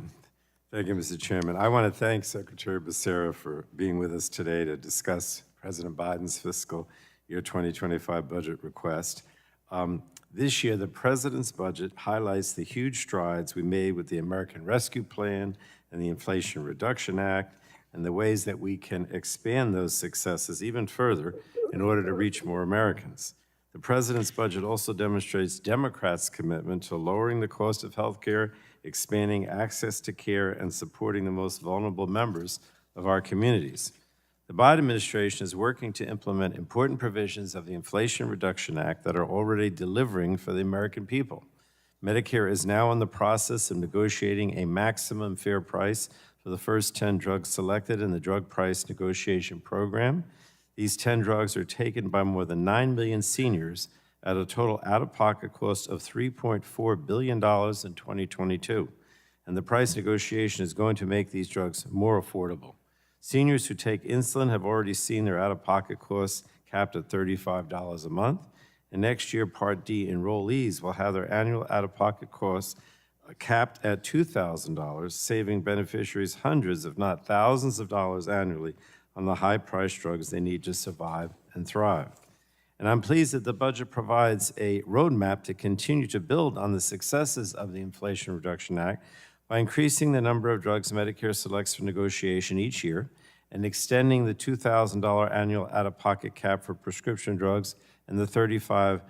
Thank you, Mr. Chairman. I want to thank Secretary Becerra for being with us today to discuss President Biden's fiscal year 2025 budget request. This year, the President's budget highlights the huge strides we made with the American Rescue Plan and the Inflation Reduction Act, and the ways that we can expand those successes even further in order to reach more Americans. The President's budget also demonstrates Democrats' commitment to lowering the cost of health care, expanding access to care, and supporting the most vulnerable members of our communities. The Biden administration is working to implement important provisions of the Inflation Reduction Act that are already delivering for the American people. Medicare is now in the process of negotiating a maximum fair price for the first 10 drugs selected in the drug price negotiation program. These 10 drugs are taken by more than 9 million seniors at a total out-of-pocket cost of $3.4 billion in 2022. And the price negotiation is going to make these drugs more affordable. Seniors who take insulin have already seen their out-of-pocket costs capped at $35 a month. And next year, Part D enrollees will have their annual out-of-pocket costs capped at $2,000, saving beneficiaries hundreds, if not thousands of dollars annually on the high-priced drugs they need to survive and thrive. And I'm pleased that the budget provides a roadmap to continue to build on the successes of the Inflation Reduction Act by increasing the number of drugs Medicare selects for negotiation each year and extending the $2,000 annual out-of-pocket cap for prescription drugs and the $35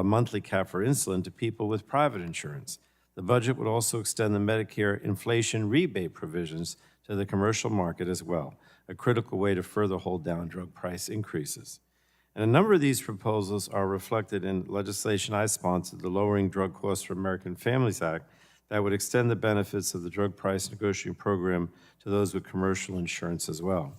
monthly cap for insulin to people with private insurance. The budget would also extend the Medicare inflation rebate provisions to the commercial market as well, a critical way to further hold down drug price increases. And a number of these proposals are reflected in legislation I sponsored, the Lowering Drug Costs for American Families Act, that would extend the benefits of the drug price negotiating program to those with commercial insurance as well.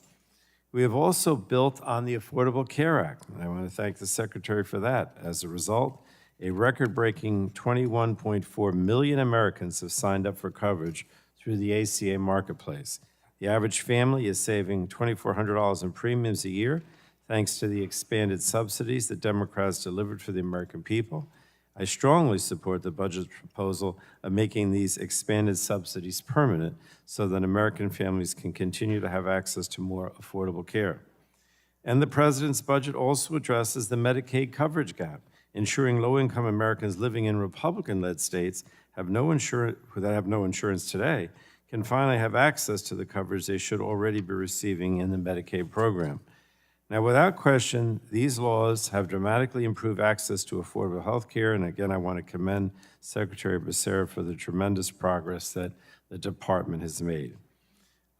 We have also built on the Affordable Care Act, and I want to thank the Secretary for that. As a result, a record-breaking 21.4 million Americans have signed up for coverage through the ACA marketplace. The average family is saving $2,400 in premiums a year, thanks to the expanded subsidies that Democrats delivered for the American people. I strongly support the budget proposal of making these expanded subsidies permanent so that American families can continue to have access to more affordable care. And the President's budget also addresses the Medicaid coverage gap, ensuring low-income Americans living in Republican-led states that have no insurance today can finally have access to the coverage they should already be receiving in the Medicaid program. Now, without question, these laws have dramatically improved access to affordable health care, and again, I want to commend Secretary Becerra for the tremendous progress that the department has made.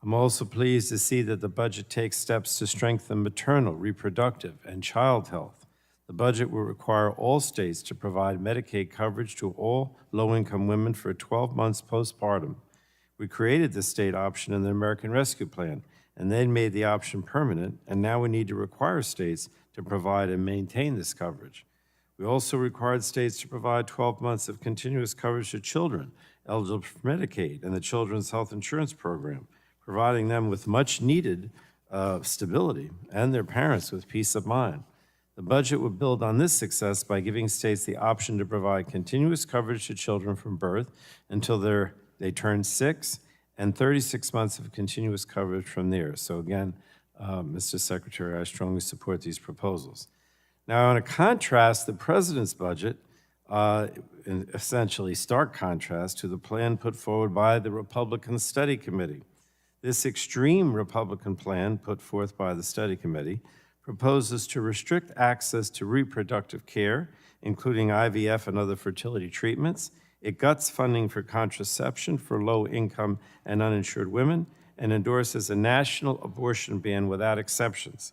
I'm also pleased to see that the budget takes steps to strengthen maternal, reproductive, and child health. The budget will require all states to provide Medicaid coverage to all low-income women for 12 months postpartum. We created the state option in the American Rescue Plan, and then made the option permanent, and now we need to require states to provide and maintain this coverage. We also required states to provide 12 months of continuous coverage to children eligible for Medicaid and the Children's Health Insurance Program, providing them with much-needed stability and their parents with peace of mind. The budget would build on this success by giving states the option to provide continuous coverage to children from birth until they turn 6, and 36 months of continuous coverage from there. So again, Mr. Secretary, I strongly support these proposals. Now, I want to contrast the President's budget, in essentially stark contrast to the plan put forward by the Republican Study Committee. This extreme Republican plan put forth by the Study Committee proposes to restrict access to reproductive care, including IVF and other fertility treatments. It cuts funding for contraception for low-income and uninsured women and endorses a national abortion ban without exceptions.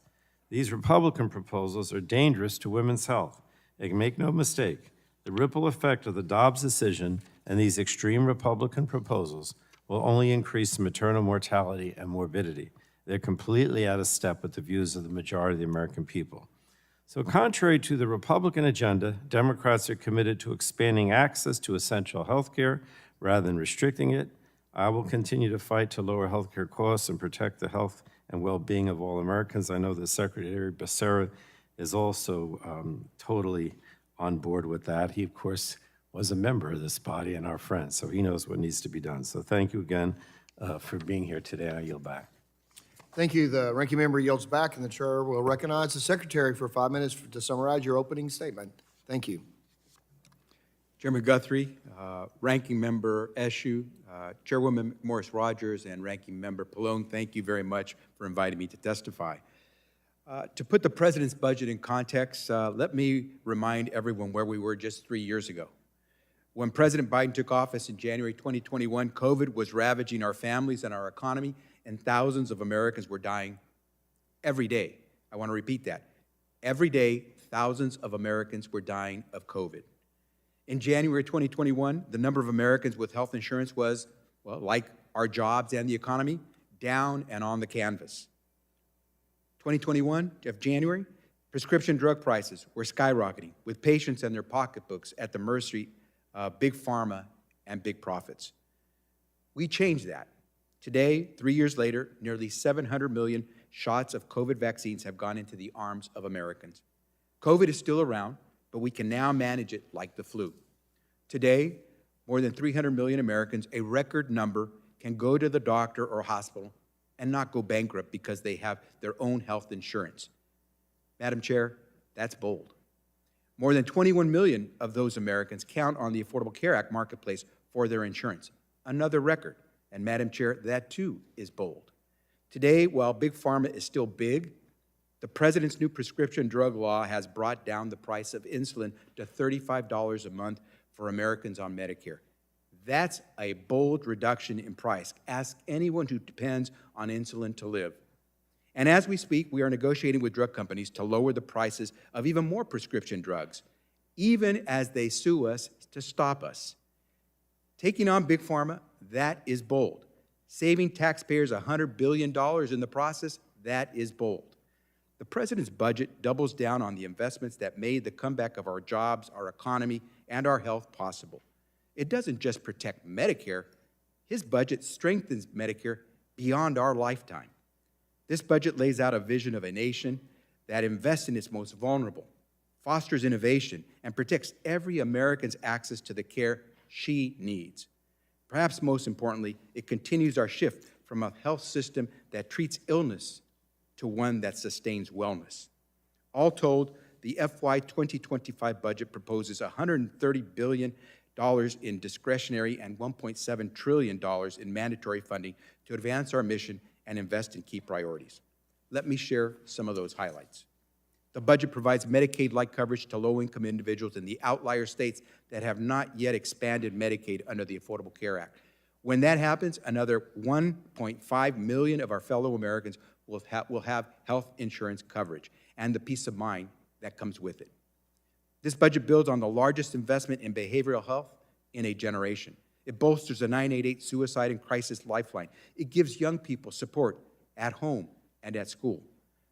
These Republican proposals are dangerous to women's health. And make no mistake, the ripple effect of the Dobbs decision and these extreme Republican proposals will only increase maternal mortality and morbidity. They're completely out of step with the views of the majority of the American people. So contrary to the Republican agenda, Democrats are committed to expanding access to essential health care rather than restricting it. I will continue to fight to lower health care costs and protect the health and well-being of all Americans. I know that Secretary Becerra is also totally on board with that. He, of course, was a member of this body and our friend, so he knows what needs to be done. So thank you again for being here today. I yield back. Thank you. The ranking member yields back, and the chair will recognize the secretary for 5 minutes to summarize your opening statement. Thank you. Chairman Guthrie, Ranking Member Eshoo, Chairwoman Morris Rogers, and Ranking Member Pallone, thank you very much for inviting me to testify. To put the President's budget in context, let me remind everyone where we were just 3 years ago. When President Biden took office in January 2021, COVID was ravaging our families and our economy, and thousands of Americans were dying every day. I want to repeat that. Every day, thousands of Americans were dying of COVID. In January 2021, the number of Americans with health insurance was, well, like our jobs and the economy, down and on the canvas. 2021 of January, prescription drug prices were skyrocketing, with patients and their pocketbooks at the mercy of big pharma and big profits. We changed that. Today, 3 years later, nearly 700 million shots of COVID vaccines have gone into the arms of Americans. COVID is still around, but we can now manage it like the flu. Today, more than 300 million Americans, a record number, can go to the doctor or hospital and not go bankrupt because they have their own health insurance. Madam Chair, that's bold. More than 21 million of those Americans count on the Affordable Care Act marketplace for their insurance. Another record. And Madam Chair, that too is bold. Today, while Big Pharma is still big, the President's new prescription drug law has brought down the price of insulin to $35 a month for Americans on Medicare. That's a bold reduction in price. Ask anyone who depends on insulin to live. And as we speak, we are negotiating with drug companies to lower the prices of even more prescription drugs, even as they sue us to stop us. Taking on Big Pharma, that is bold. Saving taxpayers $100 billion in the process, that is bold. The President's budget doubles down on the investments that made the comeback of our jobs, our economy, and our health possible. It doesn't just protect Medicare. His budget strengthens Medicare beyond our lifetime. This budget lays out a vision of a nation that invests in its most vulnerable, fosters innovation, and protects every American's access to the care she needs. Perhaps most importantly, it continues our shift from a health system that treats illness to one that sustains wellness. All told, the FY 2025 budget proposes $130 billion in discretionary and $1.7 trillion in mandatory funding to advance our mission and invest in key priorities. Let me share some of those highlights. The budget provides Medicaid-like coverage to low-income individuals in the outlier states that have not yet expanded Medicaid under the Affordable Care Act. When that happens, another 1.5 million of our fellow Americans will have health insurance coverage and the peace of mind that comes with it. This budget builds on the largest investment in behavioral health in a generation. It bolsters the 988 Suicide and Crisis Lifeline. It gives young people support at home and at school.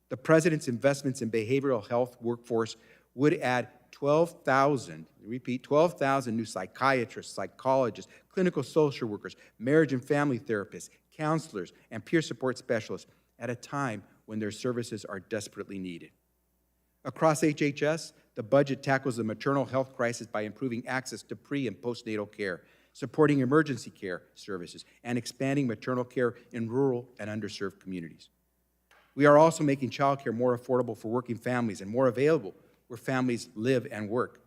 The President's investments in behavioral health workforce would add 12,000, repeat, 12,000 new psychiatrists, psychologists, clinical social workers, marriage and family therapists, counselors, and peer support specialists at a time when their services are desperately needed. Across HHS, the budget tackles the maternal health crisis by improving access to pre- and postnatal care, supporting emergency care services, and expanding maternal care in rural and underserved communities. We are also making childcare more affordable for working families and more available where families live and work.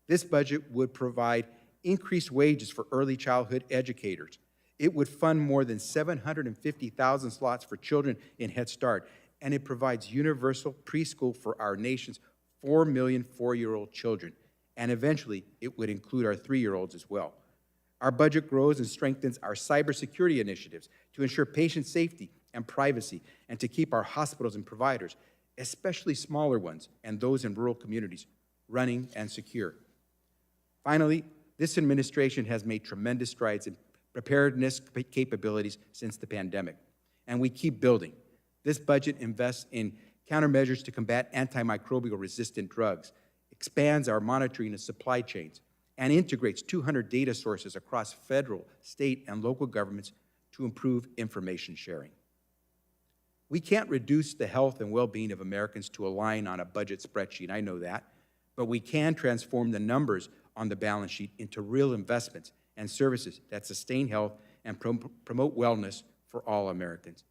This budget would provide increased wages for early childhood educators. It would fund more than 750,000 slots for children in Head Start, and it provides universal preschool for our nation's 4 million four-year-old children, and eventually it would include our 3-year-olds as well. Our budget grows and strengthens our cybersecurity initiatives to ensure patient safety and privacy, and to keep our hospitals and providers, especially smaller ones and those in rural communities, running and secure. Finally, this administration has made tremendous strides in preparedness capabilities since the pandemic, and we keep building. This budget invests in countermeasures to combat antimicrobial-resistant drugs, expands our monitoring of supply chains, and integrates 200 data sources across federal, state, and local governments to improve information sharing. We can't reduce the health and well-being of Americans to a line on a budget spreadsheet, I know that, but we can transform the numbers on the balance sheet into real investments and services that sustain health and promote wellness for all Americans.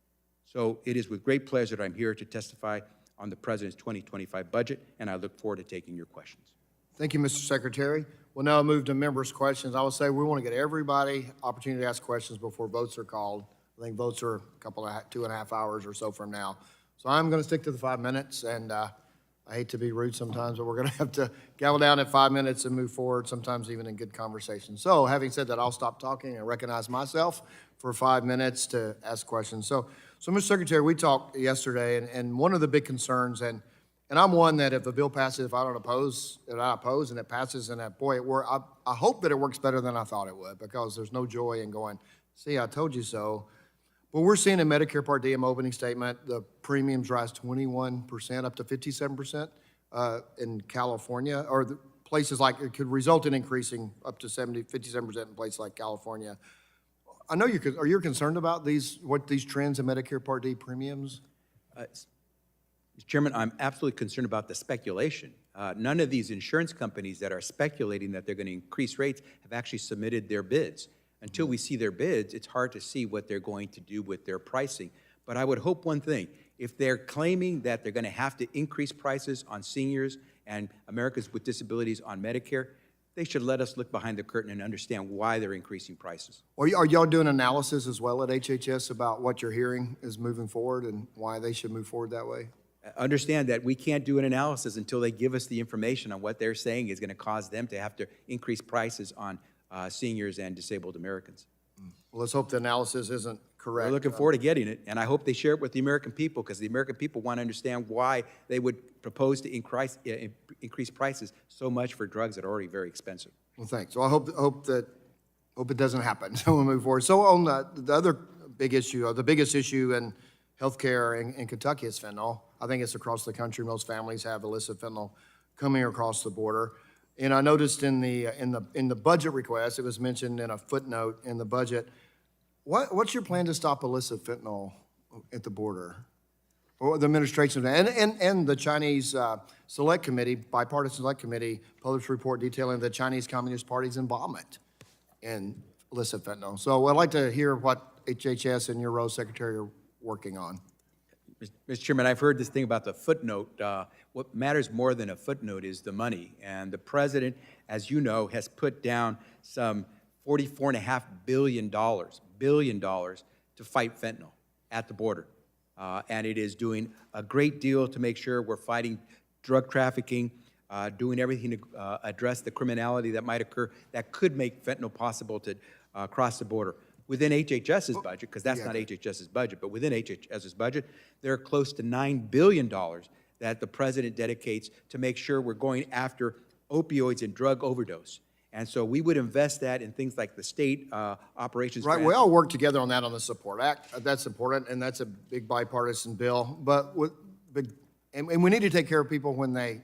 So it is with great pleasure that I'm here to testify on the President's 2025 budget, and I look forward to taking your questions. Thank you, Mr. Secretary. We'll now move to members' questions. I will say we want to get everybody opportunity to ask questions before votes are called. I think votes are 2.5 hours or so from now. So I'm going to stick to the 5 minutes, and I hate to be rude sometimes, but we're going to have to gavel down at 5 minutes and move forward, sometimes even in good conversation. So having said that, I'll stop talking and recognize myself for 5 minutes to ask questions. So Mr. Secretary, we talked yesterday, and one of the big concerns, and And I'm one that if the bill passes, if I don't oppose, and I oppose and it passes and that, boy, I hope that it works better than I thought it would, because there's no joy in going, see, I told you so. But we're seeing in Medicare Part D, in my opening statement, the premiums rise 21% up to 57% in California, or the places like, it could result in increasing up to 57% in places like California. I know are you concerned about these trends in Medicare Part D premiums? Mr. Chairman, I'm absolutely concerned about the speculation. None of these insurance companies that are speculating that they're going to increase rates have actually submitted their bids. Until we see their bids, it's hard to see what they're going to do with their pricing. But I would hope one thing: if they're claiming that they're going to have to increase prices on seniors and Americans with disabilities on Medicare, they should let us look behind the curtain and understand why they're increasing prices. Are y'all doing analysis as well at HHS about what you're hearing is moving forward and why they should move forward that way? Understand that we can't do an analysis until they give us the information on what they're saying is going to cause them to have to increase prices on seniors and disabled Americans. Well, let's hope the analysis isn't correct. We're looking forward to getting it, and I hope they share it with the American people, because the American people want to understand why they would propose to increase prices so much for drugs that are already very expensive. Well, thanks. So I hope it doesn't happen. So we'll move forward. So on the other big issue, or the biggest issue in healthcare in Kentucky is fentanyl. I think it's across the country. Most families have illicit fentanyl coming across the border. And I noticed in the budget request, it was mentioned in a footnote in the budget. What's your plan to stop illicit fentanyl at the border? Or the administration and the Chinese Select Committee, bipartisan Select Committee, published a report detailing the Chinese Communist Party's involvement in illicit fentanyl. So I'd like to hear what HHS and your role, Secretary, are working on. Mr. Chairman, I've heard this thing about the footnote. What matters more than a footnote is the money. And the president, as you know, has put down some $44.5 billion to fight fentanyl at the border. And it is doing a great deal to make sure we're fighting drug trafficking, doing everything to address the criminality that might occur that could make fentanyl possible to cross the border. Within HHS's budget, because that's not HHS's budget, but within HHS's budget, there are close to $9 billion that the president dedicates to make sure we're going after opioids and drug overdose. And so we would invest that in things like the state operations. Right, we all work together on that on the Support Act. That's important, and that's a big bipartisan bill. But and we need to take care of people when they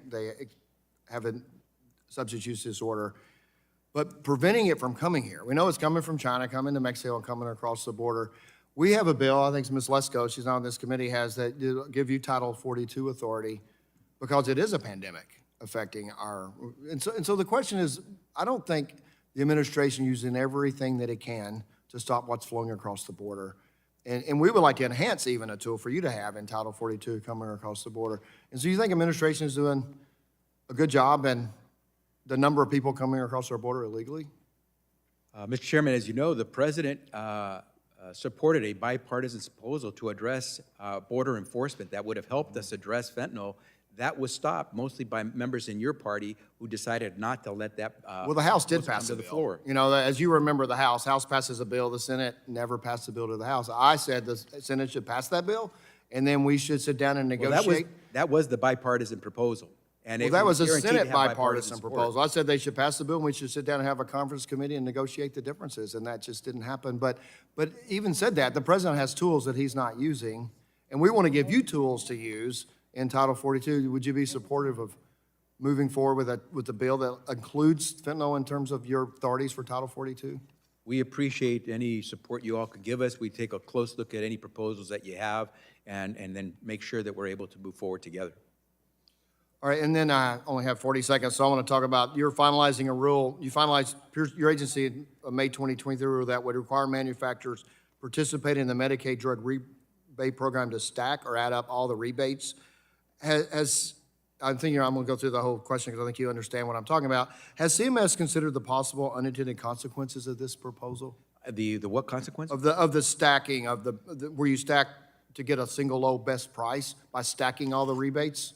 have a substance use disorder. But preventing it from coming here. We know it's coming from China, coming to Mexico, and coming across the border. We have a bill, I think it's Ms. Lesko, she's not on this committee, has that give you Title 42 authority, because it is a pandemic affecting our, and so the question is, I don't think the administration using everything that it can to stop what's flowing across the border. And we would like to enhance even a tool for you to have in Title 42 coming across the border. And so you think administration is doing a good job in the number of people coming across our border illegally? Mr. Chairman, as you know, the president supported a bipartisan proposal to address border enforcement that would have helped us address fentanyl. That was stopped mostly by members in your party who decided not to let that well, the House did pass the bill. floor. You know, as you remember, the House passes a bill, the Senate never passed a bill to the House. I said the Senate should pass that bill, and then we should sit down and negotiate. Well, that was the bipartisan proposal. And well, that was a Senate bipartisan proposal. I said they should pass the bill, and we should sit down and have a conference committee and negotiate the differences, and that just didn't happen. But even said that, the president has tools that he's not using, and we want to give you tools to use in Title 42. Would you be supportive of moving forward with a bill that includes fentanyl in terms of your authorities for Title 42? We appreciate any support you all could give us. We take a close look at any proposals that you have, and then make sure that we're able to move forward together. All right, and then I only have 40 seconds, so I want to talk about, you're finalizing a rule, you finalized your agency in May 2023 rule that would require manufacturers participating in the Medicaid drug rebate program to stack or add up all the rebates. I'm thinking I'm going to go through the whole question because I think you understand what I'm talking about. Has CMS considered the possible unintended consequences of this proposal? The what consequence? Of the stacking, of the where you stack to get a single low best price by stacking all the rebates?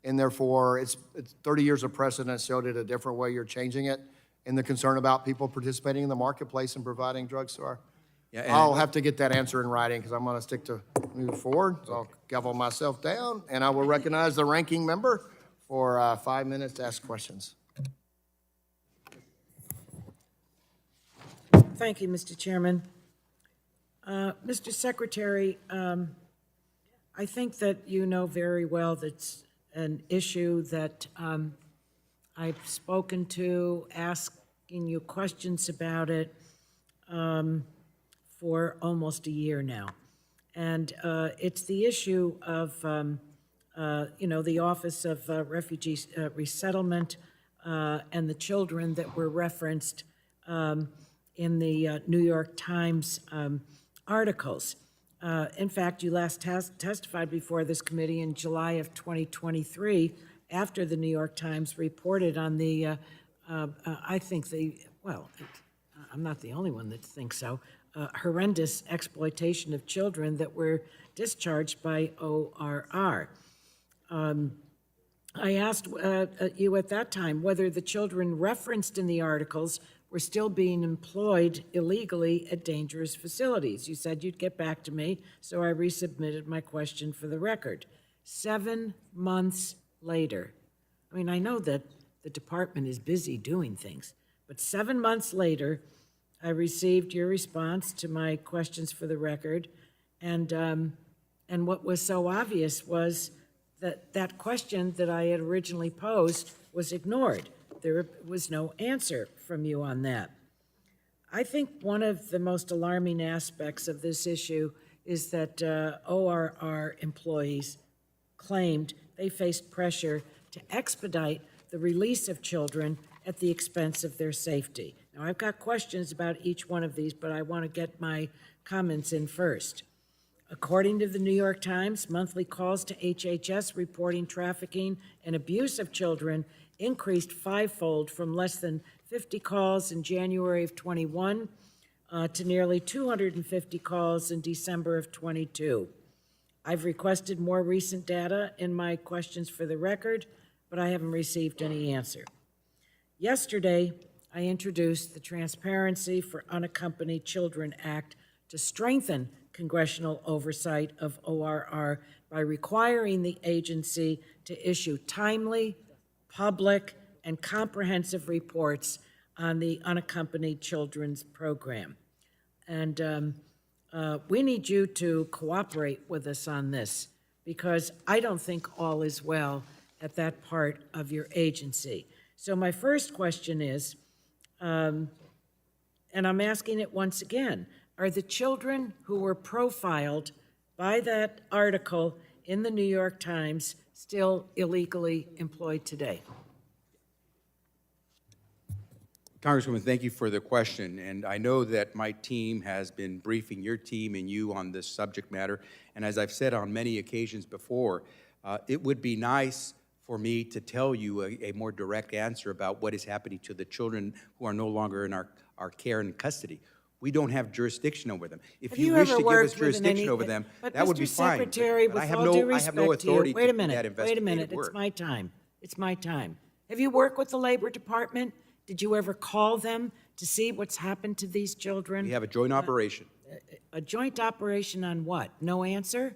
And therefore, it's 30 years of precedent showed it a different way. You're changing it, and the concern about people participating in the marketplace and providing drugs to our. Yeah, I'll have to get that answer in writing because I'm going to stick to move forward. So I'll gavel myself down, and I will recognize the ranking member for 5 minutes to ask questions. Thank you, Mr. Chairman. Mr. Secretary, I think that you know very well that's an issue that I've spoken to, asking you questions about it for almost a year now. And it's the issue of, the Office of Refugee Resettlement and the children that were referenced in the New York Times articles. In fact, you last testified before this committee in July of 2023 after the New York Times reported on the, I'm not the only one that thinks so, horrendous exploitation of children that were discharged by ORR. I asked you at that time whether the children referenced in the articles were still being employed illegally at dangerous facilities. You said you'd get back to me, so I resubmitted my question for the record. 7 months later, I mean, I know that the department is busy doing things, but 7 months later, I received your response to my questions for the record, and what was so obvious was that that question that I had originally posed was ignored. There was no answer from you on that. I think one of the most alarming aspects of this issue is that ORR employees claimed they faced pressure to expedite the release of children at the expense of their safety. Now, I've got questions about each one of these, but I want to get my comments in first. According to the New York Times, monthly calls to HHS reporting trafficking and abuse of children increased fivefold from less than 50 calls in January of 21 to nearly 250 calls in December of 22. I've requested more recent data in my questions for the record, but I haven't received any answer. Yesterday, I introduced the Transparency for Unaccompanied Children Act to strengthen congressional oversight of ORR by requiring the agency to issue timely, public, and comprehensive reports on the Unaccompanied Children's Program. And we need you to cooperate with us on this, because I don't think all is well at that part of your agency. So my first question is, and I'm asking it once again, are the children who were profiled by that article in the New York Times still illegally employed today? Congresswoman, thank you for the question. And I know that my team has been briefing your team and you on this subject matter. And as I've said on many occasions before, it would be nice for me to tell you a more direct answer about what is happening to the children who are no longer in our care and custody. We don't have jurisdiction over them. If you wish to give us jurisdiction over them, that would be fine. But Mr. Secretary, with all due respect to you, authority wait a to do minute, that investigative work. it's my time. It's my time. Have you worked with the Labor Department? Did you ever call them to see what's happened to these children? We have a joint operation. A joint operation on what? No answer?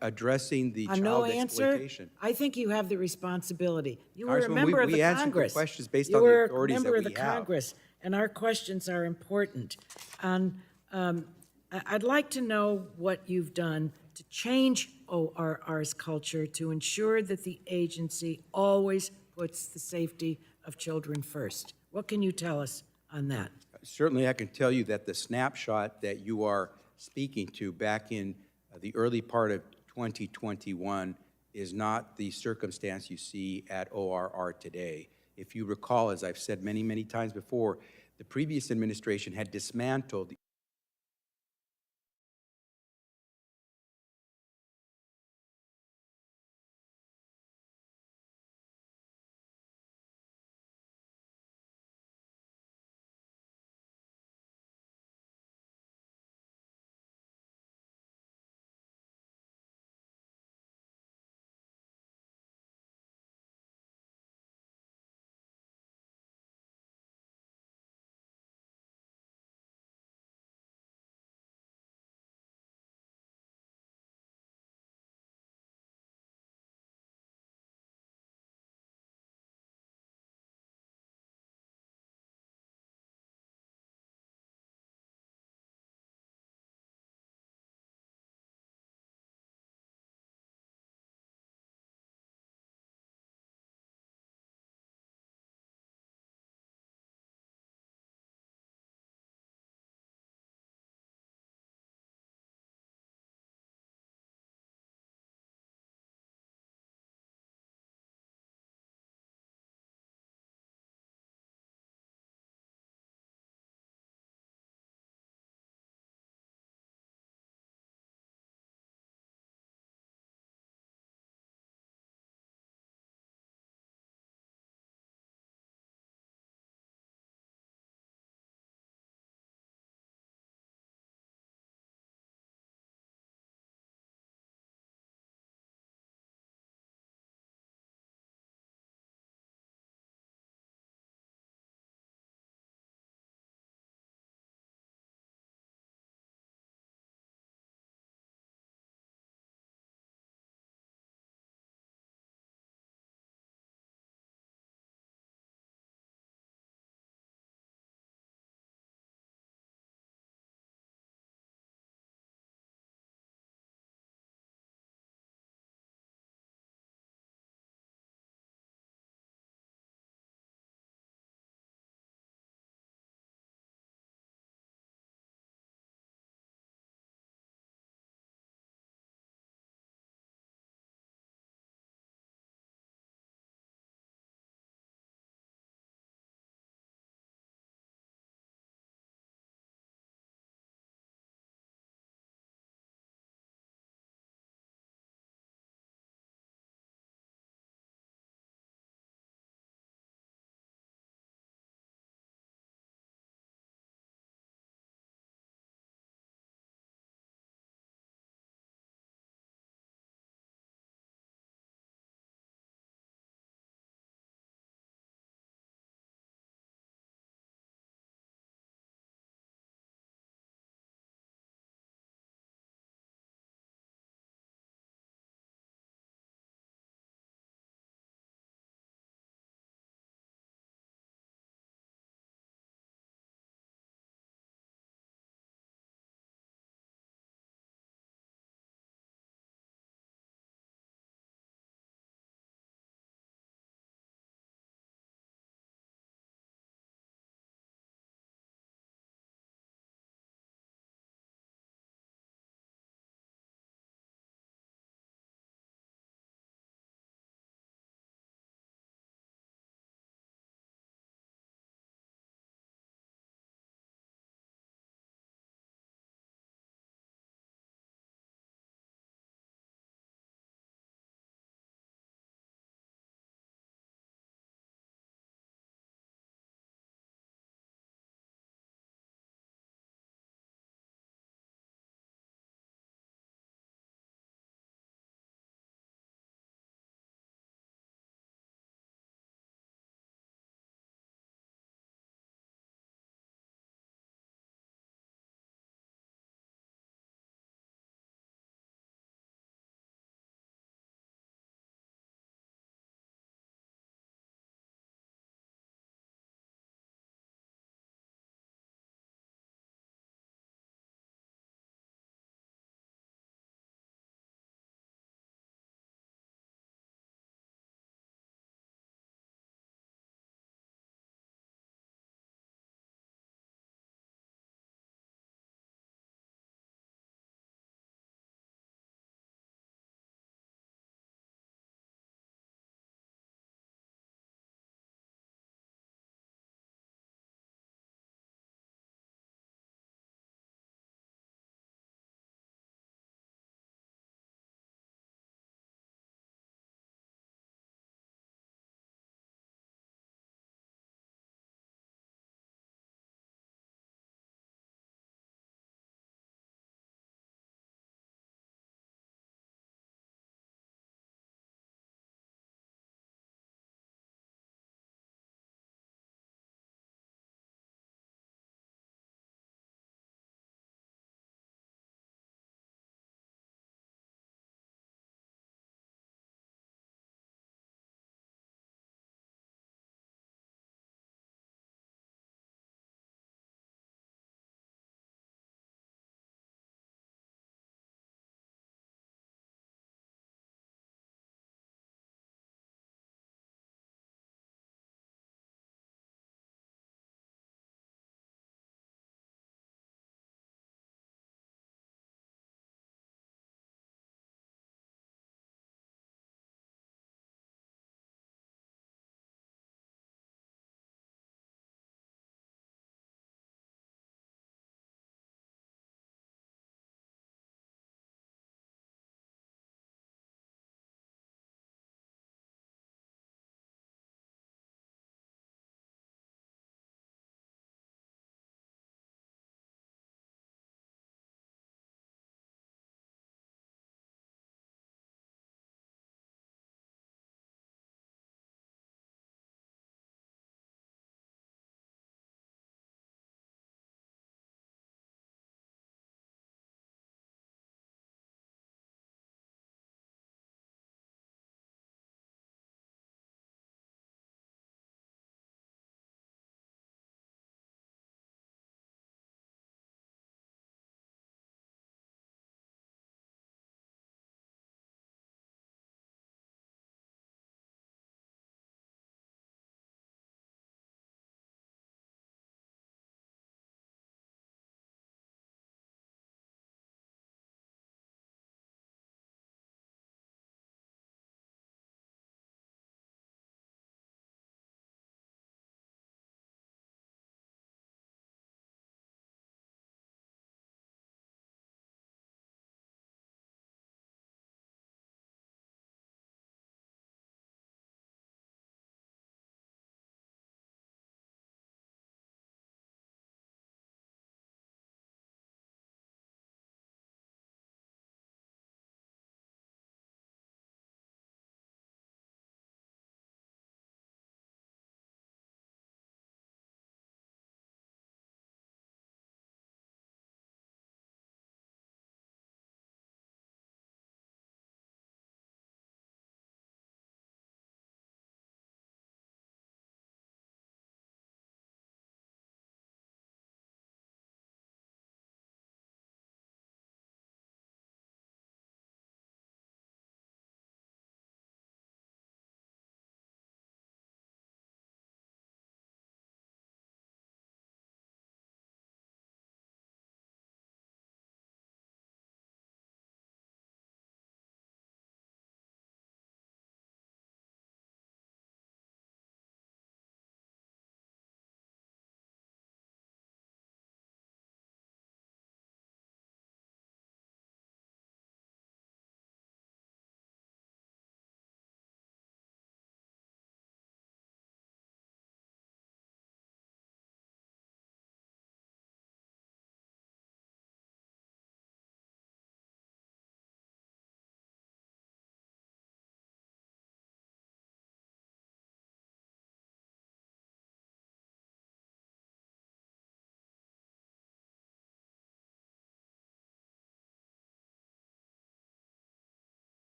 Addressing the On child no answer? exploitation. I think you have the responsibility. You were a Congressman, member of the we answer Congress. questions based You on the were a authorities that member of we the have. Congress, and our questions are important. I'd like to know what you've done to change ORR's culture to ensure that the agency always puts the safety of children first. What can you tell us on that? Certainly, I can tell you that the snapshot that you are speaking to back in the early part of 2021 is not the circumstance you see at ORR today. If you recall, as I've said many, many times before, the previous administration had dismantled